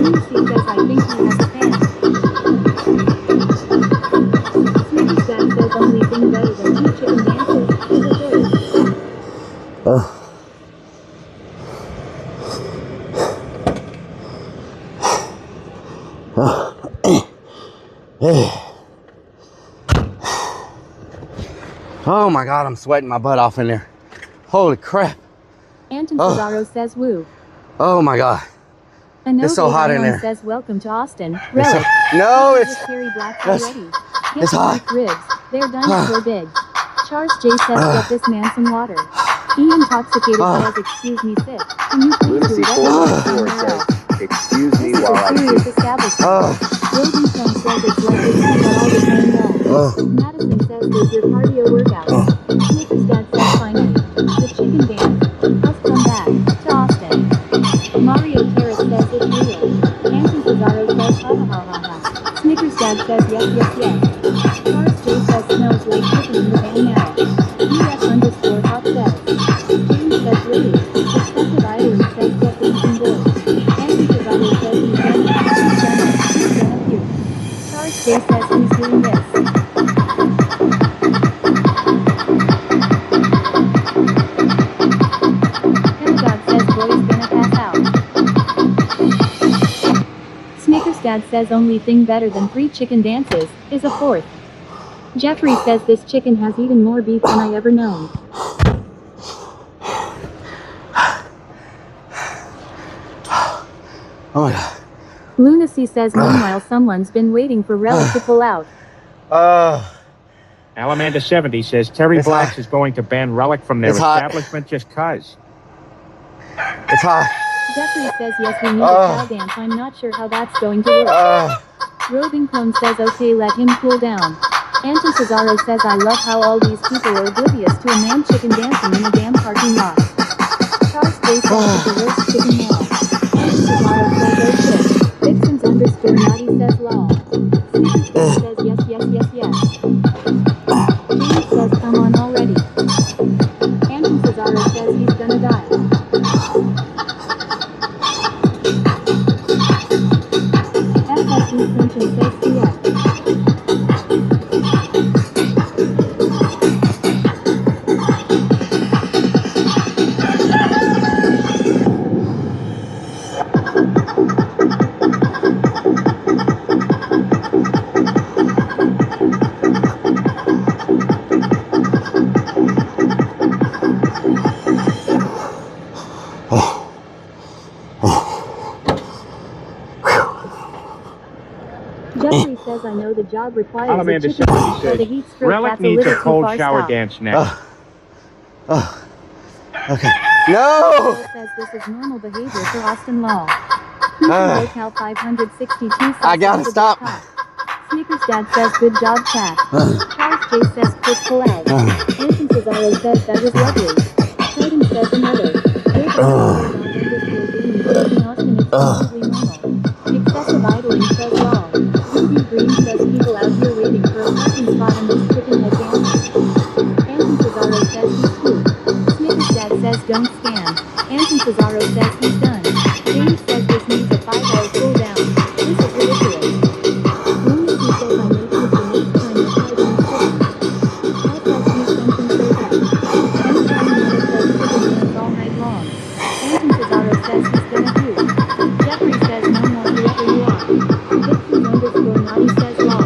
Lucy says I think he has a fan. Snickers Dad says only thing better than 2 chicken dances is a bird. Oh my God, I'm sweating my butt off in there. Holy crap. Anton Cesaro says woo. Oh my God. It's so hot in there. Says welcome to Austin. Rellik. No, it's Terry Black already. It's hot. Ribs. They're done for big. Charles J says get this man some water. Ian Intoxicated says excuse me sis. Can you please do that? says excuse me while I do. Roden Stone says it's like they see that all the time now. Madison says there's your cardio workout. Snickers Dad says finally. The chicken dance. Let's come back to Austin. Mario Terrace says it's real. Anton Cesaro says ha ha ha ha ha. Snickers Dad says yes yes yes. Charles J says smells like chicken in the van now. US_hot says. James says really. Excessive idling says get this some boys. Anton Cesaro says he's done it. Charles J says he's doing this. Dad says only thing better than 3 chicken dances is a 4th. Jeffrey says this chicken has eaten more beef than I ever known. Oh my God. Lunacy says meanwhile someone's been waiting for Rellik to pull out. Alamanda70 says Terry Blacks is going to ban Rellik from their establishment just cuz. It's hot. Jeffrey says yes, we need a cow dance. I'm not sure how that's going to work. Robin Clone says okay, let him cool down. Anton Cesaro says I love how all these people are oblivious to a man chicken dancing in a damn parking lot. Charles J says it's a roast chicken wall. Anton Cesaro says oh shit. Vixens_naughty says lol. Snickers Dad says yes yes yes yes. James says come on already. Anton Cesaro says he's gonna die. Simpson says yes. Jeffrey says I know the job requires a chicken dance, so the heat stroke Rellik needs a cold shower dance next. Okay. No! Says this is normal behavior for Austin Law. Local 562 says I gotta stop. Snickers Dad says good job chat. Charles J says quick collab. Anton Cesaro says that was lovely. Titan says another. Austin is completely normal. Excessive idling says wrong. Ruby Green says people out here waiting for a parking spot on this chicken head dance. Anton Cesaro says he's cool. Snickers Dad says don't scam. Anton Cesaro says he's done. James says this needs a 5-hour cool down. This is ridiculous. Lunacy says I make it the next time I try to eat chicken. That says he's something so bad. Anytime Meta says chicken dance all night long. Anton Cesaro says he's gonna do. Jeffrey says no more whoever you are. Vixens_naughty says law.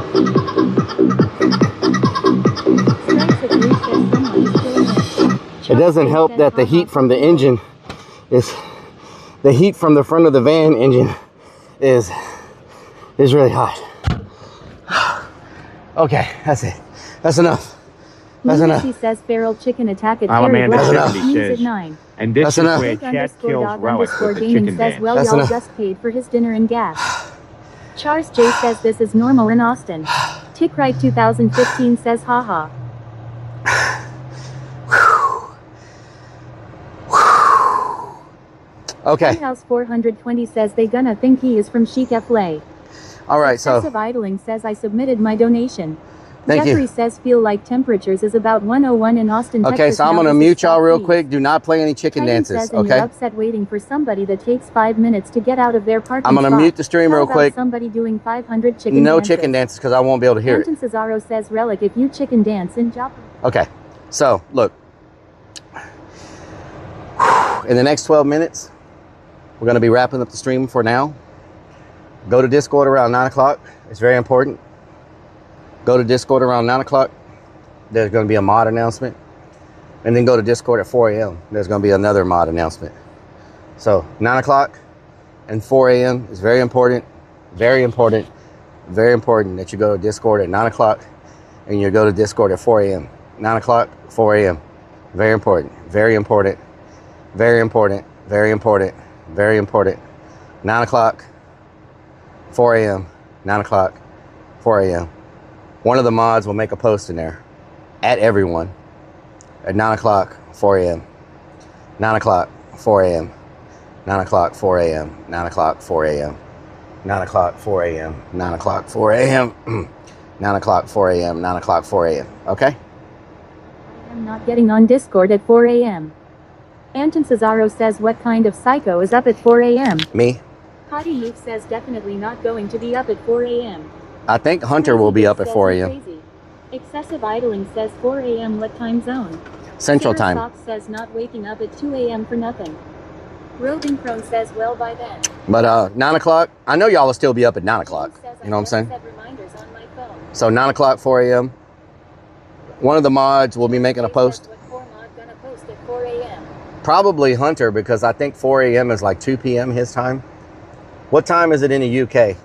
Strikes at Bruce says someone is killing it. It doesn't help that the heat from the engine is, the heat from the front of the van engine is really hot. Okay, that's it. That's enough. That's enough. Lunacy says feral chicken attack at Alamander Terry Black. 70 News says, at 9. and this That's is enough. where Big chat kills _dog Relic _ with the gaming chicken says, dance. well, That's y'all enough. just paid for his dinner and gas. Charles J says this is normal in Austin. Tick Right 2015 says haha. Okay. House 420 says they gonna think he is from Chic FLA. All right, so Excessive idling says I submitted my donation. Thank you. Jeffrey says feel like temperatures is about 101 in Austin, okay, Texas. so I'm now. gonna This is mute y'all stop, real please. quick. Do not play any chicken Titan dances, says, and you're okay? upset waiting for somebody that takes 5 minutes to get out of their parking I'm gonna spot. mute the stream How real about quick. somebody doing 500 chicken No dances? chicken dances because I won't be able to hear it. Anton Cesaro says Relic if you chicken dance in Joppa. Okay, so look. In the next 12 minutes, we're gonna be wrapping up the stream for now. Go to Discord around 9 o'clock. It's very important. Go to Discord around 9 o'clock. There's going to be a mod announcement. And then go to Discord at 4 a.m. There's going to be another mod announcement. So 9 o'clock and 4 a.m. is very important. Very important. Very important that you go to Discord at 9 o'clock and you go to Discord at 4 a.m. 9 o'clock, 4 a.m. Very important. Very important. Very important. Very important. Very important. 9 o'clock, 4 a.m. 9 o'clock, 4 a.m. One of the mods will make a post in there. At everyone at 9 o'clock, 4 a.m. 9 o'clock, 4 a.m. 9 o'clock, 4 a.m. 9 o'clock, 4 a.m. 9 o'clock, 4 a.m. 9 o'clock, 4 a.m. 9 o'clock, 4 a.m. 9 o'clock, 4 a.m. Okay? I'm not getting on Discord at 4 a.m. Anton Cesaro says what kind of psycho is up at 4 a.m.? Me? Hottie Luke says definitely not going to be up at 4 a.m. I think Hunter will be up at 4 a.m. Excessive idling says 4 a.m. what time zone? Central Sarah time. Fox says not waking up at 2 a.m. for nothing. Roving Prone says well by then. But 9 o'clock, I know y'all will still be up at 9 o'clock. You know what I'm saying? Reminders on my phone. So 9 o'clock, 4 a.m. One of the mods will be making a post. What mod gonna post at 4 a.m.? Probably Hunter, because I think 4 a.m. is like 2 p.m. his time. What time is it in the UK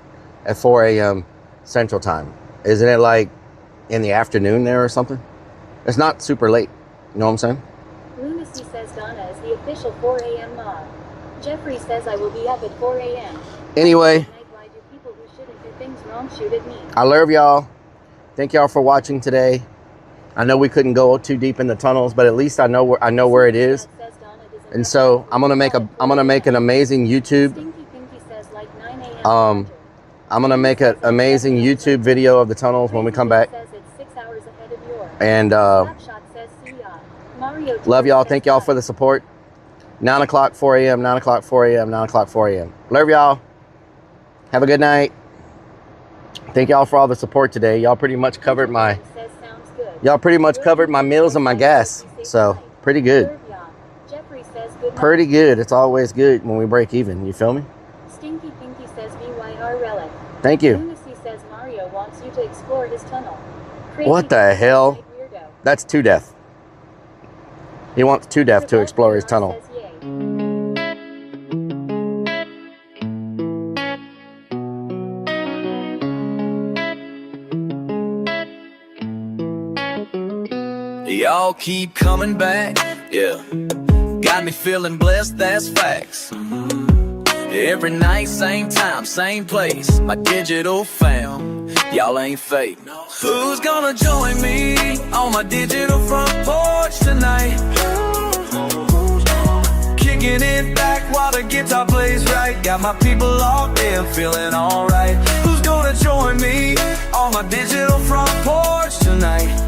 at 4 a.m. Central time? Isn't it like in the afternoon there or something? It's not super late. You know what I'm saying? Lunacy says Donna is the official 4 a.m. mod. Jeffrey says I will be up at 4 a.m. Anyway, Why do people who shouldn't do things wrong shoot at me? I love y'all. Thank y'all for watching today. I know we couldn't go too deep in the tunnels, but at least I know where it is. And so I'm gonna make an amazing YouTube. I'm gonna make an amazing YouTube video of the tunnels when we come back. And love y'all. Thank y'all for the support. 9 o'clock, 4 a.m. 9 o'clock, 4 a.m. 9 o'clock, 4 a.m. Love y'all. Have a good night. Thank y'all for all the support today. Y'all pretty much covered my meals and my gas. So pretty good. Pretty good. It's always good when we break even. You feel me? Stinky Pinky says BYR Relic. Thank you. Lunacy says Mario wants you to explore his tunnel. What the hell? That's too deaf. He wants too deaf to explore his tunnel. Y'all keep coming back, yeah. Got me feeling blessed, that's facts. Every night, same time, same place. My digital fam, y'all ain't fake. Who's gonna join me on my digital front porch tonight? Kicking it back while the guitar plays right. Got my people locked in, feeling alright. Who's gonna join me on my digital front porch tonight?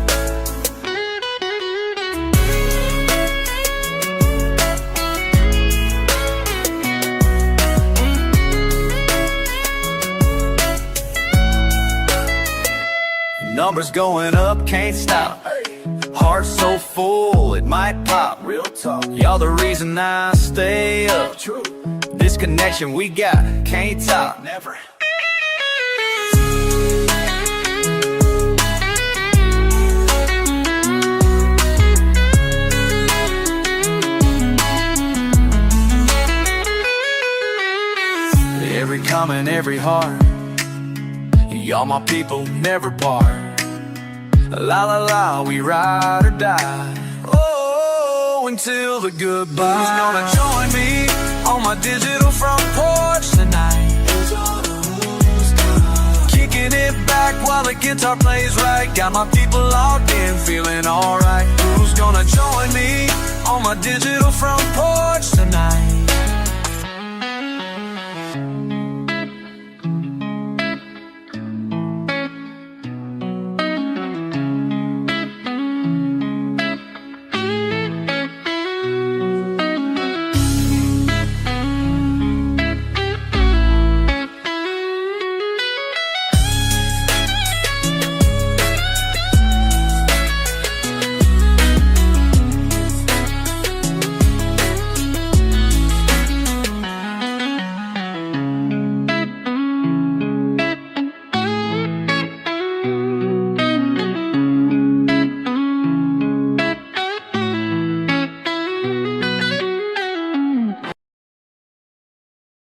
Numbers going up, can't stop. Heart so full, it might pop. Real talk. Y'all the reason I stay up. True. This connection we got, can't top. Never. Every comment, every heart. Y'all my people, never part. La la la, we ride or die. Oh, until the goodbye. Who's gonna join me on my digital front porch tonight? Kicking it back while the guitar plays right. Got my people logged in, feeling alright. Who's gonna join me on my digital front porch tonight?